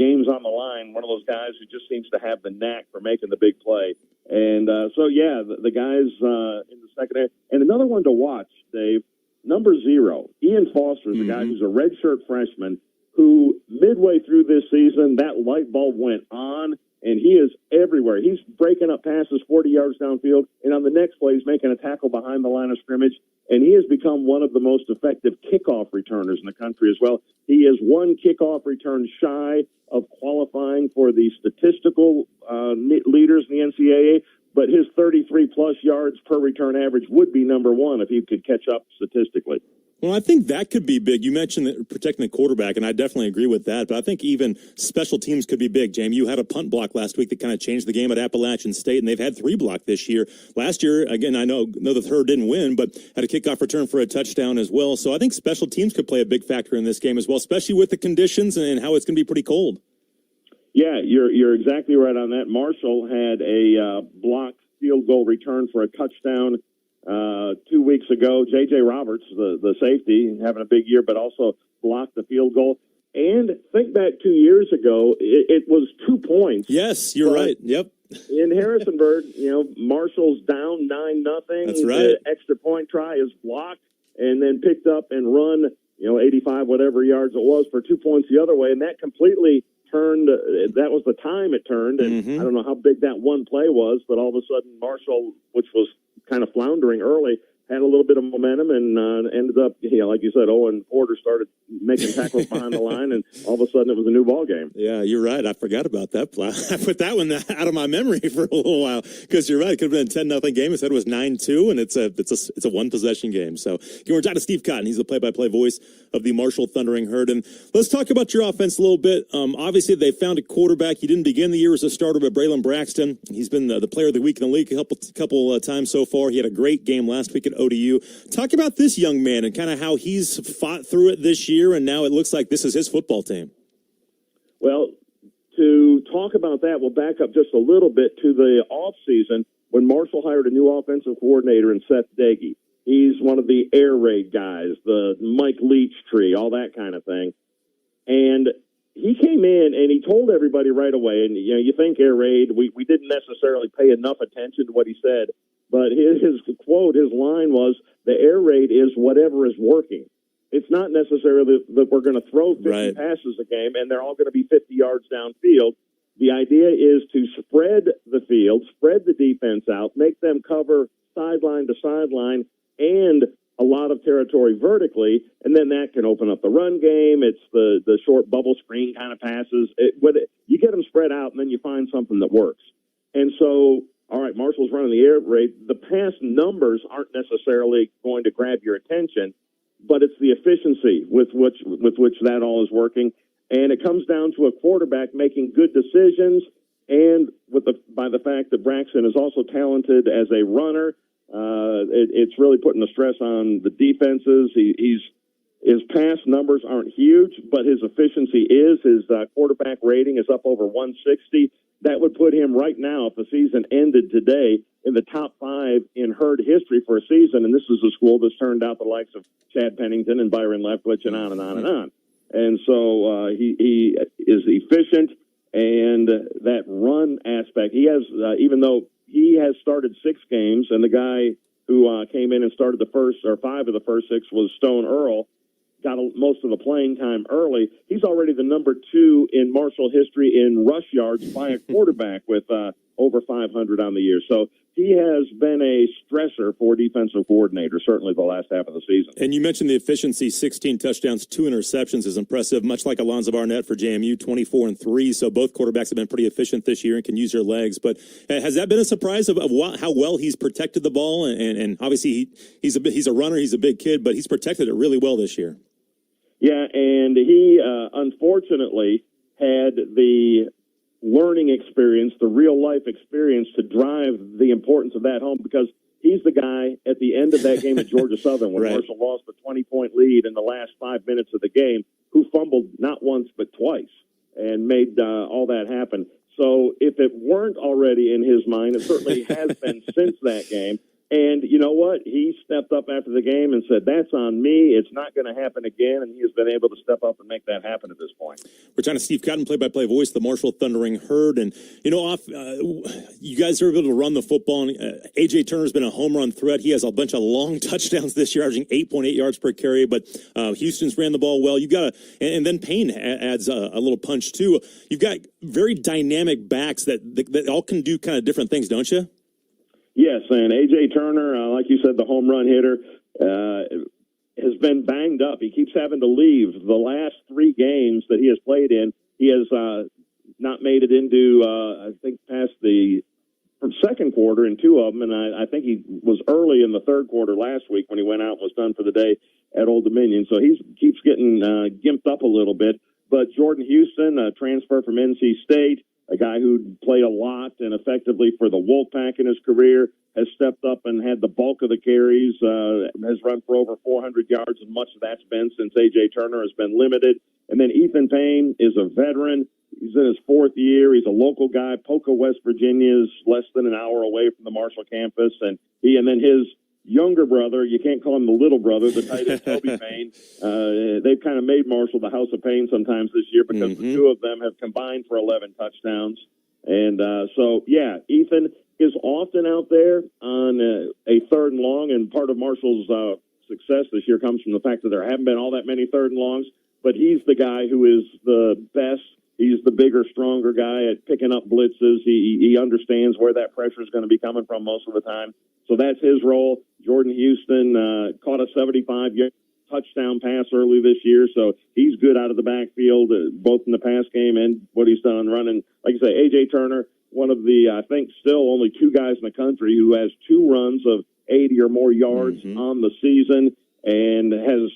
game's on the line, one of those guys who just seems to have the knack for making the big play. And the guys in the second half. And another one to watch, Dave, number 0, Ian Foster is a guy who's a redshirt freshman who midway through this season, that light bulb went on, and he is everywhere. He's breaking up passes 40 yards downfield, and on the next play, he's making a tackle behind the line of scrimmage, and he has become one of the most effective kickoff returners in the country as well. He is one kickoff return shy of qualifying for the statistical leaders in the NCAA, but his 33-plus yards per return average would be number 1 if he could catch up statistically. Well, I think that could be big. You mentioned that protecting the quarterback, and I definitely agree with that. But I think even special teams could be big, James. You had a punt block last week that kind of changed the game at Appalachian State, and they've had 3 block this year. Last year, again, I know the third didn't win, but had a kickoff return for a touchdown as well. So I think special teams could play a big factor in this game as well, especially with the conditions and how it's going to be pretty cold. Yeah, you're exactly right on that. Marshall had a blocked field goal return for a touchdown 2 weeks ago. J.J. Roberts, the safety, having a big year, but also blocked the field goal. And think back 2 years ago, it was 2 points. Yes, you're right. Yep. In Harrisonburg, Marshall's down 9-0. That's right. The extra point try is blocked and then picked up and run, 85 whatever yards it was for 2 points the other way, and that completely turned. That was the time it turned, and I don't know how big that one play was, but all of a sudden Marshall, which was kind of floundering early, had a little bit of momentum and ended up, like you said, Owen Porter started making tackles behind the line, and all of a sudden it was a new ball game. Yeah, you're right. I forgot about that play. I put that one out of my memory for a little while because you're right. It could have been a 10-0 game. Instead it was 9-2, and it's a one-possession game. So we're talking to Steve Cotton. He's the play-by-play voice of the Marshall Thundering Herd. And let's talk about your offense a little bit. Obviously, they found a quarterback. He didn't begin the year as a starter, but Braylon Braxton, he's been the player of the week in the league a couple times so far. He had a great game last week at ODU. Talk about this young man and kind of how he's fought through it this year, and now it looks like this is his football team. Well, to talk about that, we'll back up just a little bit to the offseason when Marshall hired a new offensive coordinator in Seth Deggy. He's one of the air raid guys, the Mike Leach tree, all that kind of thing. And he came in and he told everybody right away, and you think air raid, we didn't necessarily pay enough attention to what he said, but his quote, his line was, the air raid is whatever is working. It's not necessarily that we're going to throw 50 passes a game and they're all going to be 50 yards downfield. The idea is to spread the field, spread the defense out, make them cover sideline to sideline and a lot of territory vertically, and then that can open up the run game. It's the short bubble screen kind of passes. You get them spread out, and then you find something that works. And so, all right, Marshall's running the air raid. The pass numbers aren't necessarily going to grab your attention, but it's the efficiency with which that all is working. And it comes down to a quarterback making good decisions, and by the fact that Braxton is also talented as a runner, it's really putting the stress on the defenses. His pass numbers aren't huge, but his efficiency is. His quarterback rating is up over 160. That would put him right now, if the season ended today, in the top 5 in Herd history for a season. And this is a school that's turned out the likes of Chad Pennington and Byron Leftwich and on and on and on. And so he is efficient, and that run aspect, he has, even though he has started 6 games, and the guy who came in and started the first or 5 of the first 6 was Stone Earl, got most of the playing time early. He's already the number 2 in Marshall history in rush yards by a quarterback with over 500 on the year. So he has been a stressor for defensive coordinators, certainly the last half of the season. And you mentioned the efficiency, 16 touchdowns, 2 interceptions is impressive, much like Alonzo Barnett for JMU, 24-3. So both quarterbacks have been pretty efficient this year and can use their legs. But has that been a surprise of how well he's protected the ball? And obviously he's a runner, he's a big kid, but he's protected it really well this year. Yeah, and he unfortunately had the learning experience, the real-life experience to drive the importance of that home, because he's the guy at the end of that game at Georgia Southern when Marshall lost the 20-point lead in the last 5 minutes of the game, who fumbled not once but twice and made all that happen. So if it weren't already in his mind, it certainly has been since that game. And you know what? He stepped up after the game and said, "That's on me. It's not going to happen again." And he has been able to step up and make that happen at this point. We're trying to Steve Cotton, play-by-play voice, the Marshall Thundering Herd. And, you guys are able to run the football. And, A.J. Turner's been a home run threat. He has a bunch of long touchdowns this year, averaging 8.8 yards per carry. But Houston's ran the ball well. You got and then Payne adds a little punch, too. You've got very dynamic backs that all can do kind of different things, don't you? Yes, and A.J. Turner, like you said, the home run hitter, has been banged up. He keeps having to leave. The last 3 games that he has played in, he has not made it into, I think, past the second quarter in 2 of them, and I think he was early in the third quarter last week when he went out and was done for the day at Old Dominion. So he keeps getting gimped up a little bit. But Jordan Houston, a transfer from NC State, a guy who played a lot and effectively for the Wolfpack in his career, has stepped up and had the bulk of the carries, has run for over 400 yards, and much of that's been since A.J. Turner has been limited. And then Ethan Payne is a veteran. He's in his 4th year. He's a local guy. Poco, West Virginia is less than an hour away from the Marshall campus. And then his younger brother, you can't call him the little brother, the tight end Toby Payne. They've kind of made Marshall the House of Payne sometimes this year because the 2 of them have combined for 11 touchdowns. And Ethan is often out there on a 3rd and long, and part of Marshall's success this year comes from the fact that there haven't been all that many 3rd and longs, but he's the guy who is the best. He's the bigger, stronger guy at picking up blitzes. He understands where that pressure is going to be coming from most of the time. So that's his role. Jordan Houston caught a 75-yard touchdown pass early this year, so he's good out of the backfield, both in the pass game and what he's done running. Like I say, A.J. Turner, one of the, I think, still only 2 guys in the country who has 2 runs of 80 or more yards on the season, and has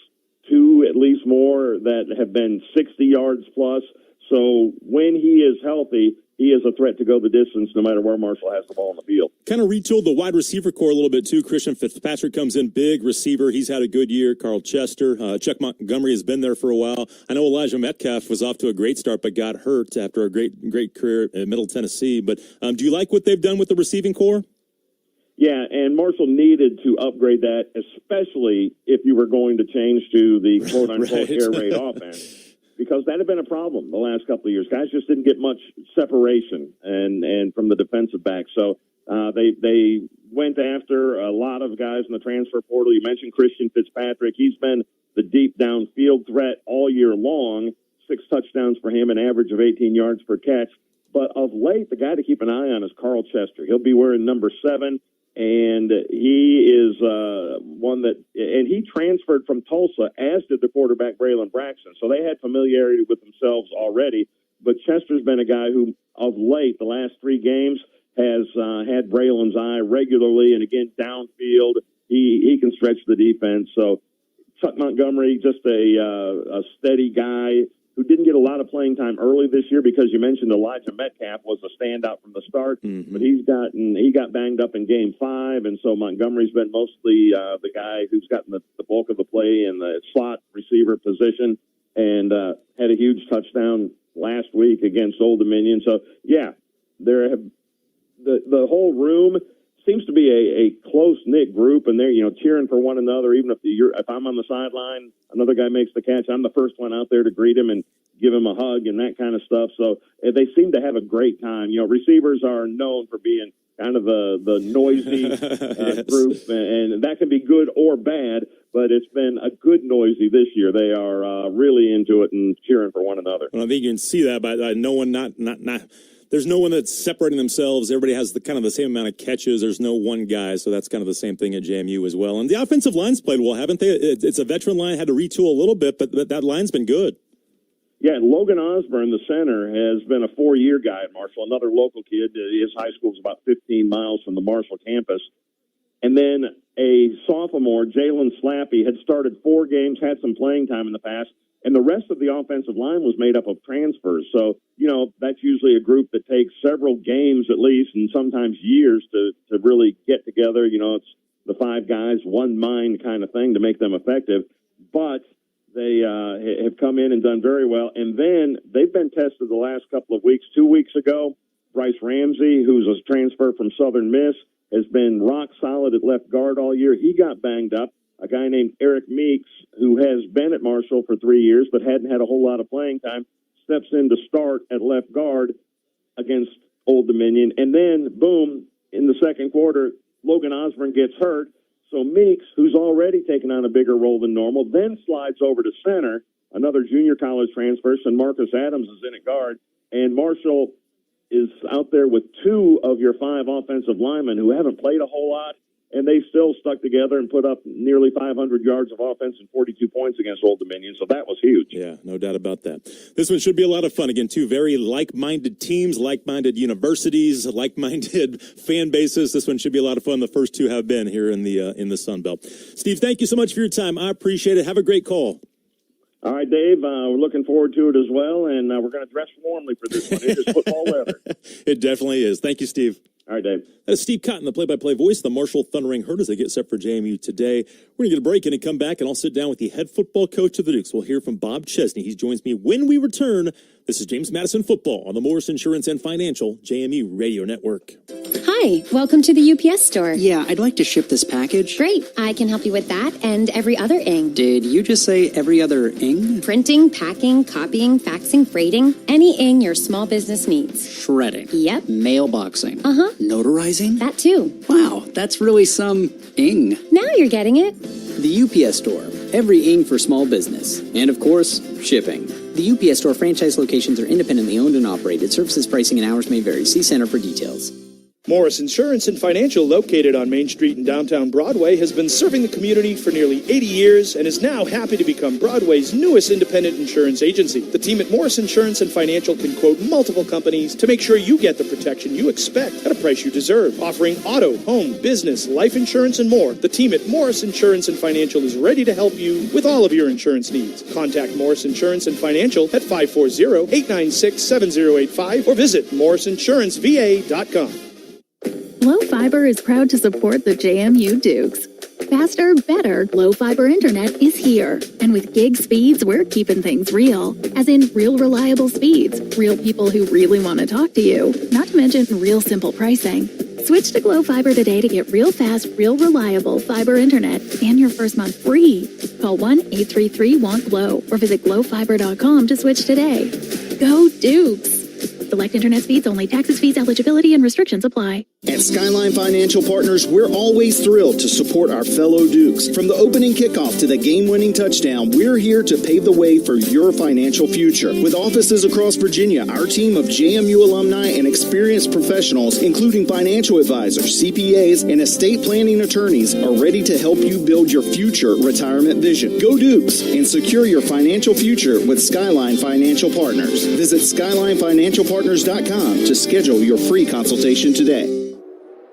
2 at least more that have been 60 yards plus. So when he is healthy, he is a threat to go the distance no matter where Marshall has the ball on the field. Kind of retooled the wide receiver core a little bit, too. Christian Fitzpatrick comes in, big receiver. He's had a good year. Carl Chester. Chuck Montgomery has been there for a while. I know Elijah Metcalf was off to a great start but got hurt after a great career at Middle Tennessee. But do you like what they've done with the receiving core? Yeah, and Marshall needed to upgrade that, especially if you were going to change to the quote-unquote air raid offense. Because that had been a problem the last couple of years. Guys just didn't get much separation and from the defensive back. So they went after a lot of guys in the transfer portal. You mentioned Christian Fitzpatrick. He's been the deep downfield threat all year long. 6 touchdowns for him, an average of 18 yards per catch. But of late, the guy to keep an eye on is Carl Chester. He'll be wearing number 7. And he is one that, and he transferred from Tulsa, as did the quarterback Braylon Braxton. So they had familiarity with themselves already. But Chester's been a guy who, of late, the last 3 games, has had Braylon's eye regularly. And again, downfield, he can stretch the defense. So Chuck Montgomery, just a steady guy who didn't get a lot of playing time early this year because you mentioned Elijah Metcalf was a standout from the start, but he got banged up in game 5, and so Montgomery's been mostly the guy who's gotten the bulk of the play in the slot receiver position, and had a huge touchdown last week against Old Dominion. So yeah, there have the whole room seems to be a close-knit group, and they're, cheering for one another. Even if I'm on the sideline, another guy makes the catch, I'm the first one out there to greet him and give him a hug and that kind of stuff. So they seem to have a great time. Receivers are known for being kind of the noisy group, and that can be good or bad, but it's been a good noisy this year. They are really into it and cheering for one another. Well, I think you can see that by no one not there's no one that's separating themselves. Everybody has the same amount of catches. There's no one guy, so that's kind of the same thing at JMU as well. And the offensive line's played well, haven't they? It's a veteran line, had to retool a little bit, but that line's been good. Yeah, Logan Osborne, the center, has been a 4-year guy at Marshall, another local kid. His high school is about 15 miles from the Marshall campus. And then a sophomore, Jalen Slappy, had started 4 games, had some playing time in the past, and the rest of the offensive line was made up of transfers. So, that's usually a group that takes several games at least, and sometimes years to really get together. It's the 5 guys, 1 mind kind of thing to make them effective. But they have come in and done very well. And then they've been tested the last couple of weeks. 2 weeks ago, Bryce Ramsey, who's a transfer from Southern Miss, has been rock solid at left guard all year. He got banged up. A guy named Eric Meeks, who has been at Marshall for 3 years but hadn't had a whole lot of playing time, steps in to start at left guard against Old Dominion. And then, boom, in the second quarter, Logan Osborne gets hurt. So Meeks, who's already taken on a bigger role than normal, then slides over to center, another junior college transfer, and Marcus Adams is in at guard. And Marshall is out there with 2 of your 5 offensive linemen who haven't played a whole lot, and they still stuck together and put up nearly 500 yards of offense and 42 points against Old Dominion. So that was huge. Yeah, no doubt about that. This one should be a lot of fun. Again, 2 very like-minded teams, like-minded universities, like-minded fan bases. This one should be a lot of fun. The first 2 have been here in the Sun Belt. Steve, thank you so much for your time. I appreciate it. Have a great call. All right, Dave, we're looking forward to it as well, and we're going to dress warmly for this one. It is football weather. It definitely is. Thank you, Steve. All right, Dave. That is Steve Cotton, the play-by-play voice of the Marshall Thundering Herd as they get set for JMU today. We're going to get a break and come back, and I'll sit down with the head football coach of the Dukes. We'll hear from Bob Chesney. He joins me when we return. This is James Madison Football on the Morris Insurance and Financial JMU Radio Network. Hi, welcome to the UPS store. Yeah, I'd like to ship this package. Great, I can help you with that and every other ing. Did you just say every other ing? Printing, packing, copying, faxing, freighting, any ing your small business needs. Shredding. Yep. Mailboxing. Uh-huh. Notarizing? That too. Wow, that's really some ing. Now you're getting it. The UPS Store. Every ing for small business. And of course, shipping. The UPS Store franchise locations are independently owned and operated. Services, pricing, and hours may vary. See Center for details. Morris Insurance and Financial, located on Main Street in downtown Broadway, has been serving the community for nearly 80 years and is now happy to become Broadway's newest independent insurance agency. The team at Morris Insurance and Financial can quote multiple companies to make sure you get the protection you expect at a price you deserve. Offering auto, home, business, life insurance, and more, the team at Morris Insurance and Financial is ready to help you with all of your insurance needs. Contact Morris Insurance and Financial at 540-896-7085 or visit morrisInsuranceVA.com. Glow Fiber is proud to support the JMU Dukes. Faster, better Glow Fiber Internet is here. And with gig speeds, we're keeping things real. As in real reliable speeds, real people who really want to talk to you, not to mention real simple pricing. Switch to Glow Fiber today to get real fast, real reliable fiber internet and your first month free. Call 1-833-WANT-GLOW or visit glowfiber.com to switch today. Go Dukes! Select internet speeds only. Taxes, fees, eligibility, and restrictions apply. At Skyline Financial Partners, we're always thrilled to support our fellow Dukes. From the opening kickoff to the game-winning touchdown, we're here to pave the way for your financial future. With offices across Virginia, our team of JMU alumni and experienced professionals, including financial advisors, CPAs, and estate planning attorneys, are ready to help you build your future retirement vision. Go Dukes and secure your financial future with Skyline Financial Partners. Visit SkylineFinancialPartners.com to schedule your free consultation today.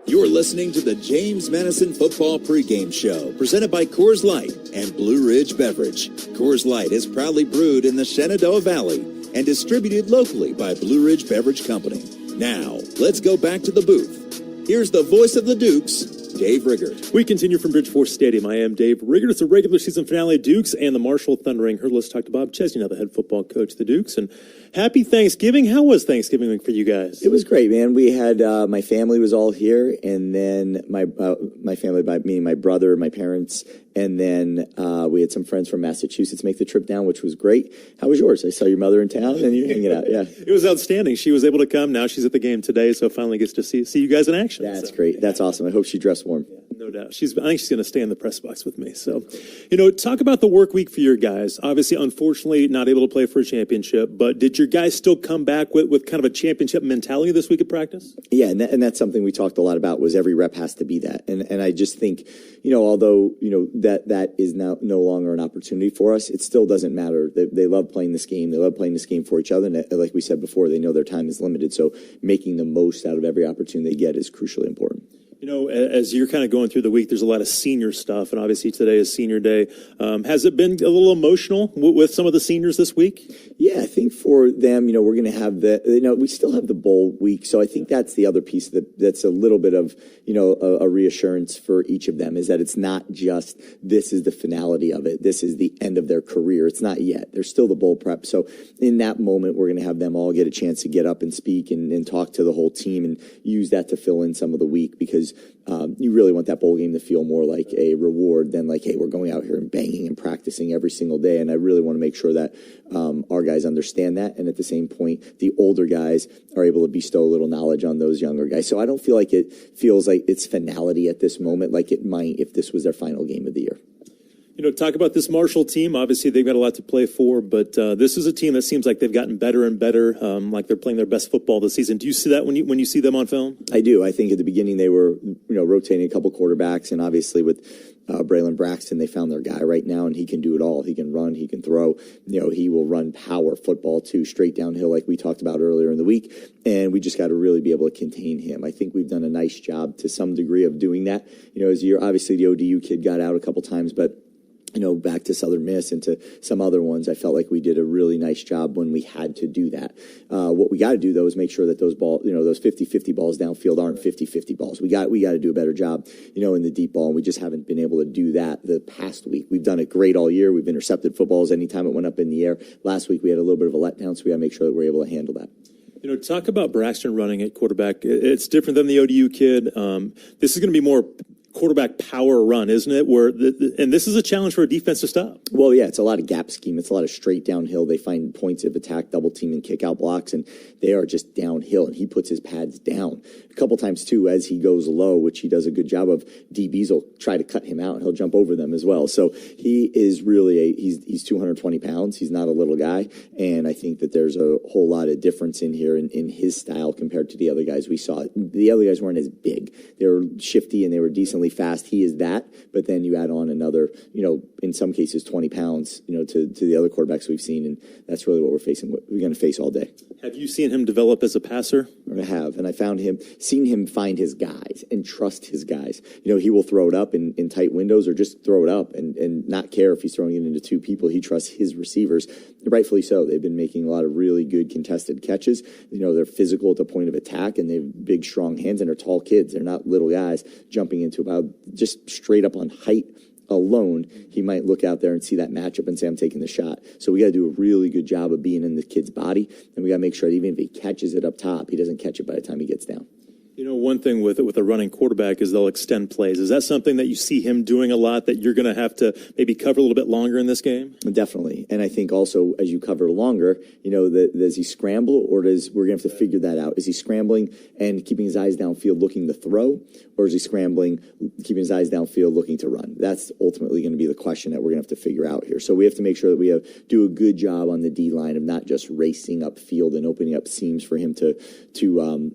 You're listening to the James Madison Football Pregame Show, presented by Coors Light and Blue Ridge Beverage. Coors Light is proudly brewed in the Shenandoah Valley and distributed locally by Blue Ridge Beverage Company. Now, let's go back to the booth. Here's the voice of the Dukes, Dave Riggert. We continue from Bridgeport Stadium. I am Dave Riggert. It's a regular season finale of Dukes and the Marshall Thundering Herd. Let's talk to Bob Chesney, now the head football coach of the Dukes. And happy Thanksgiving. How was Thanksgiving for you guys? It was great, man. We had my family was all here, and then my family, by meaning my brother, my parents, and then we had some friends from Massachusetts make the trip down, which was great. How was yours? I saw your mother in town, and you're hanging out. Yeah, it was outstanding. She was able to come. Now she's at the game today, so finally gets to see you guys in action. That's great. That's awesome. I hope she dressed warm. Yeah, no doubt. I think she's going to stay in the press box with me. So, talk about the work week for your guys. Obviously, unfortunately, not able to play for a championship, but did your guys still come back with kind of a championship mentality this week at practice? Yeah, and that's something we talked a lot about, was every rep has to be that. And I just think, although, that is now no longer an opportunity for us, it still doesn't matter. They love playing this game. They love playing this game for each other. And like we said before, they know their time is limited. So making the most out of every opportunity they get is crucially important. You know, as you're kind of going through the week, there's a lot of senior stuff, and obviously today is senior day. Has it been a little emotional with some of the seniors this week? Yeah, I think for them, you know, we're going to have we still have the bowl week. So I think that's the other piece that's a little bit of, you know, a reassurance for each of them, is that it's not just this is the finality of it. This is the end of their career. It's not yet. There's still the bowl prep. So in that moment, we're going to have them all get a chance to get up and speak and talk to the whole team and use that to fill in some of the week, because you really want that bowl game to feel more like a reward than like, hey, we're going out here and banging and practicing every single day. And I really want to make sure that our guys understand that. And at the same point, the older guys are able to bestow a little knowledge on those younger guys. So I don't feel like it feels like it's finality at this moment, like it might if this was their final game of the year. You know, talk about this Marshall team. Obviously, they've got a lot to play for, but this is a team that seems like they've gotten better and better, like they're playing their best football this season. Do you see that when you see them on film? I do. I think at the beginning they were, you know, rotating a couple quarterbacks, and obviously with Braylon Braxton, they found their guy right now, and he can do it all. He can run, he can throw. You know, he will run power football too, straight downhill, like we talked about earlier in the week. And we just got to really be able to contain him. I think we've done a nice job to some degree of doing that. You know, as you're obviously the ODU kid got out a couple times, but you know, back to Southern Miss and to some other ones, I felt like we did a really nice job when we had to do that. What we got to do, though, is make sure that those balls, you know, those 50-50 balls downfield aren't 50-50 balls. We got to do a better job, you know, in the deep ball, and we just haven't been able to do that the past week. We've done it great all year. We've intercepted footballs anytime it went up in the air. Last week we had a little bit of a letdown, so we got to make sure that we're able to handle that. You know, talk about Braxton running at quarterback. It's different than the ODU kid. This is going to be more quarterback power run, isn't it? And this is a challenge for a defense to stop. Well, yeah, it's a lot of gap scheme. It's a lot of straight downhill. They find points of attack, double team, and kick out blocks, and they are just downhill. And he puts his pads down a couple times too as he goes low, which he does a good job of. DBs will try to cut him out, and he'll jump over them as well. So he is really he's 220 pounds. He's not a little guy, and I think that there's a whole lot of difference in here in his style compared to the other guys we saw. The other guys weren't as big. They were shifty and they were decently fast. He is that, but then you add on another, you know, in some cases 20 pounds, you know, to the other quarterbacks we've seen, and that's really what we're going to face all day. Have you seen him develop as a passer? I have, and I seen him find his guys and trust his guys. You know, he will throw it up in tight windows or just throw it up and not care if he's throwing it into two people. He trusts his receivers, rightfully so. They've been making a lot of really good contested catches. You know, they're physical at the point of attack, and they have big, strong hands, and they're tall kids. They're not little guys jumping into about just straight up on height alone. He might look out there and see that matchup and say, I'm taking the shot. So we got to do a really good job of being in the kid's body, and we got to make sure that even if he catches it up top, he doesn't catch it by the time he gets down. You know, one thing with a running quarterback is they'll extend plays. Is that something that you see him doing a lot that you're going to have to maybe cover a little bit longer in this game? Definitely. And I think also as you cover longer, you know, does he scramble, or we're going to have to figure that out. Is he scrambling and keeping his eyes downfield looking to throw, or is he scrambling, keeping his eyes downfield looking to run? That's ultimately going to be the question that we're going to have to figure out here. So we have to make sure that we do a good job on the D line of not just racing upfield and opening up seams for him to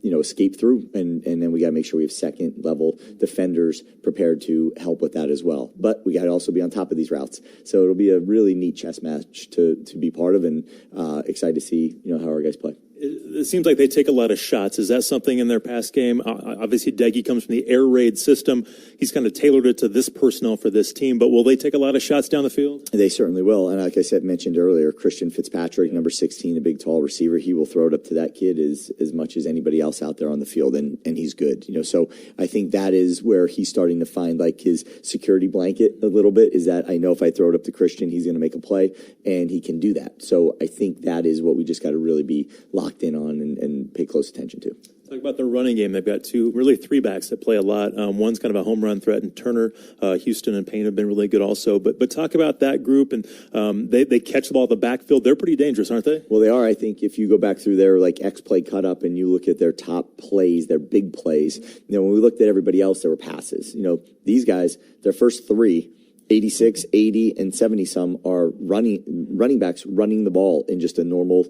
escape through. And then we got to make sure we have second level defenders prepared to help with that as well. But we got to also be on top of these routes. So it'll be a really neat chess match to be part of, and excited to see, you know, how our guys play. It seems like they take a lot of shots. Is that something in their pass game? Obviously, Deggy comes from the air raid system. He's kind of tailored it to this personnel for this team, but will they take a lot of shots down the field? They certainly will. And like I mentioned earlier, Christian Fitzpatrick, number 16, a big, tall receiver, he will throw it up to that kid as much as anybody else out there on the field, and he's good. You know, so I think that is where he's starting to find like his security blanket a little bit, is that I know if I throw it up to Christian, he's going to make a play, and he can do that. So I think that is what we just got to really be locked in on and pay close attention to. Talk about the running game. They've got three backs that play a lot. One's kind of a home run threat, and Turner, Houston, and Payne have been really good also. But talk about that group, and they catch the ball at the backfield. They're pretty dangerous, aren't they? Well, they are. I think if you go back through their like X play cut up and you look at their top plays, their big plays. You know, when we looked at everybody else, there were passes. You know, these guys, their first three, 86, 80, and 70 some are running backs running the ball in just a normal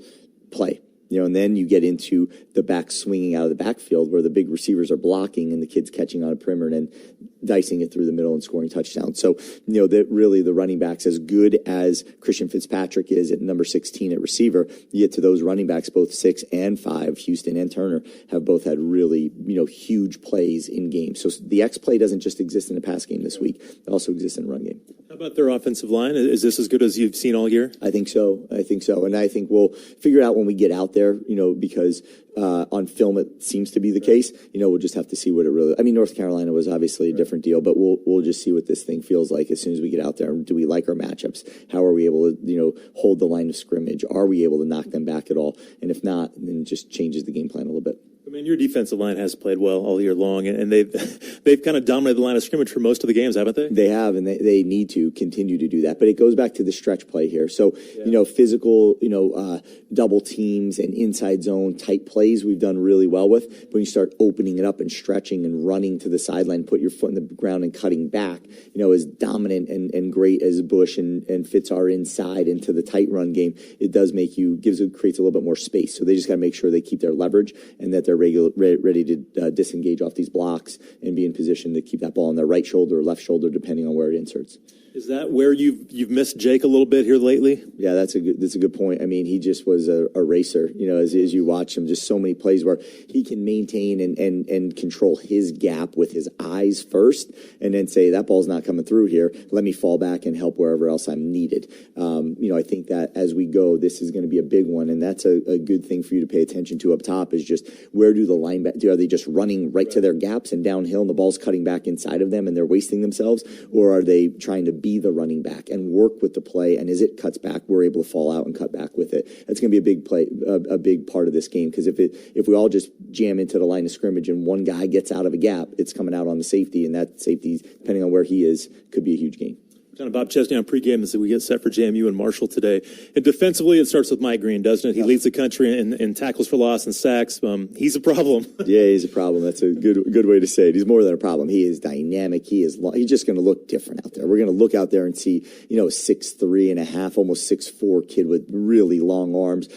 play. And then you get into the back swinging out of the backfield where the big receivers are blocking and the kids catching on a perimeter and then dicing it through the middle and scoring touchdowns. So, that really the running backs, as good as Christian Fitzpatrick is at number 16 at receiver, you get to those running backs, both 6 and 5, Houston and Turner, have both had really, huge plays in games. So the X play doesn't just exist in the pass game this week. It also exists in the run game. How about their offensive line? Is this as good as you've seen all year? I think so. And I think we'll figure it out when we get out there, because on film it seems to be the case. We'll just have to see what it really... I mean, North Carolina was obviously a different deal, but we'll just see what this thing feels like as soon as we get out there. Do we like our matchups? How are we able to, hold the line of scrimmage? Are we able to knock them back at all? And if not, then it just changes the game plan a little bit. I mean, your defensive line has played well all year long, and they've kind of dominated the line of scrimmage for most of the games, haven't they? They have, and they need to continue to do that. But it goes back to the stretch play here. So, physical, double teams and inside zone type plays we've done really well with. But when you start opening it up and stretching and running to the sideline, put your foot in the ground and cutting back, as dominant and great as Bush and Fitz are inside into the tight run game, it does creates a little bit more space. So they just got to make sure they keep their leverage and that they're ready to disengage off these blocks and be in position to keep that ball on their right shoulder or left shoulder, depending on where it inserts. Is that where you've missed Jake a little bit here lately? Yeah, that's a good point. I mean, he just was a racer. As you watch him, just so many plays where he can maintain and control his gap with his eyes first, and then say that ball's not coming through here. Let me fall back and help wherever else I'm needed. I think that as we go, this is going to be a big one, and that's a good thing for you to pay attention to up top. Is just where do the linebackers? Are they just running right to their gaps and downhill, and the ball's cutting back inside of them, and they're wasting themselves, or are they trying to be the running back and work with the play, and as it cuts back, we're able to fall out and cut back with it. That's going to be a big part of this game, because if we all just jam into the line of scrimmage and one guy gets out of a gap, it's coming out on the safety, and that safety, depending on where he is, could be a huge game. John, Bob Chesney on pregame as we get set for JMU and Marshall today. And defensively, it starts with Mike Green, doesn't it? He leads the country in tackles for loss and sacks. He's a problem. Yeah, he's a problem. That's a good way to say it. He's more than a problem. He is dynamic. He's just going to look different out there. We're going to look out there and see, a 6'3.5", almost 6'4" kid with really long arms,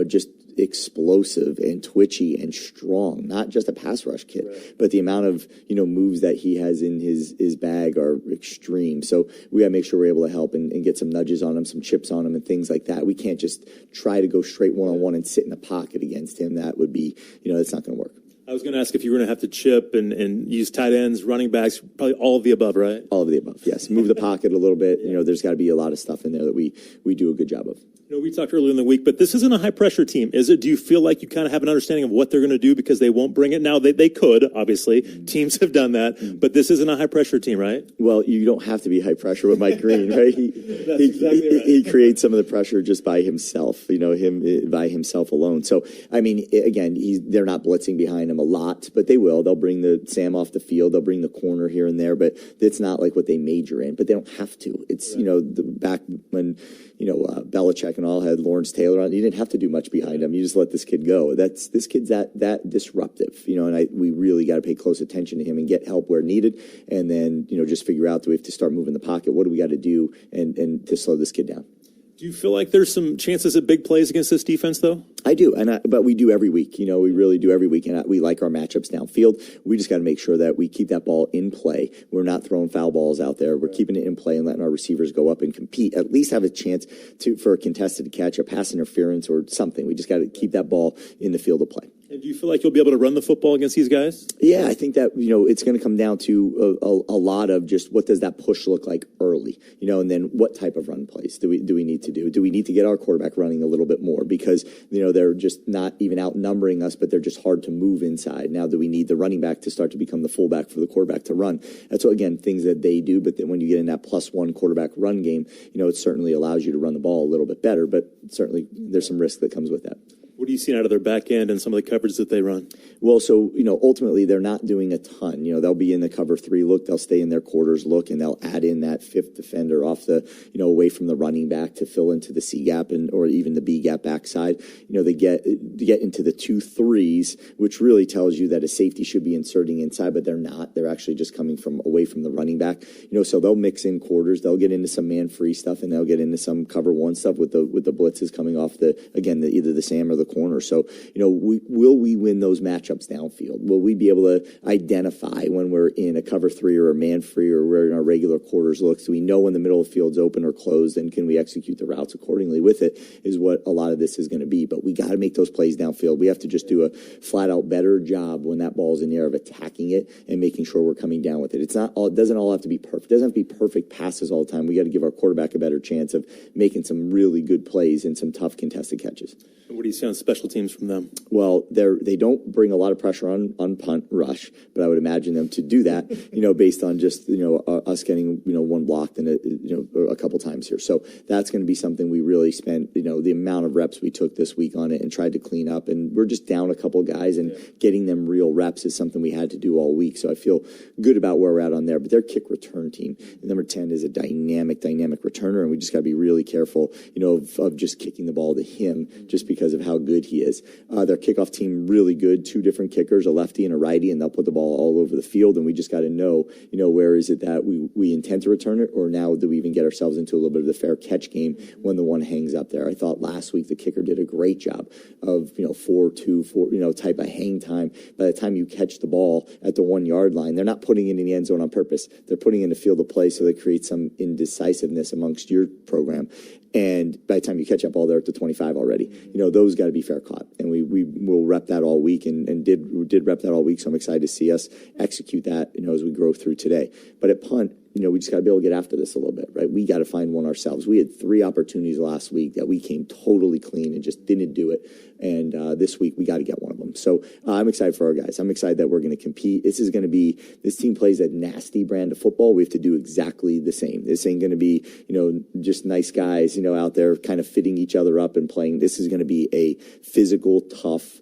just explosive and twitchy and strong, not just a pass rush kid, but the amount of, moves that he has in his bag are extreme. So we got to make sure we're able to help and get some nudges on him, some chips on him and things like that. We can't just try to go straight one-on-one and sit in the pocket against him. That would be, that's not going to work. I was going to ask if you were going to have to chip and use tight ends, running backs, probably all of the above, right? All of the above, yes. Move the pocket a little bit. There's got to be a lot of stuff in there that we do a good job of. We talked earlier in the week, but this isn't a high-pressure team, is it? Do you feel like you kind of have an understanding of what they're going to do because they won't bring it? Now, they could, obviously. Teams have done that, but this isn't a high-pressure team, right? Well, you don't have to be high-pressure with Mike Green, right? He creates some of the pressure just by himself, by himself alone. So, I mean, again, they're not blitzing behind him a lot, but they will. They'll bring the Sam off the field. They'll bring the corner here and there, but it's not like what they major in. But they don't have to. It's, back when... Belichick and all had Lawrence Taylor on. You didn't have to do much behind him. You just let this kid go. This kid's that disruptive, and we really got to pay close attention to him and get help where needed. And then, just figure out, do we have to start moving the pocket? What do we got to do and to slow this kid down? Do you feel like there's some chances at big plays against this defense, though? I do, but we do every week. We really do every week, and we like our matchups downfield. We just got to make sure that we keep that ball in play. We're not throwing foul balls out there. We're keeping it in play and letting our receivers go up and compete. At least have a chance for a contested catch, a pass interference, or something. We just got to keep that ball in the field of play. And do you feel like you'll be able to run the football against these guys? Yeah, I think that, it's going to come down to a lot of just what does that push look like early, and then what type of run plays do we need to do? Do we need to get our quarterback running a little bit more because, they're just not even outnumbering us, but they're just hard to move inside. Now, do we need the running back to start to become the fullback for the quarterback to run? That's, again, things that they do, but then when you get in that +1 quarterback run game, it certainly allows you to run the ball a little bit better, but certainly there's some risk that comes with that. What are you seeing out of their back end and some of the coverage that they run? Well, so, ultimately they're not doing a ton. They'll be in the cover 3 look, they'll stay in their quarters look, and they'll add in that 5th defender off the, away from the running back to fill into the C gap or even the B gap backside. They get into the 2-3s, which really tells you that a safety should be inserting inside, but they're not. They're actually just coming from away from the running back. So they'll mix in quarters, they'll get into some man free stuff, and they'll get into some cover 1 stuff with the blitzes coming off either the Sam or the corner. So, will we win those matchups downfield? Will we be able to identify when we're in a cover 3 or a man free or we're in our regular quarters looks? Do we know when the middle of the field's open or closed, and can we execute the routes accordingly with it, is what a lot of this is going to be. But we got to make those plays downfield. We have to just do a flat out better job when that ball's in the air of attacking it and making sure we're coming down with it. It doesn't all have to be perfect. It doesn't have to be perfect passes all the time. We got to give our quarterback a better chance of making some really good plays and some tough contested catches. And what do you see on special teams from them? Well, they don't bring a lot of pressure on punt rush, but I would imagine them to do that, based on just, us getting, one blocked and, a couple times here. So that's going to be something we really spent, the amount of reps we took this week on it and tried to clean up. And we're just down a couple guys, and getting them real reps is something we had to do all week. So I feel good about where we're at on there. But their kick return team, number 10, is a dynamic returner, and we just got to be really careful, of just kicking the ball to him just because of how good he is. Their kickoff team, really good, 2 different kickers, a lefty and a righty, and they'll put the ball all over the field. And we just got to know, where is it that we intend to return it, or now do we even get ourselves into a little bit of the fair catch game when the one hangs up there? I thought last week the kicker did a great job of 4-2-4 type of hang time. By the time you catch the ball at the 1 yard line, they're not putting it in the end zone on purpose. They're putting it in the field of play so they create some indecisiveness amongst your program. And by the time you catch up ball there at the 25 already, those got to be fair caught. And we will rep that all week and did rep that all week. So I'm excited to see us execute that, as we grow through today. But at punt, we just got to be able to get after this a little bit, right? We got to find one ourselves. We had 3 opportunities last week that we came totally clean and just didn't do it. And this week we got to get one of them. So I'm excited for our guys. I'm excited that we're going to compete. This team plays a nasty brand of football. We have to do exactly the same. This ain't going to be, just nice guys, out there kind of fitting each other up and playing. This is going to be a physical, tough,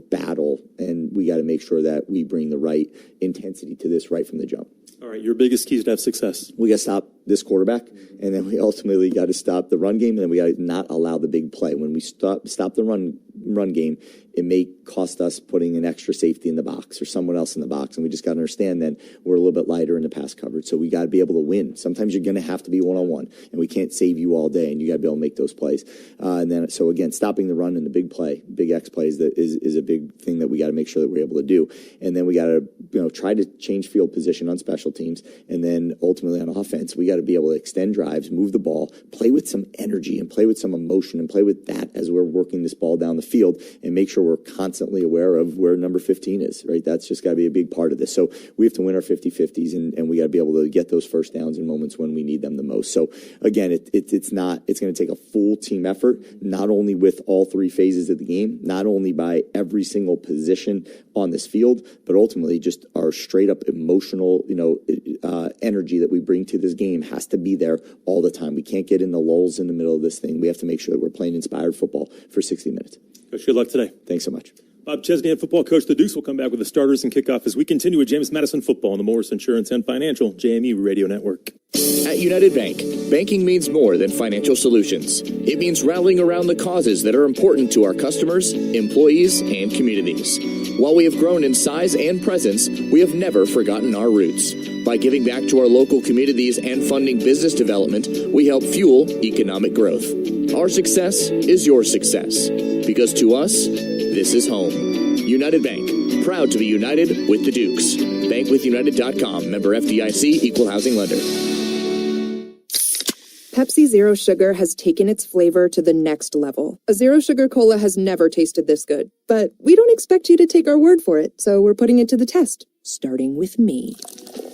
battle. And we got to make sure that we bring the right intensity to this right from the jump. All right, your biggest keys to have success? We got to stop this quarterback, and then we ultimately got to stop the run game, and then we got to not allow the big play. When we stop the run game, it may cost us putting an extra safety in the box or someone else in the box, and we just got to understand then we're a little bit lighter in the pass coverage, so we got to be able to win. Sometimes you're going to have to be one-on-one, and we can't save you all day, and you got to be able to make those plays. And then, so again, stopping the run and the big play, big X plays, that is a big thing that we got to make sure that we're able to do. And then we got to try to change field position on special teams, and then ultimately on offense, we got to be able to extend drives, move the ball, play with some energy and play with some emotion and play with that as we're working this ball down the field, and make sure we're constantly aware of where number 15 is, right? That's just got to be a big part of this. So we have to win our 50-50s, and we got to be able to get those first downs in moments when we need them the most. So again, it's going to take a full team effort, not only with all 3 phases of the game, not only by every single position on this field, but ultimately just our straight up emotional, energy that we bring to this game has to be there all the time. We can't get in the lulls in the middle of this thing. We have to make sure that we're playing inspired football for 60 minutes. Coach, good luck today. Thanks so much. Bob Chesney, head football coach. The Dukes will come back with the starters and kickoff as we continue with James Madison football on the Morris Insurance and Financial JMU Radio Network. At United Bank, banking means more than financial solutions. It means rallying around the causes that are important to our customers, employees, and communities. While we have grown in size and presence, we have never forgotten our roots. By giving back to our local communities and funding business development, we help fuel economic growth. Our success is your success, because to us, this is home. United Bank, proud to be united with the Dukes. Bankwithunited.com, member FDIC, equal housing lender. Pepsi Zero Sugar has taken its flavor to the next level. A Zero Sugar Cola has never tasted this good. But we don't expect you to take our word for it, so we're putting it to the test. Starting with me.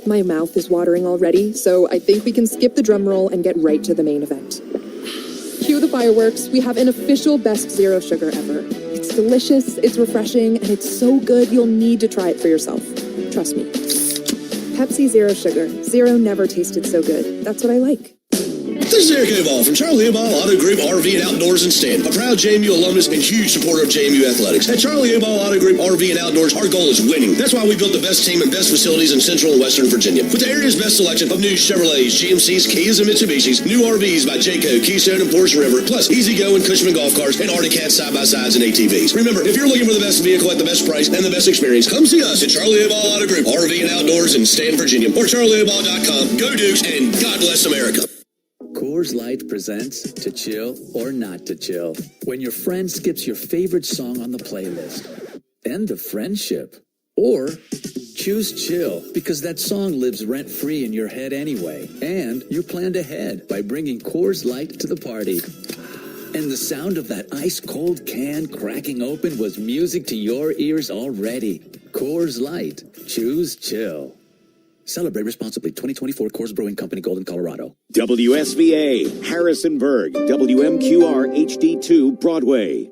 My mouth is watering already, so I think we can skip the drum roll and get right to the main event. Cue the fireworks. We have an official best Zero Sugar ever. It's delicious, it's refreshing, and it's so good you'll need to try it for yourself. Trust me. Pepsi Zero Sugar. Zero never tasted so good. That's what I like. This is Eric Obal from Charlie Obal Auto Group RV and Outdoors in Stanton, a proud JMU alumnus and huge supporter of JMU athletics. At Charlie Obal Auto Group RV and Outdoors, our goal is winning. That's why we built the best team and best facilities in Central and Western Virginia. With the area's best selection of new Chevrolets, GMCs, Kias, and Mitsubishis, new RVs by Jayco, Keystone, and Porsche River, plus Easy-Go and Cushman golf carts, and Arctic Cat side-by-sides and ATVs. Remember, if you're looking for the best vehicle at the best price and the best experience, come see us at Charlie Obal Auto Group RV and Outdoors in Stanton, Virginia, or charlieobal.com. Go Dukes, and God bless America. Coors Light presents To Chill or Not to Chill. When your friend skips your favorite song on the playlist. End the friendship. Or choose chill, because that song lives rent-free in your head anyway. And you planned ahead by bringing Coors Light to the party. And the sound of that ice-cold can cracking open was music to your ears already. Coors Light. Choose chill. Celebrate responsibly. 2024 Coors Brewing Company, Golden, Colorado. WSVA, Harrisonburg, WMQR HD2, Broadway.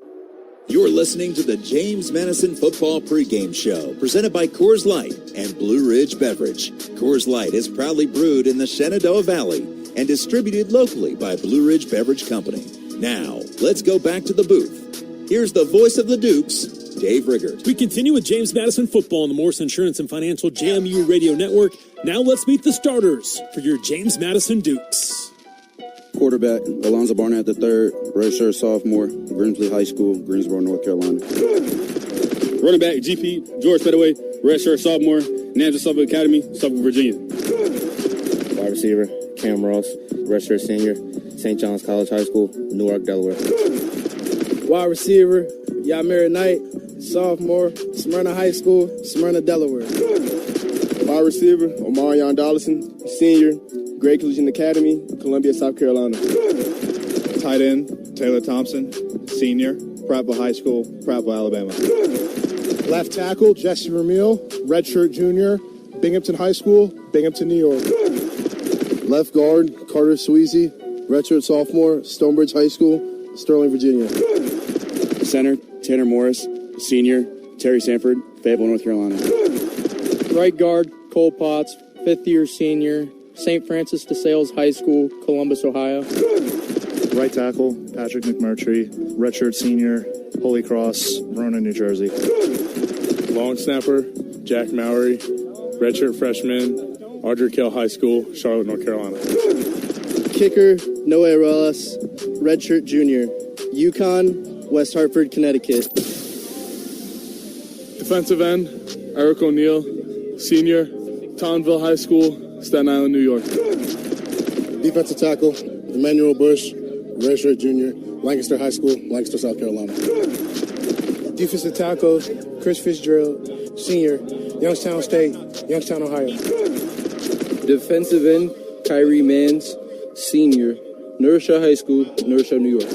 You're listening to the James Madison Football Pregame Show, presented by Coors Light and Blue Ridge Beverage. Coors Light is proudly brewed in the Shenandoah Valley and distributed locally by Blue Ridge Beverage Company. Now, let's go back to the booth. Here's the voice of the Dukes, Dave Riggert. We continue with James Madison football on the Morse Insurance and Financial JMU Radio Network. Now let's meet the starters for your James Madison Dukes. Quarterback, Alonzo Barnett III, redshirt sophomore, Grimsley High School, Greensboro, North Carolina. Running back, GP, George Fedaway, redshirt sophomore, Nancy Suffolk Academy, Suffolk, Virginia. Wide receiver, Cam Ross, redshirt senior, St. John's College High School, Newark, Delaware. Wide receiver, Yamir Knight, sophomore, Smyrna High School, Smyrna, Delaware. Wide receiver, Omarion Dollison, senior, Great Collegiate Academy, Columbia, South Carolina. Tight end, Taylor Thompson, senior, Prattville High School, Prattville, Alabama. Left tackle, Jesse Ramil, redshirt junior, Binghamton High School, Binghamton, New York. Left guard, Carter Sweezy, redshirt sophomore, Stonebridge High School, Sterling, Virginia. Center, Tanner Morris, senior, Terry Sanford, Fayetteville, North Carolina. Right guard, Cole Potts, fifth-year senior, St. Francis de Sales High School, Columbus, Ohio. Right tackle, Patrick McMurtry, redshirt senior, Holy Cross, Verona, New Jersey. Long snapper, Jack Mowry, redshirt freshman, Audrey Kell High School, Charlotte, North Carolina. Kicker, Noah Arelas, redshirt junior, Yukon, West Hartford, Connecticut. Defensive end, Eric O'Neill, senior, Townville High School, Staten Island, New York. Defensive tackle, Emmanuel Bush, redshirt junior, Lancaster High School, Lancaster, South Carolina. Defensive tackle, Chris Fitzgerald, senior, Youngstown State, Youngstown, Ohio. Defensive end, Kyrie Mans, senior, Newark High School, Newark, New York.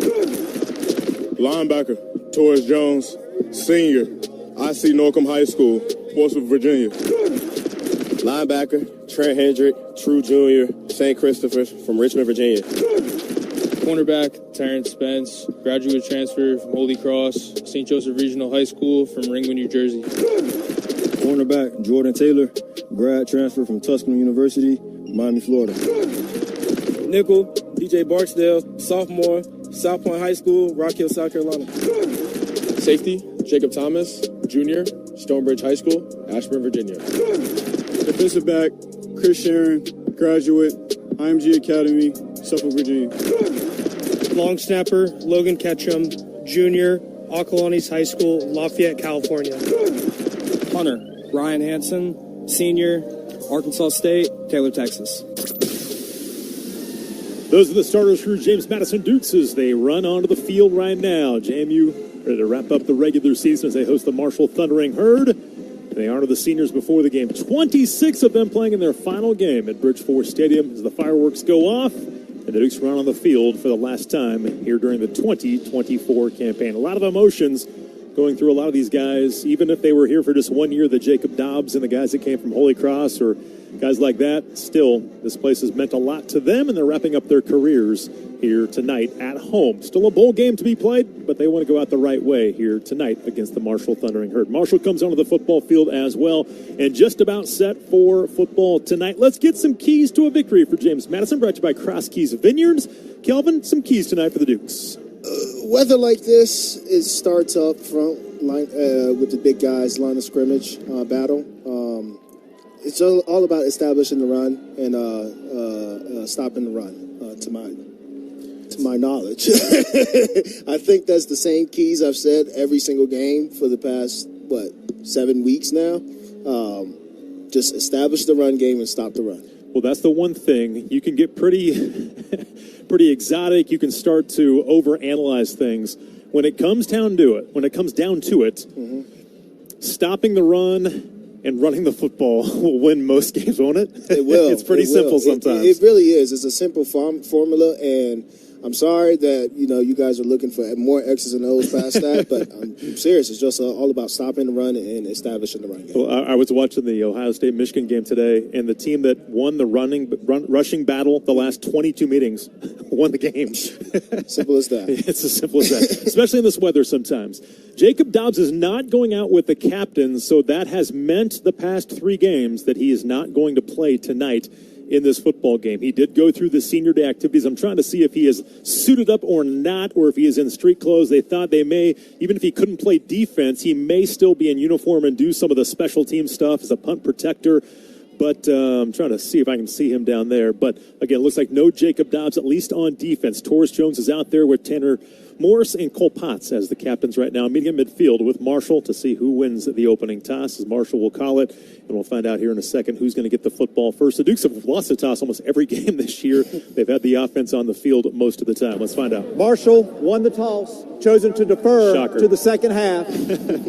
Linebacker, Torres Jones, senior, IC Norcom High School, Portsmouth, Virginia. Linebacker, Trent Hendrick, true junior, St. Christopher's from Richmond, Virginia. Cornerback, Terrence Spence, graduate transfer from Holy Cross, St. Joseph Regional High School from Ringwood, New Jersey. Cornerback, Jordan Taylor, grad transfer from Tuscaloosa University, Miami, Florida. Nickel, DJ Barksdale, sophomore, South Point High School, Rock Hill, South Carolina. Safety, Jacob Thomas, junior, Stonebridge High School, Ashburn, Virginia. Defensive back, Chris Sharon, graduate, IMG Academy, Suffolk, Virginia. Long snapper, Logan Ketchum, junior, Ocalanes High School, Lafayette, California. Punter, Ryan Hansen, senior, Arkansas State, Taylor, Texas. Those are the starters for James Madison Dukes as they run onto the field right now. JMU ready to wrap up the regular season as they host the Marshall Thundering Herd. They honor the seniors before the game. 26 of them playing in their final game at Bridgeforth Stadium as the fireworks go off. And the Dukes run on the field for the last time here during the 2024 campaign. A lot of emotions going through a lot of these guys, even if they were here for just 1 year, the Jacob Dobbs and the guys that came from Holy Cross or guys like that. Still, this place has meant a lot to them, and they're wrapping up their careers here tonight at home. Still a bowl game to be played, but they want to go out the right way here tonight against the Marshall Thundering Herd. Marshall comes onto the football field as well, and just about set for football tonight. Let's get some keys to a victory for James Madison, brought to you by Cross Keys Vineyards. Kelvin, some keys tonight for the Dukes. Weather like this, it starts up front with the big guys, line of scrimmage battle. It's all about establishing the run and stopping the run, to my knowledge. I think that's the same keys I've said every single game for the past, 7 weeks now. Just establish the run game and stop the run. Well, that's the one thing. You can get pretty pretty exotic. You can start to overanalyze things. When it comes down to it, stopping the run and running the football will win most games, won't it? It will. It's pretty simple sometimes. It really is. It's a simple formula, and I'm sorry that you guys are looking for more X's and O's past that, but I'm serious. It's just all about stopping the run and establishing the run game. Well, I was watching the Ohio State-Michigan game today, and the team that won the rushing battle the last 22 meetings won the game. Simple as that. It's as simple as that, especially in this weather sometimes. Jacob Dobbs is not going out with the captain, so that has meant the past 3 games that he is not going to play tonight in this football game. He did go through the senior day activities. I'm trying to see if he is suited up or not, or if he is in street clothes. They thought they may, even if he couldn't play defense, he may still be in uniform and do some of the special team stuff as a punt protector. But I'm trying to see if I can see him down there. But again, it looks like no Jacob Dobbs, at least on defense. Taurus Jones is out there with Tanner Morris and Cole Potts as the captains right now, meeting at midfield with Marshall to see who wins the opening toss, as Marshall will call it. And we'll find out here in a second who's going to get the football first. The Dukes have lost the toss almost every game this year. They've had the offense on the field most of the time. Let's find out. Marshall won the toss, chosen to defer to the second half.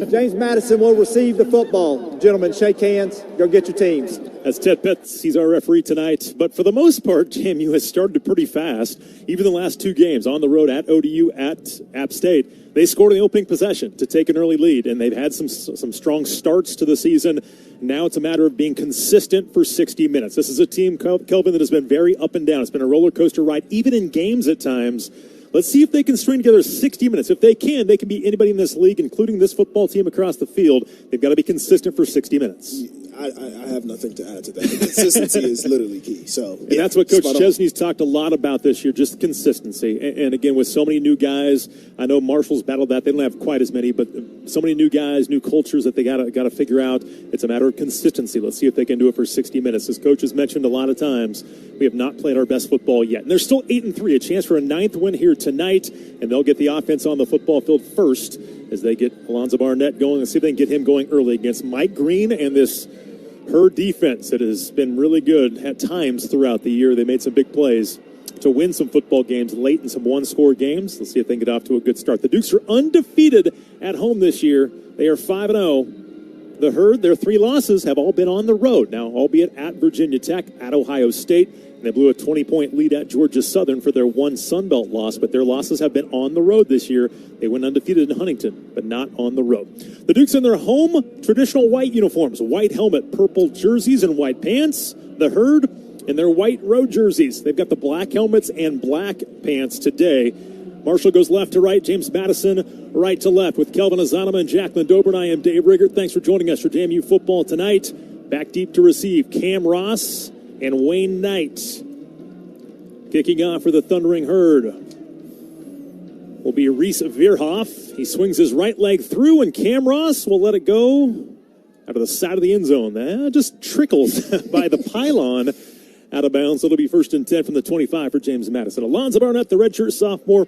James Madison will receive the football. Gentlemen, shake hands. Go get your teams. That's Ted Pitts. He's our referee tonight. But for the most part, JMU has started pretty fast. Even the last 2 games on the road at ODU, at App State, they scored in the opening possession to take an early lead, and they've had some strong starts to the season. Now it's a matter of being consistent for 60 minutes. This is a team, Kelvin, that has been very up and down. It's been a roller coaster ride, even in games at times. Let's see if they can string together 60 minutes. If they can, they can beat anybody in this league, including this football team across the field. They've got to be consistent for 60 minutes. I have nothing to add to that. Consistency is literally key. And that's what Coach Chesney's talked a lot about this year, just consistency. And again, with so many new guys, I know Marshall's battled that. They don't have quite as many, but so many new guys, new cultures that they got to figure out. It's a matter of consistency. Let's see if they can do it for 60 minutes. As Coach has mentioned a lot of times, we have not played our best football yet. And they're still 8-3, a chance for a 9th win here tonight, and they'll get the offense on the football field first as they get Alonzo Barnett going. Let's see if they can get him going early against Mike Green and this Herd defense that has been really good at times throughout the year. They made some big plays to win some football games late in some one-score games. Let's see if they can get off to a good start. The Dukes are undefeated at home this year. They are 5-0. The Herd, their 3 losses have all been on the road. Now, albeit at Virginia Tech, at Ohio State, and they blew a 20-point lead at Georgia Southern for their one Sun Belt loss, but their losses have been on the road this year. They went undefeated in Huntington, but not on the road. The Dukes in their home traditional white uniforms, white helmet, purple jerseys, and white pants. The Herd in their white road jerseys. They've got the black helmets and black pants today. Marshall goes left to right. James Madison right to left with Kelvin Azanama and Jacqueline Dobrin. I am Dave Riggert. Thanks for joining us for JMU football tonight. Back deep to receive Cam Ross and Wayne Knight. Kicking off for the Thundering Herd will be Reese Veerhoff. He swings his right leg through, and Cam Ross will let it go out of the side of the end zone. That just trickles by the pylon out of bounds. It'll be 1st and 10 from the 25 for James Madison. Alonzo Barnett, the redshirt sophomore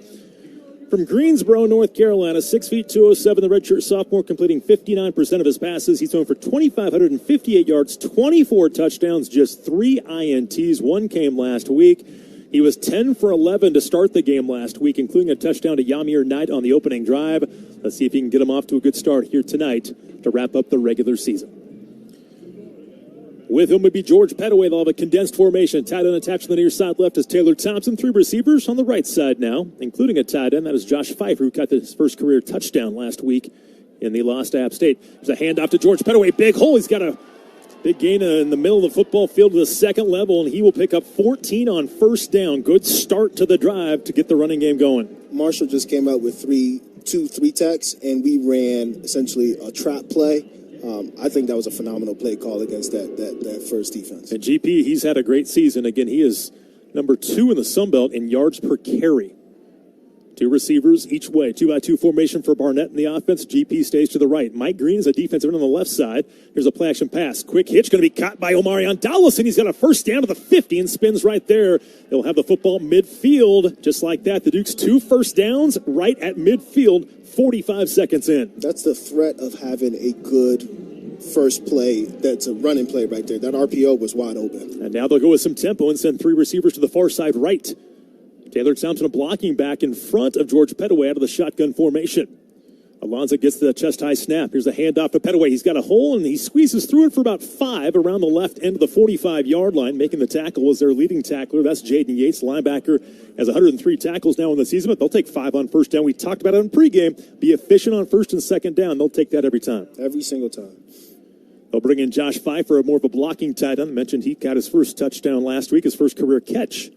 from Greensboro, North Carolina, 6 feet 207. The redshirt sophomore completing 59% of his passes. He's thrown for 2,558 yards, 24 touchdowns, just 3 INTs. 1 came last week. He was 10 for 11 to start the game last week, including a touchdown to Yamir Knight on the opening drive. Let's see if he can get him off to a good start here tonight to wrap up the regular season. With him would be George Pettaway. They'll have a condensed formation. Tight end attached to the near side left is Taylor Thompson. 3 receivers on the right side now, including a tight end. That is Josh Pfeiffer, who got his first career touchdown last week in the loss to App State. There's a handoff to George Pettaway. Big hole. He's got a big gain in the middle of the football field to the second level, and he will pick up 14 on first down. Good start to the drive to get the running game going. Marshall just came out with 2 3-techs, and we ran essentially a trap play. I think that was a phenomenal play call against that first defense. And GP, he's had a great season. Again, he is number 2 in the Sun Belt in yards per carry. 2 receivers each way. 2-by-2 formation for Barnett in the offense. GP stays to the right. Mike Green is a defensive end on the left side. Here's a play action pass. Quick hitch going to be caught by Omarion Dallison. He's got a first down to the 50 and spins right there. They'll have the football midfield just like that. The Dukes 2 first downs right at midfield, 45 seconds in. That's the threat of having a good first play. That's a running play right there. That RPO was wide open. And now they'll go with some tempo and send 3 receivers to the far side right. Taylor Thompson blocking back in front of George Pettaway out of the shotgun formation. Alonzo gets the chest-high snap. Here's a handoff to Pettaway. He's got a hole, and he squeezes through it for about 5 around the left end of the 45-yard line. Making the tackle is their leading tackler. That's Jaden Yates, linebacker, has 103 tackles now in the season, but they'll take 5 on first down. We talked about it in pregame. Be efficient on first and second down. They'll take that every time. Every single time. They'll bring in Josh Pfeiffer, more of a blocking tight end. I mentioned he got his first touchdown last week, his first career catch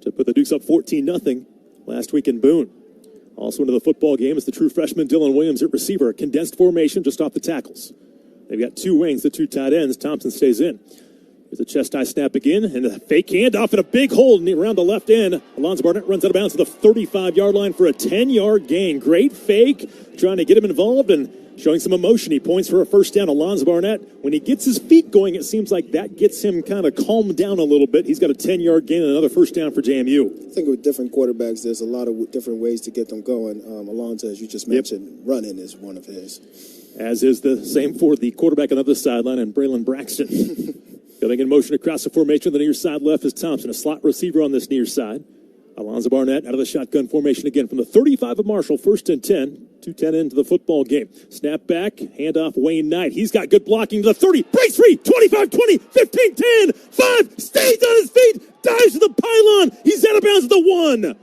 to put the Dukes up 14-0 last week in Boone. Also into the football game is the true freshman Dylan Williams at receiver. Condensed formation just off the tackles. They've got 2 wings, the 2 tight ends. Thompson stays in. There's a chest-high snap again, and a fake handoff and a big hole around the left end. Alonzo Barnett runs out of bounds to the 35-yard line for a 10-yard gain. Great fake, trying to get him involved and showing some emotion. He points for a first down. Alonzo Barnett, when he gets his feet going, it seems like that gets him kind of calmed down a little bit. He's got a 10-yard gain and another first down for JMU. I think with different quarterbacks, there's a lot of different ways to get them going. Alonzo, as you just mentioned, running is one of his. As is the same for the quarterback on the other sideline and Braylon Braxton. Getting in motion across the formation. The near side left is Thompson, a slot receiver on this near side. Alonzo Barnett out of the shotgun formation again from the 35 of Marshall, 1st and 10. 2:10 into the football game. Snap back, handoff Wayne Knight. He's got good blocking to the 30, breaks free, 25, 20, 15, 10, 5, stays on his feet, dives to the pylon. He's out of bounds at the 1.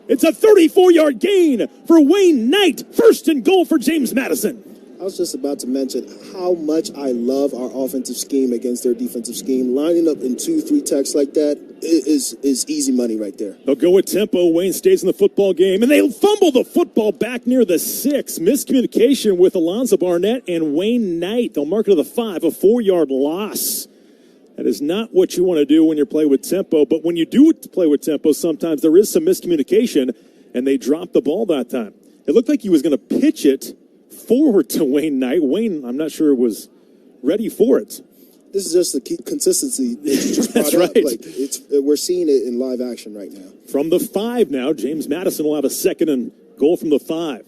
It's a 34-yard gain for Wayne Knight. 1st and goal for James Madison. I was just about to mention how much I love our offensive scheme against their defensive scheme. Lining up in 2-3 techs like that is easy money right there. They'll go with tempo. Wayne stays in the football game, and they'll fumble the football back near the 6. Miscommunication with Alonzo Barnett and Wayne Knight. They'll mark it to the 5, a 4-yard loss. That is not what you want to do when you play with tempo, but when you do play with tempo, sometimes there is some miscommunication, and they dropped the ball that time. It looked like he was going to pitch it forward to Wayne Knight. Wayne, I'm not sure, was ready for it. This is just the consistency that you just brought That's up. right. Like we're seeing it in live action right now. From the 5 now, James Madison will have a 2nd and goal from the 5.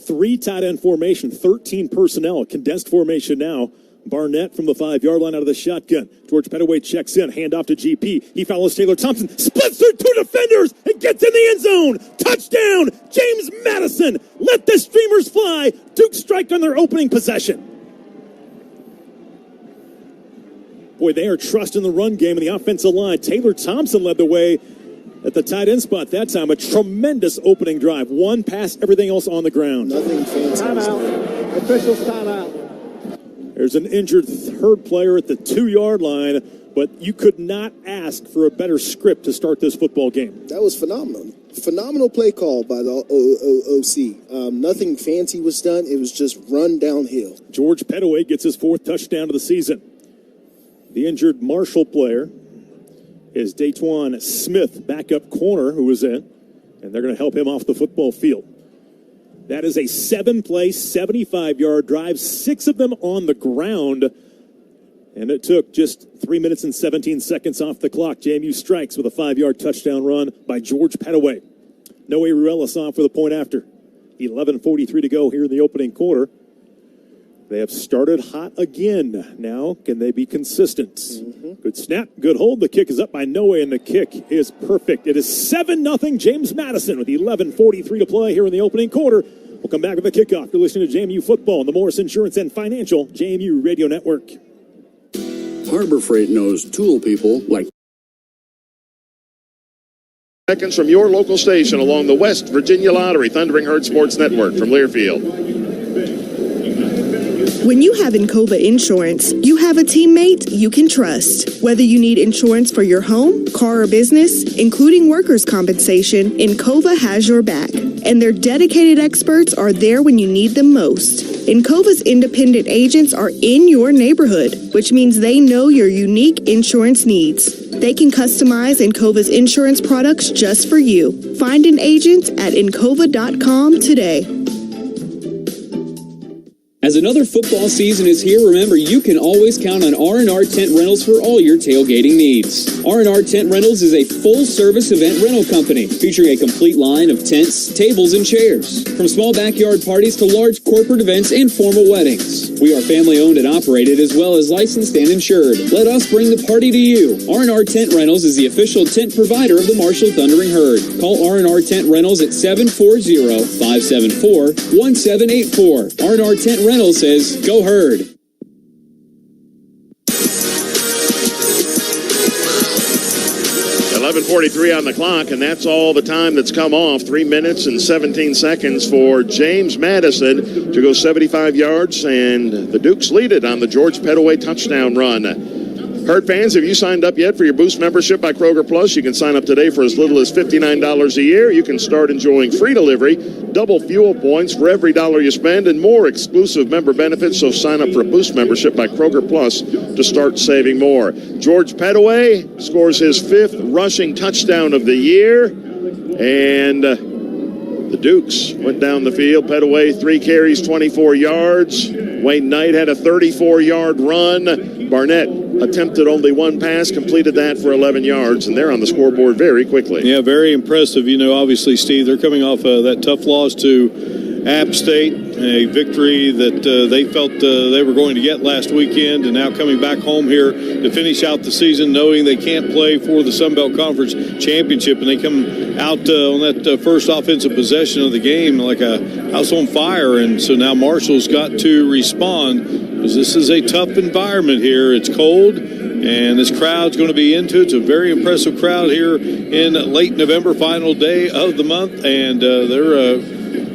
3 tight end formation, 13 personnel, condensed formation now. Barnett from the 5-yard line out of the shotgun. George Pettaway checks in, handoff to GP. He follows Taylor Thompson, splits through 2 defenders, and gets in the end zone. Touchdown, James Madison. Let the Streamers fly. Duke strike on their opening possession. Boy, they are trusting the run game in the offensive line. Taylor Thompson led the way at the tight end spot that time. A tremendous opening drive. 1 pass, everything else on the ground. Nothing fancy. Timeout. Officials timeout. There's an injured third player at the 2-yard line, but you could not ask for a better script to start this football game. That was phenomenal. Phenomenal play call by the OC. Nothing fancy was done. It was just run downhill. George Pettaway gets his 4th touchdown of the season. The injured Marshall player is Daytwan Smith, backup corner, who was in, and they're going to help him off the football field. That is a 7-play, 75-yard drive, 6 of them on the ground, and it took just 3 minutes and 17 seconds off the clock. JMU strikes with a 5-yard touchdown run by George Pettaway. Noe Ruelas on for the point after. 11:43 to go here in the opening quarter. They have started hot again. Now, can they be consistent? Good snap, good hold. The kick is up by Noe, and the kick is perfect. It is 7-0 James Madison with 11:43 to play here in the opening quarter. We'll come back with the kickoff. You're listening to JMU Football on the Morris Insurance and Financial JMU Radio Network. Harbor Freight knows tool people like seconds from your local station along the West Virginia Lottery Thundering Herd Sports Network from Learfield. When you have Encova Insurance, you have a teammate you can trust. Whether you need insurance for your home, car, or business, including workers' compensation, Encova has your back. And their dedicated experts are there when you need them most. Encova's independent agents are in your neighborhood, which means they know your unique insurance needs. They can customize Encova's insurance products just for you. Find an agent at Encova.com today. As another football season is here, remember you can always count on R&R Tent Rentals for all your tailgating needs. R&R Tent Rentals is a full-service event rental company featuring a complete line of tents, tables, and chairs. From small backyard parties to large corporate events and formal weddings. We are family-owned and operated as well as licensed and insured. Let us bring the party to you. R&R Tent Rentals is the official tent provider of the Marshall Thundering Herd. Call R&R Tent Rentals at 740-574-1784. R&R Tent Rentals says, go Herd. 11:43 on the clock, and that's all the time that's come off. 3 minutes and 17 seconds for James Madison to go 75 yards, and the Dukes lead it on the George Pettaway touchdown run. Herd fans, have you signed up yet for your Boost membership by Kroger Plus? You can sign up today for as little as $59 a year. You can start enjoying free delivery, double fuel points for every dollar you spend, and more exclusive member benefits. So sign up for a Boost membership by Kroger Plus to start saving more. George Pettaway scores his 5th rushing touchdown of the year, and the Dukes went down the field. Pettaway, 3 carries, 24 yards. Wayne Knight had a 34-yard run. Barnett attempted only 1 pass, completed that for 11 yards, and they're on the scoreboard very quickly. Yeah, very impressive. You know, obviously, Steve, they're coming off that tough loss to App State, a victory that they felt they were going to get last weekend, and now coming back home here to finish out the season, knowing they can't play for the Sun Belt Conference Championship, and they come out on that first offensive possession of the game like a house on fire, and so now Marshall's got to respond, because this is a tough environment here. It's cold, and this crowd's going to be into it. It's a very impressive crowd here in late November, final day of the month, and they're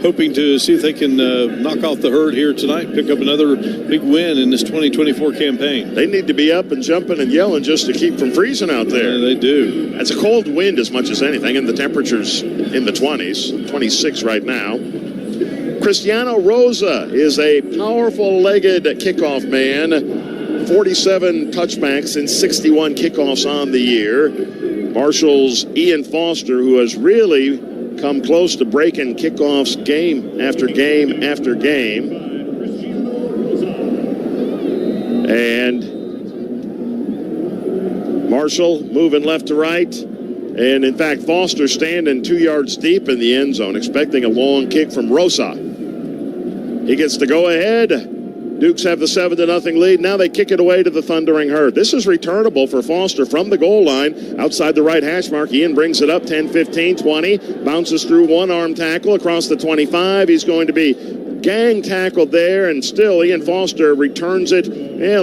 hoping to see if they can knock off the Herd here tonight, pick up another big win in this 2024 campaign. They need to be up and jumping and yelling just to keep from freezing out there. Yeah, they do. It's a cold wind as much as anything, and the temperature's in the 20s, 26 right now. Cristiano Rosa is a powerful-legged kickoff man. 47 touchbacks and 61 kickoffs on the year. Marshall's Ian Foster, who has really come close to breaking kickoffs game after game after game. And Marshall moving left to right. And in fact, Foster standing 2 yards deep in the end zone, expecting a long kick from Rosa. He gets to go ahead. Dukes have the 7-0 lead. Now they kick it away to the Thundering Herd. This is returnable for Foster from the goal line outside the right hash mark. Ian brings it up 10, 15, 20. Bounces through one arm tackle across the 25. He's going to be gang tackled there, and still Ian Foster returns it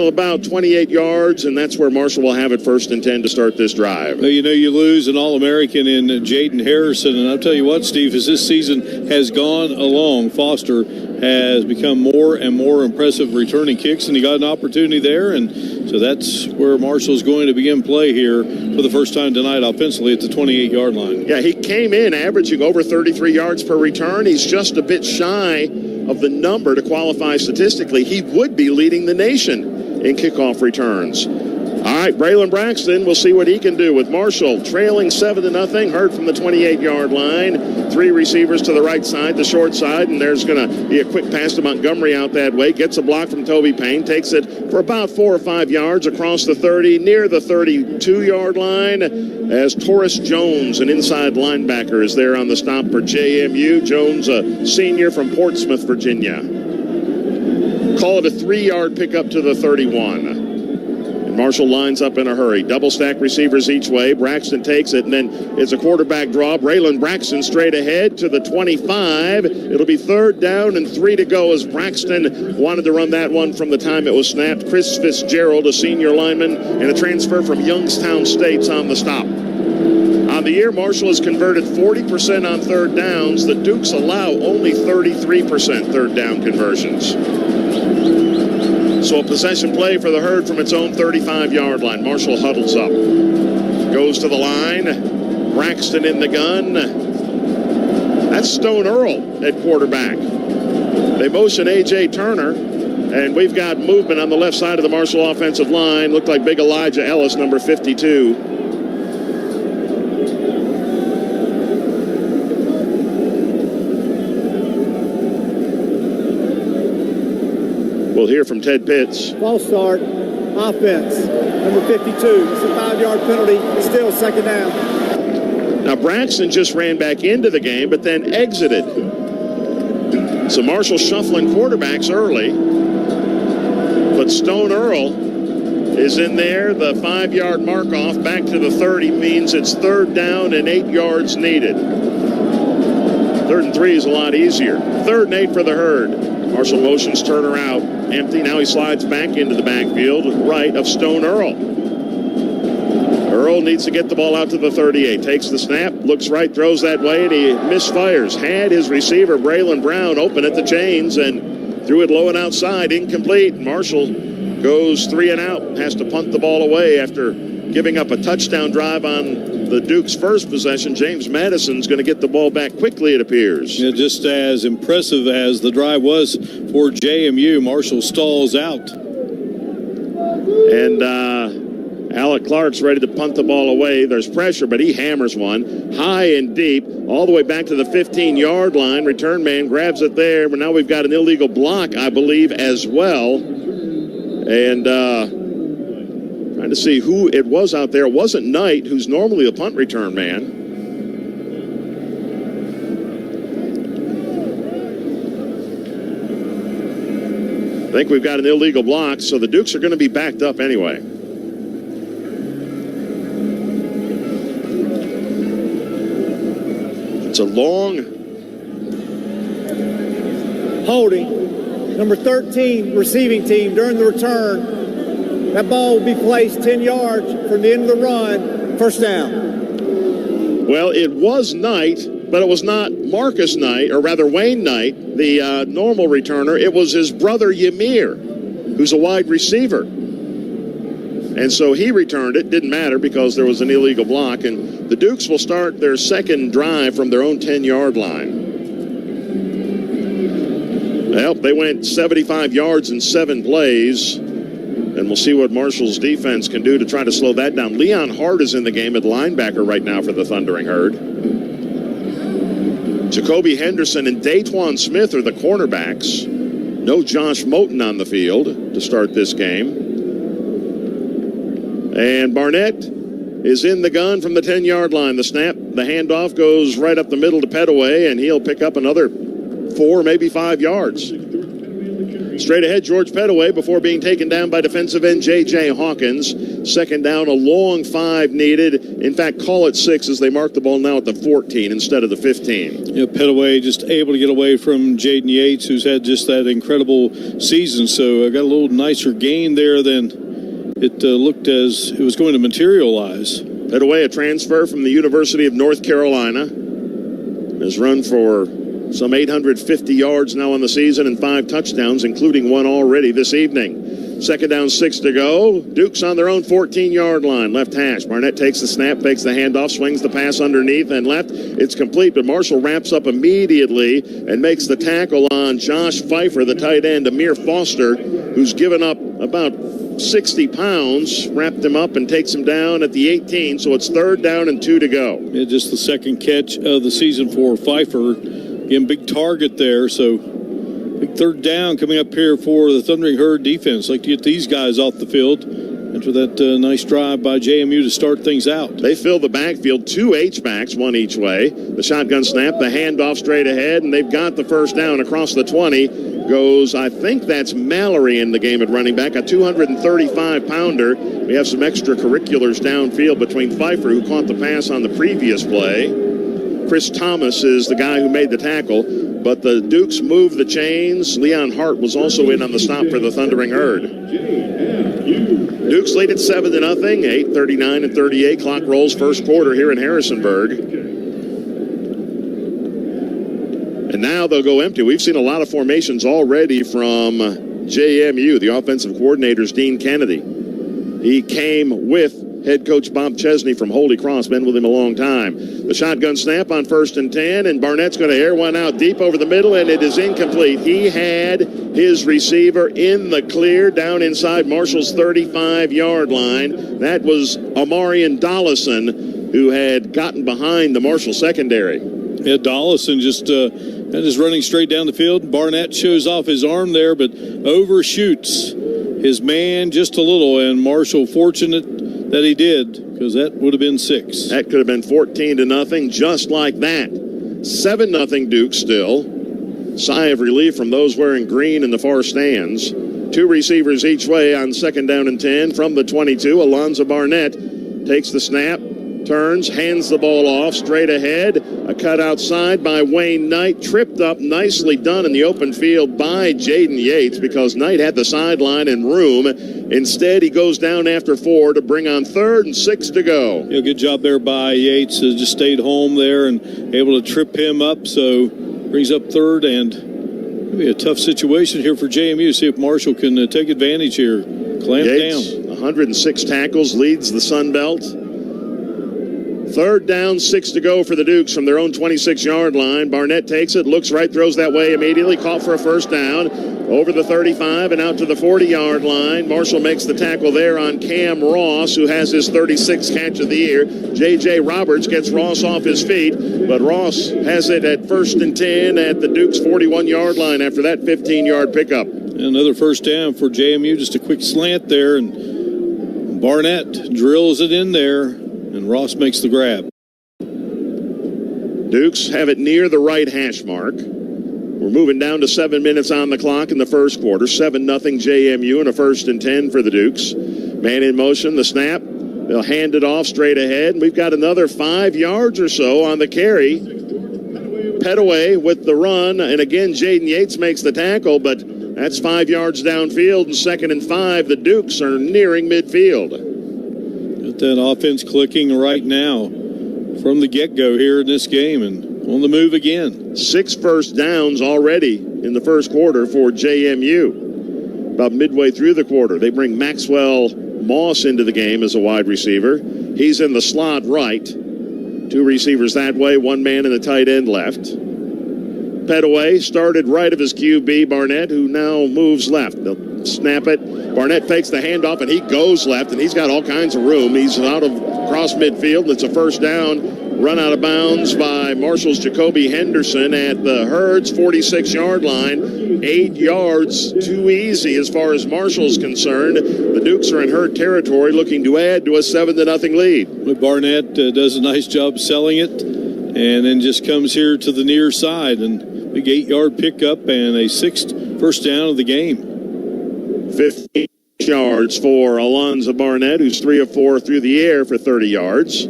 about 28 yards, and that's where Marshall will have it 1st and 10 to start this drive. You know, you lose an All-American in Jaden Harrison, and I'll tell you what, Steve, as this season has gone along, Foster has become more and more impressive returning kicks, and he got an opportunity there, and so that's where Marshall's going to begin play here for the first time tonight offensively at the 28-yard line. Yeah, he came in averaging over 33 yards per return. He's just a bit shy of the number to qualify statistically. He would be leading the nation in kickoff returns. All right, Braylon Braxton, we'll see what he can do with Marshall trailing 7-0. Herd from the 28-yard line. 3 receivers to the right side, the short side, and there's going to be a quick pass to Montgomery out that way. Gets a block from Toby Payne, takes it for about 4 or 5 yards across the 30, near the 32-yard line, as Torres Jones, an inside linebacker, is there on the stop for JMU. Jones, a senior from Portsmouth, Virginia. Call it a 3-yard pickup to the 31. Marshall lines up in a hurry. Double stack receivers each way. Braxton takes it, and then it's a quarterback draw. Braylon Braxton straight ahead to the 25. It'll be 3rd down and 3 to go, as Braxton wanted to run that one from the time it was snapped. Chris Fitzgerald, a senior lineman, and a transfer from Youngstown State's on the stop. On the year, Marshall has converted 40% on 3rd downs. The Dukes allow only 33% 3rd down conversions. So a possession play for the Herd from its own 35-yard line. Marshall huddles up. Goes to the line. Braxton in the gun. That's Stone Earl at quarterback. They motion A.J. Turner, and we've got movement on the left side of the Marshall offensive line. Looked like big Elijah Ellis, number 52. We'll hear from Ted Pitts. False start, offense, number 52. It's a 5-yard penalty. It's still second down. Now, Braxton just ran back into the game, but then exited. So Marshall shuffling quarterbacks early. But Stone Earl is in there. The 5-yard mark off back to the 30 means it's third down and 8 yards needed. 3rd and 3 is a lot easier. 3rd and 8 for the Herd. Marshall motions Turner out. Empty. Now he slides back into the backfield right of Stone Earl. Earl needs to get the ball out to the 38. Takes the snap, looks right, throws that way, and he misfires. Had his receiver, Braylon Brown, open at the chains and threw it low and outside. Incomplete. Marshall goes 3 and out. Has to punt the ball away after giving up a touchdown drive on the Duke's first possession. James Madison's going to get the ball back quickly, it appears. Yeah, just as impressive as the drive was for JMU, Marshall stalls out. And Alec Clark's ready to punt the ball away. There's pressure, but he hammers one high and deep all the way back to the 15-yard line. Return man grabs it there, but now we've got an illegal block, I believe, as well. And trying to see who it was out there. It wasn't Knight, who's normally a punt return man. I think we've got an illegal block, so the Dukes are going to be backed up anyway. It's a long holding. Number 13 receiving team during the return. That ball will be placed 10 yards from the end of the run. First down. Well, it was Knight, but it was not Marcus Knight, or rather Wayne Knight, the normal returner. It was his brother Ymir, who's a wide receiver. And so he returned it. Didn't matter because there was an illegal block. And the Dukes will start their second drive from their own 10-yard line. Well, they went 75 yards in 7 plays. And we'll see what Marshall's defense can do to try to slow that down. Leon Hart is in the game at linebacker right now for the Thundering Herd. Jacoby Henderson and Daytwan Smith are the cornerbacks. No Josh Moten on the field to start this game. And Barnett is in the gun from the 10-yard line. The snap, the handoff goes right up the middle to Pettaway, and he'll pick up another 4, maybe 5 yards. Straight ahead, George Pettaway before being taken down by defensive end J.J. Hawkins. Second down, a long 5 needed. In fact, call it 6 as they mark the ball now at the 14 instead of the 15. Yeah, Pettaway just able to get away from Jaden Yates, who's had just that incredible season. So I got a little nicer gain there than it looked as it was going to materialize. Pettaway, a transfer from the University of North Carolina, has run for some 850 yards now on the season and 5 touchdowns, including 1 already this evening. Second down, 6 to go. Dukes on their own 14-yard line. Left hash. Barnett takes the snap, fakes the handoff, swings the pass underneath and left. It's complete, but Marshall wraps up immediately and makes the tackle on Josh Pfeiffer, the tight end, Amir Foster, who's given up about 60 pounds, wrapped him up and takes him down at the 18. So it's 3rd down and 2 to go. Yeah, just the second catch of the season for Pfeiffer. Again, big target there, so big 3rd down coming up here for the Thundering Herd defense. Like to get these guys off the field after that nice drive by JMU to start things out. They fill the backfield, 2 H-backs, 1 each way. The shotgun snap, the handoff straight ahead, and they've got the first down across the 20. Goes, I think that's Mallory in the game at running back, a 235-pounder. We have some extracurriculars downfield between Pfeiffer, who caught the pass on the previous play. Chris Thomas is the guy who made the tackle, but the Dukes move the chains. Leon Hart was also in on the stop for the Thundering Herd. Dukes lead at 7-0, 8:39 and 38. Clock rolls first quarter here in Harrisonburg. And now they'll go empty. We've seen a lot of formations already from JMU, the offensive coordinator's Dean Kennedy. He came with head coach Bob Chesney from Holy Cross, been with him a long time. The shotgun snap on 1st and 10, and Barnett's going to air one out deep over the middle, and it is incomplete. He had his receiver in the clear down inside Marshall's 35-yard line. That was Amarian Dollison, who had gotten behind the Marshall secondary. Yeah, Dollison just That is running straight down the field. Barnett shows off his arm there, but overshoots his man just a little, and Marshall fortunate that he did, because that would have been 6. That could have been 14-0, just like that. 7-0 Duke still. Sigh of relief from those wearing green in the far stands. 2 receivers each way on 2nd down and 10 from the 22. Alonzo Barnett takes the snap, turns, hands the ball off straight ahead. A cut outside by Wayne Knight, tripped up, nicely done in the open field by Jaden Yates, because Knight had the sideline and room. Instead, he goes down after 4 to bring on 3rd and 6 to go. Yeah, good job there by Yates. Just stayed home there and able to trip him up. So brings up 3rd, and maybe a tough situation here for JMU. See if Marshall can take advantage here. Clamp Yates, down. 106 tackles, leads the Sun Belt. 3rd down, 6 to go for the Dukes from their own 26-yard line. Barnett takes it, looks right, throws that way immediately, caught for a 1st down. Over the 35 and out to the 40-yard line. Marshall makes the tackle there on Cam Ross, who has his 36th catch of the year. J.J. Roberts gets Ross off his feet, but Ross has it at 1st and 10 at the Dukes' 41-yard line after that 15-yard pickup. Another 1st down for JMU, just a quick slant there, and Barnett drills it in there, and Ross makes the grab. Dukes have it near the right hash mark. We're moving down to 7 minutes on the clock in the first quarter. 7-0 JMU and a 1st and 10 for the Dukes. Man in motion, the snap. They'll hand it off straight ahead. We've got another 5 yards or so on the carry. Petaway with the run, and again Jaden Yates makes the tackle, but that's 5 yards downfield, and 2nd and 5. The Dukes are nearing midfield. Got that offense clicking right now from the get-go here in this game, and on the move again. 6 first downs already in the first quarter for JMU. About midway through the quarter, they bring Maxwell Moss into the game as a wide receiver. He's in the slot right. 2 receivers that way, 1 man in the tight end left. Petaway started right of his QB, Barnett, who now moves left. They'll snap it. Barnett fakes the handoff, and he goes left, and he's got all kinds of room. He's out of cross midfield. It's a 1st down. Run out of bounds by Marshall's Jacoby Henderson at the Herd's 46-yard line. 8 yards too easy as far as Marshall's concerned. The Dukes are in Herd territory, looking to add to a 7-0 lead. But Barnett does a nice job selling it, and then just comes here to the near side, and big 8-yard pickup and a 6th first down of the game. 15 yards for Alonzo Barnett, who's 3 of 4 through the air for 30 yards.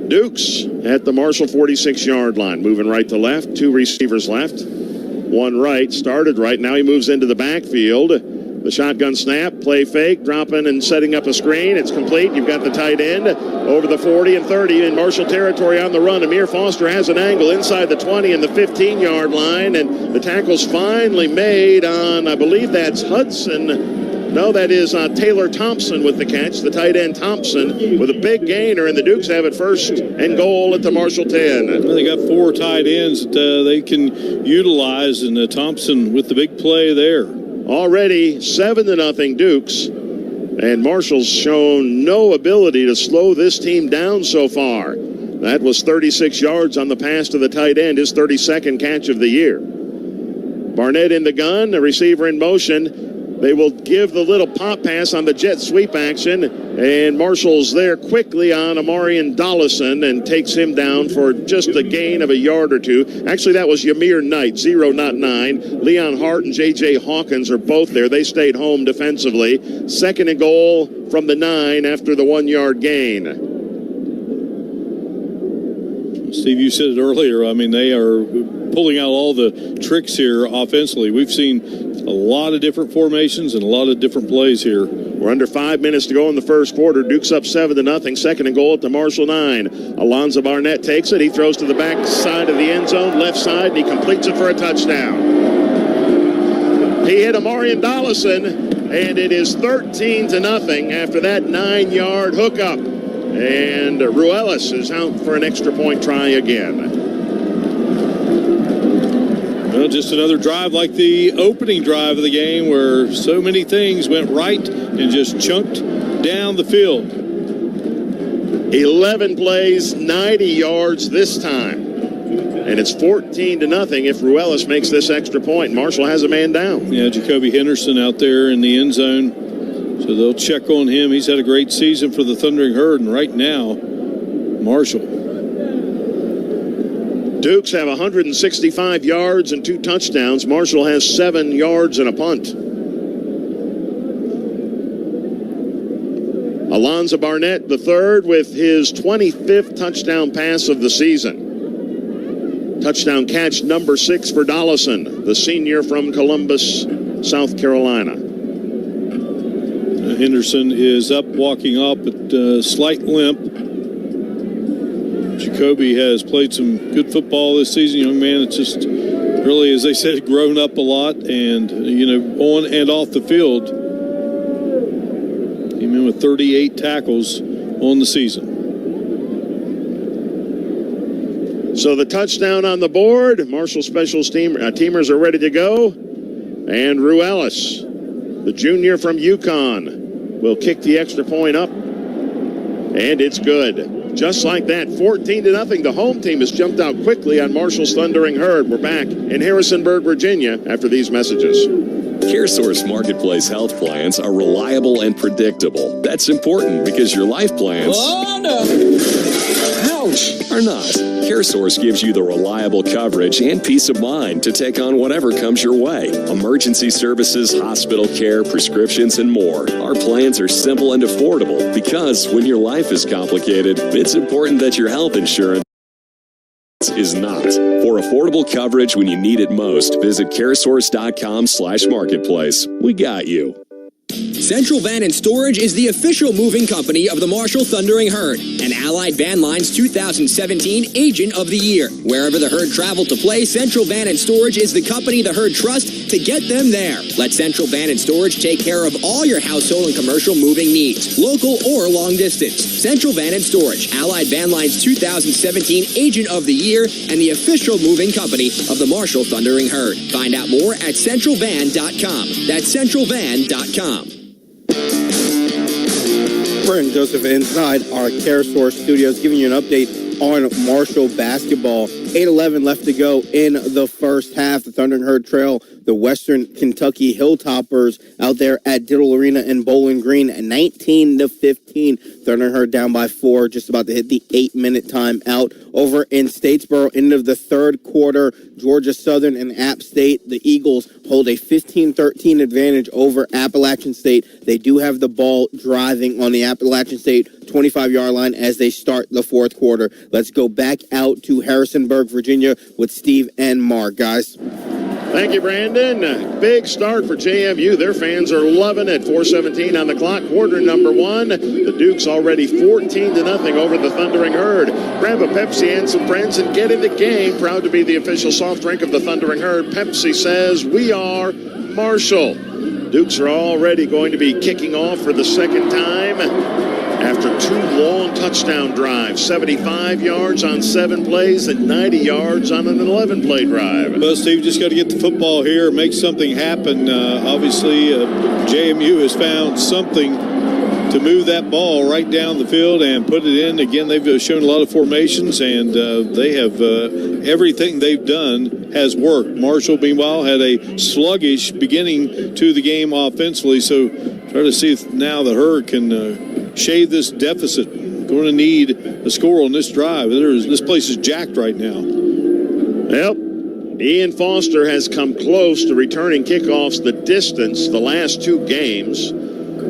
Dukes at the Marshall 46-yard line, moving right to left. 2 receivers left, 1 right. Started right, now he moves into the backfield. The shotgun snap, play fake, dropping and setting up a screen. It's complete. You've got the tight end over the 40 and 30 in Marshall territory on the run. Amir Foster has an angle inside the 20 and the 15-yard line, and the tackle's finally made on, I believe that's Hudson. No, that is Taylor Thompson with the catch, the tight end Thompson with a big gainer, and the Dukes have it 1st and goal at the Marshall 10. Well, they got 4 tight ends that they can utilize, and Thompson with the big play there. Already 7-0 Dukes, and Marshall's shown no ability to slow this team down so far. That was 36 yards on the pass to the tight end, his 32nd catch of the year. Barnett in the gun, the receiver in motion. They will give the little pop pass on the jet sweep action, and Marshall's there quickly on Amarian Dollison and takes him down for just a gain of a yard or 2. Actually, that was Ymir Knight, 0, not 9. Leon Hart and J.J. Hawkins are both there. They stayed home defensively. 2nd and goal from the 9 after the 1-yard gain. Steve, you said it earlier. I mean, they are pulling out all the tricks here offensively. We've seen a lot of different formations and a lot of different plays here. We're under 5 minutes to go in the first quarter. Dukes up 7-0. 2nd and goal at the Marshall 9. Alonzo Barnett takes it. He throws to the back side of the end zone, left side, and he completes it for a touchdown. He hit Amarian Dollison, and it is 13-0 after that 9-yard hookup. And Ruelas is out for an extra point try again. Well, just another drive like the opening drive of the game where so many things went right and just chunked down the field. 11 plays, 90 yards this time. And it's 14-0 if Ruelas makes this extra point. Marshall has a man down. Yeah, Jacoby Henderson out there in the end zone. So they'll check on him. He's had a great season for the Thundering Herd. And right now, Marshall. Dukes have 165 yards and 2 touchdowns. Marshall has 7 yards and a punt. Alonzo Barnett, the third, with his 25th touchdown pass of the season. Touchdown catch number 6 for Dollison, the senior from Columbus, South Carolina. Henderson is up, walking up at slight limp. Jacoby has played some good football this season. Young man, it's just really, as they said, grown up a lot, and on and off the field. Came in with 38 tackles on the season. So the touchdown on the board. Marshall specials teamers are ready to go. And Ruelas, the junior from UConn, will kick the extra point up. And it's good. Just like that, 14-0. The home team has jumped out quickly on Marshall's Thundering Herd. We're back in Harrisonburg, Virginia, after these messages. CareSource Marketplace health plans are reliable and predictable. That's important because your life plans are not. CareSource gives you the reliable coverage and peace of mind to take on whatever comes your way. Emergency services, hospital care, prescriptions, and more. Our plans are simple and affordable because when your life is complicated, it's important that your health insurance is not. For affordable coverage when you need it most, visit caresource.com/marketplace. We got you. Central Van and Storage is the official moving company of the Marshall Thundering Herd and Allied Van Line's 2017 Agent of the Year. Wherever the Herd traveled to play, Central Van and Storage is the company the Herd trusts to get them there. Let Central Van and Storage take care of all your household and commercial moving needs, local or long distance. Central Van and Storage, Allied Van Line's 2017 Agent of the Year and the official moving company of the Marshall Thundering Herd. Find out more at centralvan.com. That's centralvan.com. Brent Joseph inside our CareSource studios giving you an update on Marshall basketball. 8:11 left to go in the first half. The Thundering Herd trail the Western Kentucky Hilltoppers out there at Diddle Arena in Bowling Green at 19-15. Thundering Herd down by 4, just about to hit the 8-minute time out. Over in Statesboro, end of the third quarter, Georgia Southern and App State, the Eagles hold a 15-13 advantage over Appalachian State. They do have the ball driving on the Appalachian State 25-yard line as they start the fourth quarter. Let's go back out to Harrisonburg, Virginia with Steve and Mark, guys. Thank you, Brandon. Big start for JMU. Their fans are loving it. 4:17 on the clock. Quarter number 1. The Dukes already 14-0 over the Thundering Herd. Grab a Pepsi and some friends and get in the game. Proud to be the official soft drink of the Thundering Herd. Pepsi says we are Marshall. Dukes are already going to be kicking off for the second time after 2 long touchdown drives, 75 yards on 7 plays and 90 yards on an 11-play drive. Well, Steve, just got to get the football here, make something happen. Obviously, JMU has found something to move that ball right down the field and put it in. Again, they've shown a lot of formations, and they have everything they've done has worked. Marshall, meanwhile, had a sluggish beginning to the game offensively, so try to see if now the Herd can shave this deficit. Going to need a score on this drive. This place is jacked right now. Yep. Ian Foster has come close to returning kickoffs the distance the last 2 games.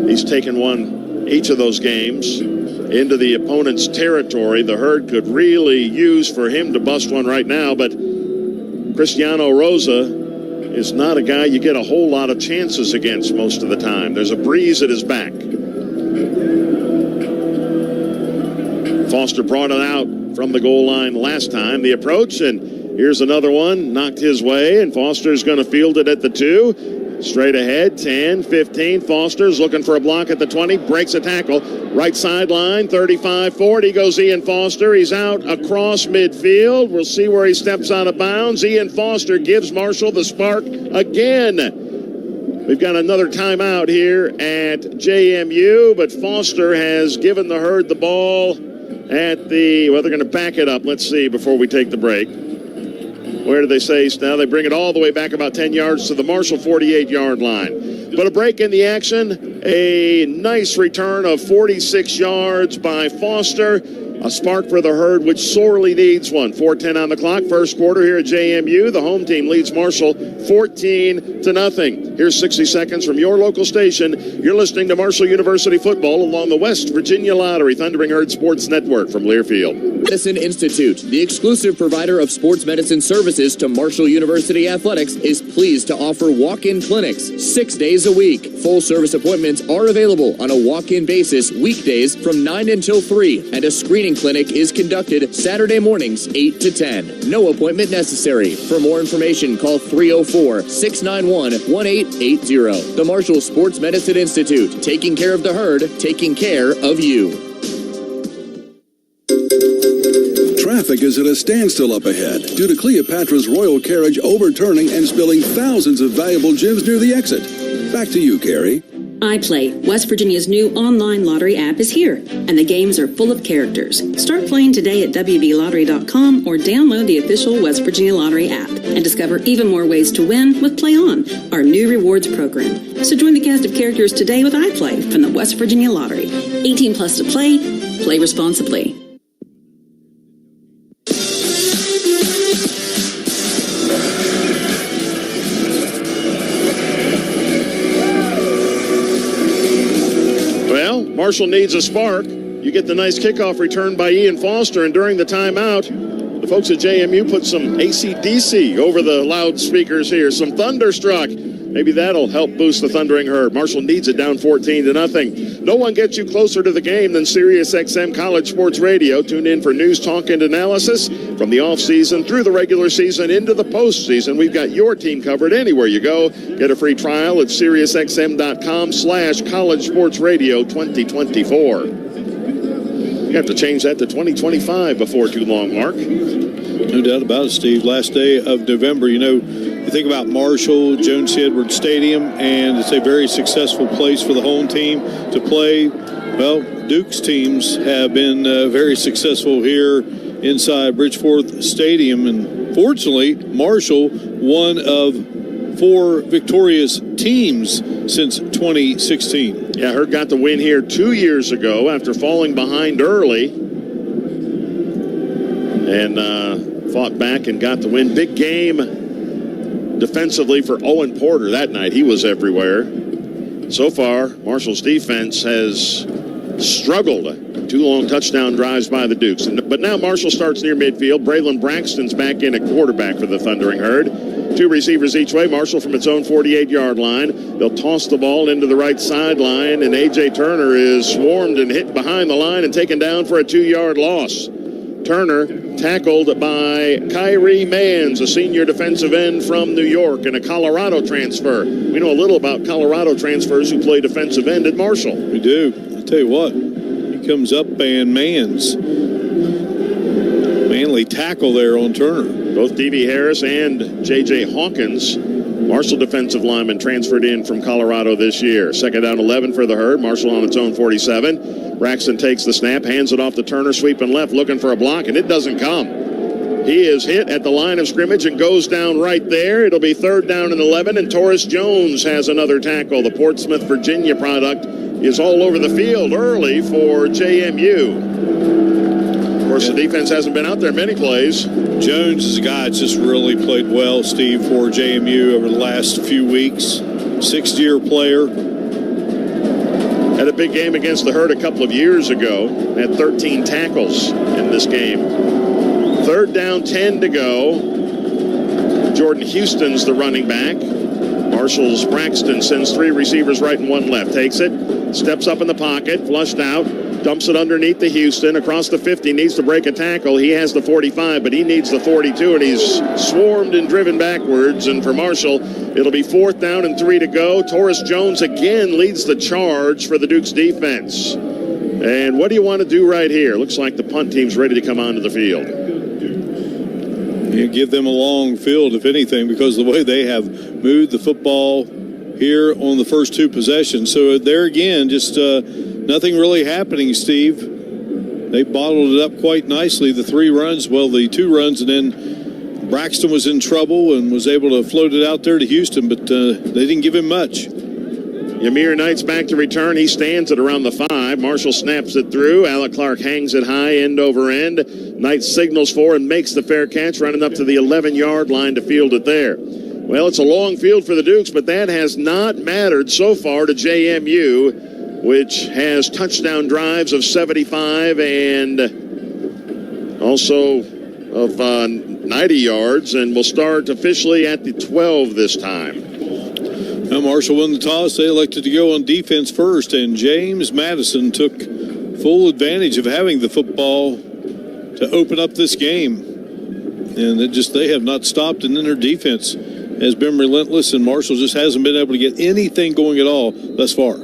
He's taken one each of those games into the opponent's territory. The Herd could really use for him to bust one right now, but Cristiano Rosa is not a guy you get a whole lot of chances against most of the time. There's a breeze at his back. Foster brought it out from the goal line last time. The approach, and here's another one knocked his way, and Foster's going to field it at the 2. Straight ahead, 10, 15. Foster's looking for a block at the 20, breaks a tackle. Right sideline, 35, 40 goes Ian Foster. He's out across midfield. We'll see where he steps out of bounds. Ian Foster gives Marshall the spark again. We've got another timeout here at JMU, but Foster has given the Herd the ball at the, well, they're going to back it up. Let's see before we take the break. Where do they say? Now they bring it all the way back about 10 yards to the Marshall 48-yard line. But a break in the action. A nice return of 46 yards by Foster. A spark for the Herd, which sorely needs one. 4:10 on the clock. First quarter here at JMU. The home team leads Marshall 14-0. Here's 60 seconds from your local station. You're listening to Marshall University football along the West Virginia Lottery Thundering Herd Sports Network from Learfield. Medicine Institute, the exclusive provider of sports medicine services to Marshall University Athletics, is pleased to offer walk-in clinics 6 days a week. Full-service appointments are available on a walk-in basis weekdays from 9 until 3, and a screening clinic is conducted Saturday mornings 8 to 10. No appointment necessary. For more information, call 304-691-1880. The Marshall Sports Medicine Institute, taking care of the herd, taking care of you. Traffic is at a standstill up ahead due to Cleopatra's royal carriage overturning and spilling thousands of valuable gems near the exit. Back to you, Carrie. iPlay, West Virginia's new online lottery app, is here, and the games are full of characters. Start playing today at WVLottery.com or download the official West Virginia Lottery app and discover even more ways to win with Play On, our new rewards program. So join the cast of characters today with iPlay from the West Virginia Lottery. 18 plus to play. Play responsibly. Marshall needs a spark. You get the nice kickoff return by Ian Foster, and during the timeout, the folks at JMU put some AC/DC over the loudspeakers here, some Thunderstruck. Maybe that'll help boost the Thundering Herd. Marshall needs it down 14-0. No one gets you closer to the game than SiriusXM College Sports Radio. Tune in for news, talk, and analysis from the offseason through the regular season into the postseason. We've got your team covered anywhere you go. Get a free trial at SiriusXM.com/College Sports Radio 2024. You have to change that to 2025 before too long, Mark. No doubt about it, Steve. Last day of November, you think about Marshall, Jones C. Edwards Stadium, and it's a very successful place for the home team to play. Well, Duke's teams have been very successful here inside Bridgeforth Stadium, and fortunately, Marshall, one of 4 victorious teams since 2016. Yeah, Herd got the win here 2 years ago after falling behind early, and fought back and got the win. Big game defensively for Owen Porter that night. He was everywhere. So far, Marshall's defense has struggled. 2 long touchdown drives by the Dukes. But now Marshall starts near midfield. Braylon Braxton's back in at quarterback for the Thundering Herd. 2 receivers each way. Marshall from its own 48-yard line. They'll toss the ball into the right sideline, and A.J. Turner is swarmed and hit behind the line and taken down for a 2-yard loss. Turner tackled by Kyrie Mans, a senior defensive end from New York and a Colorado transfer. We know a little about Colorado transfers who play defensive end at Marshall. We do. I'll tell you what, he comes up and Mans. Manly tackle there on Turner. Both D.V. Harris and J.J. Hawkins, Marshall defensive lineman, transferred in from Colorado this year. 2nd down 11 for the Herd. Marshall on its own 47. Braxton takes the snap, hands it off to Turner, sweeping left, looking for a block, and it doesn't come. He is hit at the line of scrimmage and goes down right there. It'll be 3rd down and 11, and Torres Jones has another tackle. The Portsmouth, Virginia product is all over the field early for JMU. Of course, the defense hasn't been out there many plays. Jones is a guy that's just really played well, Steve, for JMU over the last few weeks. 6th-year player. Had a big game against the Herd a couple of years ago. Had 13 tackles in this game. 3rd down, 10 to go. Jordan Houston's the running back. Marshall's Braxton sends 3 receivers right and 1 left. Takes it, steps up in the pocket, flushed out, dumps it underneath to Houston, across the 50, needs to break a tackle. He has the 45, but he needs the 42, and he's swarmed and driven backwards. And for Marshall, it'll be 4th down and 3 to go. Torres Jones again leads the charge for the Dukes defense. And what do you want to do right here? Looks like the punt team's ready to come onto the field. You give them a long field, if anything, because of the way they have moved the football here on the first 2 possessions. So there again, just nothing really happening, Steve. They bottled it up quite nicely. The 2 runs, and then Braxton was in trouble and was able to float it out there to Houston, but they didn't give him much. Ymir Knight's back to return. He stands at around the 5. Marshall snaps it through. Alec Clark hangs it high, end over end. Knight signals for and makes the fair catch, running up to the 11-yard line to field it there. Well, it's a long field for the Dukes, but that has not mattered so far to JMU, which has touchdown drives of 75 and also of 90 yards, and will start officially at the 12 this time. Now Marshall won the toss. They elected to go on defense first, and James Madison took full advantage of having the football to open up this game. And they have not stopped, and then their defense has been relentless, and Marshall just hasn't been able to get anything going at all thus far.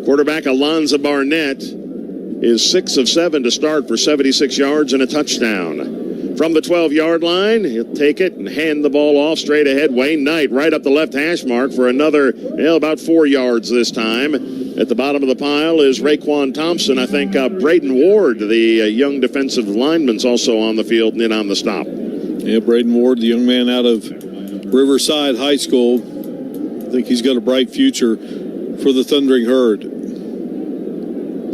Quarterback Alonzo Barnett is 6 of 7 to start for 76 yards and a touchdown. From the 12-yard line, he'll take it and hand the ball off straight ahead. Wayne Knight right up the left hash mark for another, about 4 yards this time. At the bottom of the pile is Raekwon Thompson. I think Braden Ward, the young defensive lineman's also on the field and in on the stop. Yeah, Braden Ward, the young man out of Riverside High School. I think he's got a bright future for the Thundering Herd.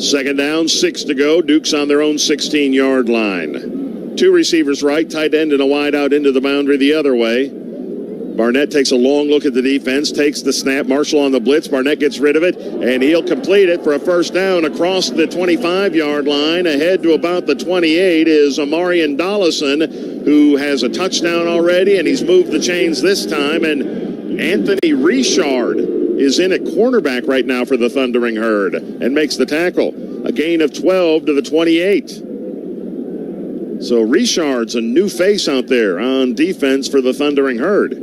Second down, 6 to go. Dukes on their own 16-yard line. 2 receivers right, tight end and a wide out into the boundary the other way. Barnett takes a long look at the defense, takes the snap. Marshall on the blitz. Barnett gets rid of it, and he'll complete it for a first down across the 25-yard line. Ahead to about the 28 is Amarian Dollison, who has a touchdown already, and he's moved the chains this time. And Anthony Richard is in at cornerback right now for the Thundering Herd and makes the tackle. A gain of 12 to the 28. So Richard's a new face out there on defense for the Thundering Herd.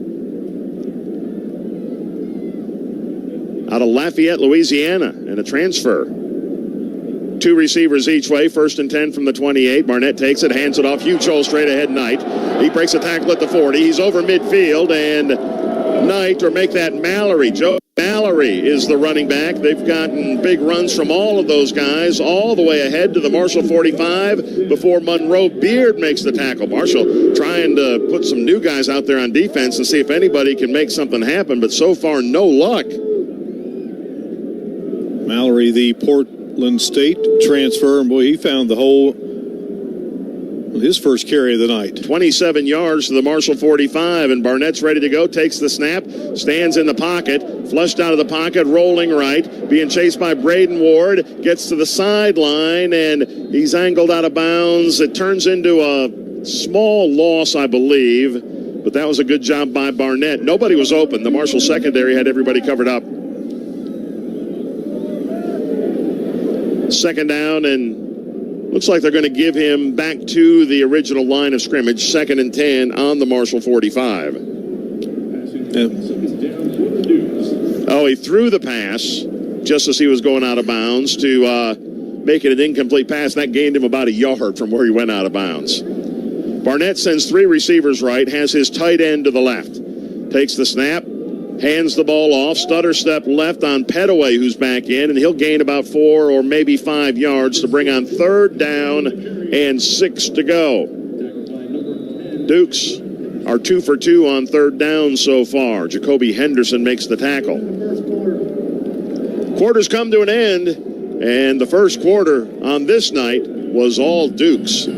Out of Lafayette, Louisiana, and a transfer. 2 receivers each way, 1st and 10 from the 28. Barnett takes it, hands it off. Huge hole straight ahead, Knight. He breaks a tackle at the 40. He's over midfield, and Knight, or make that Mallory. Joe Mallory is the running back. They've gotten big runs from all of those guys all the way ahead to the Marshall 45 before Monroe Beard makes the tackle. Marshall trying to put some new guys out there on defense and see if anybody can make something happen, but so far no luck. Mallory, the Portland State transfer, and boy, he found the hole his first carry of the night. 27 yards to the Marshall 45, and Barnett's ready to go, takes the snap, stands in the pocket, flushed out of the pocket, rolling right, being chased by Braden Ward, gets to the sideline, and he's angled out of bounds. It turns into a small loss, I believe, but that was a good job by Barnett. Nobody was open. The Marshall secondary had everybody covered up. Second down, and looks like they're going to give him back to the original line of scrimmage, 2nd and 10 on the Marshall 45. Oh, he threw the pass just as he was going out of bounds to make it an incomplete pass. That gained him about a yard from where he went out of bounds. Barnett sends 3 receivers right, has his tight end to the left. Takes the snap, hands the ball off, stutter step left on Petaway, who's back in, and he'll gain about 4 or maybe 5 yards to bring on 3rd down and 6 to go. Dukes are 2 for 2 on 3rd down so far. Jacoby Henderson makes the tackle. Quarters come to an end, and the first quarter on this night was all Dukes.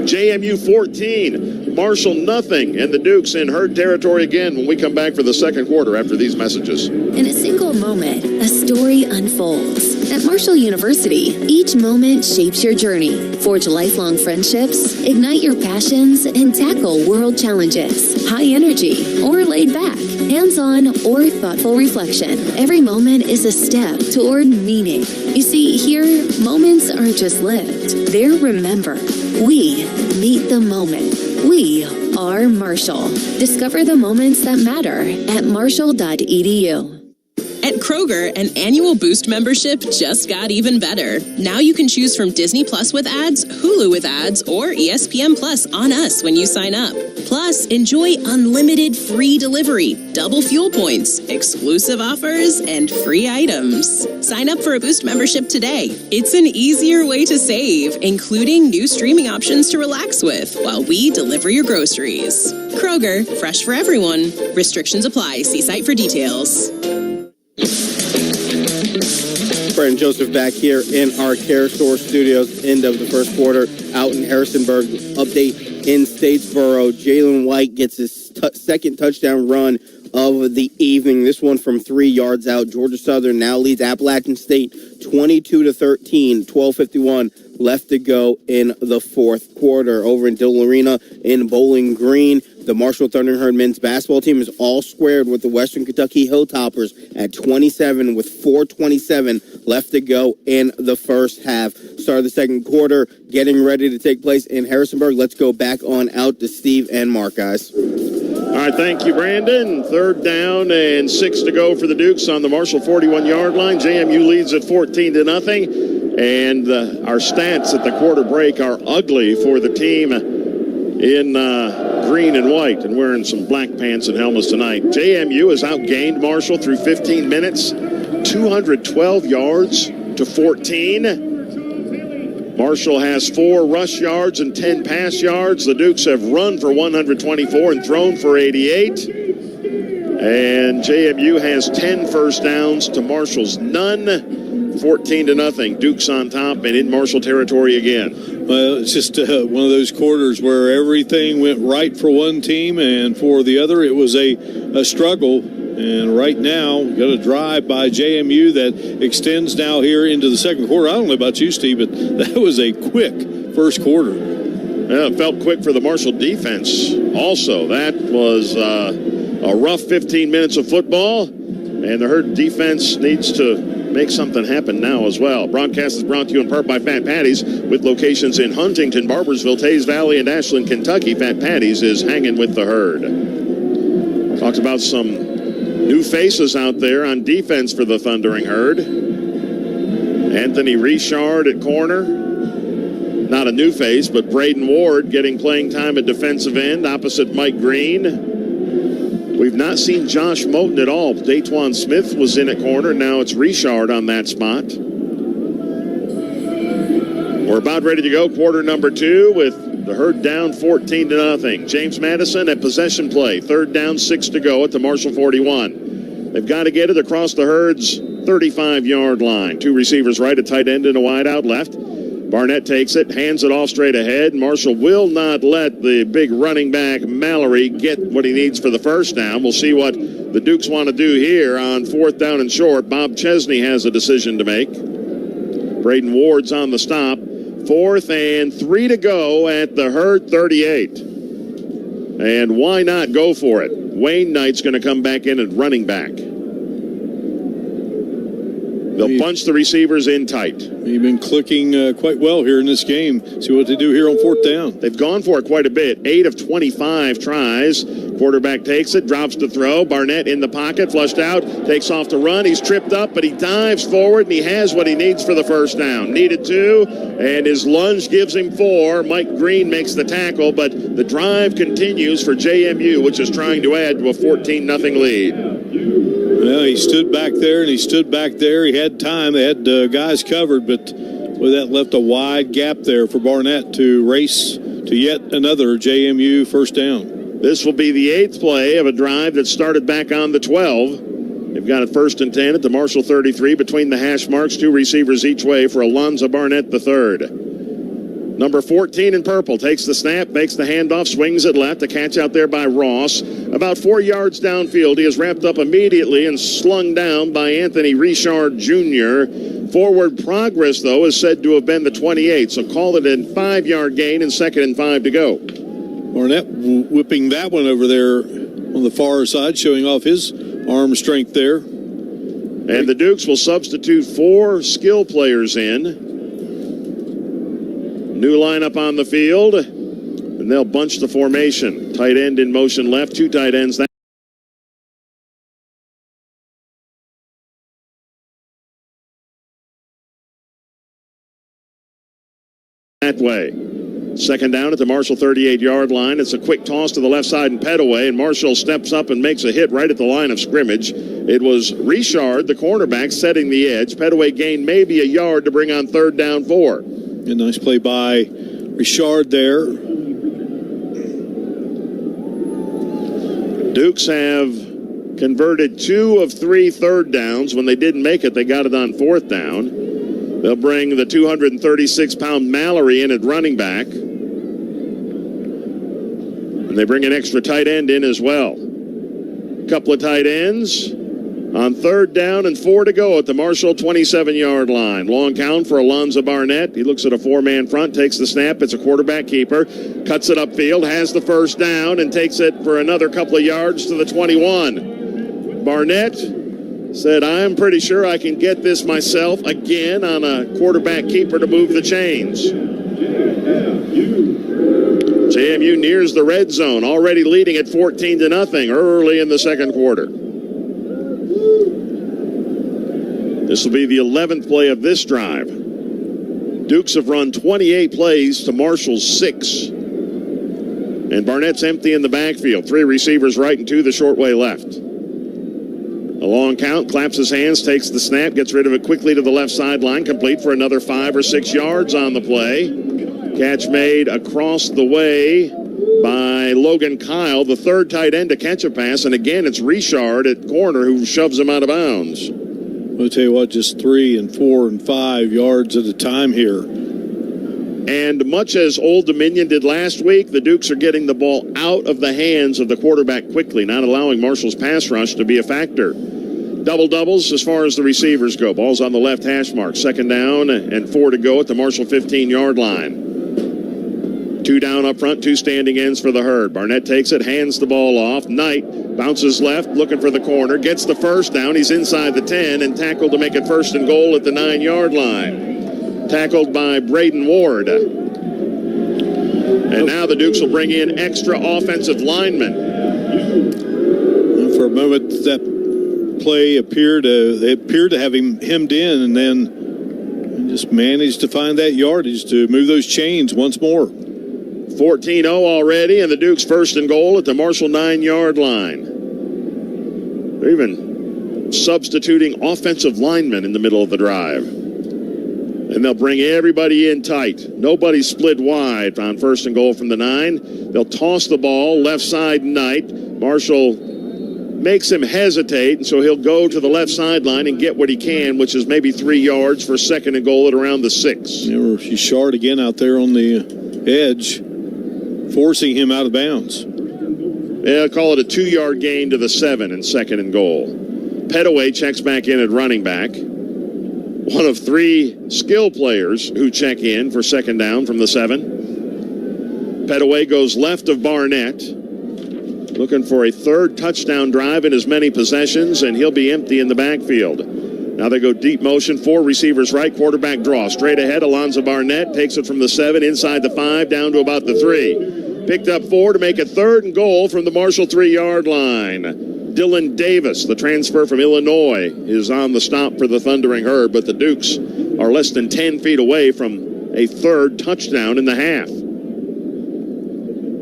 JMU 14, Marshall nothing, and the Dukes in herd territory again when we come back for the second quarter after these messages. In a single moment, a story unfolds. At Marshall University, each moment shapes your journey. Forge lifelong friendships, ignite your passions, and tackle world challenges. High energy or laid back, hands-on or thoughtful reflection. Every moment is a step toward meaning. You see, here, moments aren't just lived, they're remembered. We meet the moment. We are Marshall. Discover the moments that matter at marshall.edu. At Kroger, an annual Boost membership just got even better. Now you can choose from Disney Plus with ads, Hulu with ads, or ESPN Plus on us when you sign up. Plus, enjoy unlimited free delivery, double fuel points, exclusive offers, and free items. Sign up for a Boost membership today. It's an easier way to save, including new streaming options to relax with while we deliver your groceries. Kroger, fresh for everyone. Restrictions apply. See site for details. Brett and Joseph back here in our Care Source studios, end of the first quarter out in Harrisonburg. Update in Statesboro. Jalen White gets his second touchdown run of the evening. This one from 3 yards out. Georgia Southern now leads Appalachian State 22-13, 12:51 left to go in the fourth quarter. Over in Dillon Arena in Bowling Green, the Marshall Thundering Herd men's basketball team is all squared with the Western Kentucky Hilltoppers at 27 with 4:27 left to go in the first half. Start of the second quarter getting ready to take place in Harrisonburg. Let's go back on out to Steve and Mark, guys. All right, thank you, Brandon. Third down and 6 to go for the Dukes on the Marshall 41-yard line. JMU leads at 14-0. And our stats at the quarter break are ugly for the team in green and white and wearing some black pants and helmets tonight. JMU has outgained Marshall through 15 minutes, 212 yards to 14. Marshall has 4 rush yards and 10 pass yards. The Dukes have run for 124 and thrown for 88. And JMU has 10 first downs to Marshall's none. 14-0. Dukes on top and in Marshall territory again. Well, it's just one of those quarters where everything went right for one team, and for the other, it was a struggle. And right now, we got a drive by JMU that extends now here into the second quarter. I don't know about you, Steve, but that was a quick first quarter. Yeah, it felt quick for the Marshall defense also. That was a rough 15 minutes of football, and the Herd defense needs to make something happen now as well. Broadcast is brought to you in part by Fat Patty's, with locations in Huntington, Barbersville, Tays Valley, and Ashland, Kentucky. Fat Patty's is hanging with the Herd. Talked about some new faces out there on defense for the Thundering Herd. Anthony Richard at corner. Not a new face, but Braden Ward getting playing time at defensive end opposite Mike Green. We've not seen Josh Moten at all. Datwan Smith was in at corner. Now it's Richard on that spot. We're about ready to go. Quarter number 2 with the Herd down 14-0. James Madison at possession play. Third down, 6 to go at the Marshall 41. They've got to get it across the Herd's 35-yard line. 2 receivers right, a tight end and a wide out left. Barnett takes it, hands it off straight ahead. Marshall will not let the big running back Mallory get what he needs for the first down. We'll see what the Dukes want to do here on 4th down and short. Bob Chesney has a decision to make. Braden Ward's on the stop. 4th and 3 to go at the Herd 38. And why not go for it? Wayne Knight's going to come back in at running back. They'll bunch the receivers in tight. They've been clicking quite well here in this game. See what they do here on 4th down. They've gone for it quite a bit. 8 of 25 tries. Quarterback takes it, drops to throw. Barnett in the pocket, flushed out, takes off to run. He's tripped up, but he dives forward, and he has what he needs for the first down. Needed 2, and his lunge gives him 4. Mike Green makes the tackle, but the drive continues for JMU, which is trying to add to a 14-0 lead. Well, he stood back there, and he stood back there. He had time. They had guys covered, but well, that left a wide gap there for Barnett to race to yet another JMU first down. This will be the 8th play of a drive that started back on the 12. They've got it 1st and 10 at the Marshall 33 between the hash marks, 2 receivers each way for Alonzo Barnett III. Number 14 in purple takes the snap, makes the handoff, swings it left. A catch out there by Ross. About 4 yards downfield. He is wrapped up immediately and slung down by Anthony Richard Jr. Forward progress, though, is said to have been the 28. So call it a 5-yard gain and 2nd and 5 to go. Barnett whipping that one over there on the far side, showing off his arm strength there. And the Dukes will substitute 4 skill players in. New lineup on the field, and they'll bunch the formation. Tight end in motion left, 2 tight ends that way. Second down at the Marshall 38-yard line. It's a quick toss to the left side and Petaway, and Marshall steps up and makes a hit right at the line of scrimmage. It was Richard, the cornerback, setting the edge. Petaway gained maybe a yard to bring on 3rd down 4. A nice play by Richard there. Dukes have converted 2 of 3 third downs. When they didn't make it, they got it on 4th down. They'll bring the 236-pound Mallory in at running back. And they bring an extra tight end in as well. A couple of tight ends on 3rd down and 4 to go at the Marshall 27-yard line. Long count for Alonzo Barnett. He looks at a 4-man front, takes the snap. It's a quarterback keeper. Cuts it upfield, has the first down, and takes it for another couple of yards to the 21. Barnett said, I'm pretty sure I can get this myself again on a quarterback keeper to move the chains. JMU nears the red zone, already leading at 14-0 early in the second quarter. This will be the 11th play of this drive. Dukes have run 28 plays to Marshall's 6. And Barnett's empty in the backfield. 3 receivers right and 2 the short way left. A long count, claps his hands, takes the snap, gets rid of it quickly to the left sideline, complete for another 5 or 6 yards on the play. Catch made across the way by Logan Kyle, the 3rd tight end to catch a pass. And again, it's Richard at corner who shoves him out of bounds. I'll tell you what, just 3 and 4 and 5 yards at a time here. And much as Old Dominion did last week, the Dukes are getting the ball out of the hands of the quarterback quickly, not allowing Marshall's pass rush to be a factor. Double-doubles as far as the receivers go. Ball's on the left hash mark. 2nd down and 4 to go at the Marshall 15-yard line. 2 down up front, 2 standing ends for the Herd. Barnett takes it, hands the ball off. Knight bounces left, looking for the corner. Gets the first down. He's inside the 10 and tackled to make it 1st and goal at the 9-yard line. Tackled by Braden Ward. And now the Dukes will bring in extra offensive linemen. And for a moment, that play appeared to have him hemmed in, and then just managed to find that yardage to move those chains once more. 14-0 already, and the Dukes 1st and goal at the Marshall 9-yard line. They're even substituting offensive linemen in the middle of the drive. And they'll bring everybody in tight. Nobody split wide on 1st and goal from the 9. They'll toss the ball left side Knight. Marshall makes him hesitate, and so he'll go to the left sideline and get what he can, which is maybe 3 yards for 2nd and goal at around the 6. He's short again out there on the edge, forcing him out of bounds. Yeah, I'll call it a 2-yard gain to the 7 and 2nd and goal. Petaway checks back in at running back. One of 3 skill players who check in for 2nd down from the 7. Petaway goes left of Barnett, looking for a 3rd touchdown drive in as many possessions, and he'll be empty in the backfield. Now they go deep motion, 4 receivers right, quarterback draw. Straight ahead, Alonzo Barnett takes it from the 7, inside the 5, down to about the 3. Picked up 4 to make a 3rd and goal from the Marshall 3-yard line. Dylan Davis, the transfer from Illinois, is on the stop for the Thundering Herd, but the Dukes are less than 10 feet away from a 3rd touchdown in the half.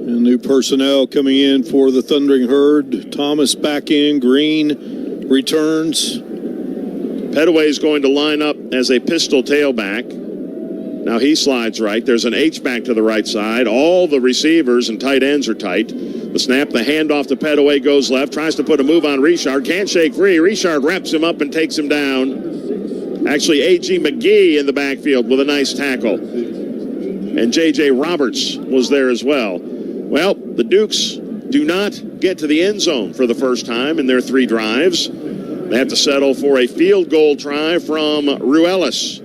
And new personnel coming in for the Thundering Herd. Thomas back in, Green returns. Petaway is going to line up as a pistol tailback. Now he slides right. There's an H-back to the right side. All the receivers and tight ends are tight. The snap, the handoff to Petaway goes left. Tries to put a move on Richard. Can't shake free. Richard wraps him up and takes him down. Actually, A.G. McGee in the backfield with a nice tackle. And J.J. Roberts was there as well. Well, the Dukes do not get to the end zone for the first time in their 3 drives. They have to settle for a field goal try from Ruelas.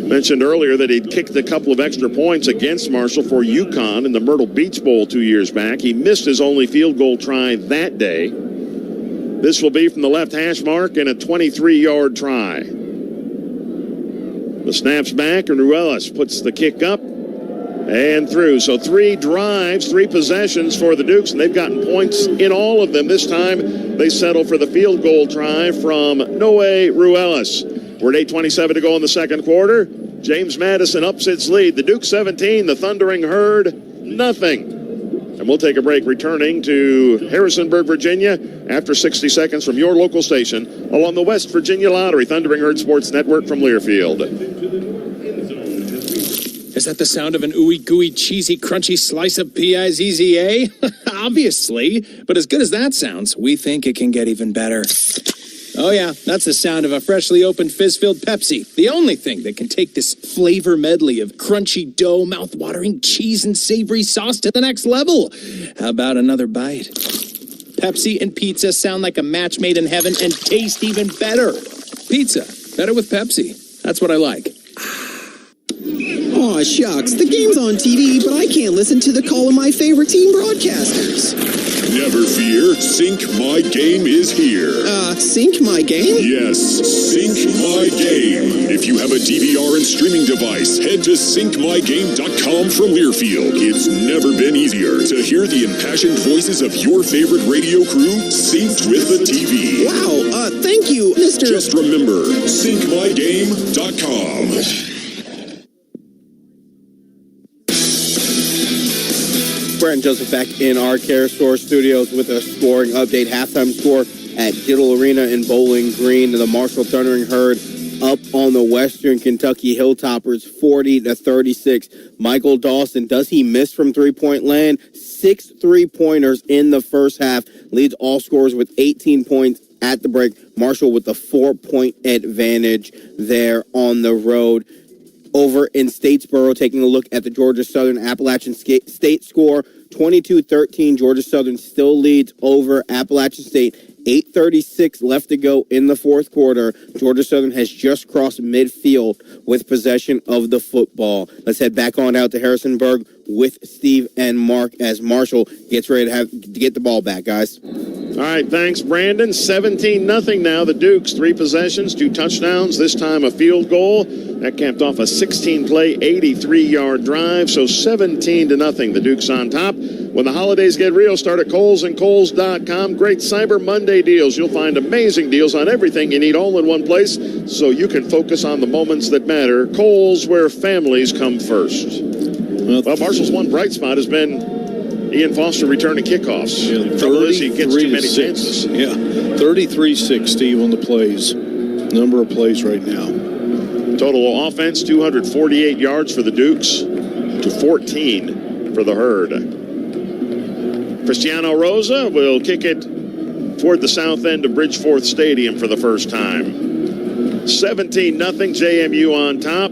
Mentioned earlier that he'd kicked a couple of extra points against Marshall for UConn in the Myrtle Beach Bowl 2 years back. He missed his only field goal try that day. This will be from the left hash mark and a 23-yard try. The snap's back, and Ruelas puts the kick up and through. So 3 drives, 3 possessions for the Dukes, and they've gotten points in all of them. This time they settle for the field goal try from Noe Ruelas. We're at 8:27 to go in the second quarter. James Madison ups its lead. The Duke 17, the Thundering Herd, nothing. And we'll take a break, returning to Harrisonburg, Virginia, after 60 seconds from your local station along the West Virginia Lottery Thundering Herd Sports Network from Learfield. Is that the sound of an ooey gooey cheesy crunchy slice of P-I-Z-Z-A? Obviously, but as good as that sounds, we think it can get even better. Oh yeah, that's the sound of a freshly opened fizz-filled Pepsi. The only thing that can take this flavor medley of crunchy dough, mouth-watering cheese, and savory sauce to the next level. How about another bite? Pepsi and pizza sound like a match made in heaven and taste even better. Pizza, better with Pepsi. That's what I like. Aw, shucks. The game's on TV, but I can't listen to the call of my favorite team broadcasters. Never fear, Sync My Game is here. Sync My Game? Yes, Sync My Game. If you have a DVR and streaming device, head to syncmygame.com from Learfield. It's never been easier to hear the impassioned voices of your favorite radio crew synced with the TV. Wow, thank you, Mr. Just remember, syncmygame.com. Brent and Joseph back in our Care Source studios with a scoring update. Halftime score at Diddle Arena in Bowling Green. The Marshall Thundering Herd up on the Western Kentucky Hilltoppers 40-36. Michael Dawson, does he miss from three-point land? 6 3-pointers in the first half. Leads all scorers with 18 points at the break. Marshall with a 4-point advantage there on the road. Over in Statesboro, taking a look at the Georgia Southern Appalachian State score, 22-13. Georgia Southern still leads over Appalachian State. 8:36 left to go in the fourth quarter. Georgia Southern has just crossed midfield with possession of the football. Let's head back on out to Harrisonburg with Steve and Mark as Marshall gets ready to get the ball back, guys. All right, thanks, Brandon. 17-0 now. The Dukes, 3 possessions, 2 touchdowns, this time a field goal. That capped off a 16-play, 83-yard drive, so 17-0. The Dukes on top. When the holidays get real, start at KohlsandKohls.com. Great Cyber Monday deals. You'll find amazing deals on everything you need all in one place, so you can focus on the moments that matter. Kohl's, where families come first. Well, Marshall's one bright spot has been Ian Foster returning kickoffs. Yeah, the trouble is he gets too many chances. Yeah, 33-6, Steve, on the plays. Number of plays right now. Total offense, 248 yards for the Dukes to 14 for the Herd. Cristiano Rosa will kick it toward the south end of Bridgeforth Stadium for the first time. 17-0, JMU on top.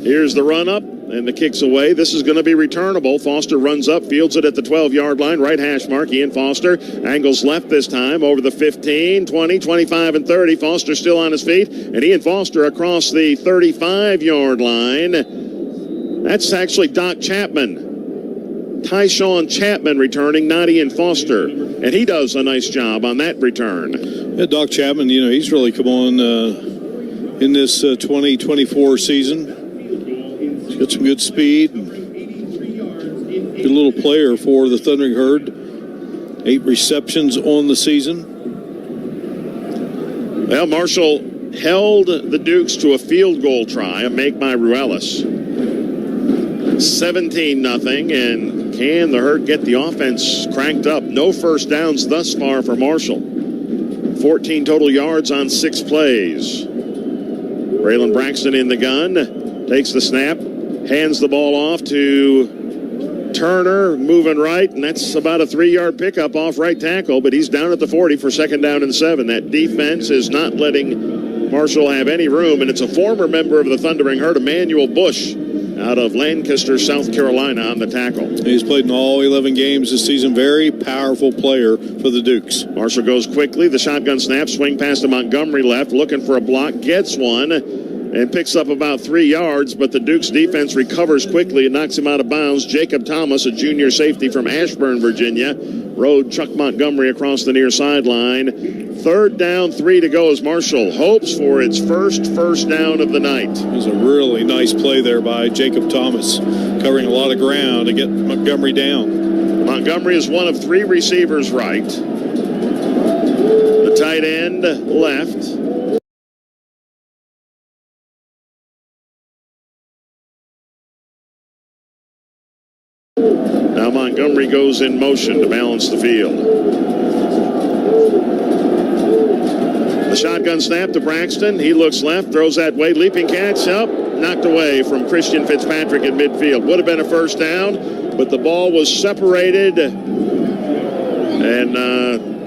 Here's the run-up. And the kick's away. This is going to be returnable. Foster runs up, fields it at the 12-yard line. Right hash mark, Ian Foster. Angles left this time over the 15, 20, 25, and 30. Foster still on his feet. And Ian Foster across the 35-yard line. That's actually Doc Chapman. Tyshawn Chapman returning, not Ian Foster. And he does a nice job on that return. Yeah, Doc Chapman, he's really come on in this 2024 season. He's got some good speed. Good little player for the Thundering Herd. 8 receptions on the season. Well, Marshall held the Dukes to a field goal try, a make by Ruelas. 17-0, and can the Herd get the offense cranked up? No first downs thus far for Marshall. 14 total yards on 6 plays. Braylon Braxton in the gun, takes the snap, hands the ball off to Turner, moving right, and that's about a 3-yard pickup off right tackle, but he's down at the 40 for 2nd down and 7. That defense is not letting Marshall have any room, and it's a former member of the Thundering Herd, Emmanuel Bush, out of Lancaster, South Carolina, on the tackle. He's played in all 11 games this season. Very powerful player for the Dukes. Marshall goes quickly. The shotgun snap, swing pass to Montgomery left, looking for a block, gets one, and picks up about 3 yards, but the Dukes defense recovers quickly and knocks him out of bounds. Jacob Thomas, a junior safety from Ashburn, Virginia, rode Chuck Montgomery across the near sideline. 3rd down, 3 to go as Marshall hopes for its first down of the night. It was a really nice play there by Jacob Thomas, covering a lot of ground to get Montgomery down. Montgomery is one of 3 receivers right. The tight end left. Now Montgomery goes in motion to balance the field. The shotgun snap to Braxton. He looks left, throws that way. Leaping catch up, knocked away from Christian Fitzpatrick at midfield. Would have been a first down, but the ball was separated. And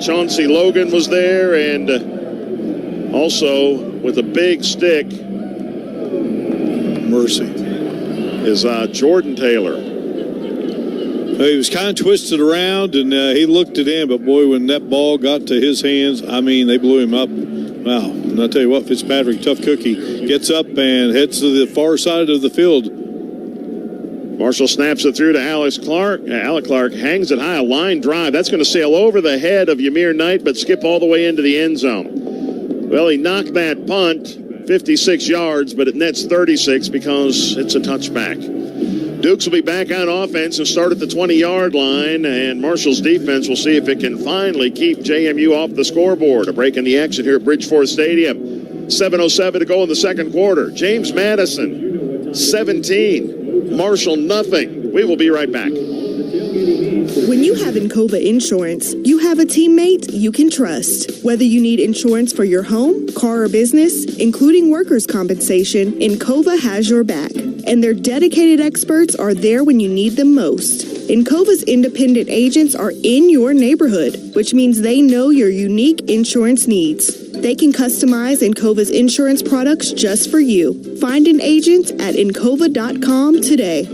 Chauncey Logan was there, and also with a big stick, Mercy, is Jordan Taylor. He was kind of twisted around, and he looked it in, but boy, when that ball got to his hands, I mean, they blew him up. Wow. And I'll tell you what, Fitzpatrick, tough cookie, gets up and heads to the far side of the field. Marshall snaps it through to Alec Clark. Alec Clark hangs it high, a line drive. That's going to sail over the head of Ymir Knight, but skip all the way into the end zone. Well, he knocked that punt 56 yards, but it nets 36 because it's a touchback. Dukes will be back on offense and start at the 20-yard line, and Marshall's defense will see if it can finally keep JMU off the scoreboard. A break in the action here at Bridgeforth Stadium. 7:07 to go in the second quarter. James Madison, 17. Marshall, nothing. We will be right back. When you have Encova Insurance, you have a teammate you can trust. Whether you need insurance for your home, car, or business, including workers' compensation, Encova has your back. And their dedicated experts are there when you need them most. Encova's independent agents are in your neighborhood, which means they know your unique insurance needs. They can customize Encova's insurance products just for you. Find an agent at Encova.com today.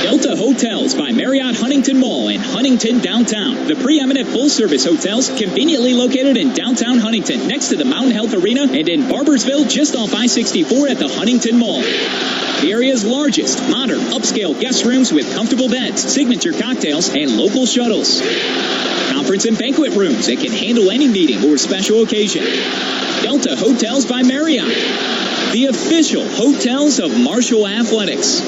Delta Hotels by Marriott Huntington Mall in Huntington downtown. The preeminent full-service hotels conveniently located in downtown Huntington next to the Mountain Health Arena and in Barbersville just off I-64 at the Huntington Mall. The area's largest modern upscale guest rooms with comfortable beds, signature cocktails, and local shuttles. Conference and banquet rooms that can handle any meeting or special occasion. Delta Hotels by Marriott, the official hotels of Marshall Athletics.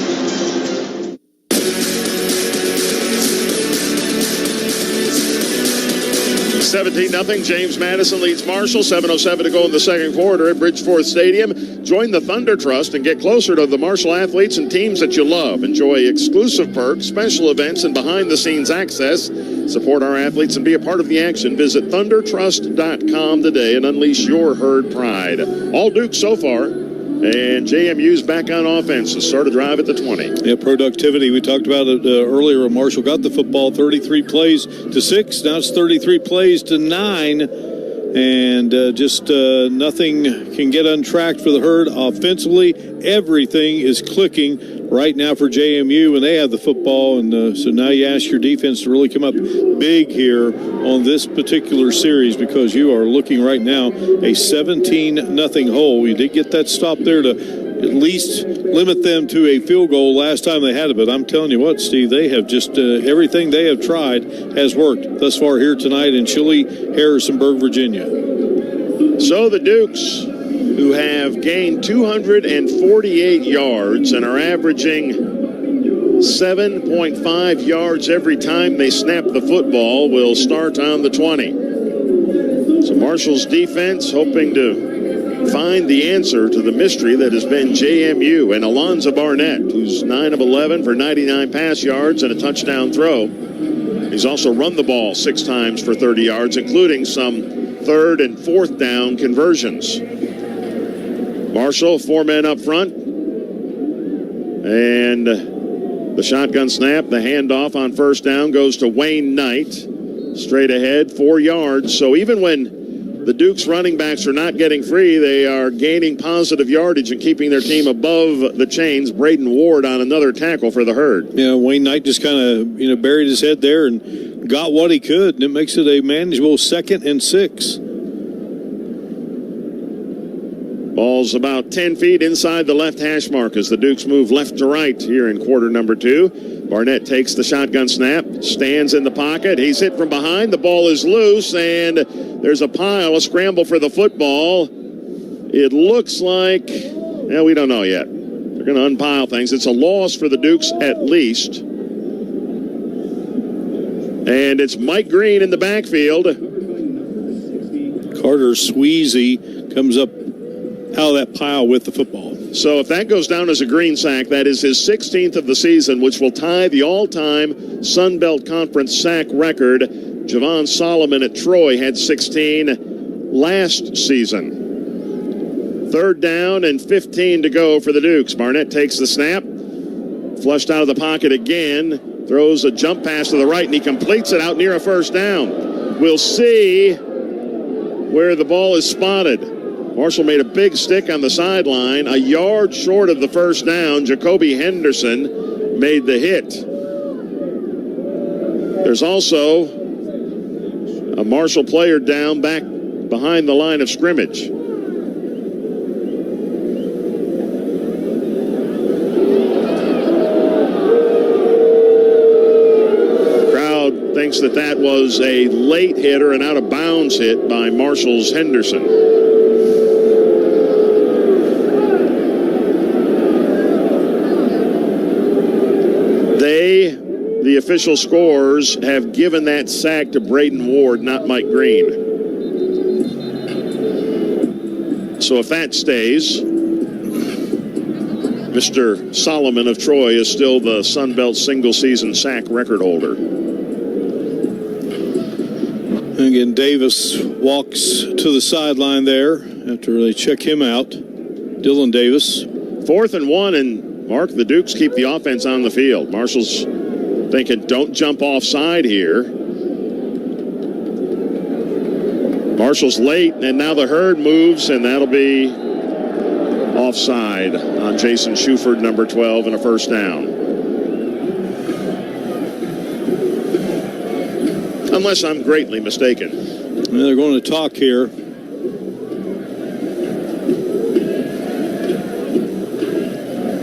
17-0. James Madison leads Marshall. 7:07 to go in the second quarter at Bridgeforth Stadium. Join the Thunder Trust and get closer to the Marshall athletes and teams that you love. Enjoy exclusive perks, special events, and behind-the-scenes access. Support our athletes and be a part of the action. Visit thundertrust.com today and unleash your herd pride. All Dukes so far. And JMU's back on offense to start a drive at the 20. Yeah, productivity. We talked about it earlier. Marshall got the football 33 plays to 6. Now it's 33 plays to 9. And just nothing can get untracked for the herd. Offensively, everything is clicking right now for JMU when they have the football. And so now you ask your defense to really come up big here on this particular series because you are looking right now a 17-0 hole. You did get that stop there to at least limit them to a field goal last time they had it. But I'm telling you what, Steve, they have just everything they have tried has worked thus far here tonight in chilly Harrisonburg, Virginia. So the Dukes, who have gained 248 yards and are averaging 7.5 yards every time they snap the football, will start on the 20. So Marshall's defense hoping to find the answer to the mystery that has been JMU. And Alonzo Barnett, who's 9 of 11 for 99 pass yards and a touchdown throw. He's also run the ball 6 times for 30 yards, including some third and fourth down conversions. Marshall, 4 men up front. And the shotgun snap, the handoff on first down goes to Wayne Knight. Straight ahead, 4 yards. So even when the Dukes running backs are not getting free, they are gaining positive yardage and keeping their team above the chains. Braden Ward on another tackle for the herd. Yeah, Wayne Knight just kind of buried his head there and got what he could, and it makes it a manageable 2nd and 6. Ball's about 10 feet inside the left hash mark as the Dukes move left to right here in quarter number 2. Barnett takes the shotgun snap, stands in the pocket. He's hit from behind. The ball is loose, and there's a scramble for the football. It looks like, we don't know yet. They're going to unpile things. It's a loss for the Dukes at least. And it's Mike Green in the backfield. Carter Sweezy comes up out of that pile with the football. So if that goes down as a green sack, that is his 16th of the season, which will tie the all-time Sun Belt Conference sack record. Javon Solomon at Troy had 16 last season. 3rd down and 15 to go for the Dukes. Barnett takes the snap, flushed out of the pocket again, throws a jump pass to the right, and he completes it out near a 1st down. We'll see where the ball is spotted. Marshall made a big stick on the sideline, a yard short of the 1st down. Jacoby Henderson made the hit. There's also a Marshall player down back behind the line of scrimmage. Crowd thinks that was a late hitter, an out of bounds hit by Marshall's Henderson. The official scorers have given that sack to Braden Ward, not Mike Green. So if that stays, Mr. Solomon of Troy is still the Sun Belt single-season sack record holder. Again, Davis walks to the sideline there after they check him out. Dylan Davis. 4th and 1, and Mark, the Dukes keep the offense on the field. Marshall's thinking, don't jump offside here. Marshall's late, and now the herd moves, and that'll be offside on Jason Shuford, number 12, and a 1st down. Unless I'm greatly mistaken. They're going to talk here.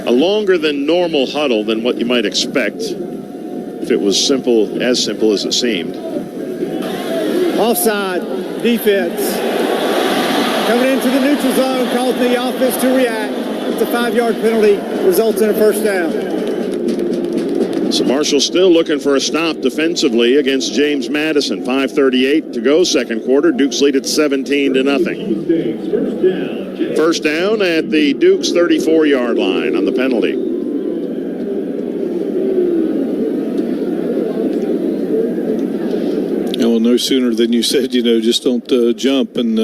A longer than normal huddle than what you might expect if it was as simple as it seemed. Offside, defense. Coming into the neutral zone, calls the offense to react. It's a 5-yard penalty, results in a 1st down. So Marshall still looking for a stop defensively against James Madison. 5:38 to go, 2nd quarter. Dukes lead at 17-0. 1st down at the Dukes 34-yard line on the penalty. Well, no sooner than you said, just don't jump. And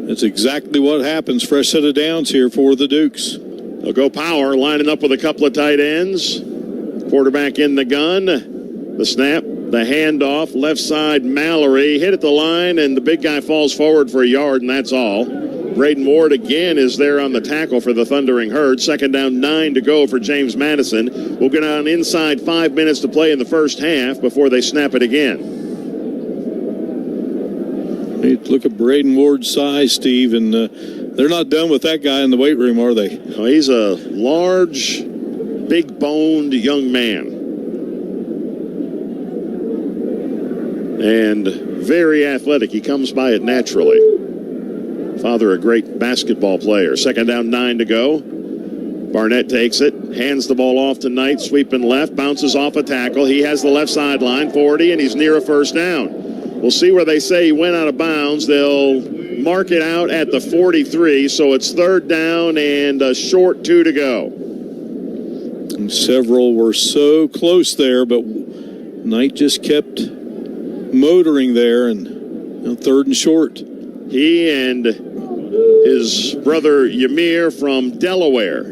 that's exactly what happens. Fresh set of downs here for the Dukes. They'll go power, lining up with a couple of tight ends. Quarterback in the gun. The snap, the handoff, left side Mallory. Hit at the line, and the big guy falls forward for a yard, and that's all. Braden Ward again is there on the tackle for the Thundering Herd. 2nd down, 9 to go for James Madison. We'll get on inside 5 minutes to play in the 1st half before they snap it again. Look at Braden Ward's size, Steve, and they're not done with that guy in the weight room, are they? Oh, he's a large, big-boned young man. And very athletic. He comes by it naturally. Father, a great basketball player. 2nd down, 9 to go. Barnett takes it, hands the ball off to Knight, sweeping left, bounces off a tackle. He has the left sideline, 40, and he's near a 1st down. We'll see where they say he went out of bounds. They'll mark it out at the 43, so it's 3rd down and a short 2 to go. And several were so close there, but Knight just kept motoring there, and 3rd and short. He and his brother Ymir from Delaware,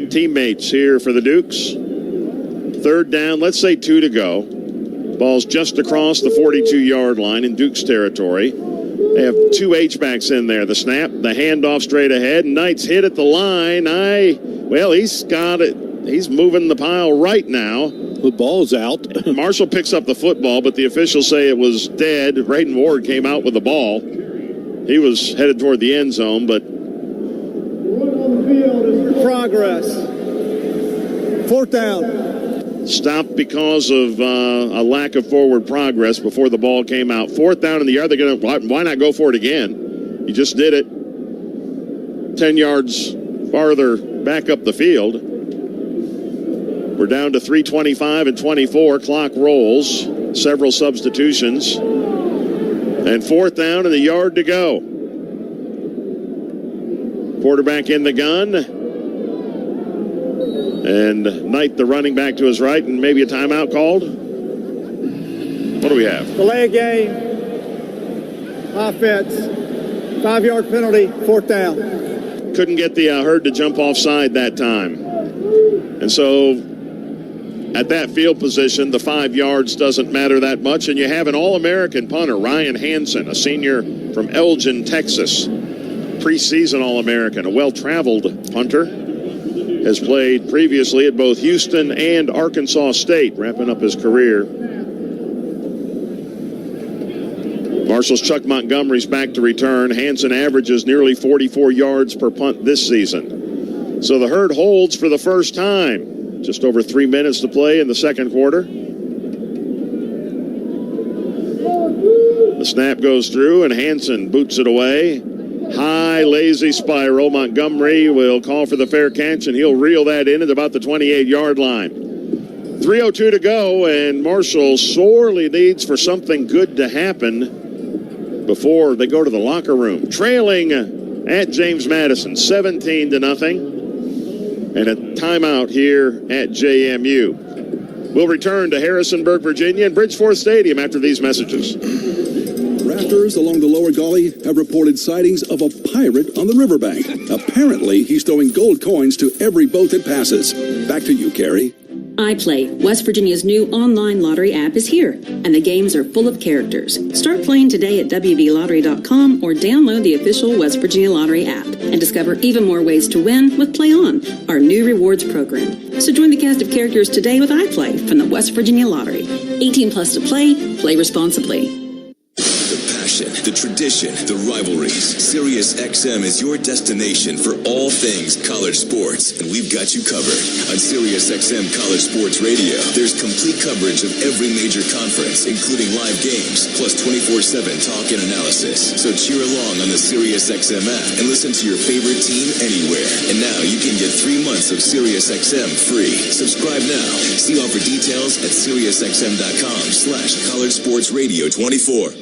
teammates here for the Dukes. 3rd down, let's say 2 to go. Ball's just across the 42-yard line in Dukes territory. They have 2 H-backs in there. The snap, the handoff straight ahead. Knight's hit at the line. He's got it. He's moving the pile right now. The ball's out. Marshall picks up the football, but the officials say it was dead. Braden Ward came out with the ball. He was headed toward the end zone, but progress. 4th down. Stopped because of a lack of forward progress before the ball came out. 4th down in the yard. They're going to, why not go for it again? You just did it. 10 yards farther back up the field. We're down to 3:25 and 24. Clock rolls. Several substitutions. And 4th down and a yard to go. Quarterback in the gun. And Knight, the running back to his right, and maybe a timeout called. What do we have? Delay a game. Offense. 5-yard penalty. 4th down. Couldn't get the Herd to jump offside that time. And so at that field position, the 5 yards doesn't matter that much. And you have an All-American punter, Ryan Hansen, a senior from Elgin, Texas. Preseason All-American, a well-traveled punter. Has played previously at both Houston and Arkansas State, wrapping up his career. Marshall's Chuck Montgomery's back to return. Hansen averages nearly 44 yards per punt this season. So the Herd holds for the first time. Just over 3 minutes to play in the second quarter. The snap goes through, and Hansen boots it away. High, lazy spiral. Montgomery will call for the fair catch, and he'll reel that in at about the 28-yard line. 3:02 to go, and Marshall sorely needs for something good to happen before they go to the locker room. Trailing at James Madison, 17-0, and a timeout here at JMU. We'll return to Harrisonburg, Virginia, and Bridgeforth Stadium after these messages. Rafters along the lower gully have reported sightings of a pirate on the riverbank. Apparently, he's throwing gold coins to every boat that passes. Back to you, Carrie. iPlay, West Virginia's new online lottery app, is here, and the games are full of characters. Start playing today at WVLottery.com or download the official West Virginia Lottery app and discover even more ways to win with Play On, our new rewards program. So join the cast of characters today with iPlay from the West Virginia Lottery. 18 plus to play responsibly. The tradition, the rivalries. Sirius XM is your destination for all things college sports, and we've got you covered. On Sirius XM College Sports Radio, there's complete coverage of every major conference, including live games, plus 24/7 talk and analysis. So cheer along on the Sirius XM app and listen to your favorite team anywhere. And now you can get 3 months of Sirius XM free. Subscribe now. See offer details at SiriusXM.com/College Sports Radio 24.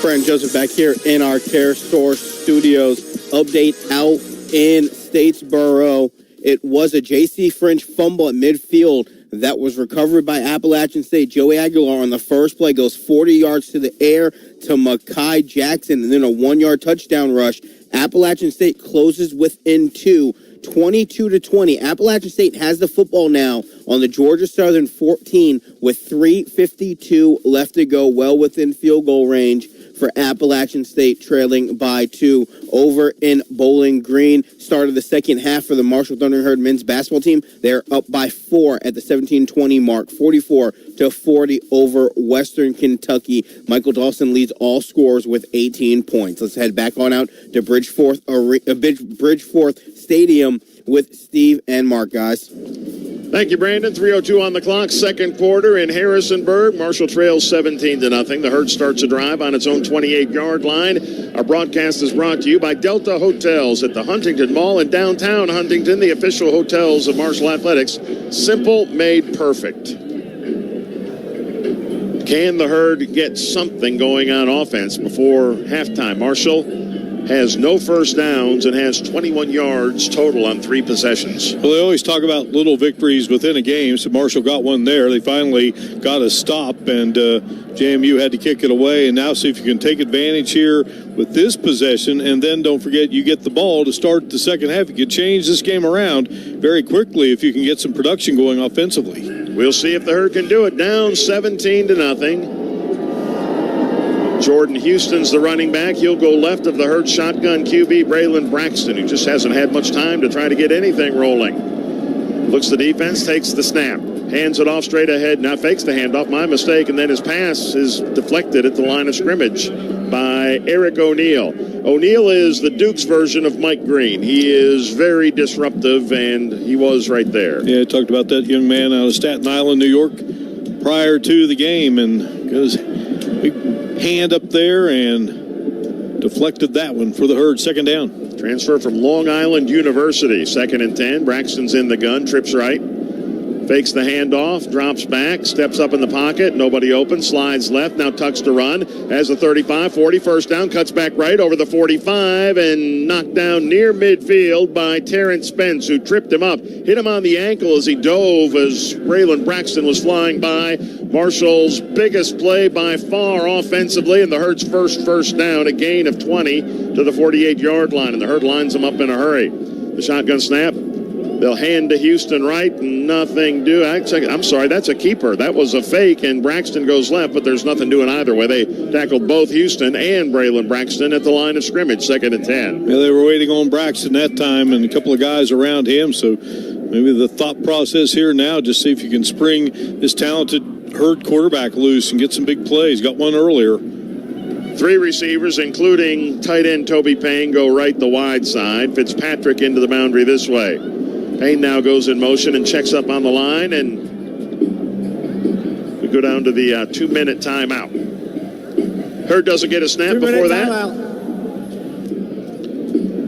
Friend Joseph back here in our Care Source studios. Update out in Statesboro. It was a J.C. French fumble at midfield that was recovered by Appalachian State. Joey Aguilar on the first play goes 40 yards to the air to Makai Jackson, and then a 1-yard touchdown rush. Appalachian State closes within 2. 22-20. Appalachian State has the football now on the Georgia Southern 14 with 3:52 left to go, well within field goal range for Appalachian State, trailing by 2 over in Bowling Green. Start of the second half for the Marshall Thundering Herd men's basketball team. They're up by 4 at the 17-20 mark, 44-40 over Western Kentucky. Michael Dawson leads all scorers with 18 points. Let's head back on out to Bridgeforth Stadium with Steve and Mark, guys. Thank you, Brandon. 3:02 on the clock, second quarter in Harrisonburg. Marshall trails 17-0. The Herd starts a drive on its own 28-yard line. Our broadcast is brought to you by Delta Hotels at the Huntington Mall in downtown Huntington, the official hotels of Marshall Athletics. Simple, made perfect. Can the Herd get something going on offense before halftime? Marshall has no first downs and has 21 yards total on 3 possessions. Well, they always talk about little victories within a game, so Marshall got one there. They finally got a stop, and JMU had to kick it away. And now see if you can take advantage here with this possession, and then don't forget you get the ball to start the second half. You can change this game around very quickly if you can get some production going offensively. We'll see if the Herd can do it. Down 17-0. Jordan Houston's the running back. He'll go left of the Herd shotgun QB, Braylon Braxton, who just hasn't had much time to try to get anything rolling. Looks the defense, takes the snap, hands it off straight ahead, now fakes the handoff, my mistake, and then his pass is deflected at the line of scrimmage by Eric O'Neill. O'Neill is the Duke's version of Mike Green. He is very disruptive, and he was right there. Yeah, I talked about that young man out of Staten Island, New York, prior to the game, and goes big hand up there and deflected that one for the Herd. Second down. Transfer from Long Island University. 2nd and 10. Braxton's in the gun. Trips right. Fakes the handoff, drops back, steps up in the pocket, nobody open, slides left, now tucks to run, has a 35, 40, first down, cuts back right over the 45, and knocked down near midfield by Terrence Spence, who tripped him up, hit him on the ankle as he dove as Braylon Braxton was flying by. Marshall's biggest play by far offensively, and the Herd's first down, a gain of 20 to the 48-yard line, and the Herd lines them up in a hurry. The shotgun snap. They'll hand to Houston right, nothing do. I'm sorry, that's a keeper. That was a fake, and Braxton goes left, but there's nothing doing either way. They tackled both Houston and Braylon Braxton at the line of scrimmage, 2nd and 10. Yeah, they were waiting on Braxton that time and a couple of guys around him, so maybe the thought process here now, just see if you can spring this talented Herd quarterback loose and get some big plays. Got one earlier. 3 receivers, including tight end Toby Payne, go right the wide side. Fitzpatrick into the boundary this way. Payne now goes in motion and checks up on the line, and we go down to the 2-minute timeout. Herd doesn't get a snap before that.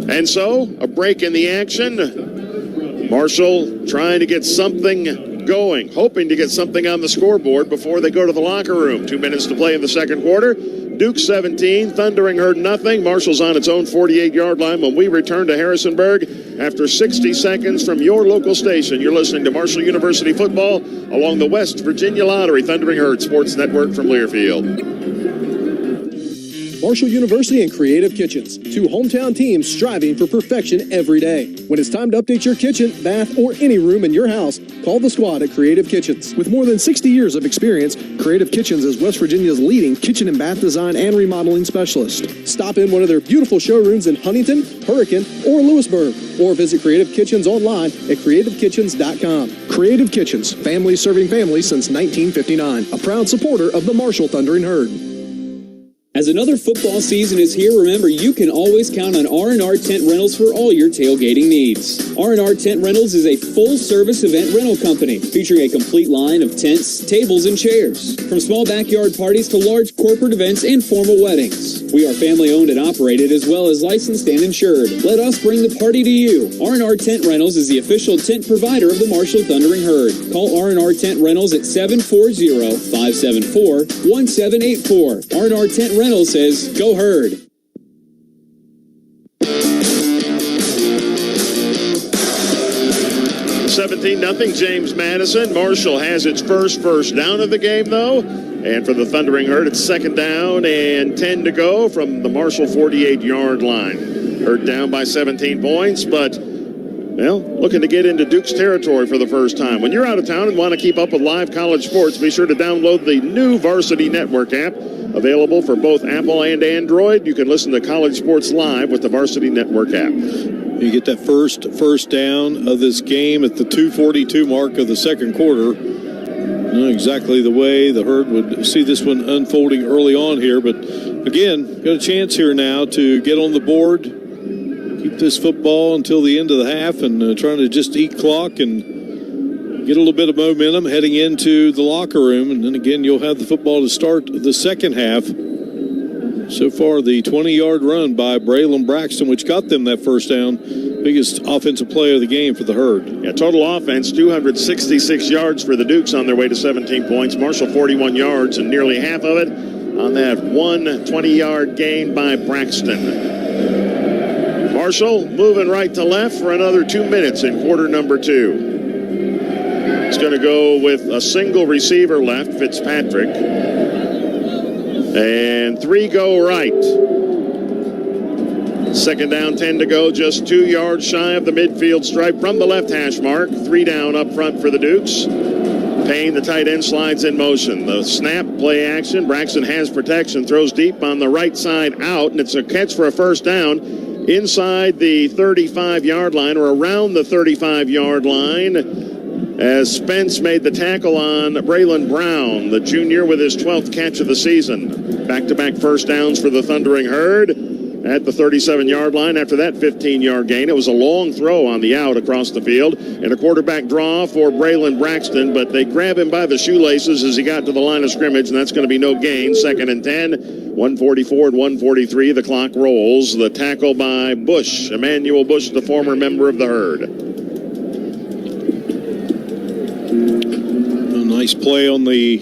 And so, a break in the action. Marshall trying to get something going, hoping to get something on the scoreboard before they go to the locker room. 2 minutes to play in the second quarter. Duke 17, Thundering Herd nothing. Marshall's on its own 48-yard line when we return to Harrisonburg after 60 seconds from your local station. You're listening to Marshall University football along the West Virginia Lottery Thundering Herd Sports Network from Learfield. Marshall University and Creative Kitchens, 2 hometown teams striving for perfection every day. When it's time to update your kitchen, bath, or any room in your house, call the squad at Creative Kitchens. With more than 60 years of experience, Creative Kitchens is West Virginia's leading kitchen and bath design and remodeling specialist. Stop in one of their beautiful showrooms in Huntington, Hurricane, or Lewisburg, or visit Creative Kitchens online at creativekitchens.com. Creative Kitchens, family serving families since 1959. A proud supporter of the Marshall Thundering Herd. As another football season is here, remember you can always count on R&R Tent Rentals for all your tailgating needs. R&R Tent Rentals is a full-service event rental company featuring a complete line of tents, tables, and chairs. From small backyard parties to large corporate events and formal weddings. We are family-owned and operated as well as licensed and insured. Let us bring the party to you. R&R Tent Rentals is the official tent provider of the Marshall Thundering Herd. Call R&R Tent Rentals at 740-574-1784. R&R Tent Reynolds says, go Herd. $17-0 James Madison. Marshall has its first down of the game, though. And for the Thundering Herd, it's 2nd down and 10 to go from the Marshall 48-yard line. Herd down by 17 points, but, well, looking to get into Duke's territory for the first time. When you're out of town and want to keep up with live college sports, be sure to download the new Varsity Network app. Available for both Apple and Android. You can listen to college sports live with the Varsity Network app. You get that first down of this game at the 2:42 mark of the second quarter. Not exactly the way the Herd would see this one unfolding early on here, but again, got a chance here now to get on the board, keep this football until the end of the half, and trying to just eat clock and get a little bit of momentum heading into the locker room, and then again you'll have the football to start the second half. So far, the 20-yard run by Braylon Braxton, which got them that first down, biggest offensive play of the game for the Herd. Yeah, total offense, 266 yards for the Dukes on their way to 17 points. Marshall 41 yards, and nearly half of it on that one 20-yard gain by Braxton. Marshall moving right to left for another 2 minutes in quarter number 2. It's going to go with a single receiver left, Fitzpatrick. And 3 go right. 2nd down, 10 to go, just 2 yards shy of the midfield stripe from the left hash mark. 3 down up front for the Dukes. Payne, the tight end, slides in motion. The snap, play action. Braxton has protection, throws deep on the right side out, and it's a catch for a first down inside the 35-yard line, or around the 35-yard line, as Spence made the tackle on Braylon Brown, the junior, with his 12th catch of the season. Back-to-back first downs for the Thundering Herd at the 37-yard line. After that 15-yard gain, it was a long throw on the out across the field and a quarterback draw for Braylon Braxton, but they grab him by the shoelaces as he got to the line of scrimmage, and that's going to be no gain. 2nd and 10, 1:44 and 1:43. The clock rolls. The tackle by Bush, Emmanuel Bush, the former member of the Herd. Nice play on the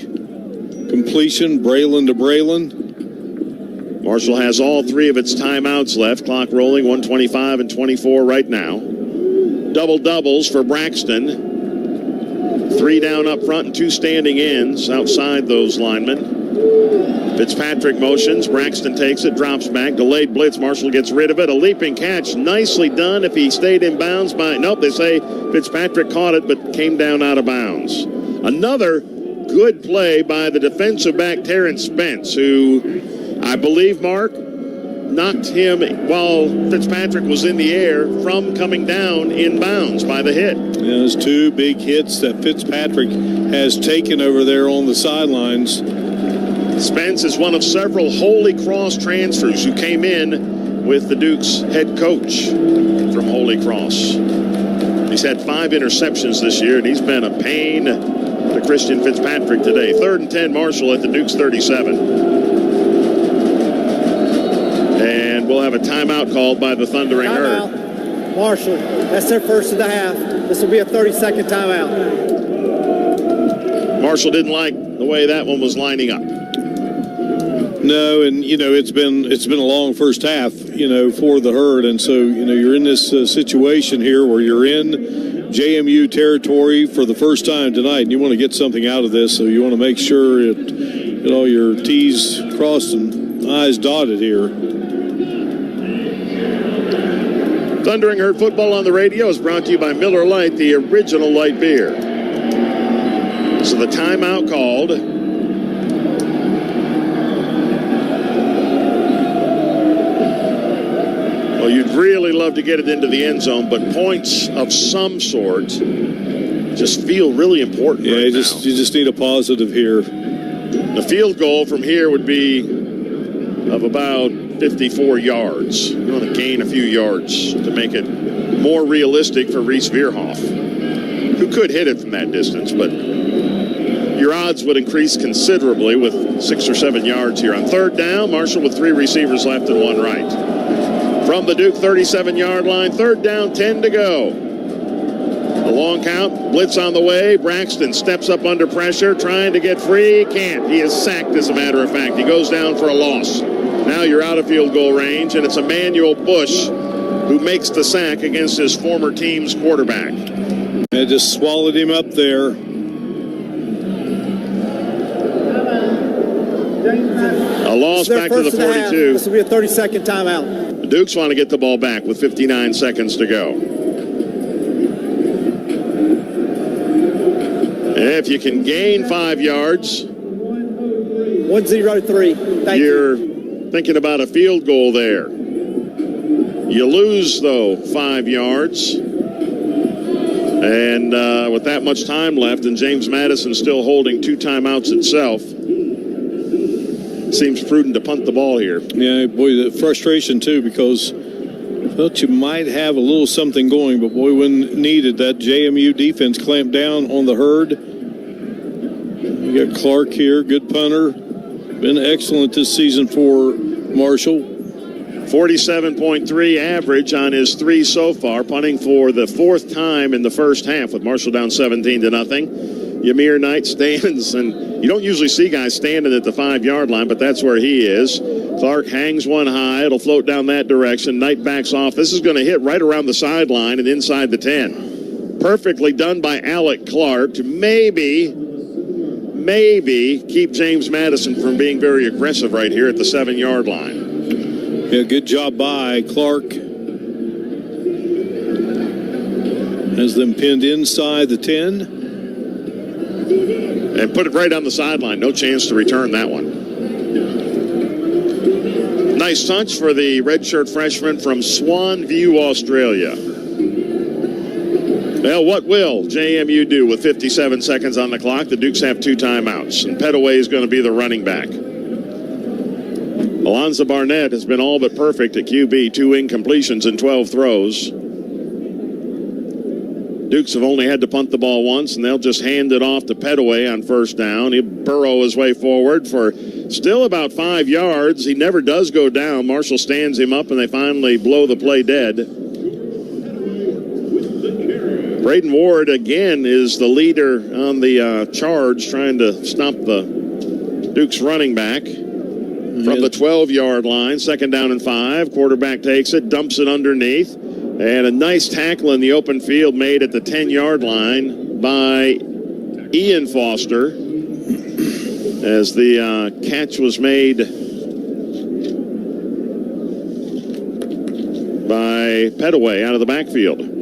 completion, Braylon to Braylon. Marshall has all 3 of its timeouts left. Clock rolling, 1:25 and 24 right now. Double doubles for Braxton. 3 down up front and 2 standing ends outside those linemen. Fitzpatrick motions. Braxton takes it, drops back. Delayed blitz. Marshall gets rid of it. A leaping catch. Nicely done if he stayed in bounds by... Nope, they say Fitzpatrick caught it but came down out of bounds. Another good play by the defensive back Terrence Spence, who I believe, Mark, knocked him while Fitzpatrick was in the air from coming down in bounds by the hit. Yeah, those 2 big hits that Fitzpatrick has taken over there on the sidelines. Spence is one of several Holy Cross transfers who came in with the Duke's head coach from Holy Cross. He's had 5 interceptions this year, and he's been a pain to Christian Fitzpatrick today. 3rd and 10, Marshall at the Duke's 37. And we'll have a timeout called by the Thundering Herd. Marshall, that's their first of the half. This will be a 30-second timeout. Marshall didn't like the way that one was lining up. No, and it's been a long first half, for the Herd, and so you're in this situation here where you're in JMU territory for the first time tonight, and you want to get something out of this, so you want to make sure that all your T's crossed and I's dotted here. Thundering Herd football on the radio is brought to you by Miller Lite, the original light beer. So the timeout called. Well, you'd really love to get it into the end zone, but points of some sort just feel really important. Yeah, right you just need a positive here. The field goal from here would be of about 54 yards. You want to gain a few yards to make it more realistic for Reese Veerhoff, who could hit it from that distance, but your odds would increase considerably with 6 or 7 yards here. On 3rd down, Marshall with 3 receivers left and 1 right. From the Duke 37-yard line, 3rd down, 10 to go. The long count, blitz on the way. Braxton steps up under pressure, trying to get free. Can't. He is sacked, as a matter of fact. He goes down for a loss. Now you're out of field goal range, and it's Emmanuel Bush who makes the sack against his former team's quarterback. They just swallowed him up there. A loss back to the 42. This will be a 30-second timeout. The Dukes want to get the ball back with 59 seconds to go. If you can gain 5 yards, 1-0-3. You're thinking about a field goal there. You lose, though, 5 yards. And with that much time left, and James Madison still holding 2 timeouts itself, seems prudent to punt the ball here. Yeah, boy, the frustration, too, because thought you might have a little something going, but boy, when needed, that JMU defense clamped down on the Herd. You got Clark here, good punter. Been excellent this season for Marshall. 47.3 average on his 3 so far, punting for the 4th time in the first half with Marshall down 17-0. Ymir Knight stands, and you don't usually see guys standing at the 5-yard line, but that's where he is. Clark hangs one high. It'll float down that direction. Knight backs off. This is going to hit right around the sideline and inside the 10. Perfectly done by Alec Clark to maybe keep James Madison from being very aggressive right here at the 7-yard line. Yeah, good job by Clark. Has them pinned inside the 10. And put it right on the sideline. No chance to return that one. Nice touch for the redshirt freshman from Swan View, Australia. Well, what will JMU do with 57 seconds on the clock? The Dukes have 2 timeouts, and Pettaway is going to be the running back. Alonzo Barnett has been all but perfect at QB, 2 incompletions and 12 throws. Dukes have only had to punt the ball once, and they'll just hand it off to Pettaway on 1st down. He'll burrow his way forward for still about 5 yards. He never does go down. Marshall stands him up, and they finally blow the play dead. Braden Ward, again, is the leader on the charge, trying to stop the Duke's running back from the 12-yard line. 2nd down and 5. Quarterback takes it, dumps it underneath. And a nice tackle in the open field made at the 10-yard line by Ian Foster as the catch was made by Petaway out of the backfield.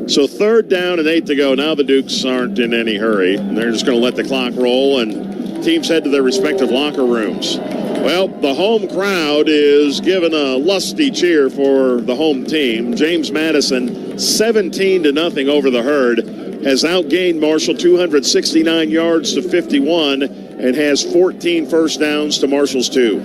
So 3rd down and 8 to go. Now the Dukes aren't in any hurry. They're just going to let the clock roll, and teams head to their respective locker rooms. Well, the home crowd is giving a lusty cheer for the home team. James Madison, 17-0 over the Herd, has outgained Marshall 269 yards to 51 and has 14 first downs to Marshall's 2.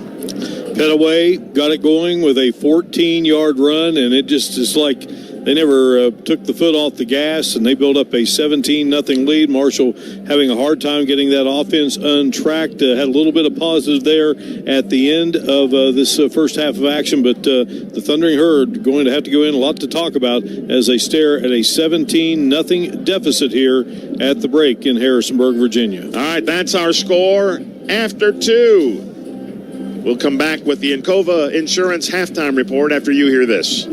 Petaway got it going with a 14-yard run, and it just is like they never took the foot off the gas, and they built up a 17-0 lead. Marshall having a hard time getting that offense untracked. Had a little bit of positive there at the end of this first half of action, but the Thundering Herd going to have to go in. A lot to talk about as they stare at a 17-0 deficit here at the break in Harrisonburg, Virginia. All right, that's our score after 2. We'll come back with the Encova Insurance halftime report after you hear this.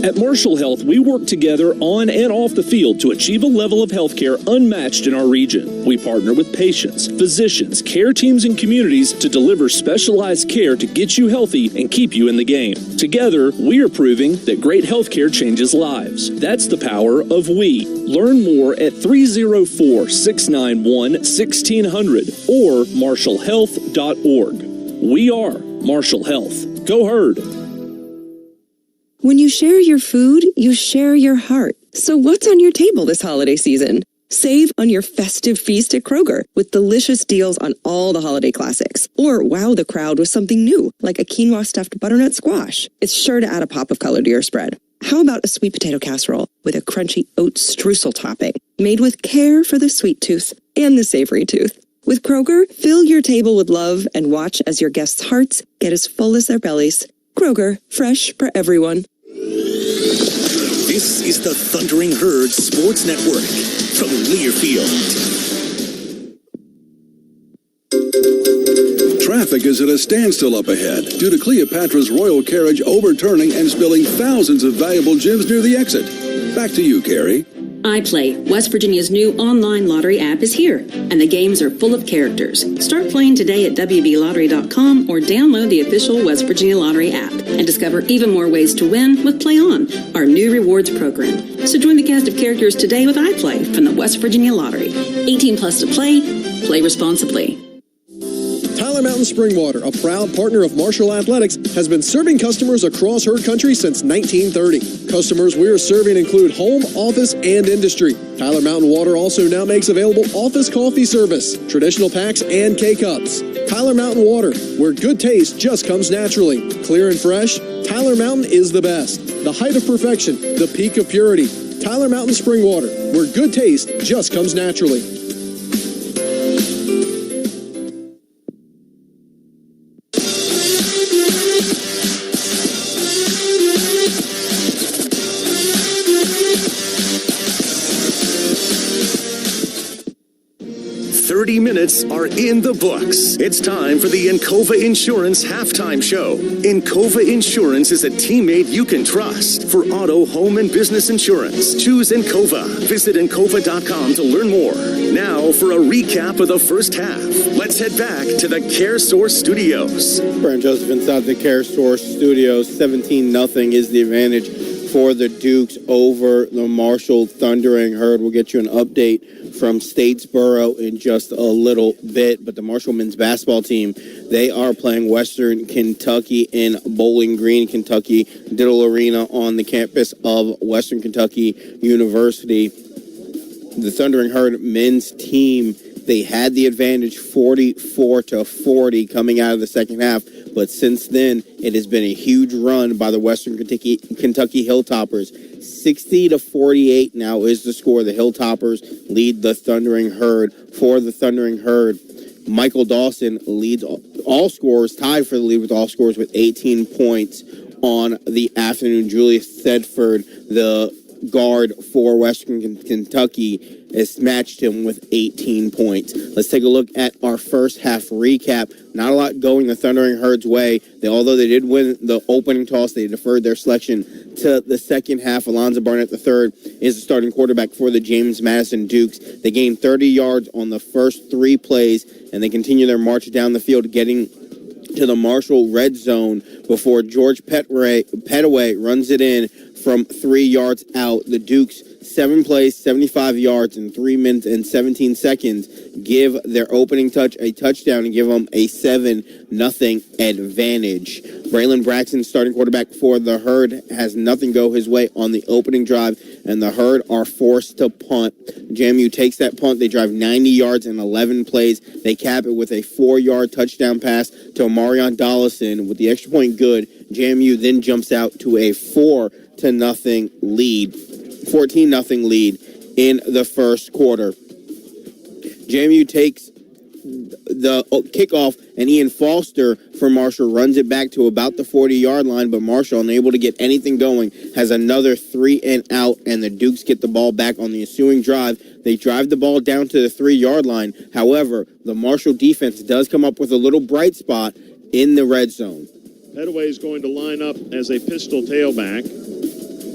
At Marshall Health, we work together on and off the field to achieve a level of health care unmatched in our region. We partner with patients, physicians, care teams, and communities to deliver specialized care to get you healthy and keep you in the game. Together, we are proving that great health care changes lives. That's the power of we. Learn more at 304-691-1600 or marshallhealth.org. We are Marshall Health. Go Herd. When you share your food, you share your heart. So what's on your table this holiday season? Save on your festive feast at Kroger with delicious deals on all the holiday classics. Or wow the crowd with something new, like a quinoa stuffed butternut squash. It's sure to add a pop of color to your spread. How about a sweet potato casserole with a crunchy oat streusel topping, made with care for the sweet tooth and the savory tooth? With Kroger, fill your table with love and watch as your guests' hearts get as full as their bellies. Kroger, fresh for everyone. This is the Thundering Herd Sports Network from Learfield. Traffic is at a standstill up ahead due to Cleopatra's royal carriage overturning and spilling thousands of valuable gems near the exit. Back to you, Carrie. iPlay, West Virginia's new online lottery app, is here, and the games are full of characters. Start playing today at WVLottery.com or download the official West Virginia Lottery app and discover even more ways to win with Play On, our new rewards program. So join the cast of characters today with iPlay from the West Virginia Lottery. 18 plus to play. Play responsibly. Tyler Mountain Springwater, a proud partner of Marshall Athletics, has been serving customers across Herd Country since 1930. Customers we are serving include home, office, and industry. Tyler Mountain Water also now makes available office coffee service, traditional packs, and K-Cups. Tyler Mountain Water, where good taste just comes naturally. Clear and fresh, Tyler Mountain is the best. The height of perfection, the peak of purity. Tyler Mountain Springwater, where good taste just comes naturally. 30 minutes are in the books. It's time for the Encova Insurance halftime show. Encova Insurance is a teammate you can trust for auto, home, and business insurance. Choose Encova. Visit Encova.com to learn more. Now for a recap of the first half. Let's head back to the Care Source Studios. Brian Joseph inside the Care Source Studios. 17-0 is the advantage for the Dukes over the Marshall Thundering Herd. We'll get you an update from Statesboro in just a little bit. But the Marshall men's basketball team, they are playing Western Kentucky in Bowling Green, Kentucky, Diddle Arena on the campus of Western Kentucky University. The Thundering Herd men's team, they had the advantage 44-40 coming out of the second half. But since then, it has been a huge run by the Western Kentucky Hilltoppers. 60-48 now is the score. The Hilltoppers lead the Thundering Herd. For the Thundering Herd, Michael Dawson leads all scorers, tied for the lead with all scorers with 18 points on the afternoon. Julius Thedford, the guard for Western Kentucky, has matched him with 18 points. Let's take a look at our first half recap. Not a lot going the Thundering Herds' way. Although they did win the opening toss, they deferred their selection to the second half. Alonzo Barnett III is the starting quarterback for the James Madison Dukes. They gained 30 yards on the first 3 plays, and they continue their march down the field, getting to the Marshall red zone before George Petaway runs it in from 3 yards out. The Dukes, 7 plays, 75 yards in 3 minutes and 17 seconds, give their opening touch a touchdown and give them a 7-0 advantage. Braylon Braxton, starting quarterback for the Herd, has nothing go his way on the opening drive, and the Herd are forced to punt. JMU takes that punt. They drive 90 yards in 11 plays. They cap it with a 4-yard touchdown pass to Omarion Dollison. With the extra point good, JMU then jumps out to a 14-0 lead in the first quarter. JMU takes the kickoff, and Ian Foster for Marshall runs it back to about the 40-yard line, but Marshall, unable to get anything going, has another 3 and out, and the Dukes get the ball back on the ensuing drive. They drive the ball down to the 3-yard line. However, the Marshall defense does come up with a little bright spot in the red zone. Petaway is going to line up as a pistol tailback.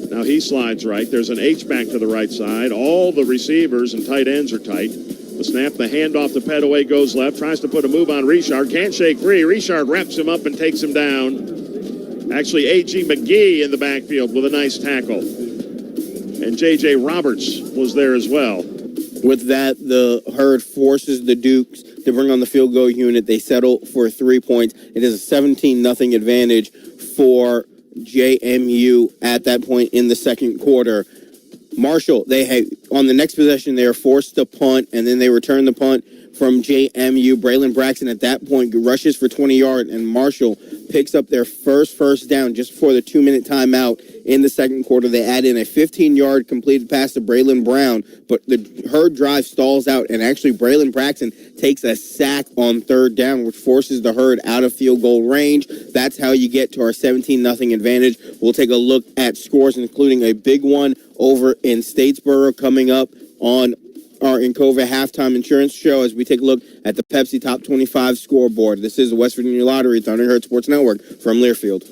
Now he slides right. There's an H-back to the right side. All the receivers and tight ends are tight. The snap, the handoff to Petaway goes left. Tries to put a move on Richard. Can't shake free. Richard wraps him up and takes him down. Actually, A.G. McGee in the backfield with a nice tackle. And J.J. Roberts was there as well. With that, the Herd forces the Dukes to bring on the field goal unit. They settle for 3 points. It is a 17-0 advantage for JMU at that point in the second quarter. Marshall, on the next possession, they are forced to punt, and then they return the punt from JMU. Braylon Braxton at that point rushes for 20 yards, and Marshall picks up their first down just before the 2-minute timeout in the second quarter. They add in a 15-yard completed pass to Braylon Brown, but the Herd drive stalls out, and actually Braylon Braxton takes a sack on 3rd down, which forces the Herd out of field goal range. That's how you get to our 17-0 advantage. We'll take a look at scores, including a big one over in Statesboro coming up on our Encova Halftime Insurance Show as we take a look at the Pepsi Top 25 scoreboard. This is the West Virginia Lottery, Thundering Herd Sports Network from Learfield.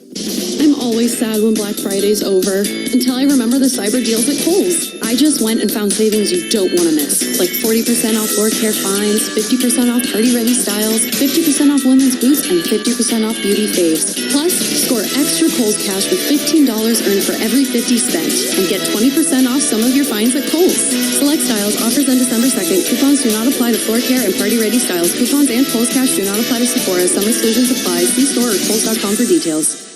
I'm always sad when Black Friday's over, until I remember the cyber deals at Kohl's. I just went and found savings you don't want to miss, like 40% off floor care finds, 50% off party-ready styles, 50% off women's boots, and 50% off beauty faves. Plus, score extra Kohl's cash with $15 earned for every 50 spent, and get 20% off some of your finds at Kohl's. Select styles, offers end December 2nd. Coupons do not apply to floor care and party-ready styles. Coupons and Kohl's cash do not apply to Sephora. Some exclusions apply. See store or Kohl's.com for details.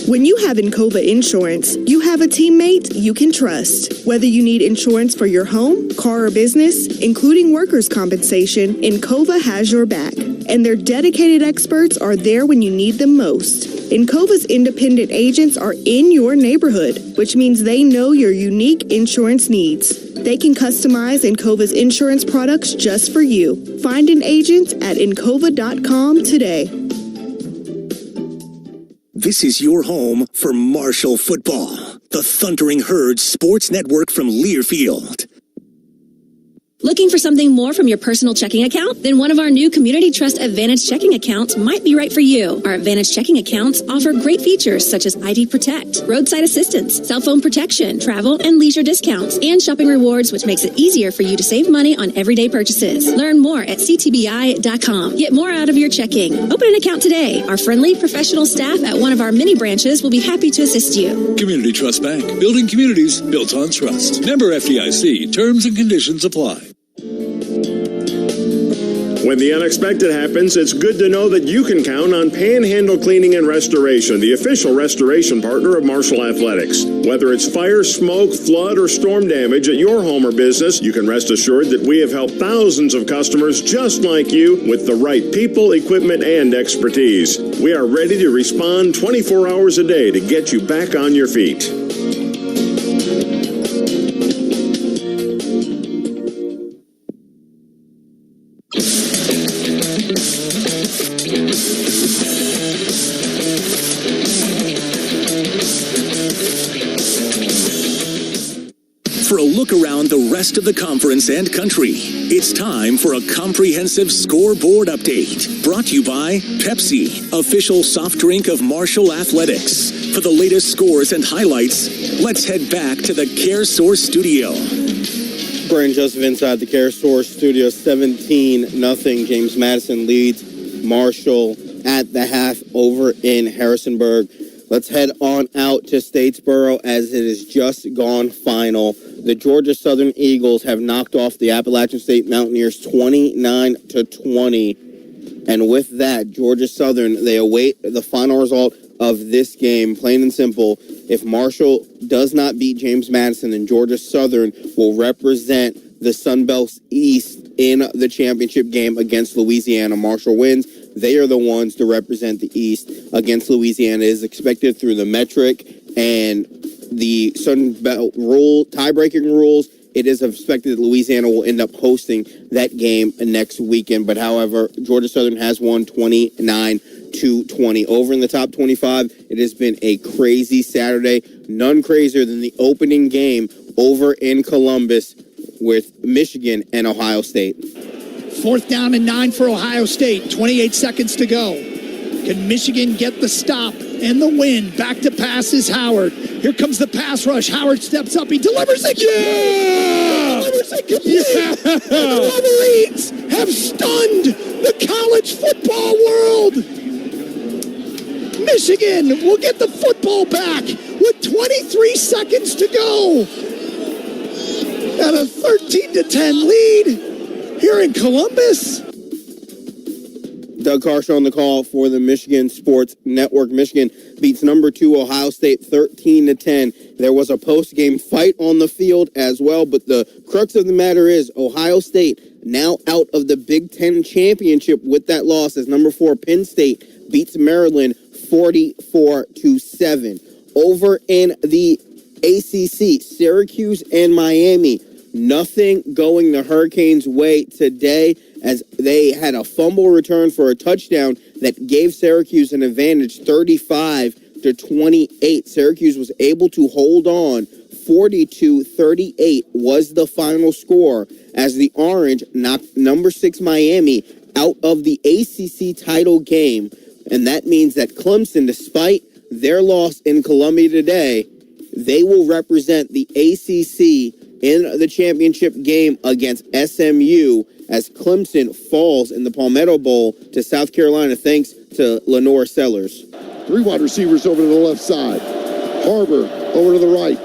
When you have Encova Insurance, you have a teammate you can trust. Whether you need insurance for your home, car, or business, including workers' compensation, Encova has your back. And their dedicated experts are there when you need them most. Encova's independent agents are in your neighborhood, which means they know your unique insurance needs. They can customize Encova's insurance products just for you. Find an agent at Encova.com today. This is your home for Marshall football. The Thundering Herd Sports Network from Learfield. Looking for something more from your personal checking account? Then one of our new Community Trust Advantage checking accounts might be right for you. Our Advantage checking accounts offer great features such as ID Protect, roadside assistance, cell phone protection, travel and leisure discounts, and shopping rewards, which makes it easier for you to save money on everyday purchases. Learn more at ctbi.com. Get more out of your checking. Open an account today. Our friendly professional staff at one of our mini branches will be happy to assist you. Community Trust Bank. Building communities built on trust. Member FDIC. Terms and conditions apply. When the unexpected happens, it's good to know that you can count on Panhandle Cleaning and Restoration, the official restoration partner of Marshall Athletics. Whether it's fire, smoke, flood, or storm damage at your home or business, you can rest assured that we have helped thousands of customers just like you with the right people, equipment, and expertise. We are ready to respond 24 hours a day to get you back on your feet. For a look around the rest of the conference and country, it's time for a comprehensive scoreboard update. Brought to you by Pepsi, official soft drink of Marshall Athletics. For the latest scores and highlights, let's head back to the Care Source studio. Brian Joseph inside the Care Source studio, 17-0. James Madison leads Marshall at the half over in Harrisonburg. Let's head on out to Statesboro as it has just gone final. The Georgia Southern Eagles have knocked off the Appalachian State Mountaineers 29-20. And with that, Georgia Southern, they await the final result of this game. Plain and simple, if Marshall does not beat James Madison, then Georgia Southern will represent the Sun Belt East in the championship game against Louisiana. Marshall wins. They are the ones to represent the East against Louisiana. It is expected through the metric and the Sun Belt rule, tie-breaking rules. It is expected that Louisiana will end up hosting that game next weekend. But however, Georgia Southern has won 29-20. Over in the top 25, it has been a crazy Saturday. None crazier than the opening game over in Columbus with Michigan and Ohio State. 4th down and 9 for Ohio State. 28 seconds to go. Can Michigan get the stop and the win? Back to pass is Howard. Here comes the pass rush. Howard steps up. He delivers it. Yeah! He delivers it complete. Yeah! And the Wolverines have stunned the college football world. Michigan will get the football back with 23 seconds to go. At a 13-10 lead here in Columbus. Doug Carshaw on the call for the Michigan Sports Network. Michigan beats number 2 Ohio State 13-10. There was a post-game fight on the field as well, but the crux of the matter is Ohio State now out of the Big Ten championship with that loss as number 4 Penn State beats Maryland 44-7. Over in the ACC, Syracuse and Miami, nothing going the Hurricanes' way today as they had a fumble return for a touchdown that gave Syracuse an advantage 35-28. Syracuse was able to hold on. 42-38 was the final score as the Orange knocked number 6 Miami out of the ACC title game. And that means that Clemson, despite their loss in Columbia today, they will represent the ACC in the championship game against SMU as Clemson falls in the Palmetto Bowl to South Carolina thanks to Lenore Sellers. 3 wide receivers over to the left side. Harbor over to the right.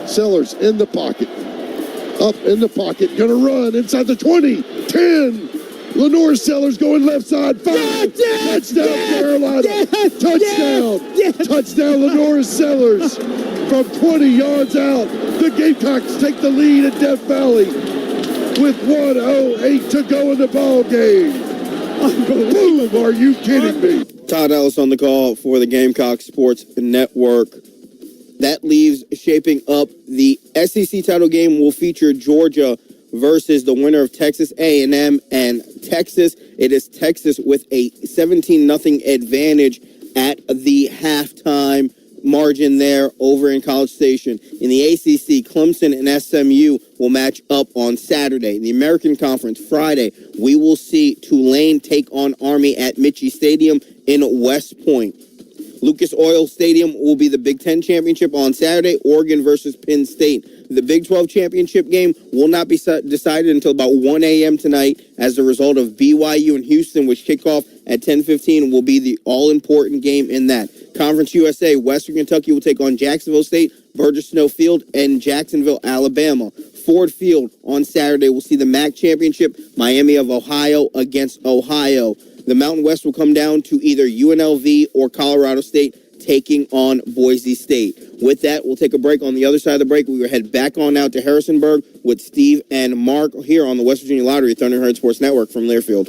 Sellers in the pocket. Up in the pocket. Gonna run inside the 20. 10. Lenore Sellers going left side. 5. Touchdown Carolina. Touchdown. Touchdown Lenore Sellers. From 20 yards out, the Gamecocks take the lead at Death Valley with 1:08 to go in the ball game. Unbelievable. Are you kidding me? Todd Ellis on the call for the Gamecock Sports Network. That leaves shaping up the SEC title game will feature Georgia versus the winner of Texas A&M and Texas. It is Texas with a 17-0 advantage at the halftime margin there over in College Station. In the ACC, Clemson and SMU will match up on Saturday. In the American Conference, Friday, we will see Tulane take on Army at Mitchie Stadium in West Point. Lucas Oil Stadium will be the Big Ten Championship on Saturday, Oregon versus Penn State. The Big 12 Championship game will not be decided until about 1 a.m. tonight as a result of BYU and Houston, which kick off at 10:15 will be the all-important game in that. Conference USA, Western Kentucky will take on Jacksonville State, Burgess Snow Field, and Jacksonville, Alabama. Ford Field on Saturday will see the MAC Championship, Miami of Ohio against Ohio. The Mountain West will come down to either UNLV or Colorado State taking on Boise State. With that, we'll take a break. On the other side of the break, we will head back on out to Harrisonburg with Steve and Mark here on the West Virginia Lottery Thunderbird Sports Network from Learfield.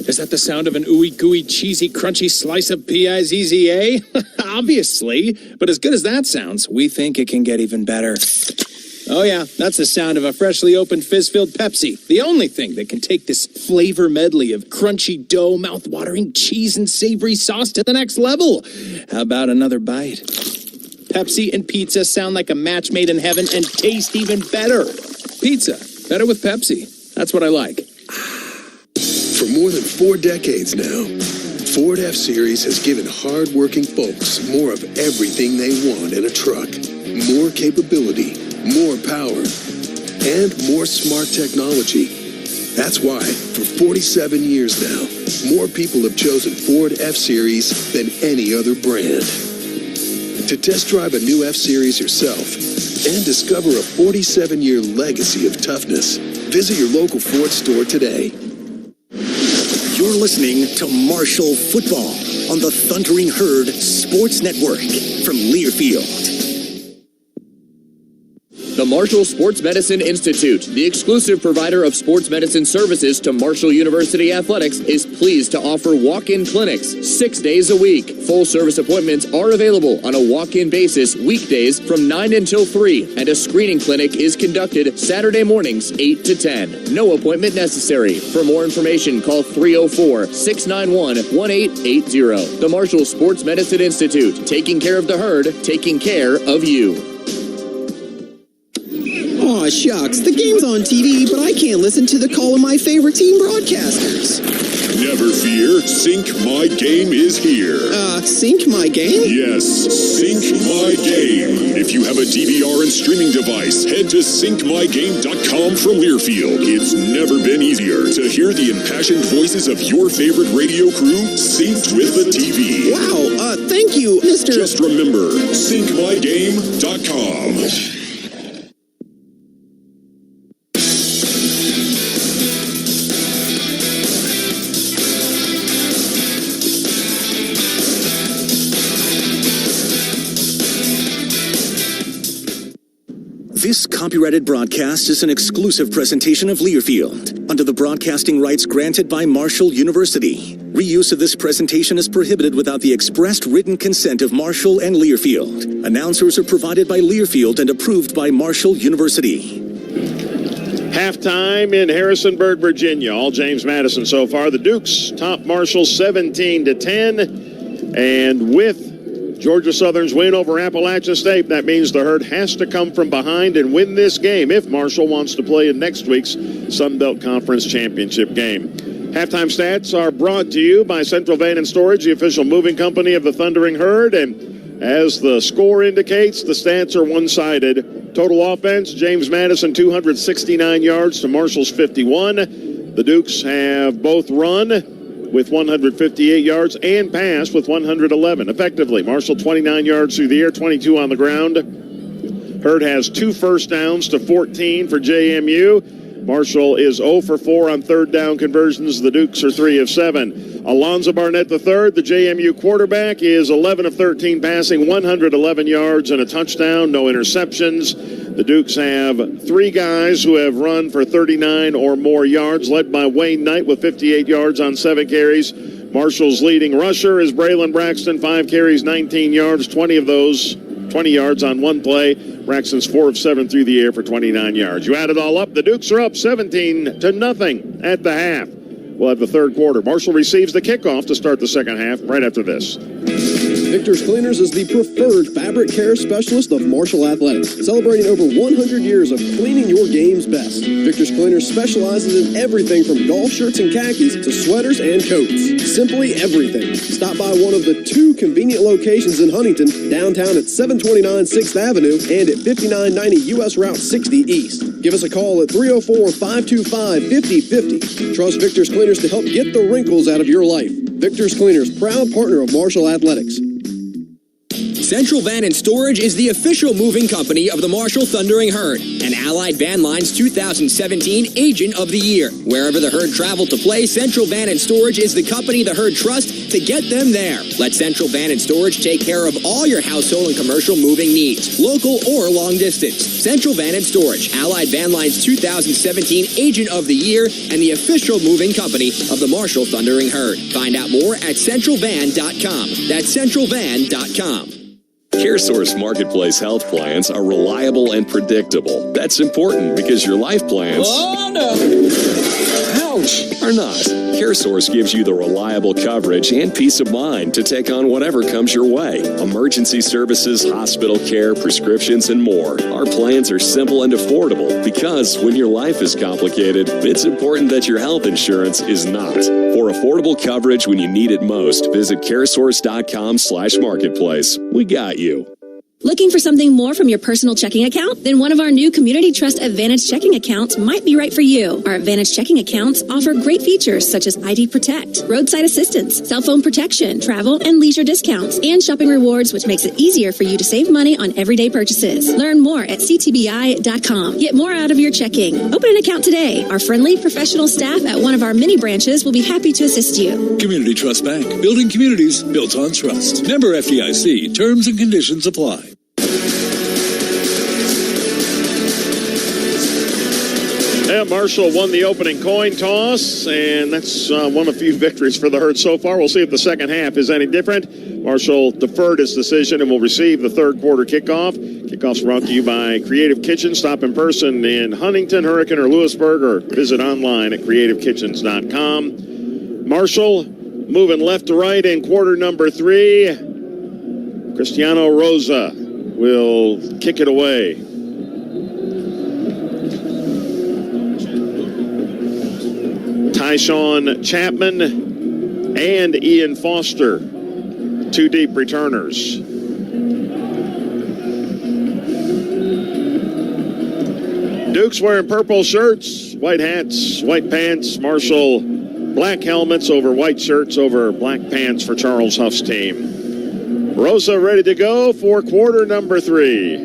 Is that the sound of an ooey gooey cheesy crunchy slice of P-I-Z-Z-A? Obviously, but as good as that sounds, we think it can get even better. Oh, yeah, that's the sound of a freshly opened fizz-filled Pepsi. The only thing that can take this flavor medley of crunchy dough, mouth-watering cheese, and savory sauce to the next level. How about another bite? Pepsi and pizza sound like a match made in heaven and taste even better. Pizza, better with Pepsi. That's what I like. For more than 4 decades now, Ford F-Series has given hard-working folks more of everything they want in a truck. More capability, more power, and more smart technology. That's why, for 47 years now, more people have chosen Ford F-Series than any other brand. To test drive a new F-Series yourself and discover a 47-year legacy of toughness, visit your local Ford store today. You're listening to Marshall Football on the Thundering Herd Sports Network from Learfield. The Marshall Sports Medicine Institute, the exclusive provider of sports medicine services to Marshall University Athletics, is pleased to offer walk-in clinics 6 days a week. Full-service appointments are available on a walk-in basis weekdays from 9 until 3, and a screening clinic is conducted Saturday mornings 8 to 10. No appointment necessary. For more information, call 304-691-1880. The Marshall Sports Medicine Institute, taking care of the herd, taking care of you. Aw, shucks. The game's on TV, but I can't listen to the call of my favorite team broadcasters. Never fear, Sync My Game is here. Sync My Game? Yes, Sync My Game. If you have a DVR and streaming device, head to syncmygame.com from Learfield. It's never been easier to hear the impassioned voices of your favorite radio crew synced with the TV. Wow, thank you, Mr. Just remember, syncmygame.com. This copyrighted broadcast is an exclusive presentation of Learfield under the broadcasting rights granted by Marshall University. Reuse of this presentation is prohibited without the expressed written consent of Marshall and Learfield. Announcers are provided by Learfield and approved by Marshall University. Halftime in Harrisonburg, Virginia. All James Madison so far. The Dukes top Marshall 17-10, and with Georgia Southern's win over Appalachian State, that means the Herd has to come from behind and win this game if Marshall wants to play in next week's Sun Belt Conference Championship game. Halftime stats are brought to you by Central Van and Storage, the official moving company of the Thundering Herd. And as the score indicates, the stats are one-sided. Total offense, James Madison 269 yards to Marshall's 51. The Dukes have both run with 158 yards and pass with 111. Effectively, Marshall 29 yards through the air, 22 on the ground. Herd has 2 first downs to 14 for JMU. Marshall is 0 for 4 on third down conversions. The Dukes are 3 of 7. Alonzo Barnett III, the JMU quarterback, is 11 of 13 passing, 111 yards and a touchdown, no interceptions. The Dukes have 3 guys who have run for 39 or more yards, led by Wayne Knight with 58 yards on 7 carries. Marshall's leading rusher is Braylon Braxton, 5 carries, 19 yards, 20 of those 20 yards on 1 play. Braxton's 4 of 7 through the air for 29 yards. You add it all up, the Dukes are up 17-0 at the half. We'll have the third quarter. Marshall receives the kickoff to start the second half right after this. Victor's Cleaners is the preferred fabric care specialist of Marshall Athletics, celebrating over 100 years of cleaning your game's best. Victor's Cleaners specializes in everything from golf shirts and khakis to sweaters and coats. Simply everything. Stop by one of the 2 convenient locations in Huntington, downtown at 729 6th Avenue and at 5990 U.S. Route 60 East. Give us a call at 304-525-5050. Trust Victor's Cleaners to help get the wrinkles out of your life. Victor's Cleaners, proud partner of Marshall Athletics. Central Van and Storage is the official moving company of the Marshall Thundering Herd and Allied Van Line's 2017 Agent of the Year. Wherever the Herd travel to play, Central Van and Storage is the company the Herd trusts to get them there. Let Central Van and Storage take care of all your household and commercial moving needs, local or long distance. Central Van and Storage, Allied Van Line's 2017 Agent of the Year and the official moving company of the Marshall Thundering Herd. Find out more at centralvan.com. That's centralvan.com. CareSource Marketplace health plans are reliable and predictable. That's important because your life plans are not. CareSource gives you the reliable coverage and peace of mind to take on whatever comes your way. Emergency services, hospital care, prescriptions, and more. Our plans are simple and affordable because when your life is complicated, it's important that your health insurance is not. For affordable coverage when you need it most, visit caresource.com/marketplace. We got you. Looking for something more from your personal checking account? Then one of our new Community Trust Advantage checking accounts might be right for you. Our Advantage checking accounts offer great features such as ID Protect, roadside assistance, cell phone protection, travel and leisure discounts, and shopping rewards, which makes it easier for you to save money on everyday purchases. Learn more at ctbi.com. Get more out of your checking. Open an account today. Our friendly professional staff at one of our many branches will be happy to assist you. Community Trust Bank. Building communities built on trust. Member FDIC. Terms and conditions apply. Yeah, Marshall won the opening coin toss, and that's one of few victories for the Herd so far. We'll see if the second half is any different. Marshall deferred his decision and will receive the third quarter kickoff. Kickoff's brought to you by Creative Kitchen. Stop in person in Huntington, Hurricane, or Lewisburg, or visit online at creativekitchens.com. Marshall moving left to right in quarter number 3. Cristiano Rosa will kick it away. Tyshawn Chapman and Ian Foster, 2 deep returners. Duke's wearing purple shirts, white hats, white pants. Marshall, black helmets over white shirts over black pants for Charles Huff's team. Rosa ready to go for quarter number 3.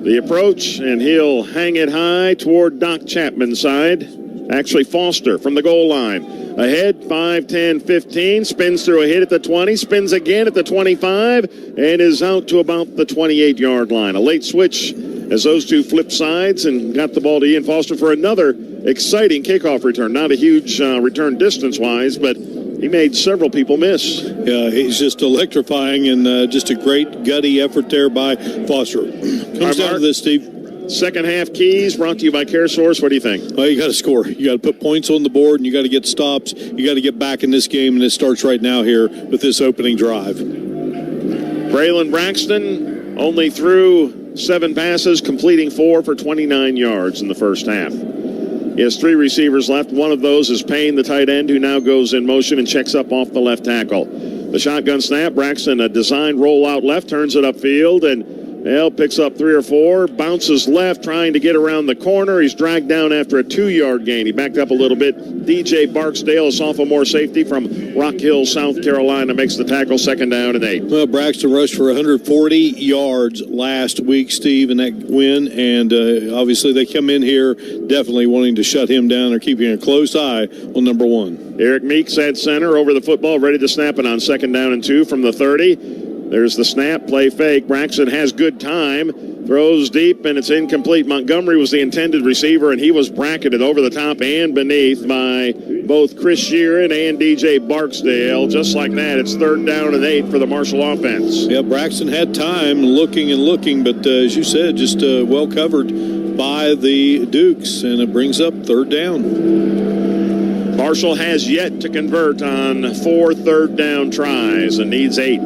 The approach, and he'll hang it high toward Doc Chapman's side. Actually, Foster from the goal line. Ahead, 5, 10, 15. Spins through a hit at the 20. Spins again at the 25. And is out to about the 28-yard line. A late switch as those two flip sides and got the ball to Ian Foster for another exciting kickoff return. Not a huge return distance-wise, but he made several people miss. Yeah, he's just electrifying, and just a great gutty effort there by Foster. Comes down to this, Steve. Second half keys brought to you by CareSource. What do you think? Well, you got to score. You got to put points on the board, and you got to get stops. You got to get back in this game, and it starts right now here with this opening drive. Braylon Braxton only threw 7 passes, completing 4 for 29 yards in the first half. He has 3 receivers left. One of those is Payne, the tight end, who now goes in motion and checks up off the left tackle. The shotgun snap, Braxton, a designed rollout left, turns it upfield, and picks up 3 or 4, bounces left, trying to get around the corner. He's dragged down after a 2-yard gain. He backed up a little bit. DJ Barksdale, a sophomore safety from Rock Hill, South Carolina, makes the tackle. 2nd down and 8. Well, Braxton rushed for 140 yards last week, Steve, in that win. And obviously they come in here definitely wanting to shut him down. They're keeping a close eye on number 1. Eric Meeks at center, over the football, ready to snap it on 2nd down and 2 from the 30. There's the snap, play fake. Braxton has good time, throws deep, and it's incomplete. Montgomery was the intended receiver, and he was bracketed over the top and beneath by both Chris Sheeran and DJ Barksdale. Just like that, it's 3rd down and 8 for the Marshall offense. Yeah, Braxton had time looking, but as you said, just well covered by the Dukes, and it brings up 3rd down. Marshall has yet to convert on 4 3rd down tries and needs 8.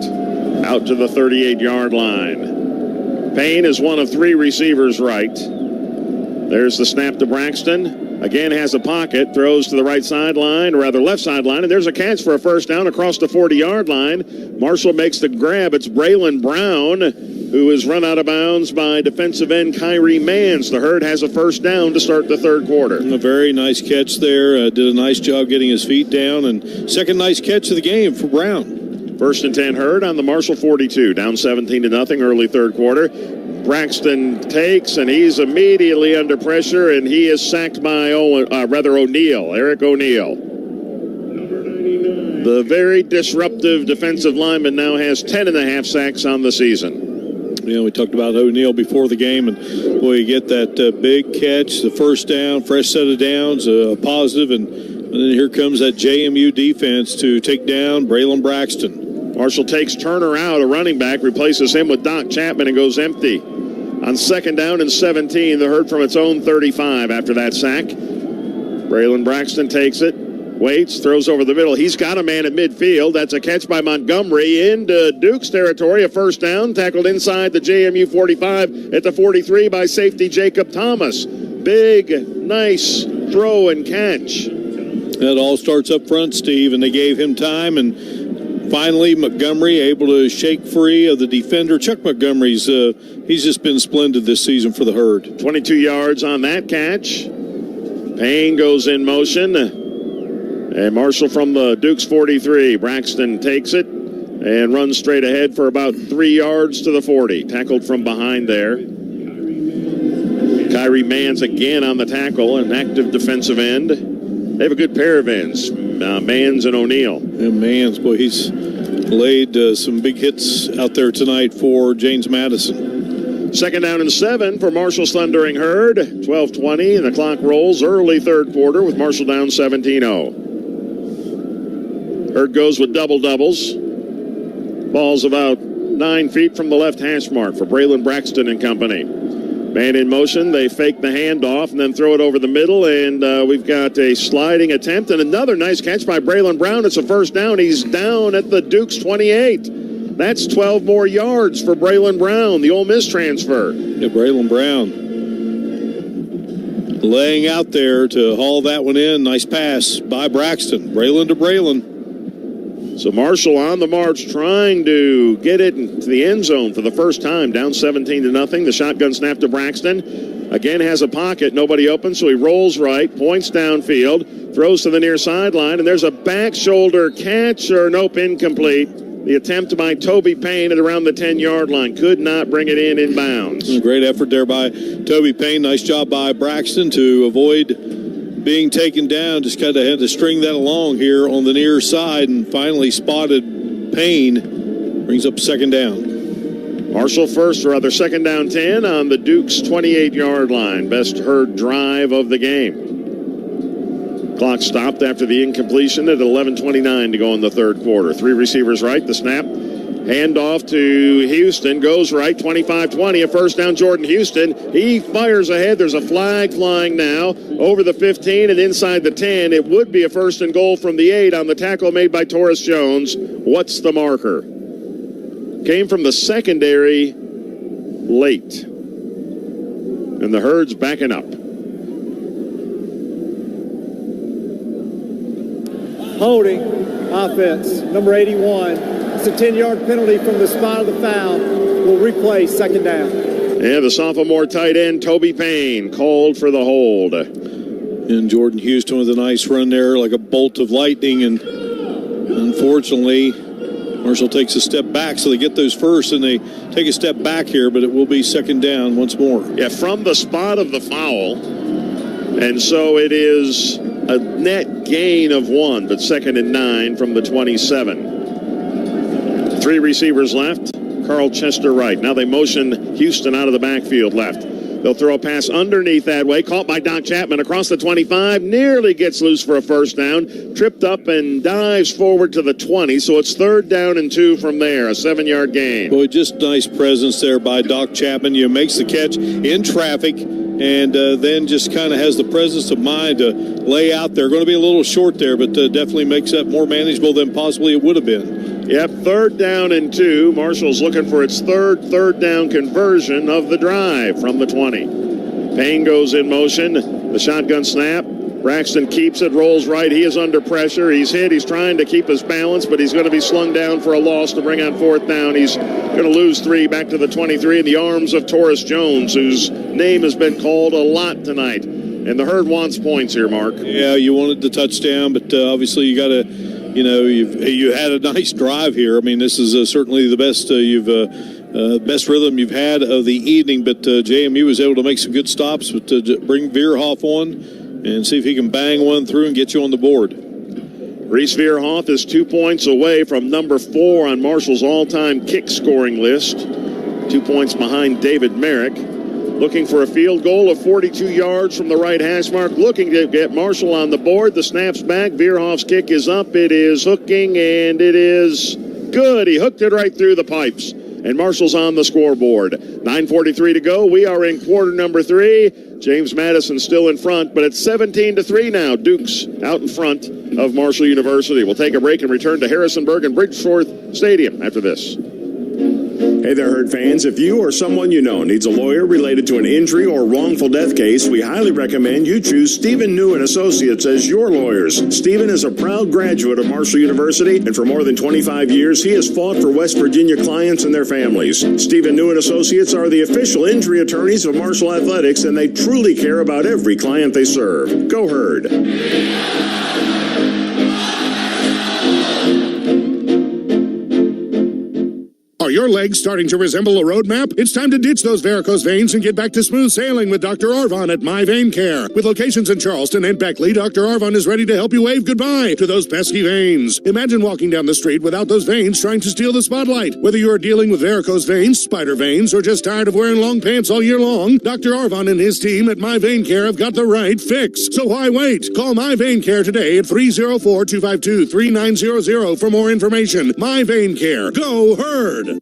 Out to the 38-yard line. Payne is one of 3 receivers right. There's the snap to Braxton. Again has a pocket, throws to the right sideline, or rather left sideline, and there's a catch for a 1st down across the 40-yard line. Marshall makes the grab. It's Braylon Brown, who is run out of bounds by defensive end Kyrie Mans. The Herd has a 1st down to start the 3rd quarter. A very nice catch there. Did a nice job getting his feet down, and 2nd nice catch of the game for Brown. 1st and 10 Herd on the Marshall 42. Down 17-0 early 3rd quarter. Braxton takes, and he's immediately under pressure, and he is sacked by O'Neal, Eric O'Neal. The very disruptive defensive lineman now has 10.5 sacks on the season. You know, we talked about O'Neal before the game, and boy, you get that big catch, the 1st down, fresh set of downs, positive, and then here comes that JMU defense to take down Braylon Braxton. Marshall takes Turner out, a running back, replaces him with Doc Chapman and goes empty. On 2nd down and 17, the Herd from its own 35 after that sack. Braylon Braxton takes it, waits, throws over the middle. He's got a man at midfield. That's a catch by Montgomery into Duke's territory. A first down, tackled inside the JMU 45 at the 43 by safety Jacob Thomas. Big, nice throw and catch. That all starts up front, Steve, and they gave him time, and finally Montgomery able to shake free of the defender. Chuck Montgomery's he's just been splendid this season for the Herd. 22 yards on that catch. Payne goes in motion. And Marshall from the Dukes 43. Braxton takes it and runs straight ahead for about 3 yards to the 40. Tackled from behind there. Kyrie Mans again on the tackle, an active defensive end. They have a good pair of ends, Mans and O'Neal. And Mans, boy, he's laid some big hits out there tonight for James Madison. 2nd down and 7 for Marshall's Thundering Herd. 12:20, and the clock rolls early 3rd quarter with Marshall down 17-0. Herd goes with double-doubles. Ball's about 9 feet from the left hash mark for Braylon Braxton and company. Man in motion, they fake the handoff and then throw it over the middle, and we've got a sliding attempt and another nice catch by Braylon Brown. It's a first down. He's down at the Dukes 28. That's 12 more yards for Braylon Brown, the Ole Miss transfer. Yeah, Braylon Brown laying out there to haul that one in. Nice pass by Braxton. Braylon to Braylon. So Marshall on the march trying to get it into the end zone for the first time, down 17-0. The shotgun snap to Braxton. Again has a pocket, nobody open, so he rolls right, points downfield, throws to the near sideline, and there's a back shoulder catch, or nope, incomplete. The attempt by Toby Payne at around the 10-yard line. Could not bring it in bounds. Great effort there by Toby Payne. Nice job by Braxton to avoid being taken down. Just kind of had to string that along here on the near side and finally spotted Payne. Brings up 2nd down. Marshall first, or rather 2nd down 10 on the Dukes 28-yard line. Best Herd drive of the game. Clock stopped after the incompletion at 11:29 to go in the 3rd quarter. 3 receivers right, the snap. Handoff to Houston, goes right, 25-20, a first down, Jordan Houston. He fires ahead. There's a flag flying now over the 15 and inside the 10. It would be a 1st and goal from the 8 on the tackle made by Torres Jones. What's the marker? Came from the secondary late. And the Herd's backing up. Holding offense, number 81. It's a 10-yard penalty from the spot of the foul. Will replay 2nd down. And the sophomore tight end, Toby Payne, called for the hold. And Jordan Houston with a nice run there, like a bolt of lightning. And unfortunately, Marshall takes a step back, so they get those first, and they take a step back here, but it will be 2nd down once more. Yeah, from the spot of the foul. And so it is a net gain of 1, but 2nd and 9 from the 27. 3 receivers left. Carl Chester right. Now they motion Houston out of the backfield left. They'll throw a pass underneath that way. Caught by Doc Chapman across the 25. Nearly gets loose for a first down. Tripped up and dives forward to the 20. So it's 3rd down and 2 from there. A 7-yard gain. Boy, just nice presence there by Doc Chapman. Makes the catch in traffic and then just kind of has the presence of mind to lay out there. Going to be a little short there, but definitely makes that more manageable than possibly it would have been. Yep, 3rd down and 2. Marshall's looking for its third down conversion of the drive from the 20. Payne goes in motion. The shotgun snap. Braxton keeps it, rolls right. He is under pressure. He's hit. He's trying to keep his balance, but he's going to be slung down for a loss to bring on 4th down. He's going to lose 3 back to the 23 in the arms of Torres Jones, whose name has been called a lot tonight. And the Herd wants points here, Mark. Yeah, you wanted the touchdown, but obviously you got to, you had a nice drive here. I mean, this is certainly the best best rhythm you've had of the evening, but JMU was able to make some good stops, but bring Veerhoff on and see if he can bang one through and get you on the board. Reese Veerhoff is 2 points away from number 4 on Marshall's all-time kick scoring list. 2 points behind David Merrick. Looking for a field goal of 42 yards from the right hash mark. Looking to get Marshall on the board. The snap's back. Veerhoff's kick is up. It is hooking, and it is Good. He hooked it right through the pipes. And Marshall's on the scoreboard. 9:43 to go. We are in quarter number 3. James Madison still in front, but it's 17-3 now. Dukes out in front of Marshall University. We'll take a break and return to Harrisonburg and Bridgeforth Stadium after this. Hey there, Herd fans. If you or someone you know needs a lawyer related to an injury or wrongful death case, we highly recommend you choose Stephen New & Associates as your lawyers. Stephen is a proud graduate of Marshall University, and for more than 25 years, he has fought for West Virginia clients and their families. Stephen New & Associates are the official injury attorneys of Marshall Athletics, and they truly care about every client they serve. Go Herd. Are your legs starting to resemble a road map? It's time to ditch those varicose veins and get back to smooth sailing with Dr. Arvon at My Vein Care. With locations in Charleston and Beckley, Dr. Arvon is ready to help you wave goodbye to those pesky veins. Imagine walking down the street without those veins trying to steal the spotlight. Whether you are dealing with varicose veins, spider veins, or just tired of wearing long pants all year long, Dr. Arvon and his team at My Vein Care have got the right fix. So why wait? Call My Vein Care today at 304-252-3900 for more information. My Vein Care. Go Herd!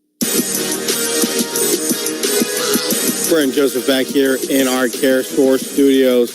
Brent Joseph back here in our Care Source studios.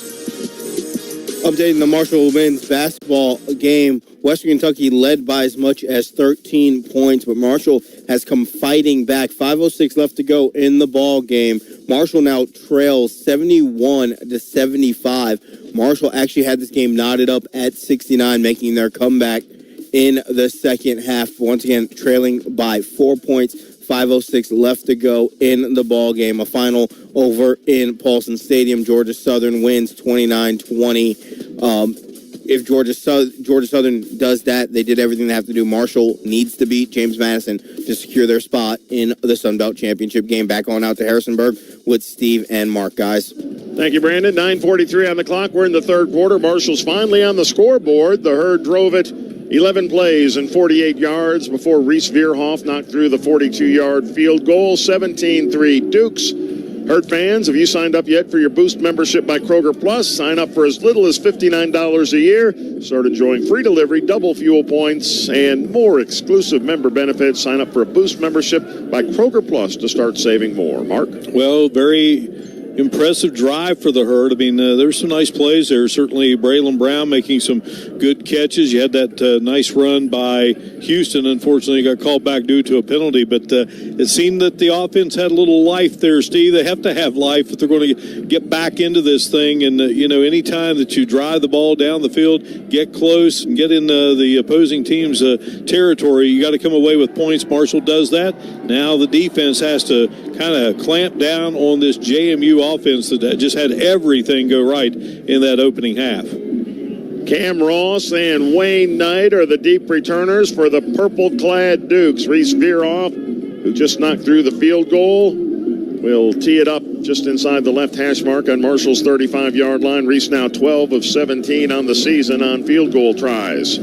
Updating the Marshall men's basketball game. Western Kentucky led by as much as 13 points, but Marshall has come fighting back. 5:06 left to go in the ball game. Marshall now trails 71-75. Marshall actually had this game knotted up at 69, making their comeback in the second half. Once again, trailing by 4 points. 5:06 left to go in the ball game. A final over in Paulson Stadium. Georgia Southern wins 29-20. If Georgia Southern does that, they did everything they have to do. Marshall needs to beat James Madison to secure their spot in the Sun Belt Championship game. Back on out to Harrisonburg with Steve and Mark, guys. Thank you, Brandon. 9:43 on the clock. We're in the third quarter. Marshall's finally on the scoreboard. The Herd drove it 11 plays and 48 yards before Reese Veerhoff knocked through the 42-yard field goal. 17-3 Dukes. Herd fans, have you signed up yet for your Boost membership by Kroger Plus? Sign up for as little as $59 a year. Start enjoying free delivery, double fuel points, and more exclusive member benefits. Sign up for a Boost membership by Kroger Plus to start saving more. Mark? Well, very impressive drive for the Herd. I mean, there's some nice plays there. Certainly, Braylon Brown making some good catches. You had that nice run by Houston. Unfortunately, got called back due to a penalty. But it seemed that the offense had a little life there, Steve. They have to have life if they're going to get back into this thing. And, any time that you drive the ball down the field, get close, and get in the opposing team's territory, you got to come away with points. Marshall does that. Now the defense has to kind of clamp down on this JMU offense that just had everything go right in that opening half. Cam Ross and Wayne Knight are the deep returners for the purple-clad Dukes. Reese Veerhoff, who just knocked through the field goal, will tee it up just inside the left hash mark on Marshall's 35-yard line. Reese now 12 of 17 on the season on field goal tries.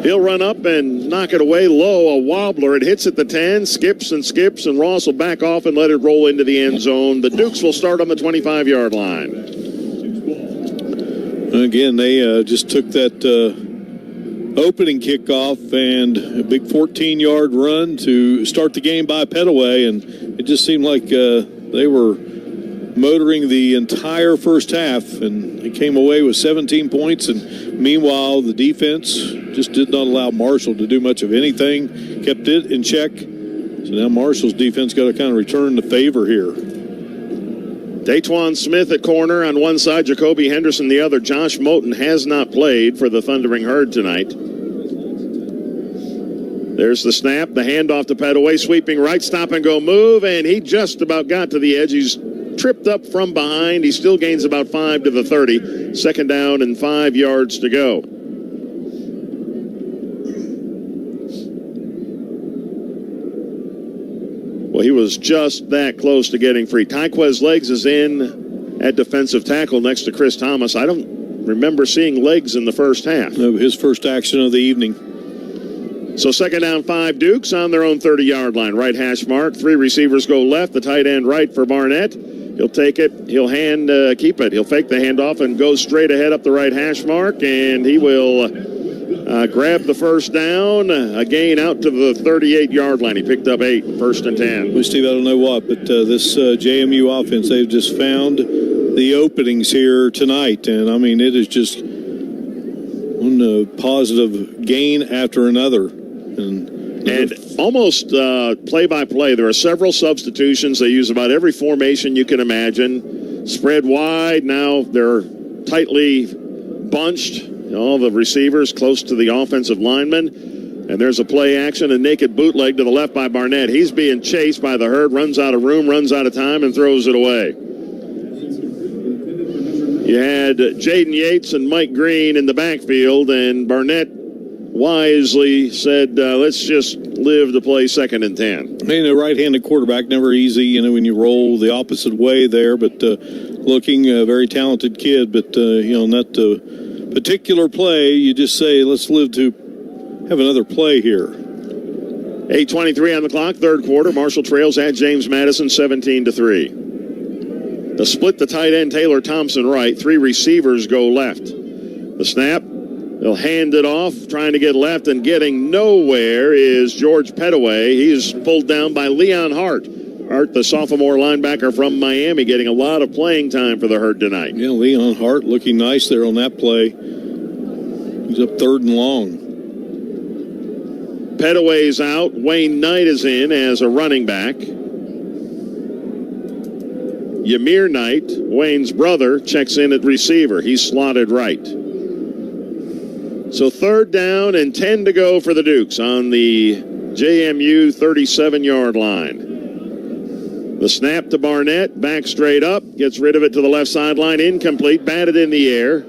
He'll run up and knock it away low, a wobbler. It hits at the 10, skips, and Ross will back off and let it roll into the end zone. The Dukes will start on the 25-yard line. Again, they just took that opening kickoff and a big 14-yard run to start the game by Petaway, and it just seemed like they were motoring the entire first half, and they came away with 17 points. And meanwhile, the defense just did not allow Marshall to do much of anything, kept it in check. So now Marshall's defense got to kind of return the favor here. Daytwan Smith at corner on one side, Jacoby Henderson the other. Josh Moten has not played for the Thundering Herd tonight. There's the snap, the handoff to Petaway, sweeping right, stop and go move, and he just about got to the edge. He's tripped up from behind. He still gains about 5 to the 30. Second down and 5 yards to go. Well, he was just that close to getting free. Tyquez Legs is in at defensive tackle next to Chris Thomas. I don't remember seeing Legs in the first half. No, his first action of the evening. So second down 5 Dukes on their own 30-yard line. Right hash mark. 3 receivers go left. The tight end right for Barnett. He'll take it. He'll keep it. He'll fake the handoff and go straight ahead up the right hash mark. And he will grabbed the first down, a gain out to the 38-yard line. He picked up 8, first and 10. Well, Steve, I don't know what, but this JMU offense, they've just found the openings here tonight. And, I mean, it is just one positive gain after another. And almost play-by-play, there are several substitutions. They use about every formation you can imagine. Spread wide. Now they're tightly bunched. All the receivers close to the offensive lineman. And there's a play action, a naked bootleg to the left by Barnett. He's being chased by the herd, runs out of room, runs out of time, and throws it away. You had Jaden Yates and Mike Green in the backfield, and Barnett wisely said, let's just live to play 2nd and 10. Being a right-handed quarterback, never easy, when you roll the opposite way there, but looking a very talented kid. But, in that particular play, you just say, let's live to have another play here. 8:23 on the clock, third quarter. Marshall trails at James Madison 17-3. The split the tight end, Taylor Thompson right. 3 receivers go left. The snap. They'll hand it off, trying to get left, and getting nowhere is George Pettaway. He's pulled down by Leon Hart. Hart, the sophomore linebacker from Miami, getting a lot of playing time for the Herd tonight. Yeah, Leon Hart looking nice there on that play. He's up 3rd and long. Pettaway's out. Wayne Knight is in as a running back. Ymir Knight, Wayne's brother, checks in at receiver. He's slotted right. So 3rd down and 10 to go for the Dukes on the JMU 37-yard line. The snap to Barnett, back straight up, gets rid of it to the left sideline, incomplete, batted in the air.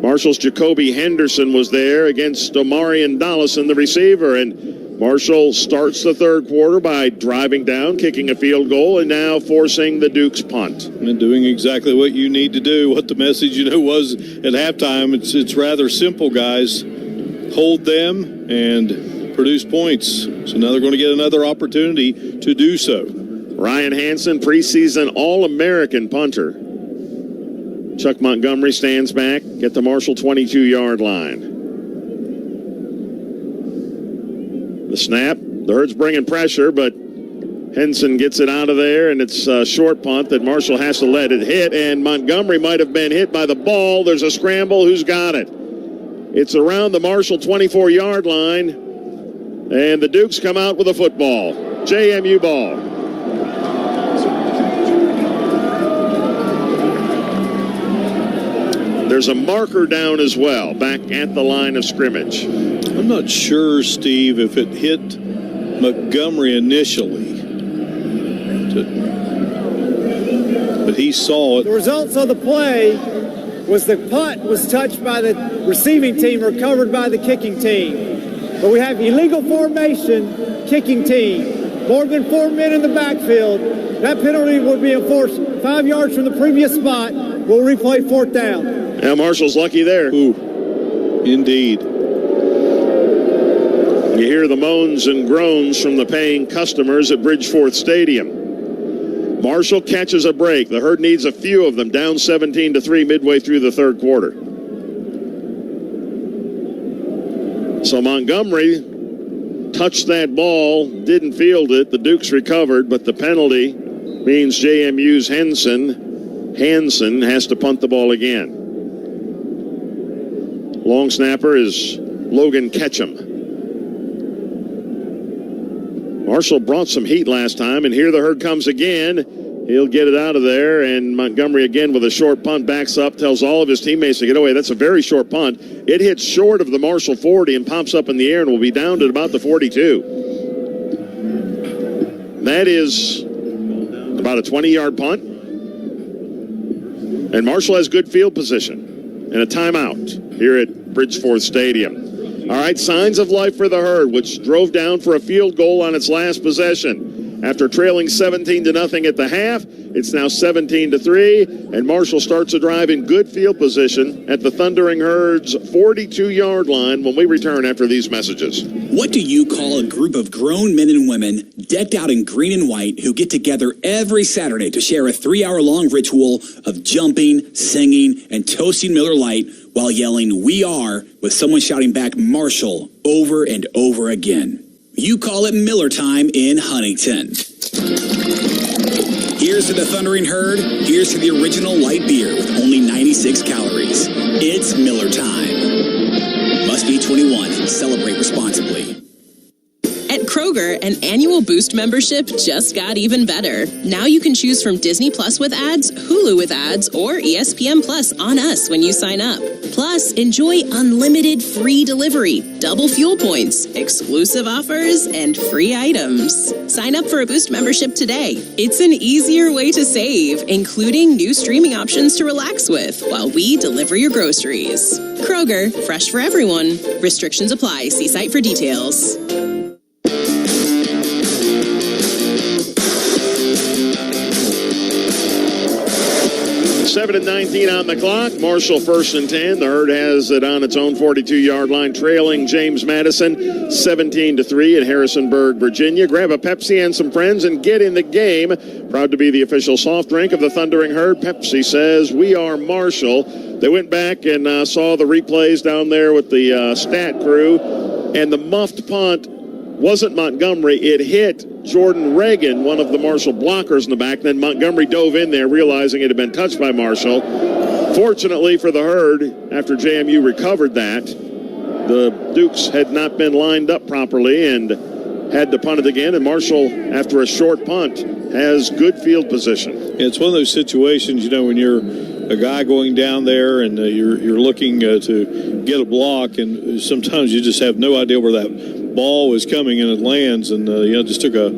Marshall's Jacoby Henderson was there against Omarion Dollison, the receiver, and Marshall starts the third quarter by driving down, kicking a field goal, and now forcing the Dukes punt. And doing exactly what you need to do, what the message, was at halftime. It's rather simple, guys. Hold them and produce points. So now they're going to get another opportunity to do so. Ryan Hansen, preseason All-American punter. Chuck Montgomery stands back at the Marshall 22-yard line. The snap, the Herd's bringing pressure, but Henson gets it out of there, and it's a short punt that Marshall has to let it hit, and Montgomery might have been hit by the ball. There's a scramble. Who's got it? It's around the Marshall 24-yard line, and the Dukes come out with a football. JMU ball. There's a marker down as well, back at the line of scrimmage. I'm not sure, Steve, if it hit Montgomery initially. But he saw it. The results of the play was the punt was touched by the receiving team, recovered by the kicking team. But we have illegal formation, kicking team. More than 4 men in the backfield. That penalty will be enforced 5 yards from the previous spot. We'll replay 4th down. Now Marshall's lucky there. Ooh, indeed. You hear the moans and groans from the paying customers at Bridgeforth Stadium. Marshall catches a break. The Herd needs a few of them, down 17-3 midway through the third quarter. So Montgomery touched that ball, didn't field it. The Dukes recovered, but the penalty means JMU's Hansen has to punt the ball again. Long snapper is Logan Ketchum. Marshall brought some heat last time, and here the Herd comes again. He'll get it out of there, and Montgomery again with a short punt, backs up, tells all of his teammates to get away. That's a very short punt. It hits short of the Marshall 40 and pops up in the air and will be down at about the 42. That is about a 20-yard punt. And Marshall has good field position and a timeout here at Bridgeforth Stadium. All right, signs of life for the Herd, which drove down for a field goal on its last possession. After trailing 17-0 at the half, it's now 17-3, and Marshall starts a drive in good field position at the Thundering Herd's 42-yard line when we return after these messages. What do you call a group of grown men and women decked out in green and white who get together every Saturday to share a 3-hour-long ritual of jumping, singing, and toasting Miller Lite while yelling, "We are," with someone shouting back, "Marshall," over and over again. You call it Miller time in Huntington. Here's to the Thundering Herd. Here's to the original light beer with only 96 calories. It's Miller time. Must be 21. Celebrate responsibly. At Kroger, an annual Boost membership just got even better. Now you can choose from Disney Plus with ads, Hulu with ads, or ESPN Plus on us when you sign up. Plus, enjoy unlimited free delivery, double fuel points, exclusive offers, and free items. Sign up for a Boost membership today. It's an easier way to save, including new streaming options to relax with while we deliver your groceries. Kroger, fresh for everyone. Restrictions apply. See site for details. 7:19 on the clock. Marshall 1st and 10. The Herd has it on its own 42-yard line, trailing James Madison 17-3 at Harrisonburg, Virginia. Grab a Pepsi and some friends and get in the game. Proud to be the official soft drink of the Thundering Herd. Pepsi says, "We are Marshall." They went back and saw the replays down there with the stat crew, and the muffed punt wasn't Montgomery. It hit Jordan Reagan, one of the Marshall blockers in the back. Then Montgomery dove in there, realizing it had been touched by Marshall. Fortunately for the Herd, after JMU recovered that, the Dukes had not been lined up properly and had to punt it again. And Marshall, after a short punt, has good field position. It's one of those situations, when you're a guy going down there and you're looking to get a block, and sometimes you just have no idea where that ball is coming and it lands, and just took a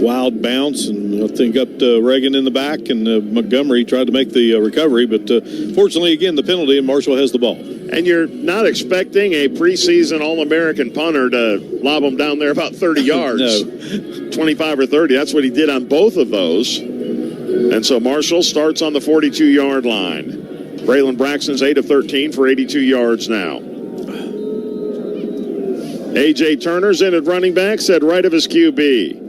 wild bounce, and I think up to Reagan in the back, and Montgomery tried to make the recovery, but fortunately, again, the penalty, and Marshall has the ball. And you're not expecting a preseason All-American punter to lob him down there about 30 yards. No. 25 or 30. That's what he did on both of those. And so Marshall starts on the 42-yard line. Braylon Braxton's 8 of 13 for 82 yards now. A.J. Turner's in at running back, set right of his QB.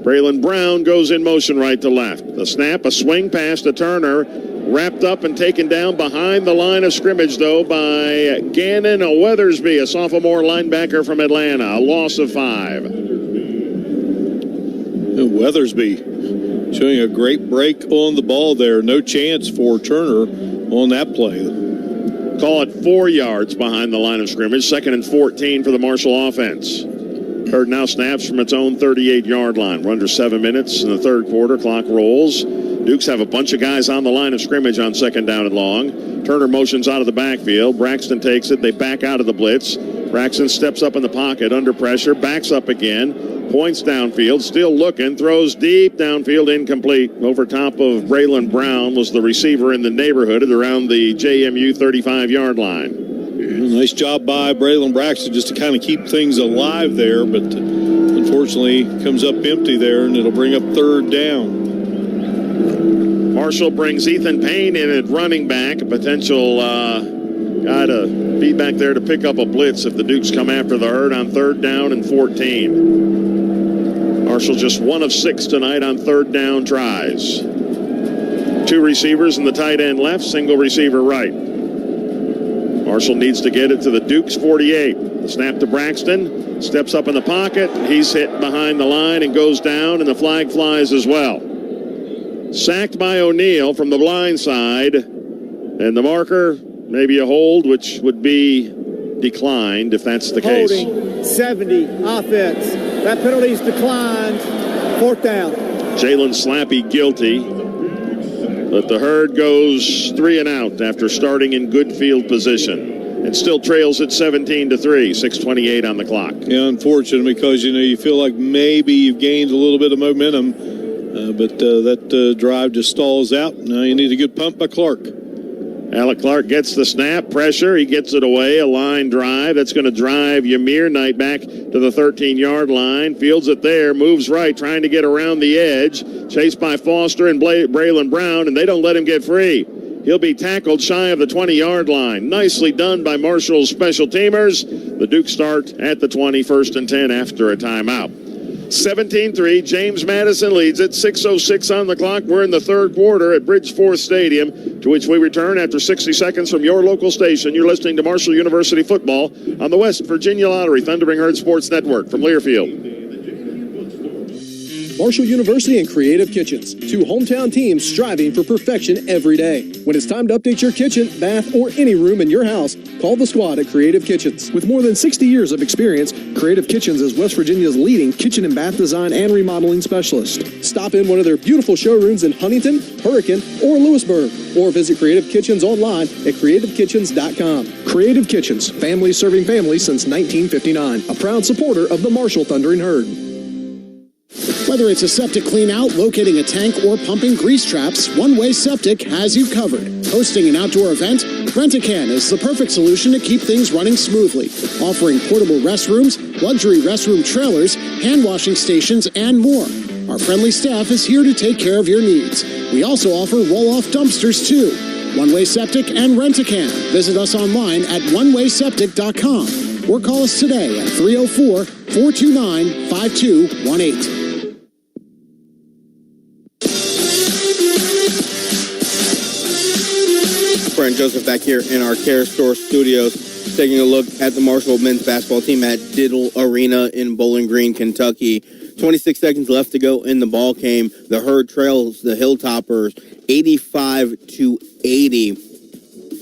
Braylon Brown goes in motion right to left. The snap, a swing pass to Turner, wrapped up and taken down behind the line of scrimmage, though, by Gannon Weathersby, a sophomore linebacker from Atlanta. A loss of 5. Weathersby showing a great break on the ball there. No chance for Turner on that play. Call it 4 yards behind the line of scrimmage. 2nd and 14 for the Marshall offense. Herd now snaps from its own 38-yard line. We're under 7 minutes in the third quarter. Clock rolls. Dukes have a bunch of guys on the line of scrimmage on 2nd down and long. Turner motions out of the backfield. Braxton takes it. They back out of the blitz. Braxton steps up in the pocket under pressure. Backs up again. Points downfield. Still looking. Throws deep downfield. Incomplete. Over top of Braylon Brown was the receiver in the neighborhood at around the JMU 35-yard line. Nice job by Braylon Braxton just to kind of keep things alive there, but unfortunately comes up empty there, and it'll bring up 3rd down. Marshall brings Ethan Payne in at running back, a potential guy to be back there to pick up a blitz if the Dukes come after the Herd on 3rd down and 14. Marshall just 1 of 6 tonight on 3rd down tries. 2 receivers in the tight end left, single receiver right. Marshall needs to get it to the Dukes 48. The snap to Braxton, steps up in the pocket. He's hit behind the line and goes down, and the flag flies as well. Sacked by O'Neal from the blind side, and the marker, maybe a hold, which would be declined if that's the case. Holding, 70, offense. That penalty's declined. 4th down. Jalen Slappy guilty. But the Herd goes 3 and out after starting in good field position. And still trails at 17-3, 6:28 on the clock. Yeah, unfortunate because, you feel like maybe you've gained a little bit of momentum, but that drive just stalls out. Now you need a good pump by Clark. Alec Clark gets the snap, pressure, he gets it away, a line drive. That's going to drive Ymir Knight back to the 13-yard line, fields it there, moves right, trying to get around the edge, chased by Foster and Braylon Brown, and they don't let him get free. He'll be tackled shy of the 20-yard line. Nicely done by Marshall's special teamers. The Dukes start at the 20, 1st and 10 after a timeout. 17-3, James Madison leads it. 6:06 on the clock. We're in the third quarter at Bridgeforth Stadium, to which we return after 60 seconds from your local station. You're listening to Marshall University football on the West Virginia Lottery Thundering Herd Sports Network from Learfield. Marshall University and Creative Kitchens, two hometown teams striving for perfection every day. When it's time to update your kitchen, bath, or any room in your house, call the squad at Creative Kitchens. With more than 60 years of experience, Creative Kitchens is West Virginia's leading kitchen and bath design and remodeling specialist. Stop in one of their beautiful showrooms in Huntington, Hurricane, or Lewisburg, or visit Creative Kitchens online at creativekitchens.com. Creative Kitchens, family serving families since 1959. A proud supporter of the Marshall Thundering Herd. Whether it's a septic clean out, locating a tank, or pumping grease traps, One Way Septic has you covered. Hosting an outdoor event, Rent-A-Can is the perfect solution to keep things running smoothly. Offering portable restrooms, luxury restroom trailers, hand washing stations, and more. Our friendly staff is here to take care of your needs. We also offer roll-off dumpsters too. One Way Septic and Rent-A-Can. Visit us online at oneway.septic.com or call us today at 304-429-5218. Brent Joseph back here in our Care Store studios, taking a look at the Marshall men's basketball team at Diddle Arena in Bowling Green, Kentucky. 26 seconds left to go in the ball game. The Herd trails the Hilltoppers 85-80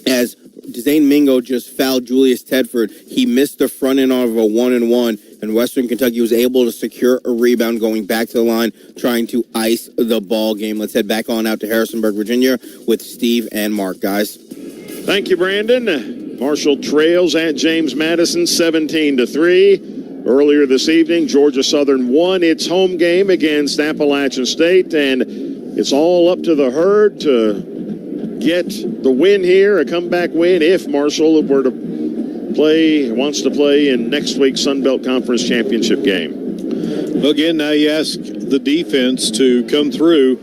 as Zane Mingo just fouled Julius Tedford. He missed the front end of a 1-and-1, and Western Kentucky was able to secure a rebound going back to the line, trying to ice the ball game. Let's head back on out to Harrisonburg, Virginia with Steve and Mark, guys. Thank you, Brandon. Marshall trails at James Madison 17-3. Earlier this evening, Georgia Southern won its home game against Appalachian State, and it's all up to the Herd to get the win here, a comeback win, if Marshall were to wants to play in next week's Sun Belt Conference Championship game. Well, again, now you ask the defense to come through.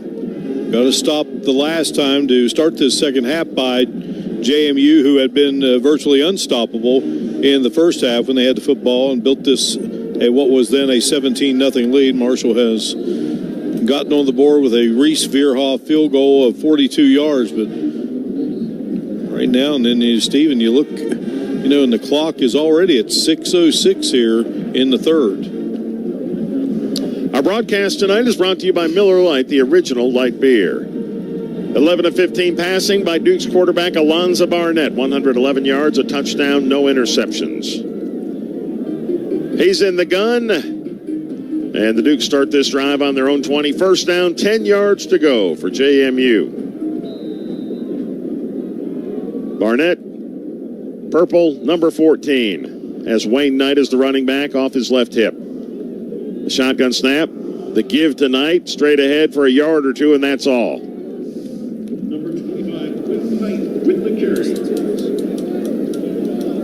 Got to stop the last time to start this second half by JMU, who had been virtually unstoppable in the first half when they had the football and built this at what was then a 17-0 lead. Marshall has gotten on the board with a Reese Veerhoff field goal of 42 yards, but right now, and then Stephen, you look, and the clock is already at 6:06 here in the third. Our broadcast tonight is brought to you by Miller Lite, the original light beer. 11-15 passing by Duke's quarterback Alonzo Barnett, 111 yards, a touchdown, no interceptions. He's in the gun, and the Dukes start this drive on their own 20. First down, 10 yards to go for JMU. Barnett, purple, number 14, as Wayne Knight is the running back off his left hip. The shotgun snap, the give to Knight, straight ahead for a yard or two, and that's all. Number 25, with the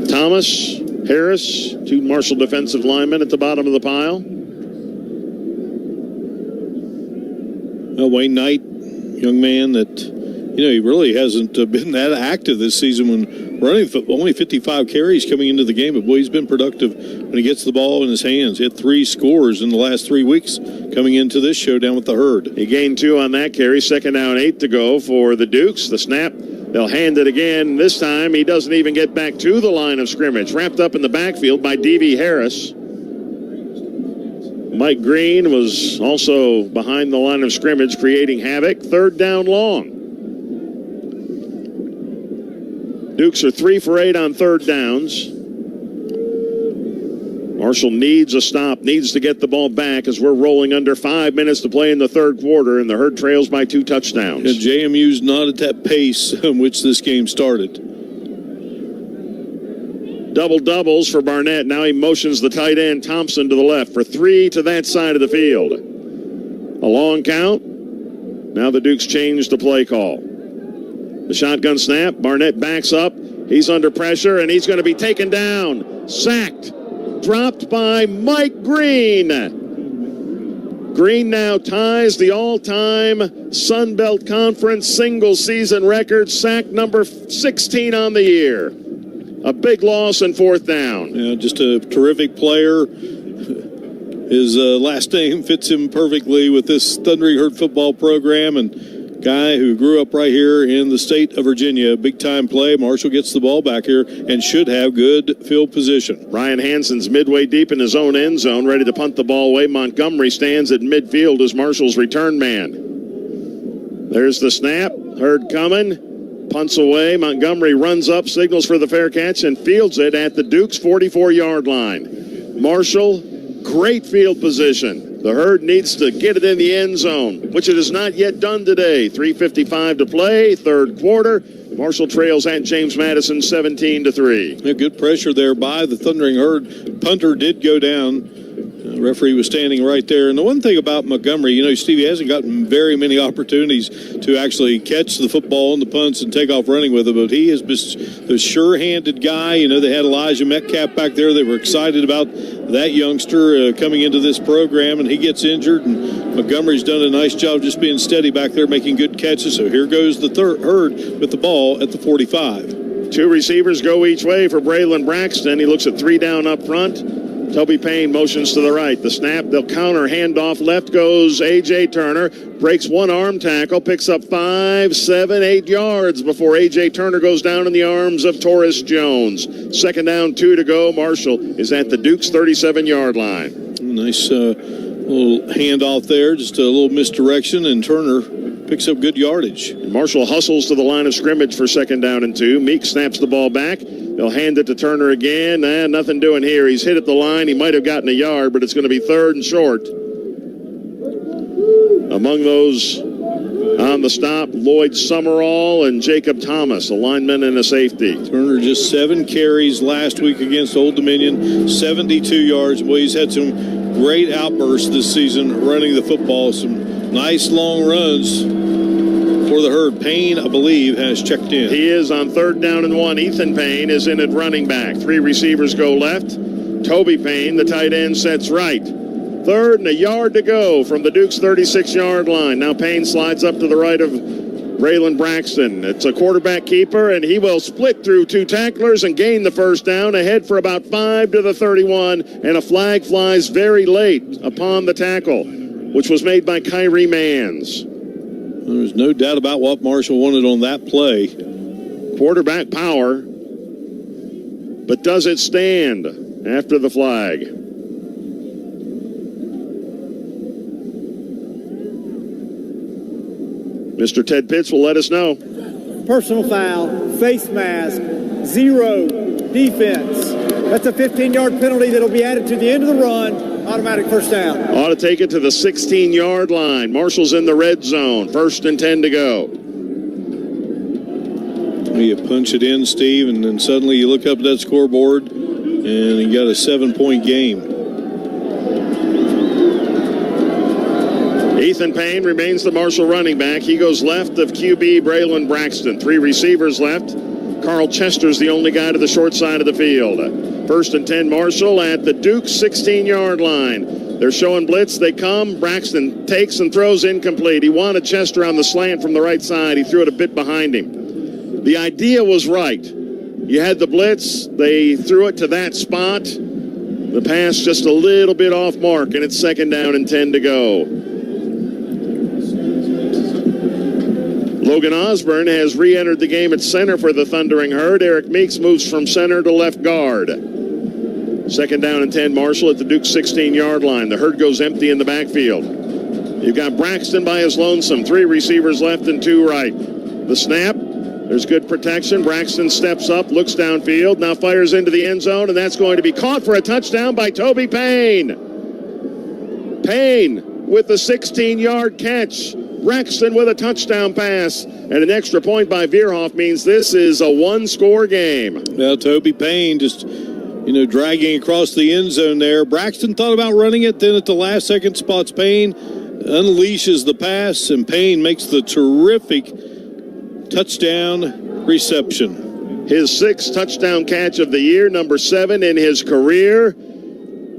carry. Thomas, Harris, two Marshall defensive linemen at the bottom of the pile. Well, Wayne Knight, young man that, he really hasn't been that active this season when running, only 55 carries coming into the game. But, boy, he's been productive when he gets the ball in his hands. He had 3 scores in the last 3 weeks coming into this showdown with the Herd. He gained 2 on that carry. Second down, 8 to go for the Dukes. The snap, they'll hand it again. This time he doesn't even get back to the line of scrimmage. Wrapped up in the backfield by D.V. Harris. Mike Green was also behind the line of scrimmage creating havoc. Third down long. Dukes are 3 for 8 on third downs. Marshall needs a stop, needs to get the ball back as we're rolling under 5 minutes to play in the third quarter, and the Herd trails by 2 touchdowns. And JMU's not at that pace in which this game started. Double doubles for Barnett. Now he motions the tight end Thompson to the left for 3 to that side of the field. A long count. Now the Dukes change the play call. The shotgun snap. Barnett backs up. He's under pressure, and he's going to be taken down. Sacked. Dropped by Mike Green. Green now ties the all-time Sun Belt Conference single-season record, sack number 16 on the year. A big loss and fourth down. Yeah, just a terrific player. His last name fits him perfectly with this Thundering Herd football program, and guy who grew up right here in the state of Virginia. Big-time play. Marshall gets the ball back here and should have good field position. Ryan Hansen's midway deep in his own end zone, ready to punt the ball away. Montgomery stands at midfield as Marshall's return man. There's the snap. Herd coming. Punts away. Montgomery runs up, signals for the fair catch, and fields it at the Duke's 44-yard line. Marshall, great field position. The Herd needs to get it in the end zone, which it has not yet done today. 3:55 to play, third quarter. Marshall trails at James Madison 17-3. Yeah, good pressure there by the Thundering Herd. Punter did go down. The referee was standing right there. And the one thing about Montgomery, Steve, he hasn't gotten very many opportunities to actually catch the football on the punts and take off running with it, but he is the sure-handed guy. They had Elijah Metcalf back there. They were excited about that youngster coming into this program, and he gets injured, and Montgomery's done a nice job just being steady back there, making good catches. So here goes the Herd with the ball at the 45. Two receivers go each way for Braylon Braxton. He looks at three down up front. Toby Payne motions to the right. The snap, they'll counter, handoff. Left goes A.J. Turner. Breaks one arm tackle, picks up 5, 7, 8 yards before A.J. Turner goes down in the arms of Torres Jones. Second down, 2 to go. Marshall is at the Duke's 37-yard line. Nice little handoff there, just a little misdirection, and Turner picks up good yardage. And Marshall hustles to the line of scrimmage for second down and 2. Meek snaps the ball back. They'll hand it to Turner again. Nothing doing here. He's hit at the line. He might have gotten a yard, but it's going to be third and short. Among those on the stop, Lloyd Summerall and Jacob Thomas, a lineman and a safety. Turner just 7 carries last week against Old Dominion, 72 yards. Well, he's had some great outbursts this season running the football. Some nice long runs for the Herd. Payne, I believe, has checked in. He is on third down and 1. Ethan Payne is in at running back. 3 receivers go left. Toby Payne, the tight end, sets right. Third and a yard to go from the Duke's 36-yard line. Now Payne slides up to the right of Braylon Braxton. It's a quarterback keeper, and he will split through 2 tacklers and gain the first down, ahead for about 5 to the 31, and a flag flies very late upon the tackle, which was made by Kyrie Manns. There's no doubt about what Marshall wanted on that play. Quarterback power, but does it stand after the flag? Mr. Ted Pitts will let us know. Personal foul, face mask, 0, defense. That's a 15-yard penalty that'll be added to the end of the run. Automatic first down. Ought to take it to the 16-yard line. Marshall's in the red zone. First and 10 to go. You punch it in, Steve, and then suddenly you look up at that scoreboard, and you got a 7-point game. Ethan Payne remains the Marshall running back. He goes left of QB Braylon Braxton. 3 receivers left. Carl Chester's the only guy to the short side of the field. First and 10 Marshall at the Duke's 16-yard line. They're showing blitz. They come. Braxton takes and throws incomplete. He wanted Chester on the slant from the right side. He threw it a bit behind him. The idea was right. You had the blitz. They threw it to that spot. The pass just a little bit off mark, and it's second down and 10 to go. Logan Osborne has re-entered the game at center for the Thundering Herd. Eric Meeks moves from center to left guard. Second down and 10, Marshall at the Duke 16-yard line. The Herd goes empty in the backfield. You've got Braxton by his lonesome. 3 receivers left and 2 right. The snap, there's good protection. Braxton steps up, looks downfield, now fires into the end zone, and that's going to be caught for a touchdown by Toby Payne. Payne with the 16-yard catch. Braxton with a touchdown pass, and an extra point by Veerhoff means this is a 1-score game. Well, Toby Payne just, dragging across the end zone there. Braxton thought about running it, then at the last second spots Payne, unleashes the pass, and Payne makes the terrific touchdown reception. His 6th touchdown catch of the year, number 7 in his career.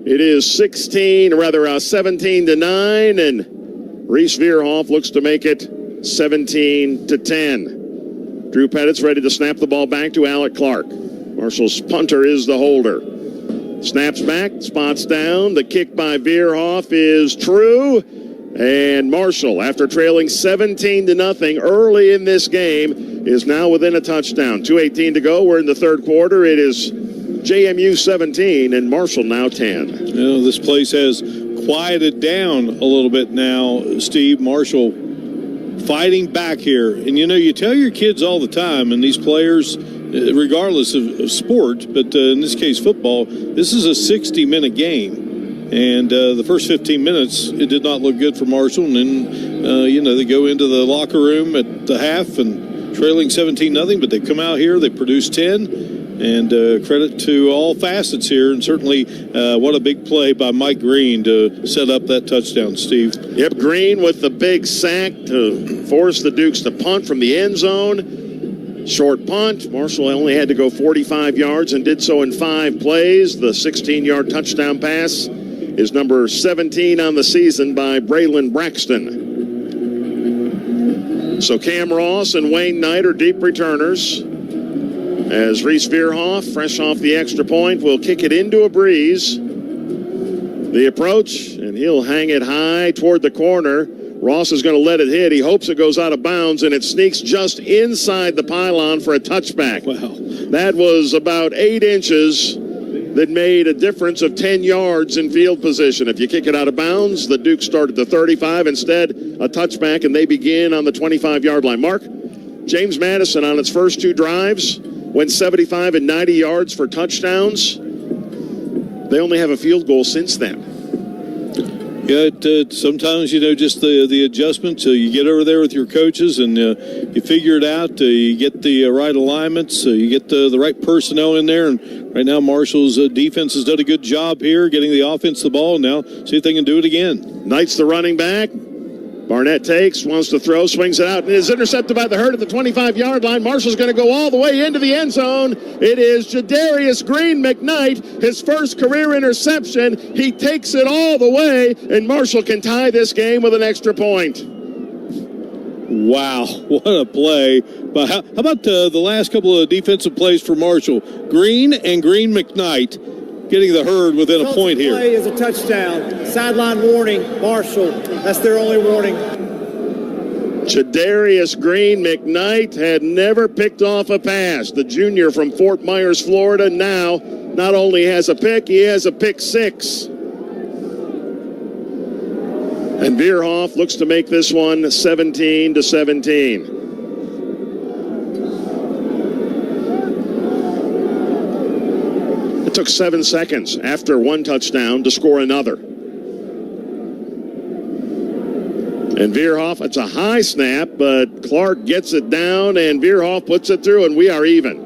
It is 17 to 9, and Reese Veerhoff looks to make it 17-10. Drew Pettit's ready to snap the ball back to Alec Clark. Marshall's punter is the holder. Snaps back, spots down. The kick by Veerhoff is true. And Marshall, after trailing 17-0 early in this game, is now within a touchdown. 2:18 to go. We're in the third quarter. It is JMU 17 and Marshall now 10. You know, this place has quieted down a little bit now, Steve. Marshall fighting back here. And, you know, you tell your kids all the time, and these players, regardless of sport, but in this case football, this is a 60-minute game. And the first 15 minutes, it did not look good for Marshall. And then, you know, they go into the locker room at the half and trailing 17-0, but they come out here, they produce 10. And credit to all facets here. And certainly what a big play by Mike Green to set up that touchdown, Steve. Yep, Green with the big sack to force the Dukes to punt from the end zone. Short punt. Marshall only had to go 45 yards and did so in 5 plays. The 16-yard touchdown pass is number 17 on the season by Braylon Braxton. So Cam Ross and Wayne Knight are deep returners. As Reese Veerhoff, fresh off the extra point, will kick it into a breeze. The approach, and he'll hang it high toward the corner. Ross is going to let it hit. He hopes it goes out of bounds, and it sneaks just inside the pylon for a touchback. Wow. That was about 8 inches that made a difference of 10 yards in field position. If you kick it out of bounds, the Dukes start at the 35. Instead, a touchback, and they begin on the 25-yard line. Mark, James Madison on its first 2 drives went 75 and 90 yards for touchdowns. They only have a field goal since then. Yeah, sometimes, you know, just the adjustment. You get over there with your coaches and you figure it out. You get the right alignments. You get the right personnel in there. And right now, Marshall's defense has done a good job here getting the offense the ball. Now, see if they can do it again. Knight's the running back. Barnett takes, wants to throw, swings it out, and is intercepted by the Herd at the 25-yard line. Marshall's going to go all the way into the end zone. It is Jadarius Green McKnight, his first career interception. He takes it all the way, and Marshall can tie this game with an extra point. Wow, what a play. But how about the last couple of defensive plays for Marshall? Green and Green McKnight getting the Herd within a point here. Play is a touchdown. Sideline warning, Marshall. That's their only warning. Jadarius Green McKnight had never picked off a pass. The junior from Fort Myers, Florida, now not only has a pick, he has a pick 6. And Veerhoff looks to make this one 17-17. It took 7 seconds after one touchdown to score another. And Veerhoff, it's a high snap, but Clark gets it down, and Veerhoff puts it through, and we are even.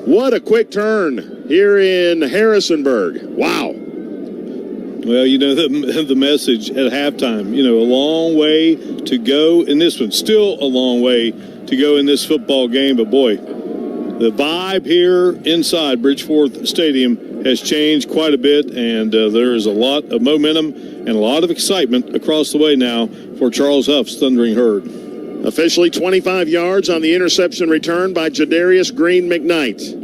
What a quick turn here in Harrisonburg. Wow. Well, you know, the message at halftime, you know, a long way to go in this one. Still a long way to go in this football game, but boy, the vibe here inside Bridgeforth Stadium has changed quite a bit, and there is a lot of momentum and a lot of excitement across the way now for Charles Huff's Thundering Herd. Officially 25 yards on the interception return by Jadarius Green McKnight.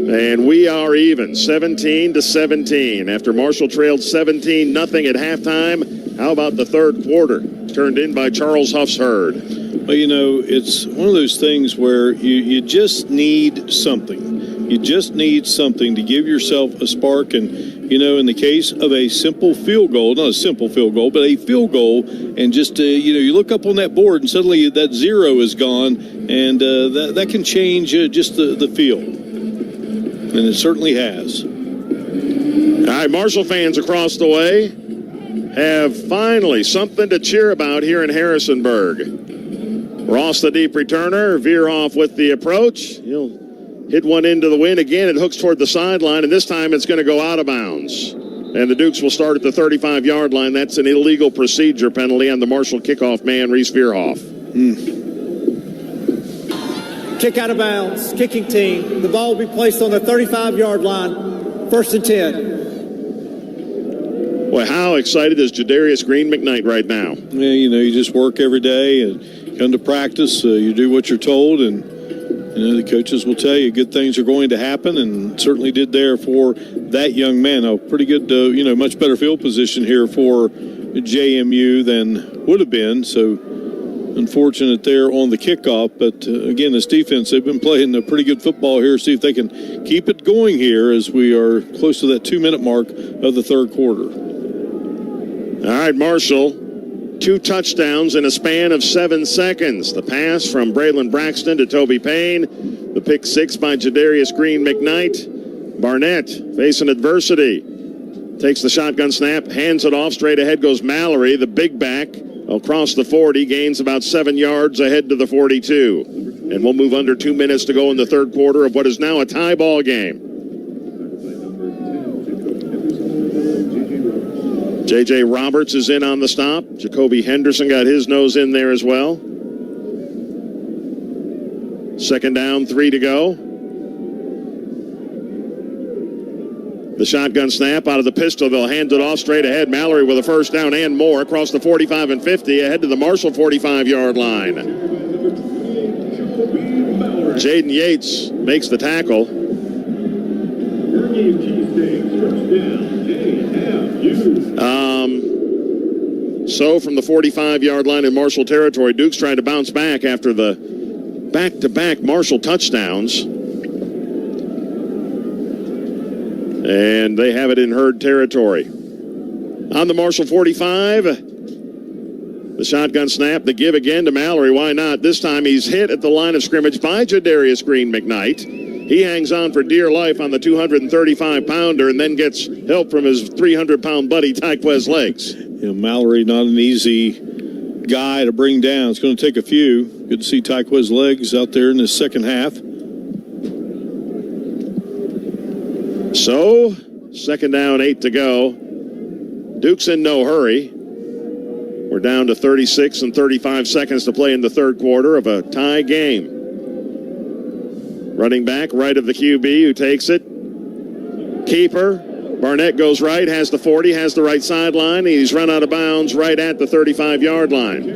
And we are even, 17-17. After Marshall trailed 17-0 at halftime, how about the third quarter? Turned in by Charles Huff's Herd. Well, you know, it's one of those things where you just need something. You just need something to give yourself a spark. And, you know, in the case of a simple field goal, not a simple field goal, but a field goal, and just, you know, you look up on that board and suddenly that 0 is gone, and that can change just the field. And it certainly has. All right, Marshall fans across the way have finally something to cheer about here in Harrisonburg. Ross, the deep returner. Veerhoff with the approach. He'll hit one into the wind again. It hooks toward the sideline, and this time it's going to go out of bounds. And the Dukes will start at the 35-yard line. That's an illegal procedure penalty on the Marshall kickoff man, Reese Veerhoff. Kick out of bounds, kicking team. The ball will be placed on the 35-yard line, 1st and 10. Boy, how excited is Jadarius Green McKnight right now? Yeah, you know, you just work every day and come to practice. You do what you're told, and The coaches will tell you good things are going to happen, and certainly did there for that young man. A pretty good, much better field position here for JMU than would have been. So unfortunate there on the kickoff. But again, this defense, they've been playing a pretty good football here. See if they can keep it going here as we are close to that 2-minute mark of the third quarter. All right, Marshall, 2 touchdowns in a span of 7 seconds. The pass from Braylon Braxton to Toby Payne. The pick 6 by Jadarius Green McKnight. Barnett facing adversity. Takes the shotgun snap, hands it off. Straight ahead goes Mallory, the big back. Across the 40, gains about 7 yards ahead to the 42. And we'll move under 2 minutes to go in the third quarter of what is now a tie ball game. J.J. Roberts is in on the stop. Jacoby Henderson got his nose in there as well. 2nd down, 3 to go. The shotgun snap out of the pistol. They'll hand it off straight ahead. Mallory with a first down and more across the 45 and 50 ahead to the Marshall 45-yard line. Jaden Yates makes the tackle. So from the 45-yard line in Marshall territory, Duke's trying to bounce back after the back-to-back Marshall touchdowns. And they have it in Herd territory. On the Marshall 45, the shotgun snap, the give again to Mallory. Why not? This time he's hit at the line of scrimmage by Jadarius Green McKnight. He hangs on for dear life on the 235-pounder and then gets help from his 300-pound buddy Tyquez Legs. Mallory, not an easy guy to bring down. It's going to take a few. Good to see Tyquez Legs out there in the second half. So, 2nd down, 8 to go. Duke's in no hurry. We're down to 36 and 35 seconds to play in the third quarter of a tie game. Running back, right of the QB, who takes it. Keeper. Barnett goes right, has the 40, has the right sideline. He's run out of bounds right at the 35-yard line.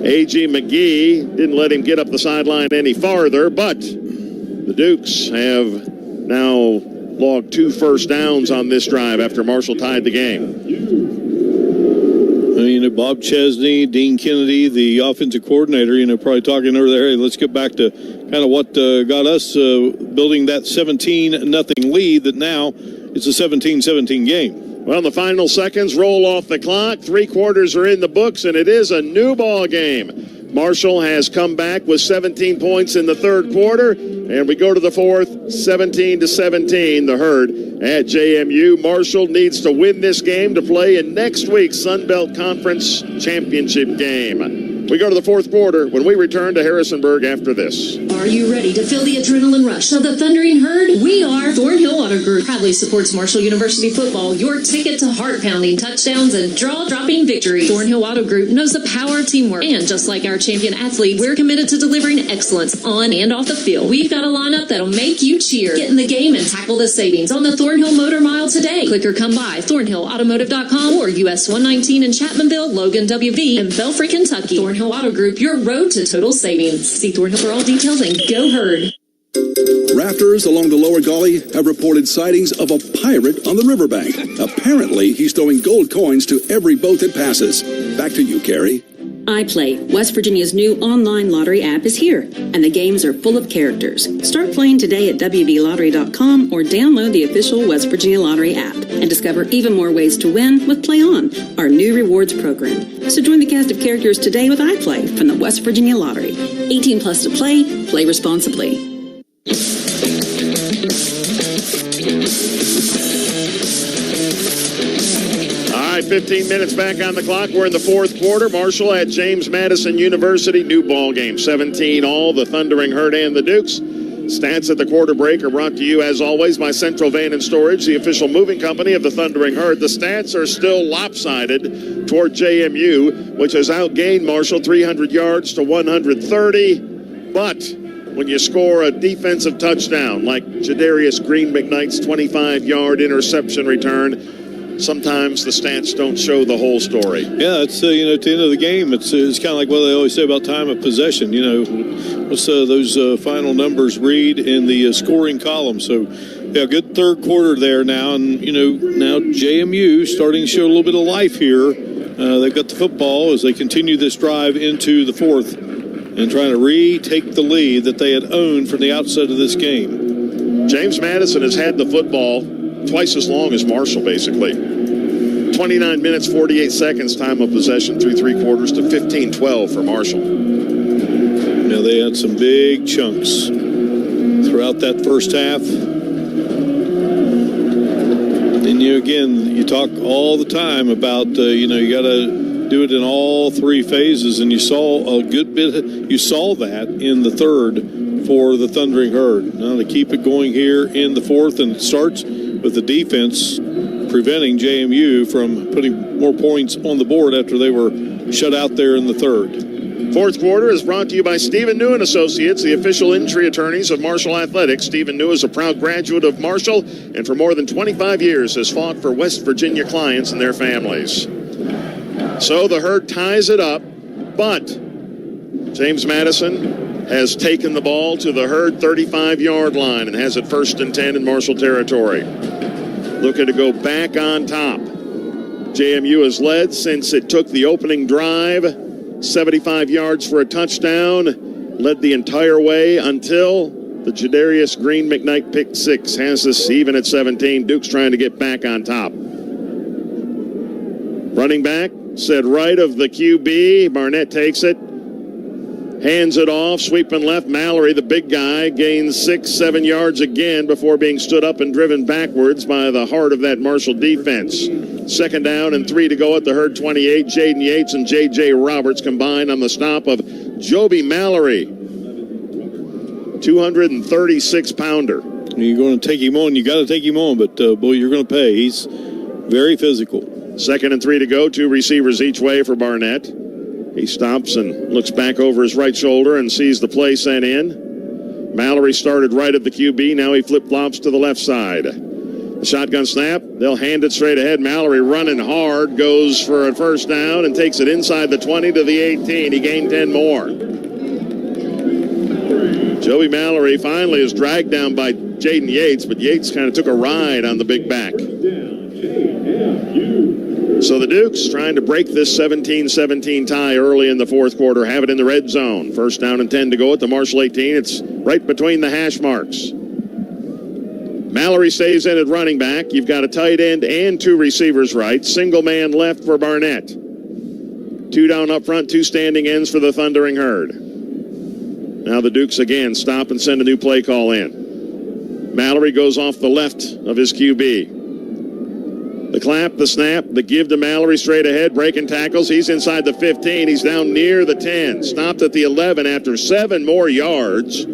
A.G. McGee didn't let him get up the sideline any farther, but the Dukes have now logged 2 first downs on this drive after Marshall tied the game. Bob Chesney, Dean Kennedy, the offensive coordinator, probably talking over there, hey, let's get back to kind of what got us building that 17-0 lead, that now it's a 17-17 game. Well, the final seconds roll off the clock. 3 quarters are in the books, and it is a new ball game. Marshall has come back with 17 points in the third quarter, and we go to the fourth, 17-17, the Herd at JMU. Marshall needs to win this game to play in next week's Sun Belt Conference Championship game. We go to the fourth quarter when we return to Harrisonburg after this. Are you ready to feel the adrenaline rush of the Thundering Herd? We are. Thornhill Auto Group proudly supports Marshall University football, your ticket to heart-pounding touchdowns and jaw-dropping victories. Thornhill Auto Group knows the power of teamwork, and just like our champion athletes, we're committed to delivering excellence on and off the field. We've got a lineup that'll make you cheer. Get in the game and tackle the savings on the Thornhill Motor Mile today. Click or come by thornhillautomotive.com or US 119 in Chapmanville, Logan, WV, and Belfry, Kentucky. Thornhill Auto Group, your road to total savings. See Thornhill for all details and go Herd. Rafters along the lower gully have reported sightings of a pirate on the riverbank. Apparently, he's throwing gold coins to every boat that passes. Back to you, Carrie. iPlay, West Virginia's new online lottery app, is here, and the games are full of characters. Start playing today at WVLottery.com or download the official West Virginia Lottery app and discover even more ways to win with Play On, our new rewards program. So join the cast of characters today with iPlay from the West Virginia Lottery. 18 plus to play. Play responsibly. All right, 15 minutes back on the clock. We're in the fourth quarter. Marshall at James Madison University. New ball game, 17 all. The Thundering Herd and the Dukes. Stats at the quarter break are brought to you, as always, by Central Van and Storage, the official moving company of the Thundering Herd. The stats are still lopsided toward JMU, which has outgained Marshall 300 yards to 130. But when you score a defensive touchdown like Jadarius Green McKnight's 25-yard interception return, sometimes the stats don't show the whole story. Yeah, it's, at the end of the game, it's kind of like what they always say about time of possession. what's those final numbers read in the scoring column. So, yeah, good third quarter there now. And, now JMU starting to show a little bit of life here. They've got the football as they continue this drive into the fourth and trying to retake the lead that they had owned from the outset of this game. James Madison has had the football twice as long as Marshall, basically. 29 minutes, 48 seconds time of possession through three quarters to 15-12 for Marshall. Now, they had some big chunks throughout that first half. And you talk all the time about, you got to do it in all three phases, and you saw a good bit. You saw that in the third for the Thundering Herd. Now to keep it going here in the fourth, and it starts with the defense preventing JMU from putting more points on the board after they were shut out there in the third. Fourth quarter is brought to you by Stephen New & Associates, the official injury attorneys of Marshall Athletics. Stephen New is a proud graduate of Marshall and for more than 25 years has fought for West Virginia clients and their families. So the Herd ties it up, but James Madison has taken the ball to the Herd 35-yard line and has it 1st and 10 in Marshall territory. Looking to go back on top. JMU has led since it took the opening drive. 75 yards for a touchdown, led the entire way until the Jadarius Green McKnight pick six has us even at 17. Duke's trying to get back on top. Running back, set right of the QB. Barnett takes it, hands it off, sweeping left. Mallory, the big guy, gains 6-7 yards again before being stood up and driven backwards by the heart of that Marshall defense. 2nd down and 3 to go at the Herd 28. Jaden Yates and J.J. Roberts combined on the stop of Joby Mallory. 236-pounder. You're going to take him on. You got to take him on, but, boy, you're going to pay. He's very physical. 2nd and 3 to go. 2 receivers each way for Barnett. He stops and looks back over his right shoulder and sees the play sent in. Mallory started right at the QB. Now he flip-flops to the left side. The shotgun snap. They'll hand it straight ahead. Mallory running hard. Goes for a 1st down and takes it inside the 20 to the 18. He gained 10 more. Joey Mallory finally is dragged down by Jaden Yates, but Yates kind of took a ride on the big back. So the Dukes trying to break this 17-17 tie early in the fourth quarter. Have it in the red zone. 1st down and 10 to go at the Marshall 18. It's right between the hash marks. Mallory stays in at running back. You've got a tight end and 2 receivers right. Single man left for Barnett. 2 down up front, 2 standing ends for the Thundering Herd. Now the Dukes again stop and send a new play call in. Mallory goes off the left of his QB. The clap, the snap, the give to Mallory straight ahead, breaking tackles. He's inside the 15. He's down near the 10. Stopped at the 11 after 7 more yards.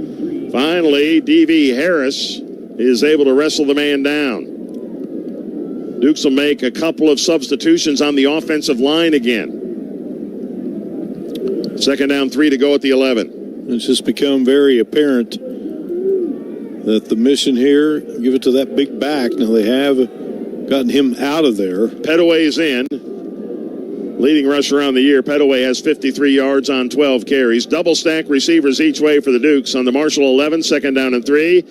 Finally, D.V. Harris is able to wrestle the man down. Dukes will make a couple of substitutions on the offensive line again. 2nd down, 3 to go at the 11. It's just become very apparent that the mission here, give it to that big back. Now they have gotten him out of there. Pettaway's in. Leading rusher on the year. Pettaway has 53 yards on 12 carries. Double stack receivers each way for the Dukes on the Marshall 11. 2nd down and 3.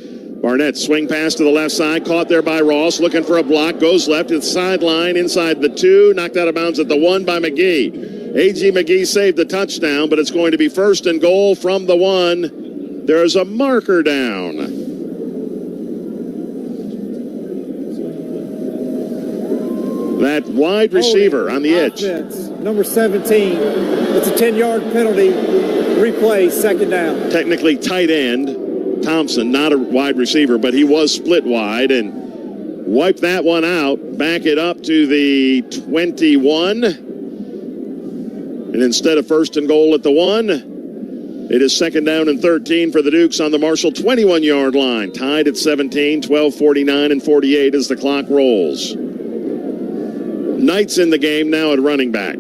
Barnett swing pass to the left side. Caught there by Ross. Looking for a block. Goes left to the sideline. Inside the 2. Knocked out of bounds at the 1 by McGee. A.G. McGee saved the touchdown, but it's going to be 1st and goal from the 1. There's a marker down. That wide receiver on the edge. Number 17. It's a 10-yard penalty. Replay, 2nd down. Technically tight end. Thompson, not a wide receiver, but he was split wide and wiped that one out. Back it up to the 21. And instead of 1st and goal at the 1, it is 2nd down and 13 for the Dukes on the Marshall 21-yard line. Tied at 17, 12:49 and 48 as the clock rolls. Knight's in the game now at running back.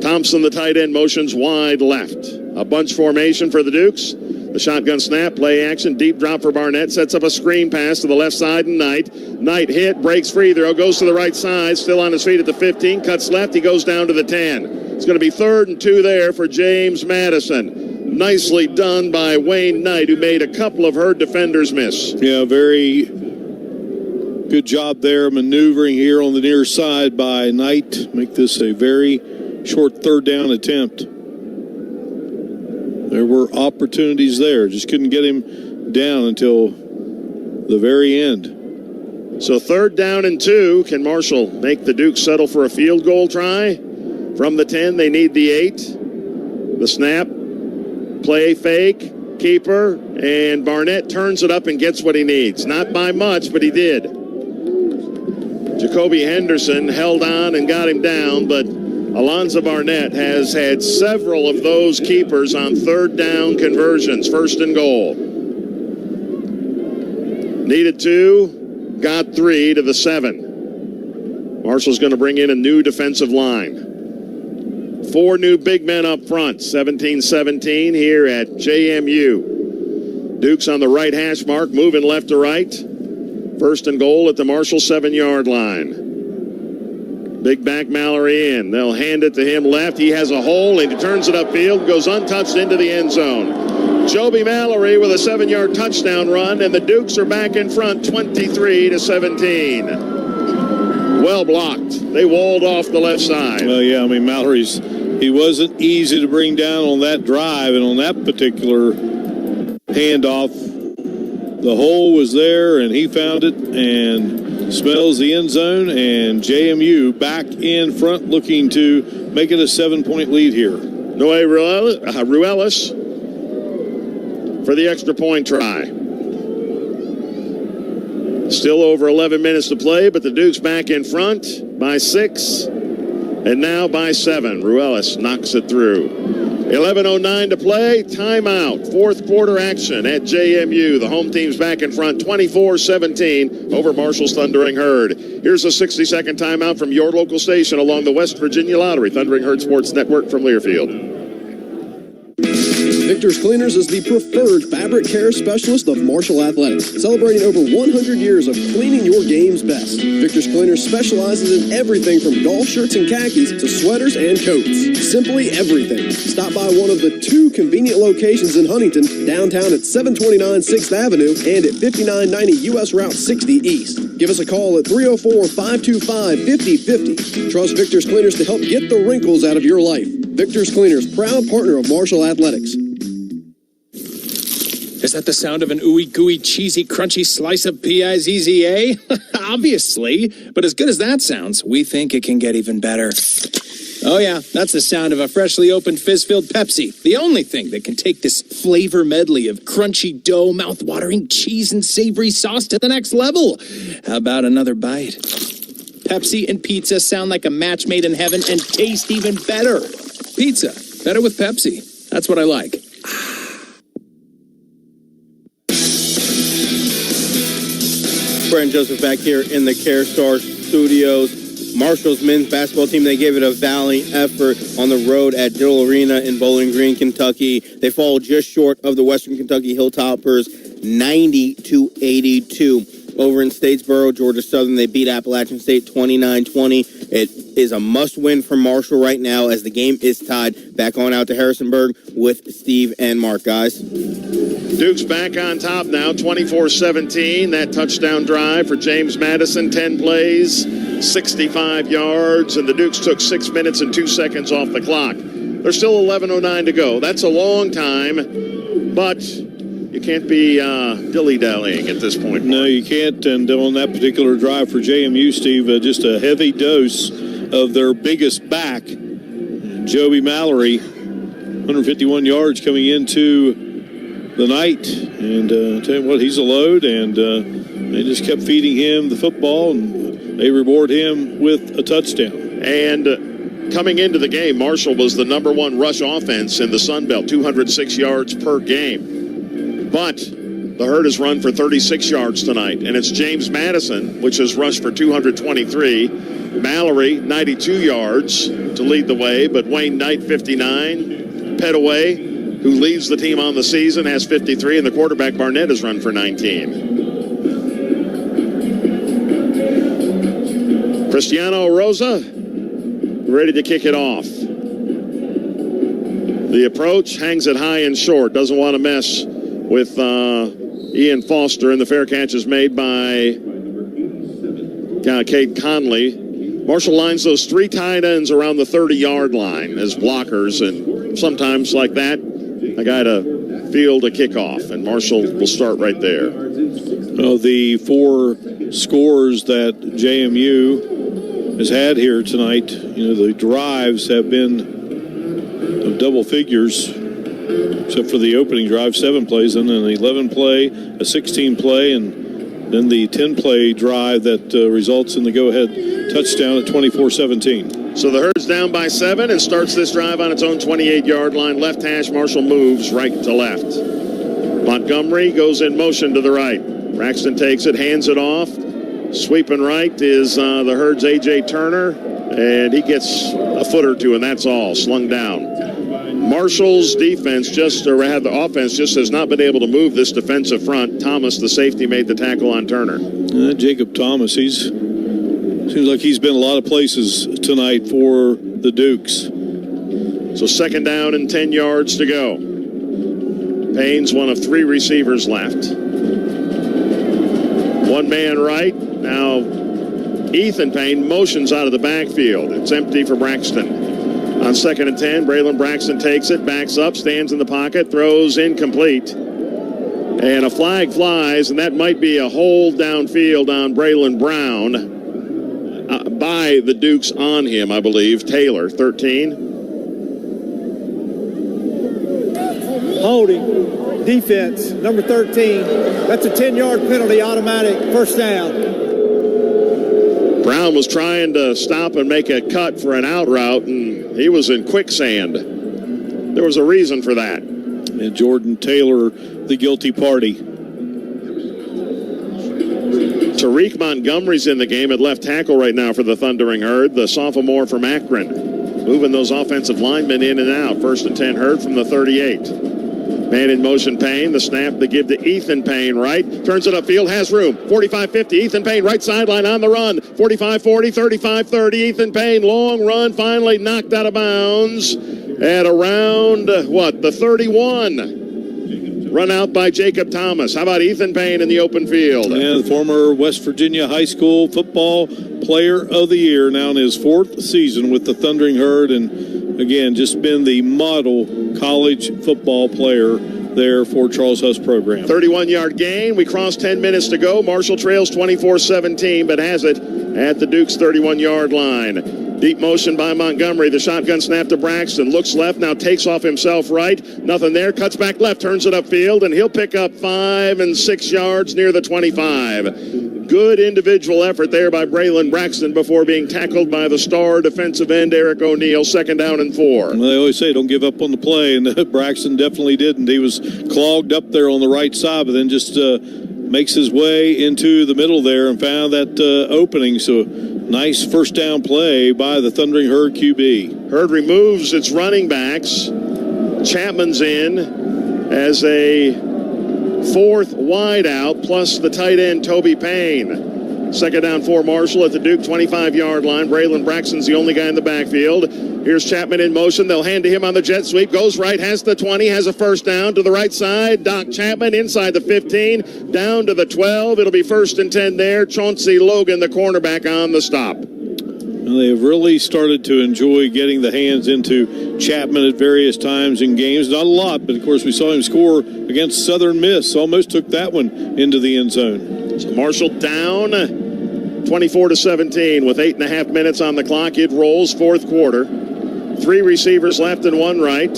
Thompson, the tight end, motions wide left. A bunch formation for the Dukes. The shotgun snap, play action, deep drop for Barnett, sets up a screen pass to the left side and Knight. Knight hit, breaks free, throw, goes to the right side, still on his feet at the 15, cuts left, he goes down to the 10. It's going to be 3rd and 2 there for James Madison. Nicely done by Wayne Knight, who made a couple of Herd defenders miss. Yeah, very good job there maneuvering here on the near side by Knight. Make this a very short third down attempt. There were opportunities there. Just couldn't get him down until the very end. So 3rd down and 2. Can Marshall make the Dukes settle for a field goal try? From the 10, they need the 8. The snap, play fake, keeper, and Barnett turns it up and gets what he needs. Not by much, but he did. Jacoby Henderson held on and got him down, but Alonzo Barnett has had several of those keepers on 3rd down conversions, 1st and goal. Needed 2. Got 3 to the 7. Marshall's going to bring in a new defensive line. 4 new big men up front, 17-17 here at JMU. Dukes on the right hash mark, moving left to right. 1st and goal at the Marshall 7-yard line. Big back Mallory in. They'll hand it to him left. He has a hole and he turns it upfield, goes untouched into the end zone. Joby Mallory with a 7-yard touchdown run, and the Dukes are back in front, 23-17. Well blocked. They walled off the left side. Well, yeah, I mean, he wasn't easy to bring down on that drive, and on that particular handoff, the hole was there, and he found it and smells the end zone, and JMU back in front looking to make it a 7-point lead here. Noe Ruelas for the extra point try. Still over 11 minutes to play, but the Dukes back in front by 6 and now by 7. Ruelas knocks it through. 11:09 to play. Timeout. 4th quarter action at JMU. The home team's back in front 24-17 over Marshall's Thundering Herd. Here's a 60-second timeout from your local station along the West Virginia Lottery. Thundering Herd Sports Network from Learfield. Victor's Cleaners is the preferred fabric care specialist of Marshall Athletics, celebrating over 100 years of cleaning your game's best. Victor's Cleaners specializes in everything from golf shirts and khakis to sweaters and coats. Simply everything. Stop by one of the 2 convenient locations in Huntington, downtown at 729 6th Avenue and at 5990 U.S. Route 60 East. Give us a call at 304-525-5050. Trust Victor's Cleaners to help get the wrinkles out of your life. Victor's Cleaners, proud partner of Marshall Athletics. Is that the sound of an ooey gooey cheesy crunchy slice of P-I-Z-Z-A? Obviously, but as good as that sounds, we think it can get even better. Oh yeah, that's the sound of a freshly opened fizz-filled Pepsi. The only thing that can take this flavor medley of crunchy dough, mouth-watering cheese, and savory sauce to the next level. How about another bite? Pepsi and pizza sound like a match made in heaven and taste even better. Pizza, better with Pepsi. That's what I like. Brent Joseph back here in the CareStar studios. Marshall's men's basketball team, they gave it a valiant effort on the road at Diddle Arena in Bowling Green, Kentucky. They fall just short of the Western Kentucky Hilltoppers, 90-82. Over in Statesboro, Georgia Southern, they beat Appalachian State 29-20. It is a must-win for Marshall right now as the game is tied. Back on out to Harrisonburg with Steve and Mark, guys. Dukes back on top now, 24-17. That touchdown drive for James Madison, 10 plays, 65 yards, and the Dukes took 6 minutes and 2 seconds off the clock. There's still 11:09 to go. That's a long time, but you can't be dilly-dallying at this point. No, you can't. And on that particular drive for JMU, Steve, just a heavy dose of their biggest back, Joby Mallory, 151 yards coming into the night. And tell you what, he's a load, and they just kept feeding him the football, and they reward him with a touchdown. And coming into the game, Marshall was the number 1 rush offense in the Sun Belt, 206 yards per game. But the Herd has run for 36 yards tonight, and it's James Madison, which has rushed for 223. Mallory, 92 yards to lead the way, but Wayne Knight, 59. Petaway, who leads the team on the season, has 53, and the quarterback Barnett has run for 19. Cristiano Rosa ready to kick it off. The approach hangs it high and short. Doesn't want to mess with Ian Foster, and the fair catch is made by Cade Conley. Marshall lines those three tight ends around the 30-yard line as blockers, and sometimes like that, a guy to field a kickoff, and Marshall will start right there. Well, the four scores that JMU has had here tonight, the drives have been of double figures, except for the opening drive, 7 plays, and then an 11-play, a 16-play, and then the 10-play drive that results in the go-ahead touchdown at 24-17. So the Herd's down by 7 and starts this drive on its own 28-yard line. Left hash, Marshall moves right to left. Montgomery goes in motion to the right. Braxton takes it, hands it off. Sweeping right is the Herd's A.J. Turner, and he gets a foot or two, and that's all, slung down. Marshall's defense the offense just has not been able to move this defensive front. Thomas, the safety, made the tackle on Turner. Jacob Thomas, seems like he's been a lot of places tonight for the Dukes. So 2nd down and 10 yards to go. Payne's one of 3 receivers left. One man right. Now Ethan Payne motions out of the backfield. It's empty for Braxton. On 2nd and 10, Braylon Braxton takes it, backs up, stands in the pocket, throws incomplete. And a flag flies, and that might be a hold downfield on Braylon Brown by the Dukes on him, I believe. Taylor, 13. Holding, defense, number 13. That's a 10-yard penalty, automatic, first down. Brown was trying to stop and make a cut for an out route, and he was in quicksand. There was a reason for that. And Jordan Taylor, the guilty party. Tariq Montgomery's in the game at left tackle right now for the Thundering Herd, the sophomore from Akron. Moving those offensive linemen in and out. 1st and 10 Herd from the 38. Man in motion, Payne. The snap to give to Ethan Payne, right. Turns it upfield, has room. 45-50, Ethan Payne, right sideline on the run. 45-40, 35-30, Ethan Payne, long run, finally knocked out of bounds at around, the 31. Run out by Jacob Thomas. How about Ethan Payne in the open field? And the former West Virginia High School Football Player of the Year, now in his 4th season with the Thundering Herd, and again, just been the model college football player there for Charles Huss program. 31-yard gain. We cross 10 minutes to go. Marshall trails 24-17, but has it at the Dukes' 31-yard line. Deep motion by Montgomery. The shotgun snap to Braxton. Looks left, now takes off himself right. Nothing there. Cuts back left, turns it upfield, and he'll pick up 5 and 6 yards near the 25. Good individual effort there by Braylon Braxton before being tackled by the star defensive end Eric O'Neill. 2nd down and 4. Well, they always say don't give up on the play, and Braxton definitely didn't. He was clogged up there on the right side, but then just makes his way into the middle there and found that opening. So nice first down play by the Thundering Herd QB. Herd removes its running backs. Chapman's in as a 4th wideout, plus the tight end Toby Payne. 2nd down for Marshall at the Duke 25-yard line. Braylon Braxton's the only guy in the backfield. Here's Chapman in motion. They'll hand to him on the jet sweep. Goes right, has the 20, has a first down to the right side. Doc Chapman inside the 15, down to the 12. It'll be 1st and 10 there. Chauncey Logan, the cornerback, on the stop. Well, they have really started to enjoy getting the hands into Chapman at various times in games. Not a lot, but of course we saw him score against Southern Miss. Almost took that one into the end zone. So Marshall down 24-17 with 8.5 minutes on the clock. It rolls 4th quarter. 3 receivers left and 1 right.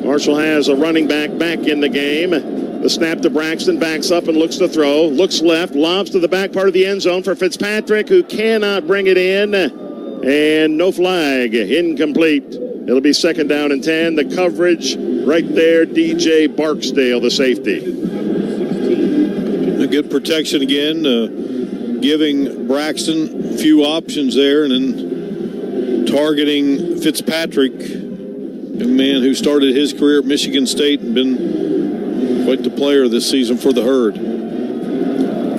Marshall has a running back in the game. The snap to Braxton, backs up and looks to throw. Looks left, lobs to the back part of the end zone for Fitzpatrick, who cannot bring it in. And no flag, incomplete. It'll be 2nd down and 10. The coverage right there, DJ Barksdale, the safety. A good protection again, giving Braxton a few options there, and then targeting Fitzpatrick, a man who started his career at Michigan State and been quite the player this season for the Herd.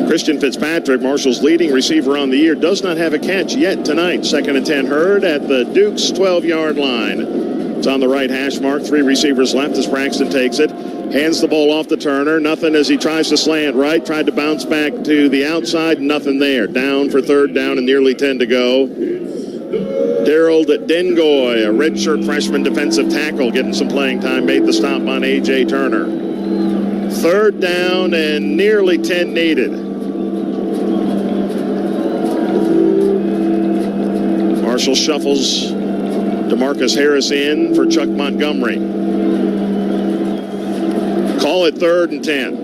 Christian Fitzpatrick, Marshall's leading receiver on the year, does not have a catch yet tonight. 2nd and 10 Herd at the Duke's 12-yard line. It's on the right hash mark. 3 receivers left as Braxton takes it. Hands the ball off to Turner. Nothing as he tries to slant right. Tried to bounce back to the outside. Nothing there. Down for 3rd down and nearly 10 to go. Daryl Dengoy, a redshirt freshman defensive tackle, getting some playing time, made the stop on A.J. Turner. 3rd down and nearly 10 needed. Marshall shuffles DeMarcus Harris in for Chuck Montgomery. Call it 3rd and 10.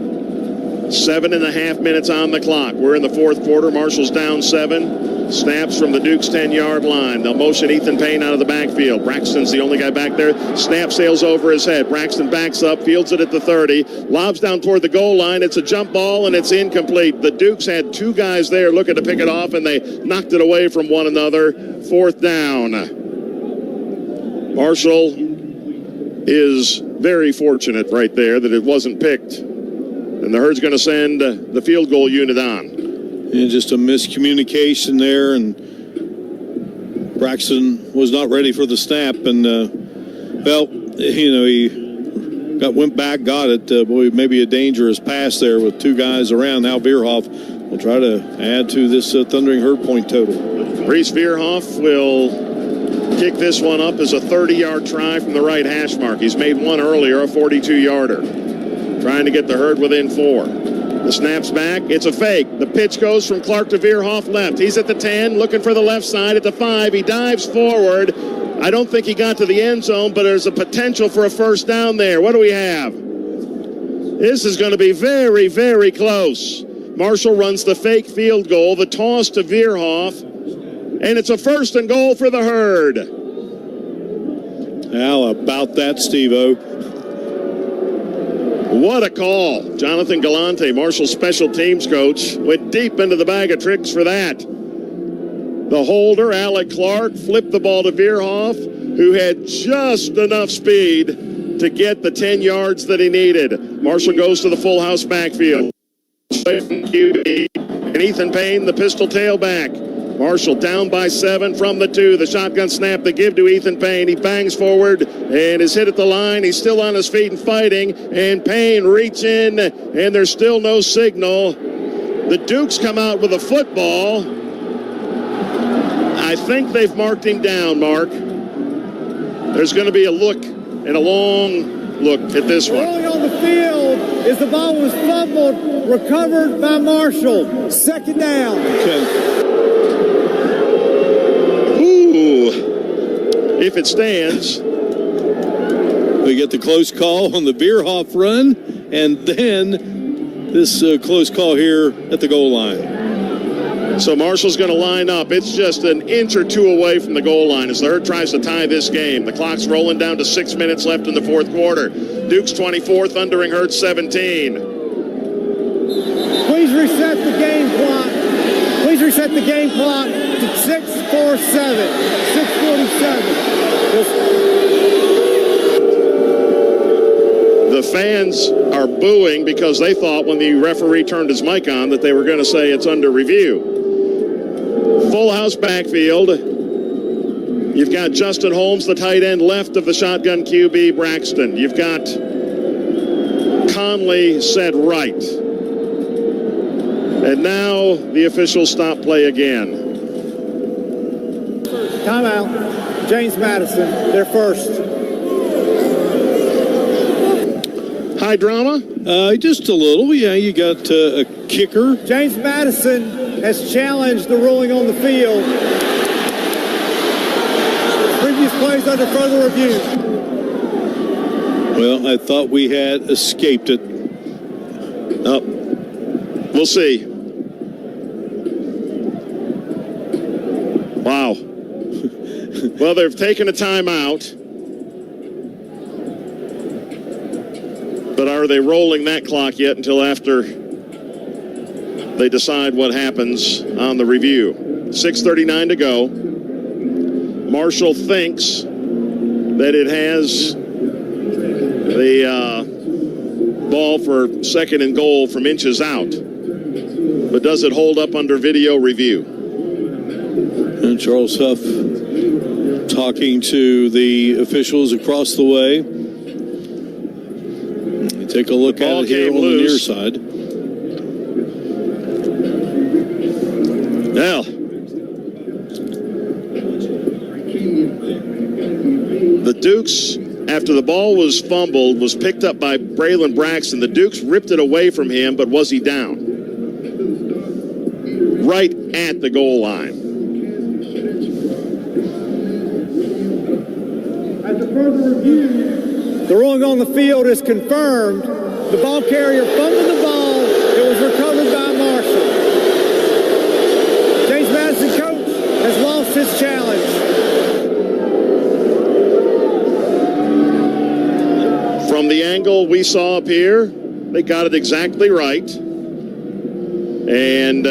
7.5 minutes on the clock. We're in the 4th quarter. Marshall's down 7. Snaps from the Duke's 10-yard line. They'll motion Ethan Payne out of the backfield. Braxton's the only guy back there. Snap sails over his head. Braxton backs up, fields it at the 30. Lobs down toward the goal line. It's a jump ball, and it's incomplete. The Dukes had 2 guys there looking to pick it off, and they knocked it away from one another. 4th down. Marshall is very fortunate right there that it wasn't picked. And the Herd's going to send the field goal unit on. And just a miscommunication there, and Braxton was not ready for the snap, and he went back, got it. Boy, maybe a dangerous pass there with 2 guys around. Now Veerhoff will try to add to this Thundering Herd point total. Reese Veerhoff will kick this one up as a 30-yard try from the right hash mark. He's made one earlier, a 42-yarder. Trying to get the Herd within 4. The snap's back. It's a fake. The pitch goes from Clark to Veerhoff left. He's at the 10, looking for the left side at the 5. He dives forward. I don't think he got to the end zone, but there's a potential for a 1st down there. What do we have? This is going to be very, very close. Marshall runs the fake field goal, the toss to Veerhoff, and it's a 1st and goal for the Herd. How about that, Steve-O? What a call. Jonathan Galante, Marshall's special teams coach, went deep into the bag of tricks for that. The holder, Alec Clark, flipped the ball to Veerhoff, who had just enough speed to get the 10 yards that he needed. Marshall goes to the full house backfield. And Ethan Payne, the pistol tailback. Marshall down by 7 from the 2. The shotgun snap, the give to Ethan Payne. He bangs forward and is hit at the line. He's still on his feet and fighting. And Payne reaching, and there's still no signal. The Dukes come out with a football. I think they've marked him down, Mark. There's going to be a look and a long look at this one. Rolling on the field as the ball was fumbled, recovered by Marshall. 2nd down. Okay. If it stands. We get the close call on the Veerhoff run, and then this close call here at the goal line. So Marshall's going to line up. It's just an inch or 2 away from the goal line as the Herd tries to tie this game. The clock's rolling down to 6 minutes left in the 4th quarter. Dukes 24, Thundering Herd 17. Please reset the game clock. Please reset the game clock to 6:47. 6:47. The fans are booing because they thought when the referee turned his mic on that they were going to say it's under review. Full house backfield. You've got Justin Holmes, the tight end, left of the shotgun QB, Braxton. You've got Conley set right. And now the officials stop play again. Timeout. James Madison, their first. High drama? Just a little. Yeah, you got a kicker. James Madison has challenged the ruling on the field. Previous plays under further review. Well, I thought we had escaped it. Oh, we'll see. Wow. Well, they've taken a timeout. But are they rolling that clock yet until after they decide what happens on the review? 6:39 to go. Marshall thinks that it has the ball for 2nd and goal from inches out. But does it hold up under video review? And Charles Huff talking to the officials across the way. Take a look at it here on the near side. Now, the Dukes, after the ball was fumbled, was picked up by Braylon Braxton. The Dukes ripped it away from him, but was he down? Right at the goal line. After further review, the ruling on the field is confirmed. The ball carrier fumbled the ball. It was recovered by Marshall. James Madison coach has lost his challenge. From the angle we saw up here, they got it exactly right. And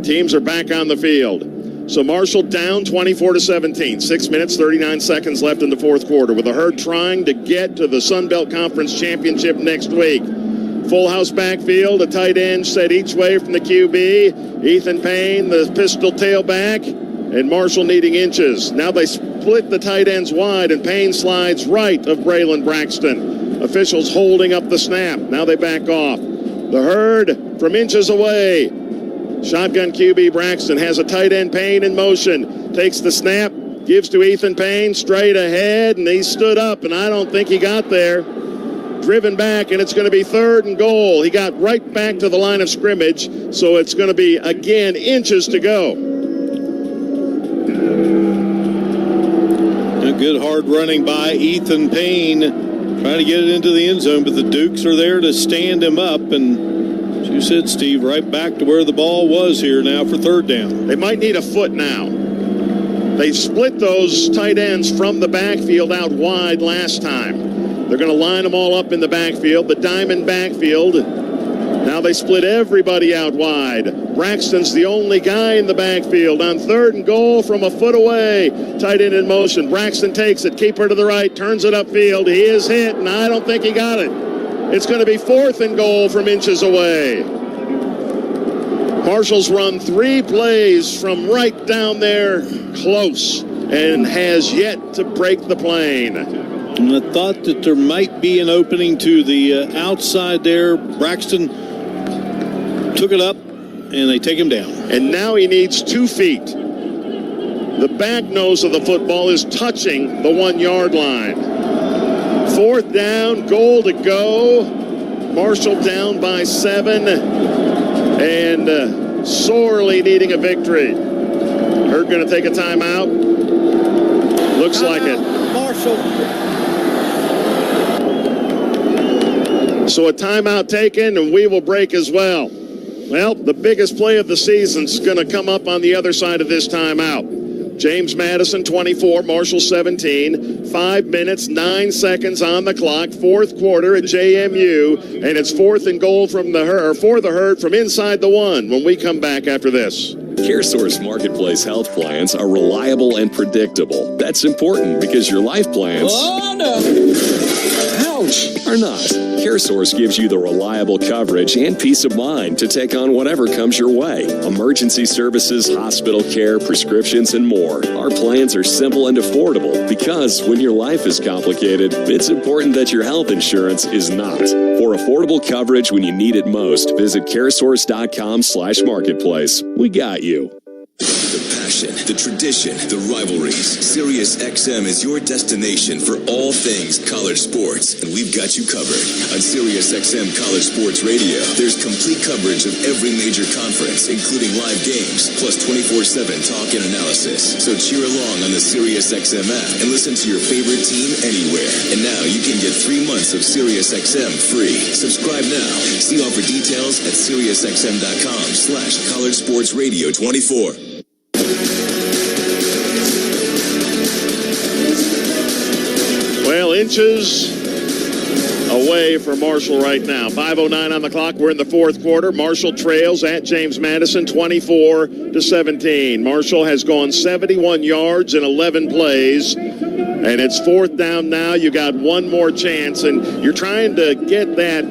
teams are back on the field. So Marshall down 24-17. 6 minutes, 39 seconds left in the fourth quarter, with the Herd trying to get to the Sun Belt Conference Championship next week. Full house backfield, a tight end set each way from the QB. Ethan Payne, the pistol tailback, and Marshall needing inches. Now they split the tight ends wide, and Payne slides right of Braylon Braxton. Officials holding up the snap. Now they back off. The Herd from inches away. Shotgun QB Braxton has a tight end Payne in motion. Takes the snap, gives to Ethan Payne straight ahead, and he stood up, and I don't think he got there. Driven back, and it's going to be 3rd and goal. He got right back to the line of scrimmage, so it's going to be, again, inches to go. A good hard running by Ethan Payne, trying to get it into the end zone, but the Dukes are there to stand him up, and as you said, Steve, right back to where the ball was here now for 3rd down. They might need a foot now. They split those tight ends from the backfield out wide last time. They're going to line them all up in the backfield, the diamond backfield. Now they split everybody out wide. Braxton's the only guy in the backfield on 3rd and goal from a foot away. Tight end in motion. Braxton takes it, keeper to the right, turns it upfield. He is hit, and I don't think he got it. It's going to be 4th and goal from inches away. Marshall's run 3 plays from right down there close and has yet to break the plane. And I thought that there might be an opening to the outside there. Braxton took it up, and they take him down. And now he needs 2 feet. The back nose of the football is touching the 1 yard line. 4th down, goal to go. Marshall down by 7 and sorely needing a victory. Herd going to take a timeout. Looks like it. Marshall. So a timeout taken, and we will break as well. Well, the biggest play of the season is going to come up on the other side of this timeout. James Madison, 24, Marshall, 17. 5 minutes, 9 seconds on the clock. 4th quarter at JMU, and it's 4th and goal from the Herd, for the Herd from inside the 1 when we come back after this. CareSource Marketplace health plans are reliable and predictable. That's important because your life plans are not. CareSource gives you the reliable coverage and peace of mind to take on whatever comes your way. Emergency services, hospital care, prescriptions, and more. Our plans are simple and affordable because when your life is complicated, it's important that your health insurance is not. For affordable coverage when you need it most, visit caresource.com/marketplace. We got you. The passion, the tradition, the rivalries. SiriusXM is your destination for all things college sports, and we've got you covered. On SiriusXM College Sports Radio, there's complete coverage of every major conference, including live games, plus 24/7 talk and analysis. So cheer along on the SiriusXM app and listen to your favorite team anywhere. And now you can get 3 months of SiriusXM free. Subscribe now. See offer details at SiriusXM.com/College Sports Radio 24. Well, inches away for Marshall right now. 5:09 on the clock. We're in the 4th quarter. Marshall trails at James Madison 24-17. Marshall has gone 71 yards in 11 plays, and it's 4th down now. You got 1 more chance, and you're trying to get that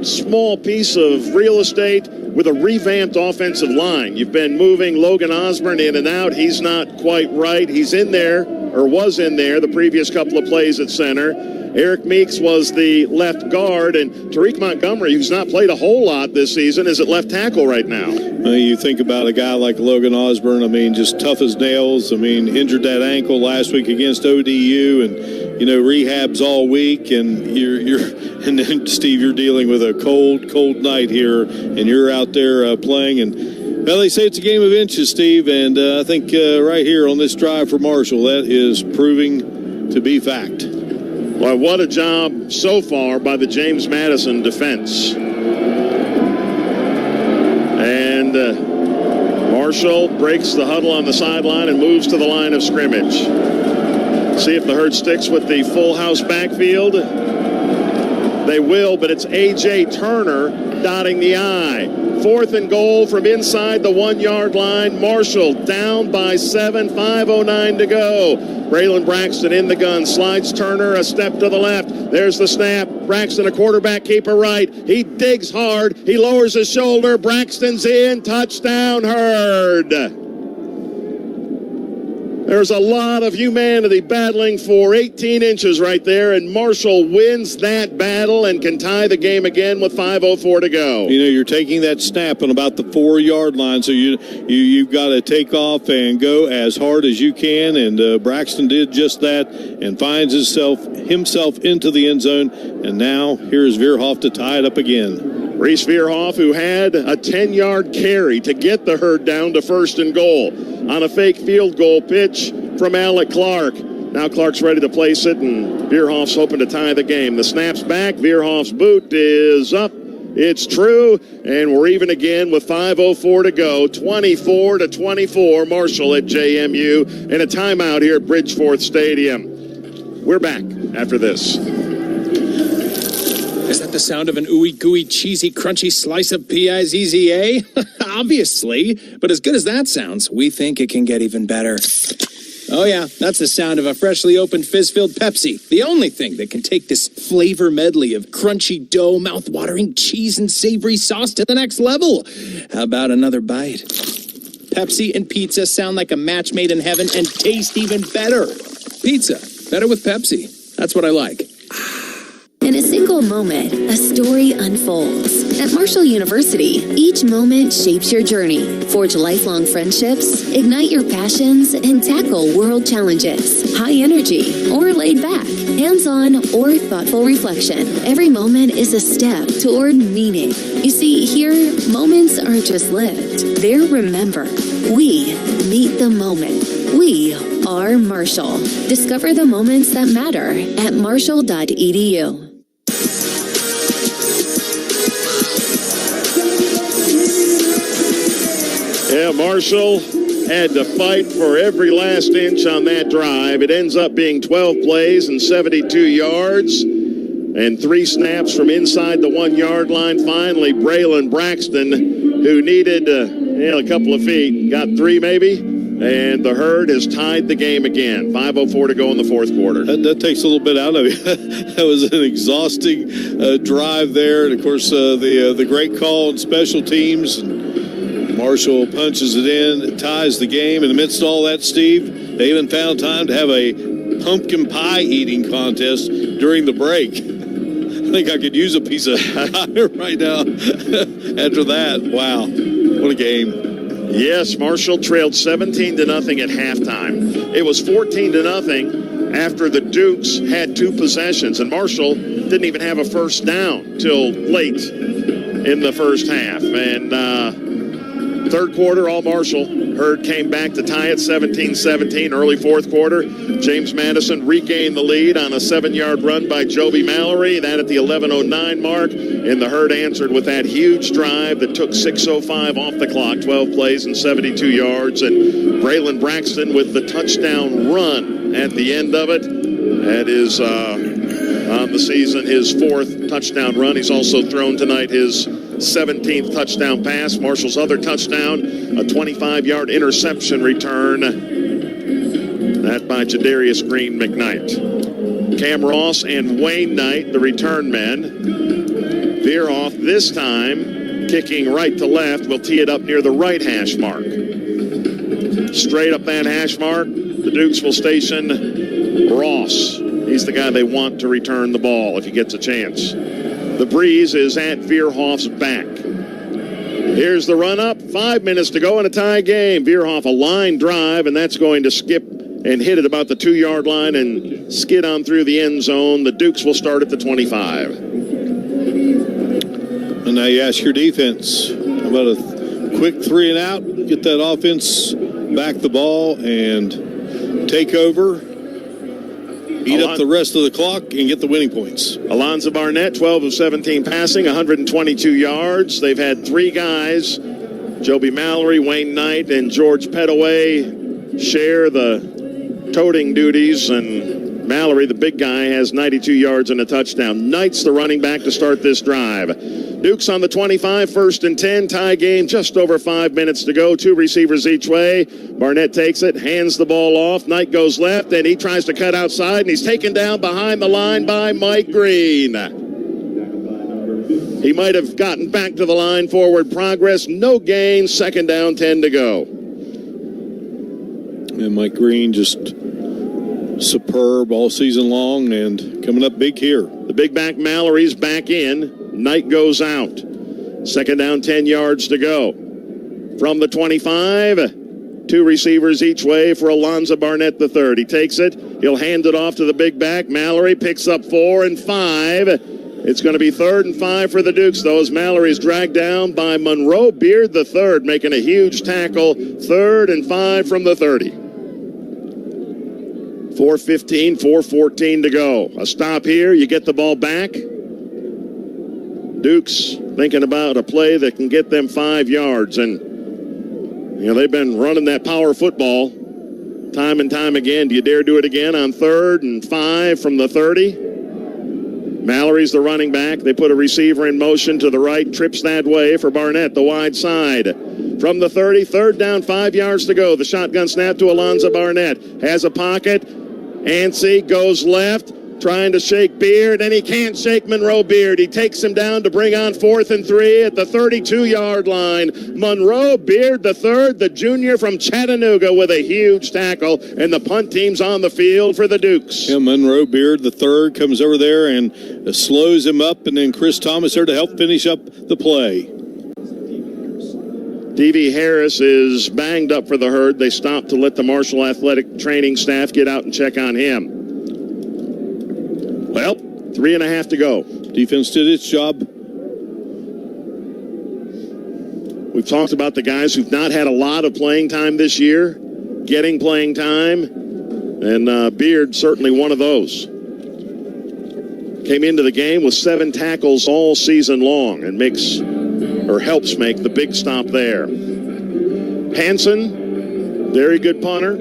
small piece of real estate with a revamped offensive line. You've been moving Logan Osborne in and out. He's not quite right. He's in there, or was in there, the previous couple of plays at center. Eric Meeks was the left guard, and Tariq Montgomery, who's not played a whole lot this season, is at left tackle right now. You think about a guy like Logan Osborne, I mean, just tough as nails. I mean, injured that ankle last week against ODU, and, you know, rehabs all week, and and then, Steve, you're dealing with a cold night here, and you're out there playing, and, well, they say it's a game of inches, Steve, and I think right here on this drive for Marshall, that is proving to be fact. Well, what a job so far by the James Madison defense. And Marshall breaks the huddle on the sideline and moves to the line of scrimmage. See if the Herd sticks with the full house backfield. They will, but it's A.J. Turner dotting the I. 4th and goal from inside the 1-yard line. Marshall down by 7, 5:09 to go. Braylon Braxton in the gun, slides Turner a step to the left. There's the snap. Braxton, a quarterback keeper right. He digs hard. He lowers his shoulder. Braxton's in. Touchdown, Herd. There's a lot of humanity battling for 18 inches right there, and Marshall wins that battle and can tie the game again with 5:04 to go. You know, you're taking that snap on about the 4-yard line, so you've got to take off and go as hard as you can, and Braxton did just that and finds himself into the end zone, and now here's Veerhoff to tie it up again. Reese Veerhoff, who had a 10-yard carry to get the Herd down to 1st and goal on a fake field goal pitch from Alec Clark. Now Clark's ready to place it, and Veerhoff's hoping to tie the game. The snap's back. Veerhoff's boot is up. It's true, and we're even again with 5:04 to go. 24-24, Marshall at JMU, and a timeout here at Bridgeforth Stadium. We're back after this. Is that the sound of an ooey gooey cheesy crunchy slice of P-I-Z-Z-A? Obviously, but as good as that sounds, we think it can get even better. Oh yeah, that's the sound of a freshly opened fizz-filled Pepsi. The only thing that can take this flavor medley of crunchy dough, mouth-watering cheese, and savory sauce to the next level. How about another bite? Pepsi and pizza sound like a match made in heaven and taste even better. Pizza, better with Pepsi. That's what I like. In a single moment, a story unfolds. At Marshall University, each moment shapes your journey. Forge lifelong friendships, ignite your passions, and tackle world challenges. High energy or laid back, hands-on or thoughtful reflection. Every moment is a step toward meaning. You see, here, moments aren't just lived. They're remembered. We meet the moment. We are Marshall. Discover the moments that matter at marshall.edu. Yeah, Marshall had to fight for every last inch on that drive. It ends up being 12 plays and 72 yards and 3 snaps from inside the 1-yard line. Finally, Braylon Braxton, who needed a couple of feet, got 3 maybe, and the Herd has tied the game again. 5:04 to go in the 4th quarter. That takes a little bit out of you. That was an exhausting drive there, and of course the great call on special teams. Marshall punches it in, ties the game. In the midst of all that, Steve, they even found time to have a pumpkin pie eating contest during the break. I think I could use a piece of pie right now after that. Wow, what a game. Yes, Marshall trailed 17-0 at halftime. It was 14-0 after the Dukes had 2 possessions, and Marshall didn't even have a first down till late in the first half. And 3rd quarter, all Marshall. Herd came back to tie it 17-17. Early 4th quarter, James Madison regained the lead on a 7-yard run by Joby Mallory. That at the 11:09 mark. And the Herd answered with that huge drive that took 6:05 off the clock. 12 plays and 72 yards. And Braylon Braxton with the touchdown run at the end of it. That is on the season his 4th touchdown run. He's also thrown tonight his 17th touchdown pass. Marshall's other touchdown, a 25-yard interception return. That by Jadarius Green McKnight. Cam Ross and Wayne Knight, the return men. Veerhoff this time Kicking right to left, will tee it up near the right hash mark. Straight up that hash mark, the Dukes will station Ross. He's the guy they want to return the ball if he gets a chance. The breeze is at Veerhoff's back. Here's the run-up. 5 minutes to go in a tie game. Veerhoff, a line drive, and that's going to skip and hit it about the 2-yard line and skid on through the end zone. The Dukes will start at the 25. And now you ask your defense. How about a quick 3 and out? Get that offense back the ball and take over. Eat up the rest of the clock and get the winning points. Alonzo Barnett, 12 of 17 passing, 122 yards. They've had 3 guys, Joby Mallory, Wayne Knight, and George Pettaway, share the toting duties. And Mallory, the big guy, has 92 yards and a touchdown. Knight's the running back to start this drive. Dukes on the 25, 1st and 10, tie game, just over 5 minutes to go. 2 receivers each way. Barnett takes it, hands the ball off. Knight goes left, and he tries to cut outside, and he's taken down behind the line by Mike Green. He might have gotten back to the line, forward progress, no gain, 2nd down, 10 to go. And Mike Green just superb all season long and coming up big here. The big back Mallory's back in. Knight goes out. 2nd down, 10 yards to go. From the 25, 2 receivers each way for Alonzo Barnett III. He takes it. He'll hand it off to the big back. Mallory picks up 4 and 5. It's going to be 3rd and 5 for the Dukes, though, as Mallory's dragged down by Monroe Beard III, making a huge tackle. 3rd and 5 from the 30. 4:15, 4:14 to go. A stop here. You get the ball back. Dukes thinking about a play that can get them 5 yards. And, they've been running that power football time and time again. Do you dare do it again on 3rd and 5 from the 30? Mallory's the running back. They put a receiver in motion to the right. Trips that way for Barnett, the wide side. From the 30, 3rd down, 5 yards to go. The shotgun snap to Alonzo Barnett. Has a pocket. Anstey goes left, trying to shake Beard, and he can't shake Monroe Beard. He takes him down to bring on 4th and 3 at the 32-yard line. Monroe Beard III, the junior from Chattanooga, with a huge tackle, and the punt team's on the field for the Dukes. Yeah, Monroe Beard III comes over there and slows him up, and then Chris Thomas there to help finish up the play. D.V. Harris is banged up for the Herd. They stopped to let the Marshall athletic training staff get out and check on him. Well, 3.5 to go. Defense did its job. We've talked about the guys who've not had a lot of playing time this year, getting playing time, and Beard certainly one of those. Came into the game with 7 tackles all season long and helps make the big stop there. Hansen, very good punter.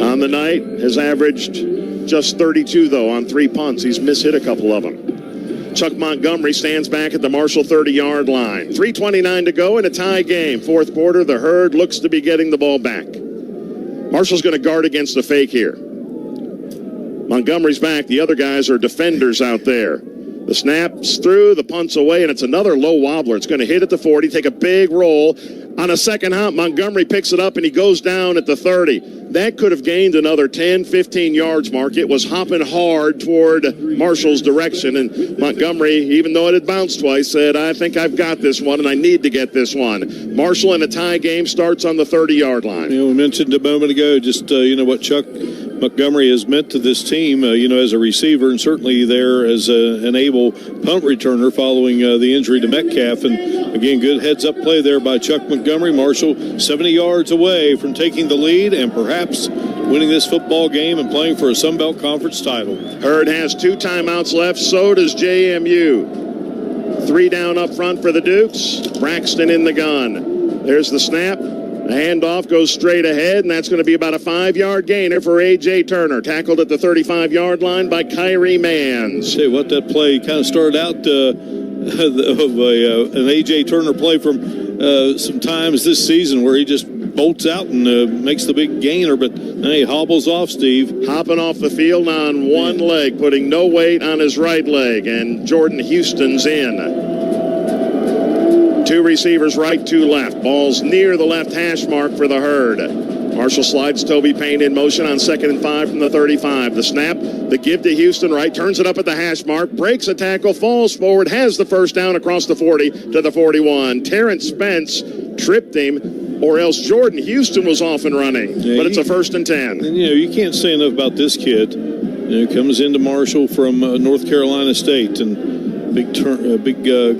On the night, has averaged just 32, though, on 3 punts. He's mishit a couple of them. Chuck Montgomery stands back at the Marshall 30-yard line. 3:29 to go in a tie game. 4th quarter, the Herd looks to be getting the ball back. Marshall's going to guard against the fake here. Montgomery's back. The other guys are defenders out there. The snap's through, the punt's away, and it's another low wobbler. It's going to hit at the 40, take a big roll. On a second hop, Montgomery picks it up, and he goes down at the 30. That could have gained another 10, 15 yards mark. It was hopping hard toward Marshall's direction, and Montgomery, even though it had bounced twice, said, I think I've got this one, and I need to get this one. Marshall in a tie game starts on the 30-yard line. We mentioned a moment ago just, what Chuck Montgomery has meant to this team, as a receiver, and certainly there as an able punt returner following the injury to Metcalf. And again, good heads-up play there by Chuck Montgomery. Marshall 70 yards away from taking the lead and perhaps winning this football game and playing for a Sun Belt Conference title. Herd has 2 timeouts left. So does JMU. 3 down up front for the Dukes. Braxton in the gun. There's the snap. The handoff goes straight ahead, and that's going to be about a 5-yard gainer for A.J. Turner. Tackled at the 35-yard line by Kyrie Mans. Say what that play kind of started out an A.J. Turner play from some times this season where he just bolts out and makes the big gainer, but he hobbles off, Steve. Hopping off the field on one leg, putting no weight on his right leg, and Jordan Houston's in. Two receivers right, two left. Ball's near the left hash mark for the Herd. Marshall slides Toby Payne in motion on 2nd and 5 from the 35. The snap, the give to Houston right, turns it up at the hash mark, breaks a tackle, falls forward, has the first down across the 40 to the 41. Terrence Spence tripped him, or else Jordan Houston was off and running. But it's a 1st and 10. And, you can't say enough about this kid. Comes into Marshall from North Carolina State, and big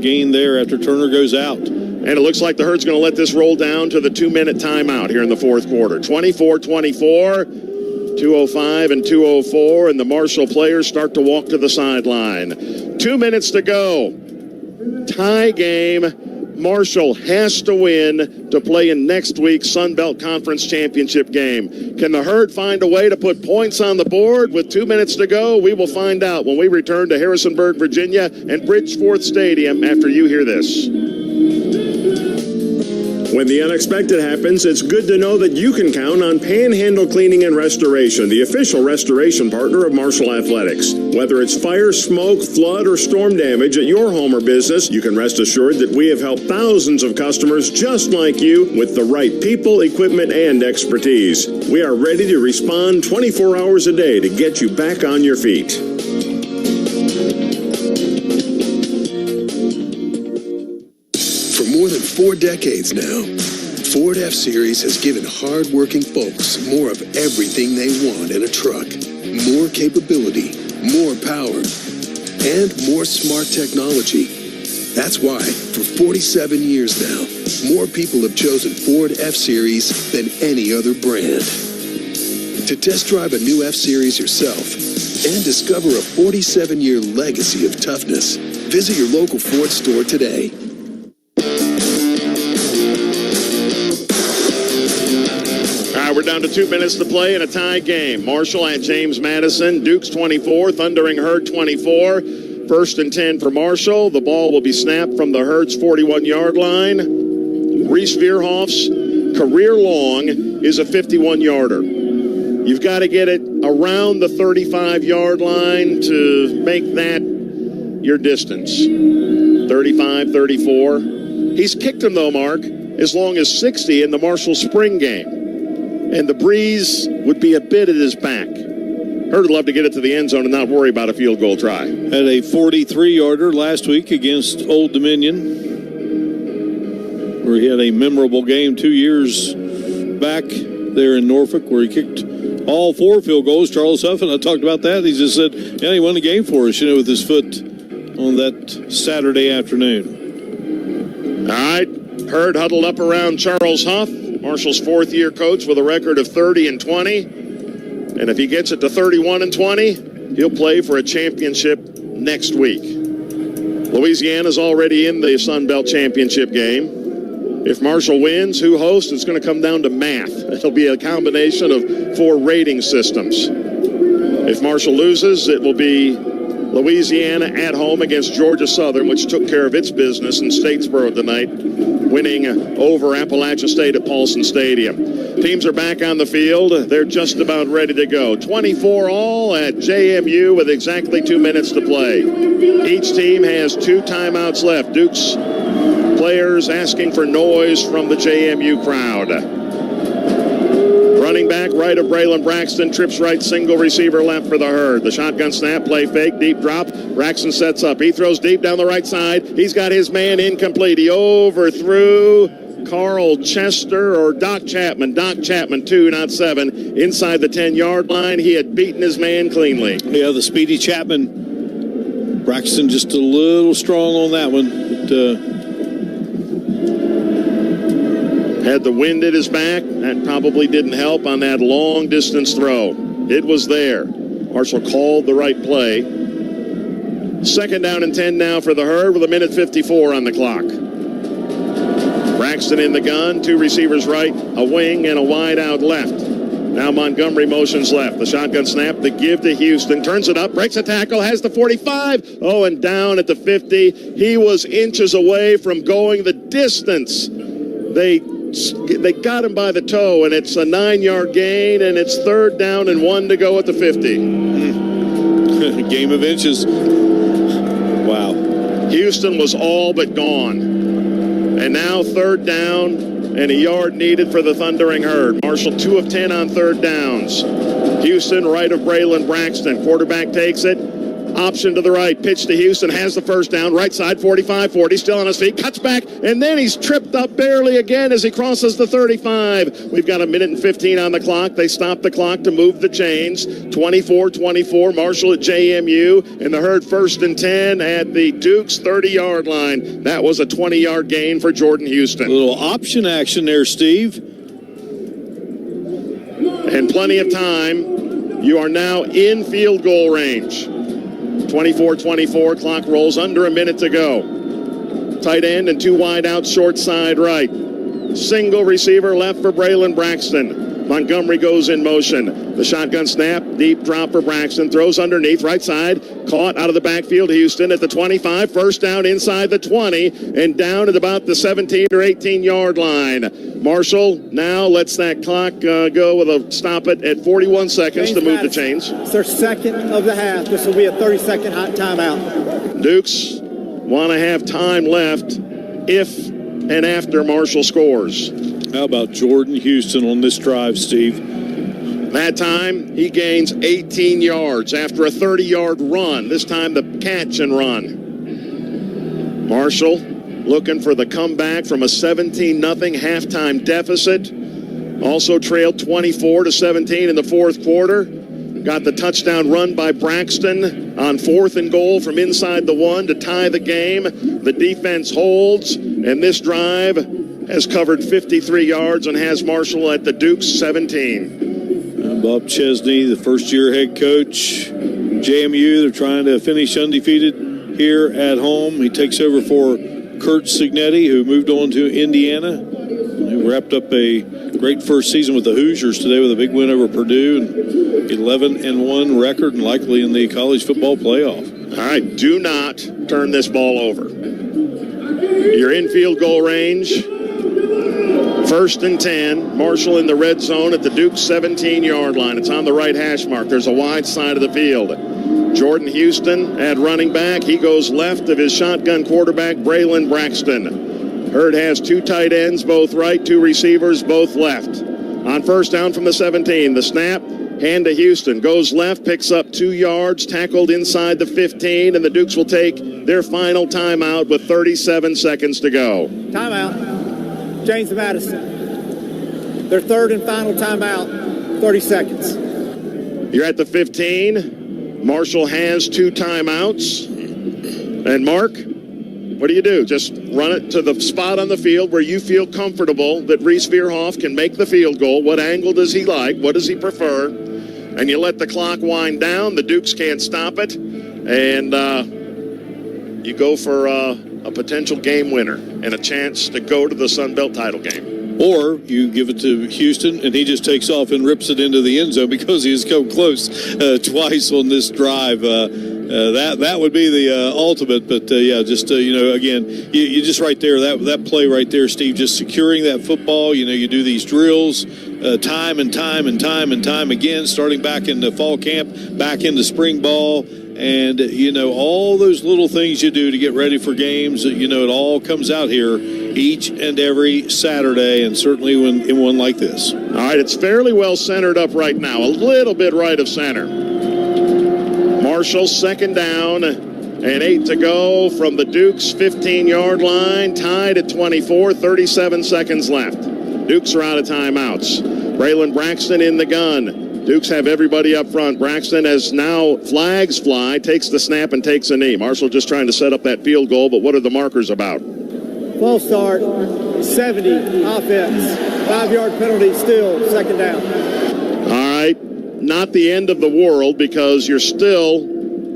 gain there after Turner goes out. And it looks like the Herd's going to let this roll down to the 2-minute timeout here in the fourth quarter. 24-24, 2:05 and 2:04, and the Marshall players start to walk to the sideline. 2 minutes to go. Tie game. Marshall has to win to play in next week's Sun Belt Conference Championship game. Can the Herd find a way to put points on the board with 2 minutes to go? We will find out when we return to Harrisonburg, Virginia and Bridgeforth Stadium after you hear this. When the unexpected happens, it's good to know that you can count on Panhandle Cleaning and Restoration, the official restoration partner of Marshall Athletics. Whether it's fire, smoke, flood, or storm damage at your home or business, you can rest assured that we have helped thousands of customers just like you with the right people, equipment, and expertise. We are ready to respond 24 hours a day to get you back on your feet. For more than 4 decades now, Ford F-Series has given hard-working folks more of everything they want in a truck. More capability, more power, and more smart technology. That's why, for 47 years now, more people have chosen Ford F-Series than any other brand. To test drive a new F-Series yourself and discover a 47-year legacy of toughness, visit your local Ford store today. We're down to 2 minutes to play in a tie game. Marshall at James Madison. Dukes 24, Thundering Herd 24. 1st and 10 for Marshall. The ball will be snapped from the Herd's 41-yard line. Reese Veerhoff's career long is a 51-yarder. You've got to get it around the 35-yard line to make that your distance. 35, 34. He's kicked them, though, Mark, as long as 60 in the Marshall spring game. And the breeze would be a bit at his back. Herd would love to get it to the end zone and not worry about a field goal try. Had a 43-yarder last week against Old Dominion, where he had a memorable game 2 years back there in Norfolk, where he kicked all 4 field goals. Charles Huffin, I talked about that. He just said, yeah, he won the game for us, with his foot on that Saturday afternoon. All right, Herd huddled up around Charles Huff, Marshall's 4th-year coach with a record of 30-20. And if he gets it to 31-20, he'll play for a championship next week. Louisiana's already in the Sun Belt Championship game. If Marshall wins, who hosts? It's going to come down to math. It'll be a combination of 4 rating systems. If Marshall loses, it will be Louisiana at home against Georgia Southern, which took care of its business in Statesboro tonight, winning over Appalachian State at Paulson Stadium. Teams are back on the field. They're just about ready to go. 24 all at JMU with exactly 2 minutes to play. Each team has 2 timeouts left. Duke's players asking for noise from the JMU crowd. Running back right of Braylon Braxton, trips right, single receiver left for the Herd. The shotgun snap, play fake, deep drop. Braxton sets up. He throws deep down the right side. He's got his man incomplete. He overthrew Carl Chester or Doc Chapman. Doc Chapman, 2, not 7. Inside the 10-yard line, he had beaten his man cleanly. Yeah, the speedy Chapman. Braxton just a little strong on that one. But, had the wind at his back. That probably didn't help on that long-distance throw. It was there. Marshall called the right play. 2nd down and 10 now for the Herd with 1:54 on the clock. Braxton in the gun. 2 receivers right, a wing, and a wide out left. Now Montgomery motions left. The shotgun snap, the give to Houston. Turns it up, breaks a tackle, has the 45. Oh, and down at the 50. He was inches away from going the distance. They got him by the toe, and it's a 9-yard gain, and it's 3rd down and 1 to go at the 50. Game of inches. Wow. Houston was all but gone. And now third down and a yard needed for the Thundering Herd. Marshall 2 of 10 on third downs. Houston, right of Braylon Braxton. Quarterback takes it. Option to the right. Pitch to Houston. Has the first down. Right side, 45-40. Still on his feet. Cuts back. And then he's tripped up barely again as he crosses the 35. We've got 1:15 on the clock. They stop the clock to move the chains. 24-24. Marshall at JMU. And the Herd 1st and 10 at the Dukes 30-yard line. That was a 20-yard gain for Jordan Houston. A little option action there, Steve. And plenty of time. You are now in field goal range. 24-24, clock rolls under a minute to go. Tight end and 2 wide out, short side right. Single receiver left for Braylon Braxton. Montgomery goes in motion. The shotgun snap, deep drop for Braxton. Throws underneath, right side. Caught out of the backfield. Houston at the 25. First down inside the 20. And down at about the 17 or 18-yard line. Marshall now lets that clock go with a stop it at 41 seconds to move the chains. It's their second of the half. This will be a 30-second hot timeout. Dukes want to have time left if and after Marshall scores. How about Jordan Houston on this drive, Steve? That time, he gains 18 yards after a 30-yard run. This time, the catch and run. Marshall looking for the comeback from a 17-0 halftime deficit. Also trailed 24-17 in the fourth quarter. Got the touchdown run by Braxton on 4th and goal from inside the 1 to tie the game. The defense holds, and this drive has covered 53 yards and has Marshall at the Dukes 17. Bob Chesney, the first-year head coach. JMU, they're trying to finish undefeated here at home. He takes over for Kurt Signetti, who moved on to Indiana. He wrapped up a great first season with the Hoosiers today with a big win over Purdue. And 11-1 record and likely in the college football playoff. All right, do not turn this ball over. You're in field goal range. 1st and 10. Marshall in the red zone at the Duke 17-yard line. It's on the right hash mark. There's a wide side of the field. Jordan Houston at running back. He goes left of his shotgun quarterback, Braylon Braxton. Herd has 2 tight ends, both right, 2 receivers, both left. On first down from the 17, the snap. Hand to Houston, goes left, picks up 2 yards, tackled inside the 15, and the Dukes will take their final timeout with 37 seconds to go. Timeout. James Madison. Their third and final timeout, 30 seconds. You're at the 15. Marshall has 2 timeouts. And Mark, what do? Just run it to the spot on the field where you feel comfortable that Reese Veerhoff can make the field goal. What angle does he like? What does he prefer? And you let the clock wind down. The Dukes can't stop it. And you go for a potential game winner and a chance to go to the Sun Belt title game. Or you give it to Houston, and he just takes off and rips it into the end zone because he has come close twice on this drive. That would be the ultimate. But, again, you just right there, that play right there, Steve, just securing that football. You do these drills time and time again, starting back in the fall camp, back into spring ball. And, all those little things you do to get ready for games, it all comes out here each and every Saturday, and certainly in one like this. All right, it's fairly well centered up right now, a little bit right of center. Marshall, 2nd down and 8 to go from the Dukes' 15-yard line, tied at 24, 37 seconds left. Dukes are out of timeouts. Braylon Braxton in the gun. Dukes have everybody up front. Braxton, as now flags fly, takes the snap and takes a knee. Marshall just trying to set up that field goal, but what are the markers about? False start, 70, offense, 5-yard penalty, still 2nd down. All right, not the end of the world because you're still,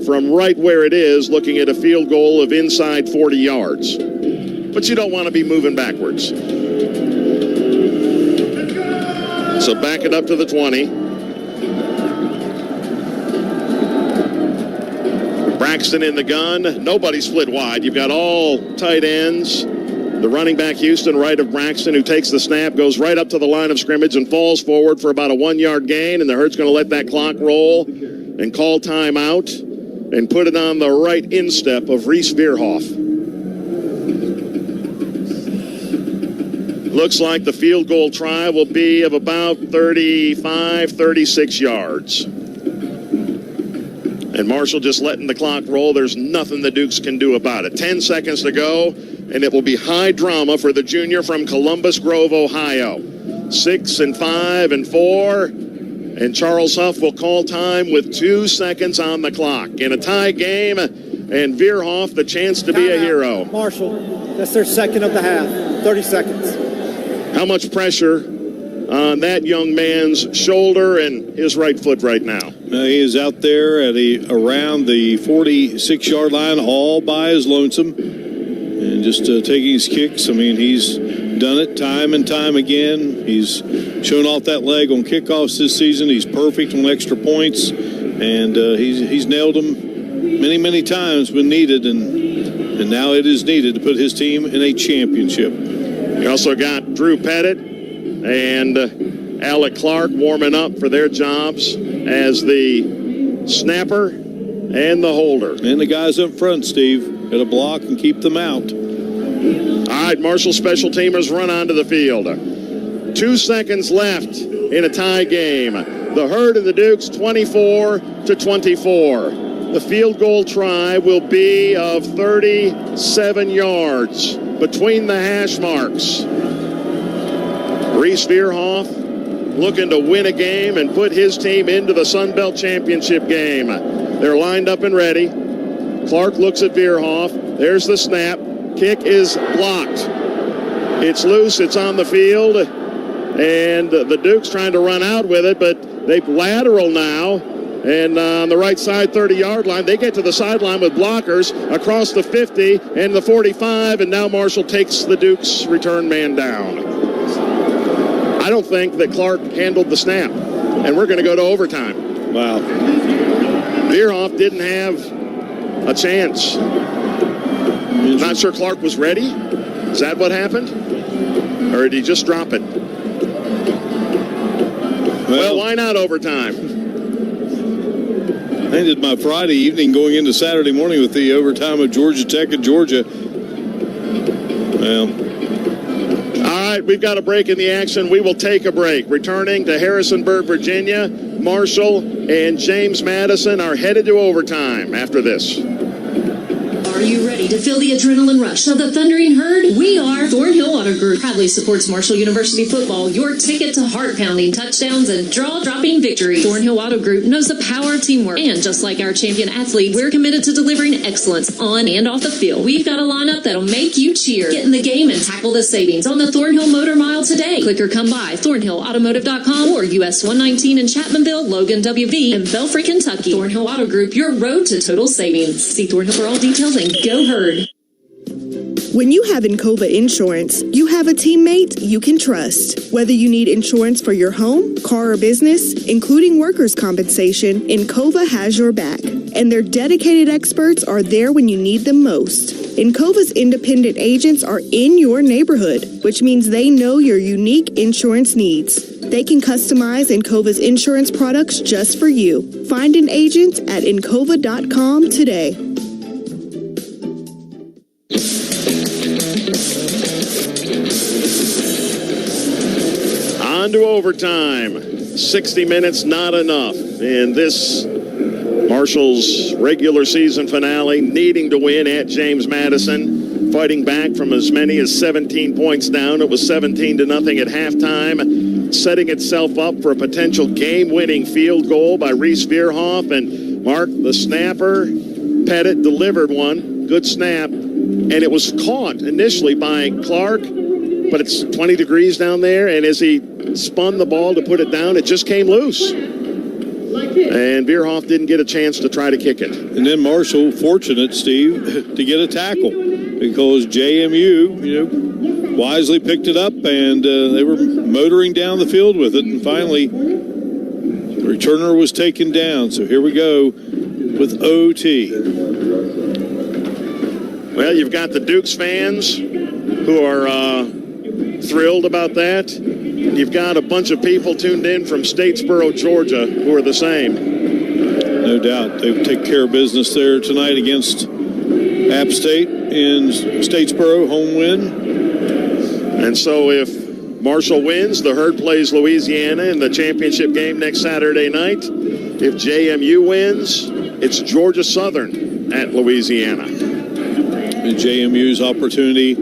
from right where it is, looking at a field goal of inside 40 yards. But you don't want to be moving backwards. So back it up to the 20. Braxton in the gun. Nobody split wide. You've got all tight ends. The running back, Houston, right of Braxton, who takes the snap, goes right up to the line of scrimmage and falls forward for about a 1-yard gain. And the Herd's going to let that clock roll and call timeout and put it on the right instep of Reese Veerhoff. Looks like the field goal try will be of about 35, 36 yards. And Marshall just letting the clock roll. There's nothing the Dukes can do about it. 10 seconds to go, and it will be high drama for the junior from Columbus Grove, Ohio. 6 and 5 and 4. And Charles Huff will call time with 2 seconds on the clock. In a tie game, and Veerhoff the chance to be a hero. Marshall, that's their second of the half. 30 seconds. How much pressure on that young man's shoulder and his right foot right now? He is out there at around the 46-yard line all by his lonesome and just taking his kicks. I mean, he's done it time and time again. He's shown off that leg on kickoffs this season. He's perfect on extra points, and he's nailed them many, many times when needed, and now it is needed to put his team in a championship. You also got Drew Pettit and Alec Clark warming up for their jobs as the snapper and the holder. And the guys up front, Steve, got to block and keep them out. All right, Marshall special teamers run onto the field. 2 seconds left in a tie game. The Herd and the Dukes 24-24. The field goal try will be of 37 yards between the hash marks. Reese Veerhoff looking to win a game and put his team into the Sun Belt Championship game. They're lined up and ready. Clark looks at Veerhoff. There's the snap. Kick is blocked. It's loose. It's on the field. And the Dukes trying to run out with it, but they lateral now. And on the right side 30-yard line, they get to the sideline with blockers across the 50 and the 45, and now Marshall takes the Dukes return man down. I don't think that Clark handled the snap, and we're going to go to overtime. Wow. Veerhoff didn't have a chance. Not sure Clark was ready. Is that what happened? Or did he just drop it? Well, why not overtime? I ended my Friday evening going into Saturday morning with the overtime of Georgia Tech and Georgia. Well. All right, we've got a break in the action. We will take a break. Returning to Harrisonburg, Virginia, Marshall and James Madison are headed to overtime after this. Are you ready to feel the adrenaline rush of the Thundering Herd? We are Thornhill Auto Group. Proudly supports Marshall University football, your ticket to heart-pounding touchdowns and jaw-dropping victory. Thornhill Auto Group knows the power of teamwork. And just like our champion athletes, we're committed to delivering excellence on and off the field. We've got a lineup that'll make you cheer. Get in the game and tackle the savings on the Thornhill Motor Mile today. Click or come by thornhillautomotive.com or US 119 in Chapmanville, Logan, WV, and Belfry, Kentucky. Thornhill Auto Group, your road to total savings. See Thornhill for all details and go Herd. When you have Encova Insurance, you have a teammate you can trust. Whether you need insurance for your home, car, or business, including workers' compensation, Encova has your back. And their dedicated experts are there when you need them most. Encova's independent agents are in your neighborhood, which means they know your unique insurance needs. They can customize Encova's insurance products just for you. Find an agent at Encova.com today. On to overtime. 60 minutes, not enough. In this Marshall's regular season finale, needing to win at James Madison, fighting back from as many as 17 points down. It was 17-0 at halftime, setting itself up for a potential game-winning field goal by Reese Veerhoff. And Mark, the snapper, Pettit delivered one. Good snap. And it was caught initially by Clark, but it's 20 degrees down there, and as he spun the ball to put it down, it just came loose. And Veerhoff didn't get a chance to try to kick it. And then Marshall, fortunate, Steve, to get a tackle because JMU, wisely picked it up, and they were motoring down the field with it. And finally, the returner was taken down. So here we go with OT. Well, you've got the Dukes fans who are thrilled about that. You've got a bunch of people tuned in from Statesboro, Georgia, who are the same. No doubt. They take care of business there tonight against App State in Statesboro, home win. And so if Marshall wins, the Herd plays Louisiana in the championship game next Saturday night. If JMU wins, it's Georgia Southern at Louisiana. And JMU's opportunity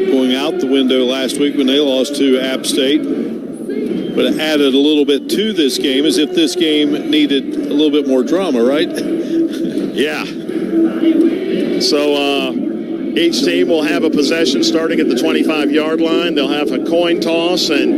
going out the window last week when they lost to App State. But it added a little bit to this game, as if this game needed a little bit more drama, right? Yeah. So each team will have a possession starting at the 25-yard line. They'll have a coin toss, and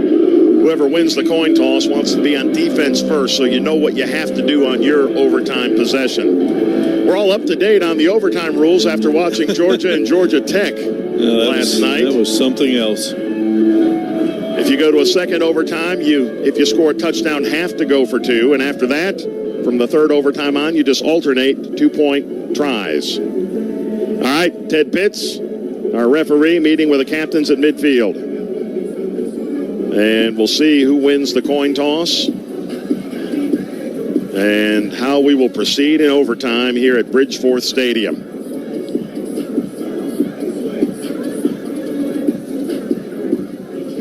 whoever wins the coin toss wants to be on defense first, so you know what you have to do on your overtime possession. We're all up to date on the overtime rules after watching Georgia and Georgia Tech last night. That was something else. If you go to a second overtime, if you score a touchdown, have to go for two. And after that, from the third overtime on, you just alternate two-point tries. All right, Ted Pitts, our referee, meeting with the captains at midfield. And we'll see who wins the coin toss and how we will proceed in overtime here at Bridgeforth Stadium.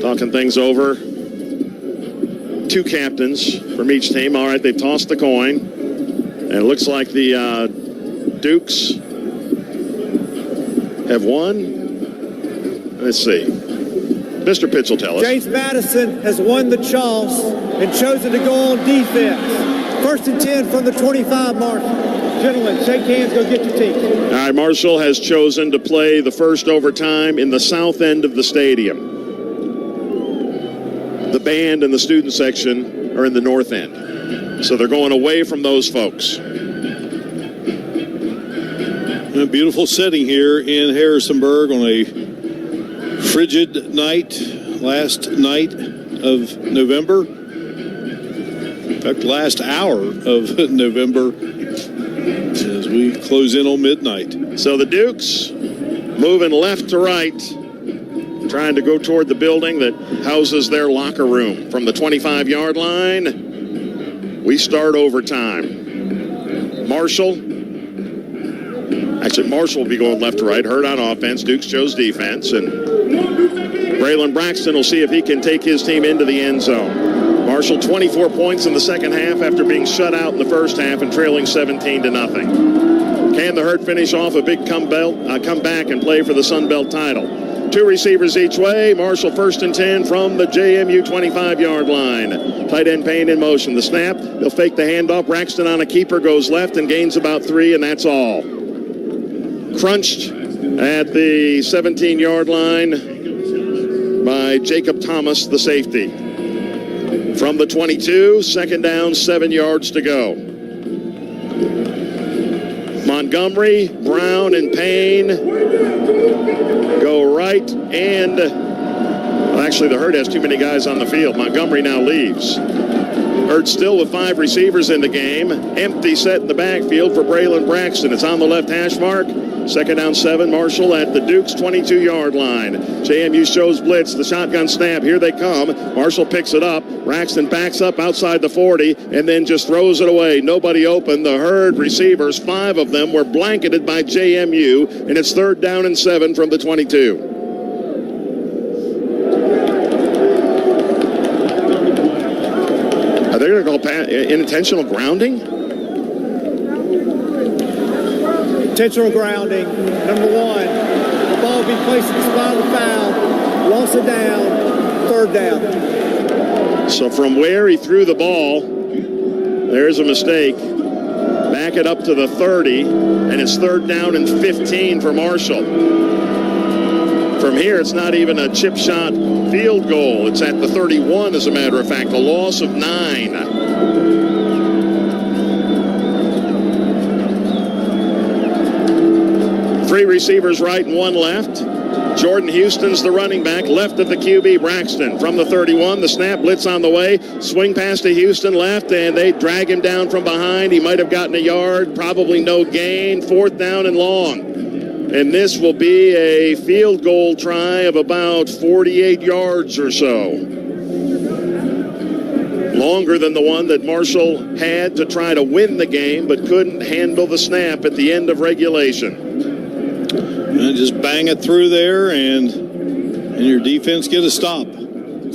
Talking things over. Two captains from each team. All right, they've tossed the coin. And it looks like the Dukes have won. Let's see. Mr. Pitts will tell us. James Madison has won the toss and chosen to go on defense. 1st and 10 from the 25 mark. Gentlemen, shake hands, go get your team. All right, Marshall has chosen to play the first overtime in the south end of the stadium. The band and the student section are in the north end. So they're going away from those folks. A beautiful setting here in Harrisonburg on a frigid night, last night of November. In fact, last hour of November as we close in on midnight. So the Dukes moving left to right, trying to go toward the building that houses their locker room. From the 25-yard line, we start overtime. Marshall will be going left to right. Hurd on offense. Dukes chose defense. And Braylon Braxton will see if he can take his team into the end zone. Marshall 24 points in the second half after being shut out in the first half and trailing 17-0. Can the Herd finish off a big comeback and play for the Sun Belt title? Two receivers each way. Marshall 1st and 10 from the JMU 25-yard line. Tight end Payne in motion. The snap. They'll fake the handoff. Braxton on a keeper goes left and gains about 3, and that's all. Crunched at the 17-yard line by Jacob Thomas, the safety. From the 22, second down, 7 yards to go. Montgomery, Brown, and Payne go right, and actually the Herd has too many guys on the field. Montgomery now leaves. Herd still with 5 receivers in the game. Empty set in the backfield for Braylon Braxton. It's on the left hash mark. Second down 7, Marshall at the Dukes 22-yard line. JMU shows blitz, the shotgun snap. Here they come. Marshall picks it up. Braxton backs up outside the 40 and then just throws it away. Nobody open. The Herd receivers, 5 of them, were blanketed by JMU, and it's 3rd down and 7 from the 22. Are they going to call unintentional grounding? Intentional grounding, number 1. The ball being placed in the spot of the foul. Loss of down, 3rd down. So from where he threw the ball, there's a mistake. Back it up to the 30, and it's 3rd down and 15 for Marshall. From here, it's not even a chip shot field goal. It's at the 31, as a matter of fact, a loss of 9. 3 receivers right and 1 left. Jordan Houston's the running back, left of the QB, Braxton. From the 31, the snap, blitz on the way. Swing pass to Houston, left, and they drag him down from behind. He might have gotten a yard, probably no gain. 4th down and long. And this will be a field goal try of about 48 yards or so. Longer than the one that Marshall had to try to win the game, but couldn't handle the snap at the end of regulation. And just bang it through there, and your defense get a stop.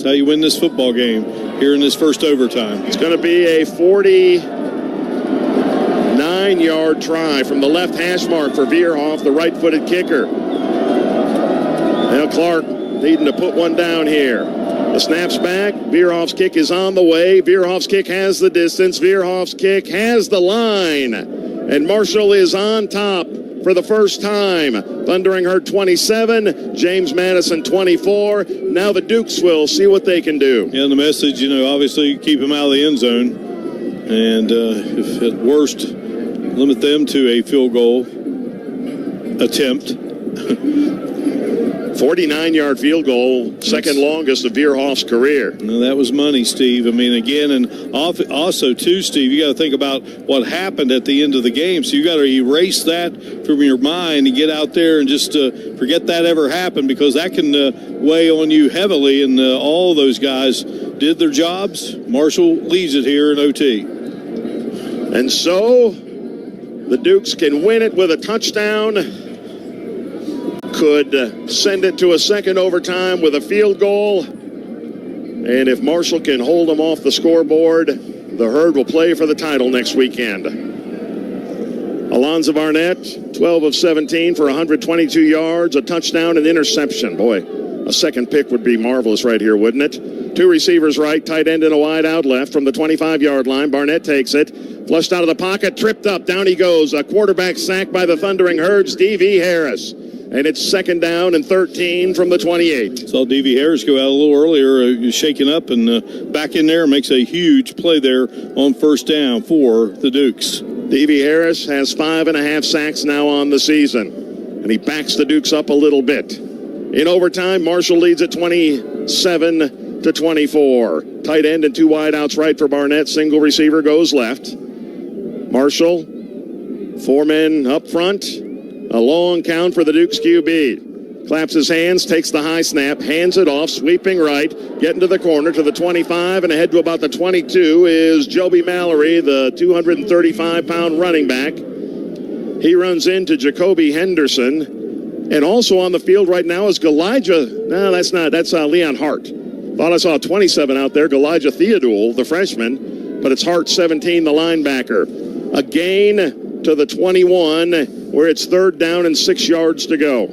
That's how you win this football game here in this first overtime. It's going to be a 49-yard try from the left hash mark for Veerhoff, the right-footed kicker. Now Clark needing to put one down here. The snap's back. Veerhoff's kick is on the way. Veerhoff's kick has the distance. Veerhoff's kick has the line. And Marshall is on top for the first time. Thundering Herd 27, James Madison 24. Now the Dukes will see what they can do. Yeah, the message, obviously keep them out of the end zone. And if at worst, limit them to a field goal attempt. 49-yard field goal, second longest of Veerhoff's career. No, that was money, Steve. Again, and also, too, Steve, you got to think about what happened at the end of the game. So you got to erase that from your mind and get out there and just forget that ever happened, because that can weigh on you heavily. And all those guys did their jobs. Marshall leads it here in OT. And so the Dukes can win it with a touchdown. Could send it to a second overtime with a field goal. And if Marshall can hold them off the scoreboard, the Herd will play for the title next weekend. Alonzo Barnett, 12 of 17 for 122 yards, a touchdown and interception. Boy, a second pick would be marvelous right here, wouldn't it? Two receivers right, tight end and a wide out left from the 25-yard line. Barnett takes it, flushed out of the pocket, tripped up, down he goes. A quarterback sack by the Thundering Herd's D.V. Harris. And it's second down and 13 from the 28. Saw D.V. Harris go out a little earlier, shaking up and back in there, makes a huge play there on first down for the Dukes. D.V. Harris has 5.5 sacks now on the season, and he backs the Dukes up a little bit. In overtime, Marshall leads at 27-24. Tight end and two wideouts right for Barnett. Single receiver goes left. Marshall, four men up front. A long count for the Dukes QB. Claps his hands, takes the high snap, hands it off, sweeping right, getting to the corner to the 25 and ahead to about the 22 is Joby Mallory, the 235-pound running back. He runs into Jacoby Henderson. And also on the field right now is Galijah. No, that's not. That's Leon Hart. Thought I saw a 27 out there, Galijah Theodule, the freshman. But it's Hart, 17, the linebacker. A gain to the 21, where it's third down and 6 yards to go.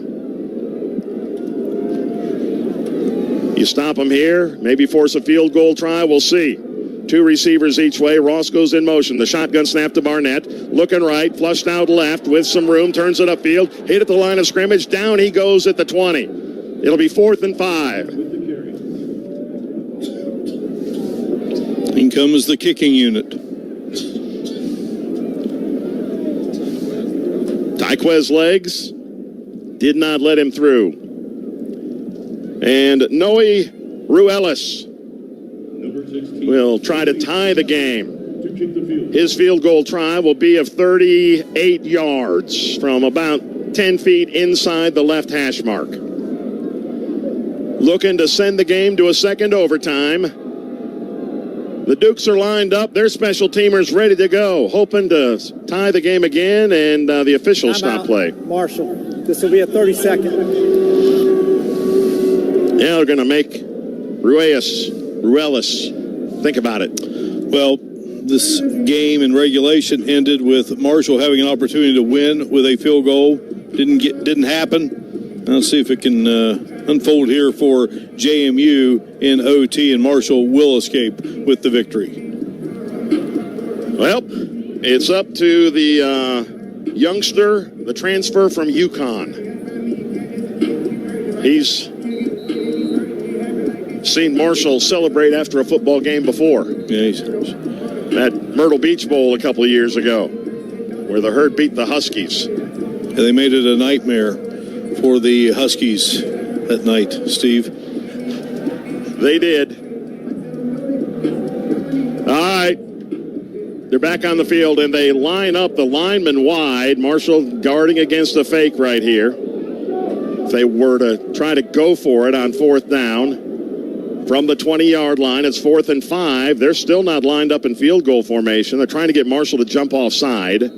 You stop them here, maybe force a field goal try, we'll see. Two receivers each way. Ross goes in motion. The shotgun snap to Barnett. Looking right, flushed out left with some room, turns it upfield, hit at the line of scrimmage, down he goes at the 20. It'll be 4th and 5. In comes the kicking unit. Tyquez legs did not let him through. And Noe Ruelas will try to tie the game. His field goal try will be of 38 yards from about 10 feet inside the left hash mark. Looking to send the game to a second overtime. The Dukes are lined up. Their special teamers ready to go, hoping to tie the game again, and the officials stop play. Marshall, this will be a 30-second. Yeah, they're going to make Ruelas think about it. Well, this game in regulation ended with Marshall having an opportunity to win with a field goal. Didn't happen. Let's see if it can unfold here for JMU in OT, and Marshall will escape with the victory. Well, it's up to the youngster, the transfer from UConn. He's seen Marshall celebrate after a football game before. Yeah, at Myrtle Beach Bowl a couple of years ago, where the Herd beat the Huskies. Yeah, they made it a nightmare for the Huskies that night, Steve. They did. All right. They're back on the field, and they line up the linemen wide. Marshall guarding against a fake right here. If they were to try to go for it on fourth down from the 20-yard line, it's 4th and 5. They're still not lined up in field goal formation. They're trying to get Marshall to jump offside.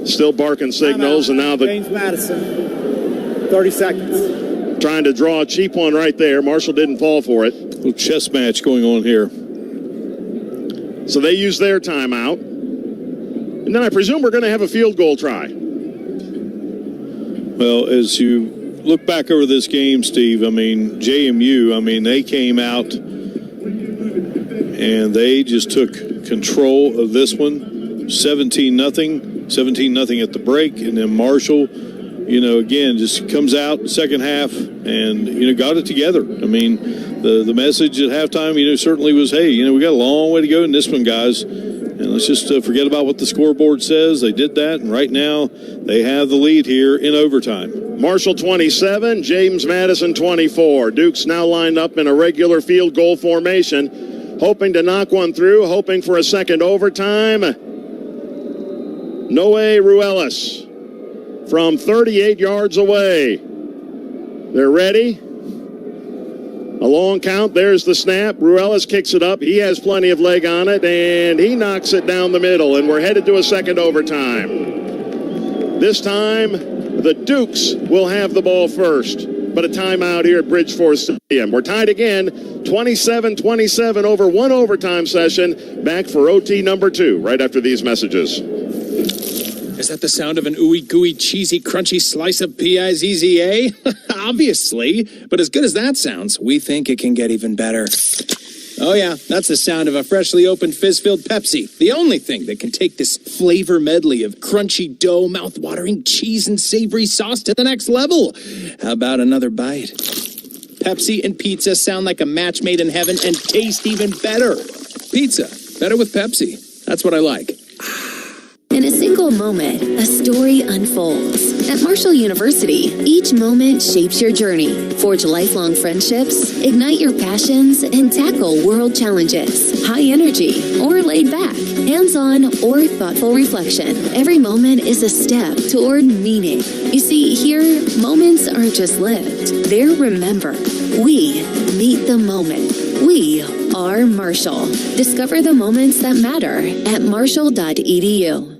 Still barking signals, and now the James Madison, 30 seconds. Trying to draw a cheap one right there. Marshall didn't fall for it. A little chess match going on here. So they use their timeout. And then I presume we're going to have a field goal try. Well, as you look back over this game, Steve, I mean, JMU, I mean, they came out and they just took control of this one. 17-0 at the break. And then Marshall, you know, again, just comes out second half and, you know, got it together. I mean, the message at halftime, you know, certainly was, hey, you know, we got a long way to go in this one, guys. And let's just forget about what the scoreboard says. They did that, and right now they have the lead here in overtime. Marshall 27, James Madison 24. Duke's now lined up in a regular field goal formation, hoping to knock one through, hoping for a second overtime. Noe Ruelas from 38 yards away. They're ready. A long count. There's the snap. Ruelas kicks it up. He has plenty of leg on it, and he knocks it down the middle, and we're headed to a second overtime. This time, the Dukes will have the ball first, but a timeout here at Bridgeforth Stadium. We're tied again, 27-27 over one overtime session. Back for OT number 2 right after these messages. Is that the sound of an ooey gooey cheesy crunchy slice of P-I-Z-Z-A? Obviously, but as good as that sounds, we think it can get even better. Oh yeah, that's the sound of a freshly opened fizz-filled Pepsi. The only thing that can take this flavor medley of crunchy dough, mouth-watering cheese, and savory sauce to the next level. How about another bite? Pepsi and pizza sound like a match made in heaven and taste even better. Pizza, better with Pepsi. That's what I like. In a single moment, a story unfolds. At Marshall University, each moment shapes your journey. Forge lifelong friendships, ignite your passions, and tackle world challenges. High energy or laid back, hands-on or thoughtful reflection. Every moment is a step toward meaning. You see, here, moments aren't just lived. They're remembered. We meet the moment. We are Marshall. Discover the moments that matter at marshall.edu.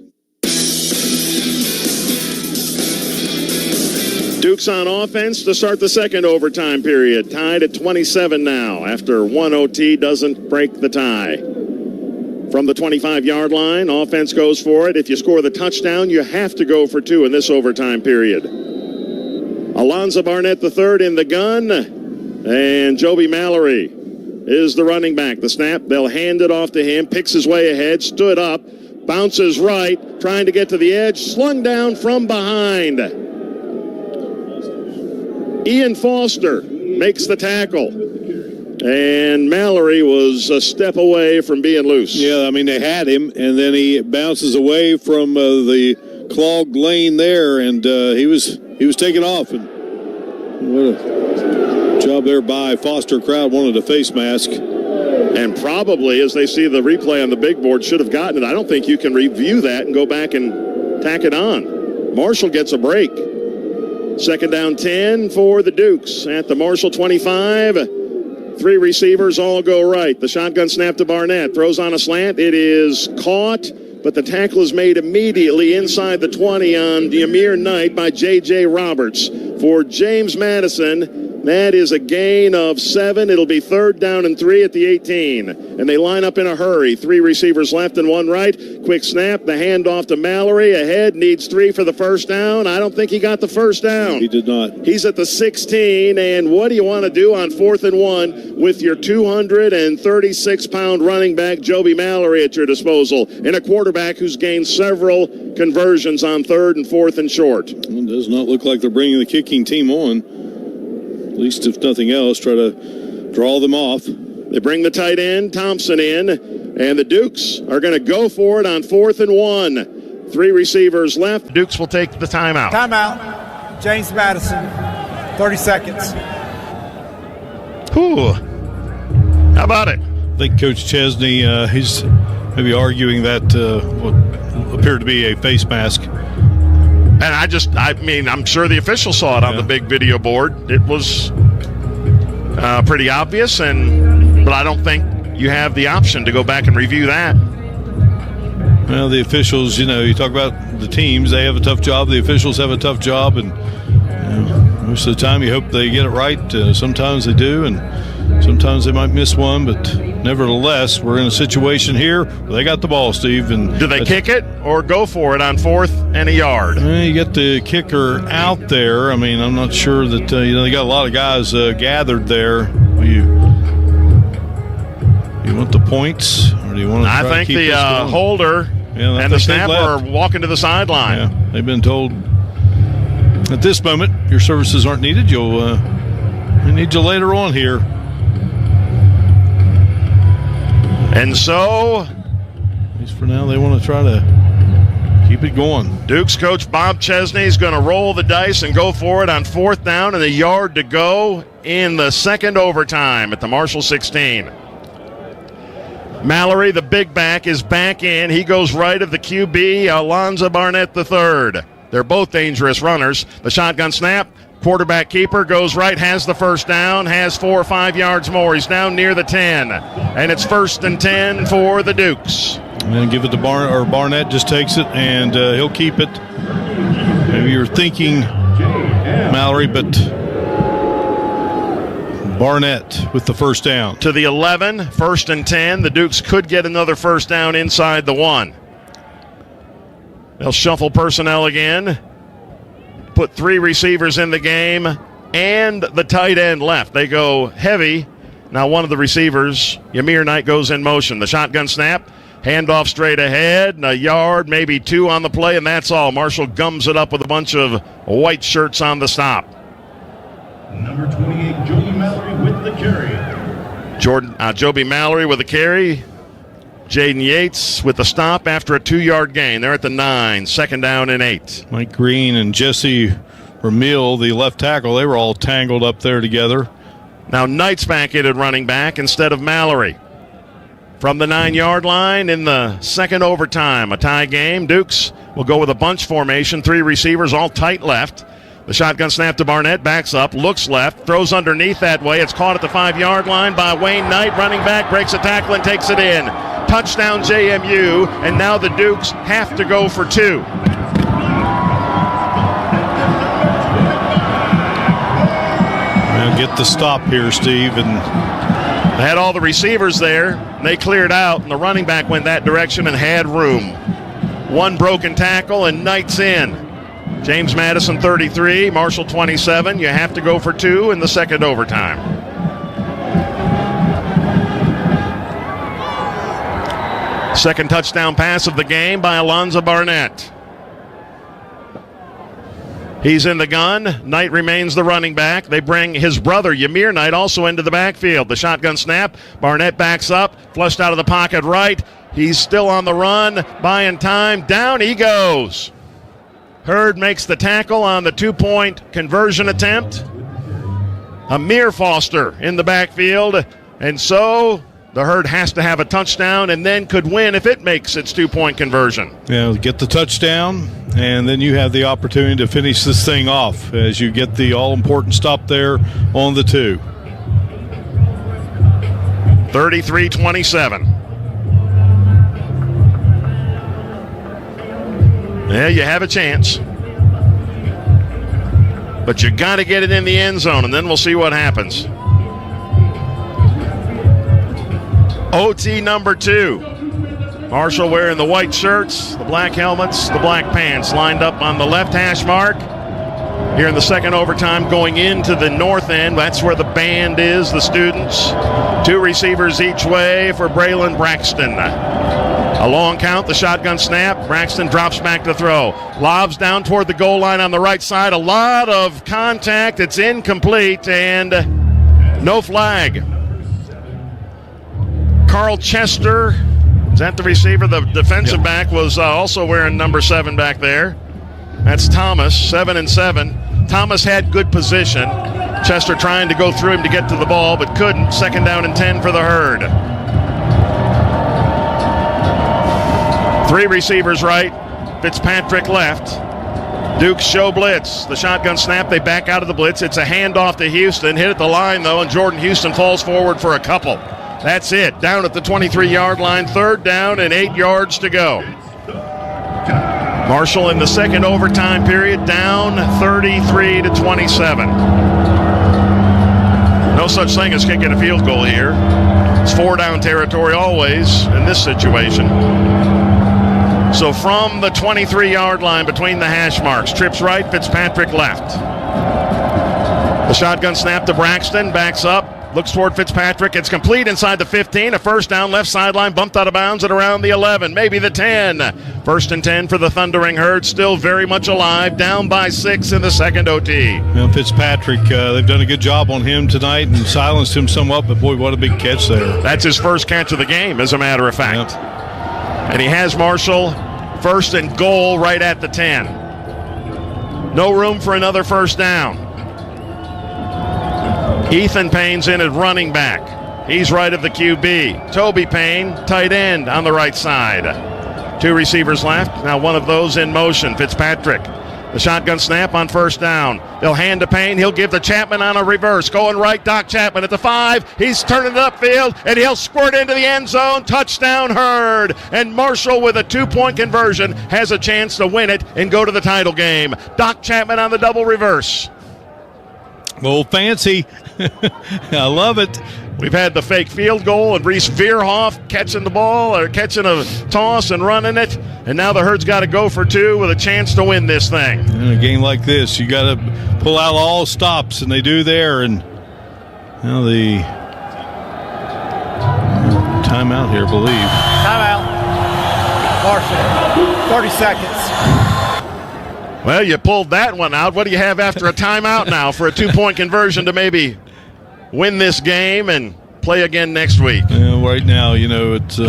Duke's on offense to start the second overtime period. Tied at 27 now after one OT doesn't break the tie. From the 25-yard line, offense goes for it. If you score the touchdown, you have to go for 2 in this overtime period. Alonzo Barnett III in the gun, and Joby Mallory is the running back. The snap, they'll hand it off to him, picks his way ahead, stood up, bounces right, trying to get to the edge, slung down from behind. Ian Foster makes the tackle, and Mallory was a step away from being loose. Yeah, I mean, they had him, and then he bounces away from the clogged lane there, and he was taken off. And what a job there by Foster. Crowd wanted a face mask. And probably, as they see the replay on the big board, should have gotten it. I don't think you can review that and go back and tack it on. Marshall gets a break. Second down 10 for the Dukes at the Marshall 25. 3 receivers all go right. The shotgun snap to Barnett. Throws on a slant. It is caught, but the tackle is made immediately inside the 20 on Yamir Knight by J.J. Roberts. For James Madison, that is a gain of 7. It'll be 3rd down and 3 at the 18. And they line up in a hurry. 3 receivers left and 1 right. Quick snap, the handoff to Mallory. Ahead, needs 3 for the first down. I don't think he got the first down. He did not. He's at the 16, and what do you want to do on 4th and 1 with your 236-pound running back, Joby Mallory, at your disposal, and a quarterback who's gained several conversions on 3rd and 4th and short? It does not look like they're bringing the kicking team on. At least, if nothing else, try to draw them off. They bring the tight end, Thompson, in, and the Dukes are going to go for it on 4th and 1. 3 receivers left. Dukes will take the timeout. Timeout. James Madison, 30 seconds. Whew. How about it? I think Coach Chesney, he's maybe arguing that what appeared to be a face mask. And I mean, I'm sure the officials saw it on the big video board. It was pretty obvious, but I don't think you have the option to go back and review that. Well, the officials, you talk about the teams, they have a tough job. The officials have a tough job, and Most of the time you hope they get it right. Sometimes they do, and sometimes they might miss one, but nevertheless, we're in a situation here where they got the ball, Steve. And do they kick it or go for it on 4th and a yard? You get the kicker out there. I mean, I'm not sure that, they got a lot of guys gathered there. You want the points, or do you want to try I think to keep the holder and the snapper are walking to the sideline. Yeah, they've been told at this moment your services aren't needed. We need you later on here. And so, at least for now, they want to try to keep it going. Duke's coach Bob Chesney is going to roll the dice and go for it on 4th down and a yard to go in the second overtime at the Marshall 16. Mallory, the big back, is back in. He goes right of the QB, Alonzo Barnett III. They're both dangerous runners. The shotgun snap. Quarterback keeper goes right, has the first down, has 4 or 5 yards more. He's now near the 10. And it's 1st and 10 for the Dukes. And give it to Barnett just takes it, and he'll keep it. Maybe you're thinking Mallory, but Barnett with the first down. To the 11, 1st and 10. The Dukes could get another first down inside the 1. They'll shuffle personnel again. Put 3 receivers in the game and the tight end left. They go heavy. Now one of the receivers, Ymir Knight, goes in motion. The shotgun snap, handoff straight ahead, a yard, maybe 2 on the play, and that's all. Marshall gums it up with a bunch of white shirts on the stop. Number 28, Joby Mallory with the carry. Joby Mallory with the carry. Jaden Yates with the stop after a 2-yard gain. They're at the 9, 2nd down and 8. Mike Green and Jesse Ramil, the left tackle, they were all tangled up there together. Now Knight's back in at running back instead of Mallory. From the 9-yard line in the second overtime, a tie game. Dukes will go with a bunch formation, 3 receivers, all tight left. The shotgun snap to Barnett, backs up, looks left, throws underneath that way. It's caught at the 5-yard line by Wayne Knight, running back, breaks a tackle and takes it in. Touchdown JMU, and now the Dukes have to go for 2. Well, get the stop here, Steve. And they had all the receivers there. They cleared out, and the running back went that direction and had room. 1 broken tackle, and Knight's in. James Madison 33, Marshall 27. You have to go for 2 in the second overtime. Second touchdown pass of the game by Alonzo Barnett. He's in the gun. Knight remains the running back. They bring his brother, Ymir Knight, also into the backfield. The shotgun snap. Barnett backs up, flushed out of the pocket right. He's still on the run, buying time. Down he goes. Hurd makes the tackle on the 2-point conversion attempt. Amir Foster in the backfield. And so the Herd has to have a touchdown and then could win if it makes its 2-point conversion. Yeah, get the touchdown, and then you have the opportunity to finish this thing off as you get the all-important stop there on the 2. 33-27. Yeah, you have a chance. But you got to get it in the end zone, and then we'll see what happens. OT number 2. Marshall wearing the white shirts, the black helmets, the black pants, lined up on the left hash mark. Here in the second overtime, going into the north end. That's where the band is, the students. 2 receivers each way for Braylon Braxton. A long count, the shotgun snap. Braxton drops back to throw. Lobs down toward the goal line on the right side. A lot of contact. It's incomplete and no flag. Carl Chester, is that the receiver? The defensive back was also wearing number 7 back there. That's Thomas, 7 and 7. Thomas had good position. Chester trying to go through him to get to the ball, but couldn't. 2nd down and 10 for the Herd. 3 receivers right, Fitzpatrick left. Dukes show blitz. The shotgun snap, they back out of the blitz. It's a handoff to Houston. Hit at the line, though, and Jordan Houston falls forward for a couple. That's it. Down at the 23-yard line. 3rd down and 8 yards to go. Marshall in the second overtime period down 33-27. No such thing as kicking a field goal here. It's 4-down territory always in this situation. So from the 23-yard line between the hash marks, trips right, Fitzpatrick left. The shotgun snap to Braxton, backs up, looks toward Fitzpatrick. It's complete inside the 15. A first down, left sideline, bumped out of bounds at around the 11, maybe the 10. 1st and 10 for the Thundering Herd, still very much alive, down by 6 in the second OT. Well, Fitzpatrick, they've done a good job on him tonight and silenced him somewhat, but boy, what a big catch there. That's his first catch of the game, as a matter of fact. Yep. And he has Marshall 1st and goal right at the 10. No room for another first down. Ethan Payne's in at running back. He's right of the QB. Toby Payne, tight end on the right side. 2 receivers left. Now one of those in motion. Fitzpatrick. The shotgun snap on first down. They'll hand to Payne. He'll give to Chapman on a reverse. Going right, Doc Chapman at the 5. He's turning it upfield, and he'll squirt into the end zone. Touchdown Herd. And Marshall, with a 2-point conversion, has a chance to win it and go to the title game. Doc Chapman on the double reverse. Well, fancy. I love it. We've had the fake field goal and Reese Veerhoff catching the ball or catching a toss and running it. And now the Herd's got to go for 2 with a chance to win this thing. In a game like this, you got to pull out all stops, and they do there. And now the timeout here, I believe. Timeout. Marshall, 30 seconds. Well, you pulled that one out. What do you have after a timeout now for a 2-point conversion to maybe win this game and play again next week? Right now, it's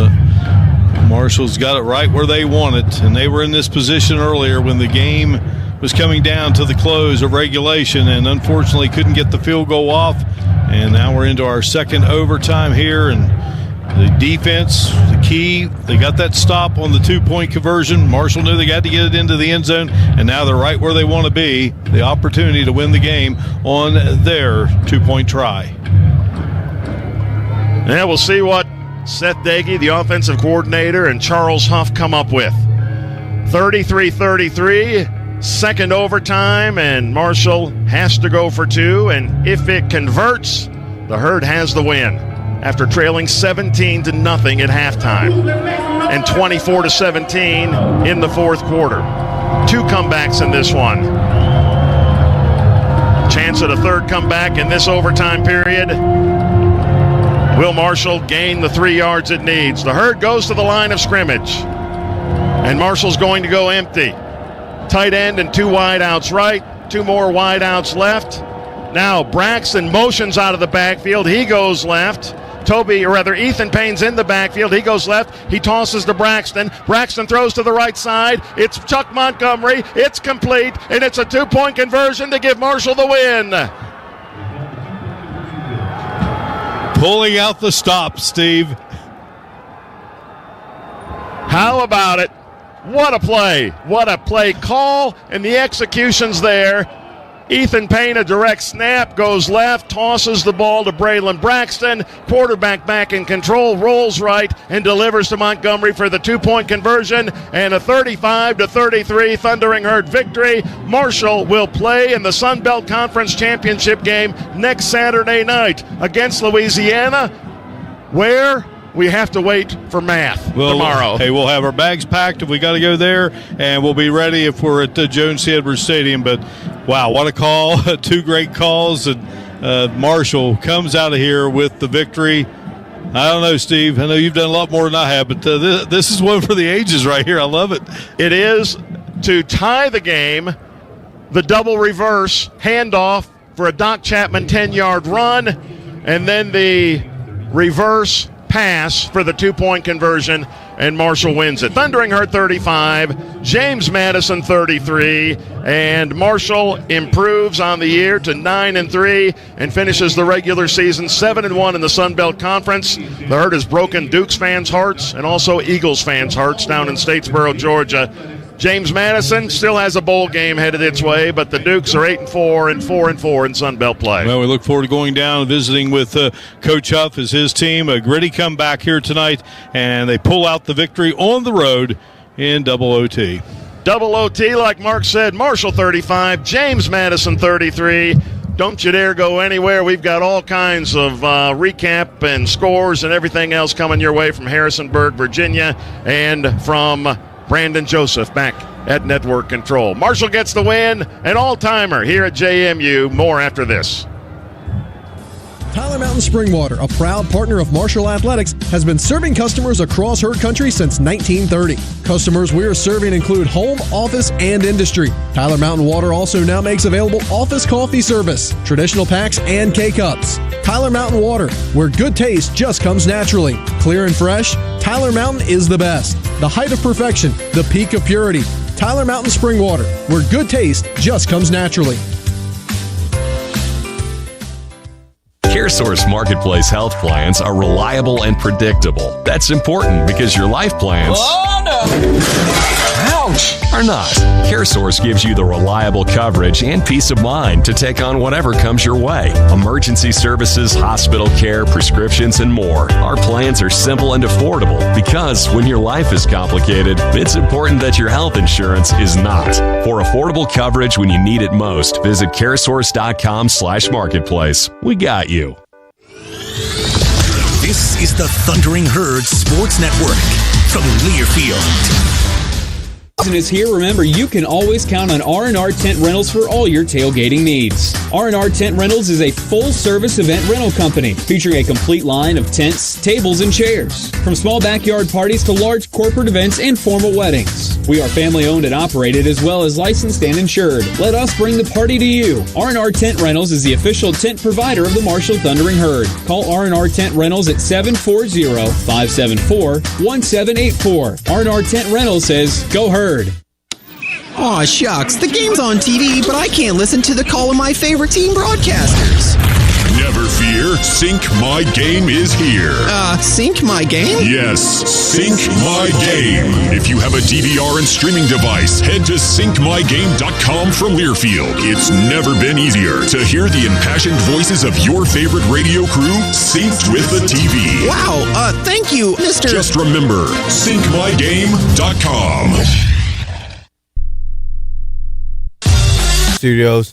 Marshall's got it right where they want it, and they were in this position earlier when the game was coming down to the close of regulation and unfortunately couldn't get the field goal off. And now we're into our second overtime here, and the defense, the key, they got that stop on the 2-point conversion. Marshall knew they got to get it into the end zone, and now they're right where they want to be, the opportunity to win the game on their 2-point try. Yeah, we'll see what Seth Dagey, the offensive coordinator, and Charles Huff come up with. 33-33, second overtime, and Marshall has to go for 2, and if it converts, the Herd has the win after trailing 17-0 at halftime and 24-17 in the fourth quarter. 2 comebacks in this one. Chance at a third comeback in this overtime period. Will Marshall gain the 3 yards it needs? The Herd goes to the line of scrimmage, and Marshall's going to go empty. Tight end and 2 wideouts right, 2 more wideouts left. Now Braxton motions out of the backfield. He goes left. Ethan Payne's in the backfield. He goes left. He tosses to Braxton. Braxton throws to the right side. It's Chuck Montgomery. It's complete, and it's a 2-point conversion to give Marshall the win. Pulling out the stop, Steve. How about it? What a play. What a play call, and the execution's there. Ethan Payne, a direct snap, goes left, tosses the ball to Braylon Braxton. Quarterback back in control, rolls right, and delivers to Montgomery for the 2-point conversion and a 35-33 Thundering Herd victory. Marshall will play in the Sun Belt Conference Championship game next Saturday night against Louisiana, where we have to wait for math tomorrow. Hey, we'll have our bags packed if we got to go there, and we'll be ready if we're at Jones C. Edwards Stadium. But, wow, what a call. 2 great calls, and Marshall comes out of here with the victory. I don't know, Steve. I know you've done a lot more than I have, but this is one for the ages right here. I love it. It is to tie the game, the double reverse handoff for a Doc Chapman 10-yard run, and then the reverse pass for the 2-point conversion, and Marshall wins it. Thundering Herd 35, James Madison 33, and Marshall improves on the year to 9-3 and finishes the regular season 7-1 in the Sun Belt Conference. The Herd has broken Dukes fans' hearts and also Eagles fans' hearts down in Statesboro, Georgia. James Madison still has a bowl game headed its way, but the Dukes are 8-4 and 4-4 in Sun Belt play. Well, we look forward to going down and visiting with Coach Huff as his team. A gritty comeback here tonight, and they pull out the victory on the road in double OT. Double OT, like Mark said, Marshall 35, James Madison 33. Don't you dare go anywhere. We've got all kinds of recap and scores and everything else coming your way from Harrisonburg, Virginia, and from Brandon Joseph back at Network Control. Marshall gets the win, an all-timer here at JMU. More after this. Tyler Mountain Springwater, a proud partner of Marshall Athletics, has been serving customers across Herd Country since 1930. Customers we are serving include home, office, and industry. Tyler Mountain Water also now makes available office coffee service, traditional packs, and K-Cups. Tyler Mountain Water, where good taste just comes naturally. Clear and fresh, Tyler Mountain is the best. The height of perfection, the peak of purity. Tyler Mountain Springwater, where good taste just comes naturally. CareSource Marketplace health plans are reliable and predictable. That's important because your life plans are not. CareSource gives you the reliable coverage and peace of mind to take on whatever comes your way. Emergency services, hospital care, prescriptions, and more. Our plans are simple and affordable because when your life is complicated, it's important that your health insurance is not. For affordable coverage when you need it most, visit caresource.com/marketplace. We got you. This is the Thundering Herd Sports Network from Learfield. Is here. Remember, you can always count on R&R Tent Rentals for all your tailgating needs. R&R Tent Rentals is a full-service event rental company featuring a complete line of tents, tables, and chairs. From small backyard parties to large corporate events and formal weddings. We are family-owned and operated as well as licensed and insured. Let us bring the party to you. R&R Tent Rentals is the official tent provider of the Marshall Thundering Herd. Call R&R Tent Rentals at 740-574-1784. R&R Tent Rentals says, go Herd. Aw, shucks. The game's on TV, but I can't listen to the call of my favorite team broadcasters. Never fear, Sync My Game is here. Sync My Game? Yes, Sync My Game. If you have a DVR and streaming device, head to syncmygame.com from Learfield. It's never been easier to hear the impassioned voices of your favorite radio crew synced with the TV. Wow, thank you, Mr. Just remember, syncmygame.com. Studios.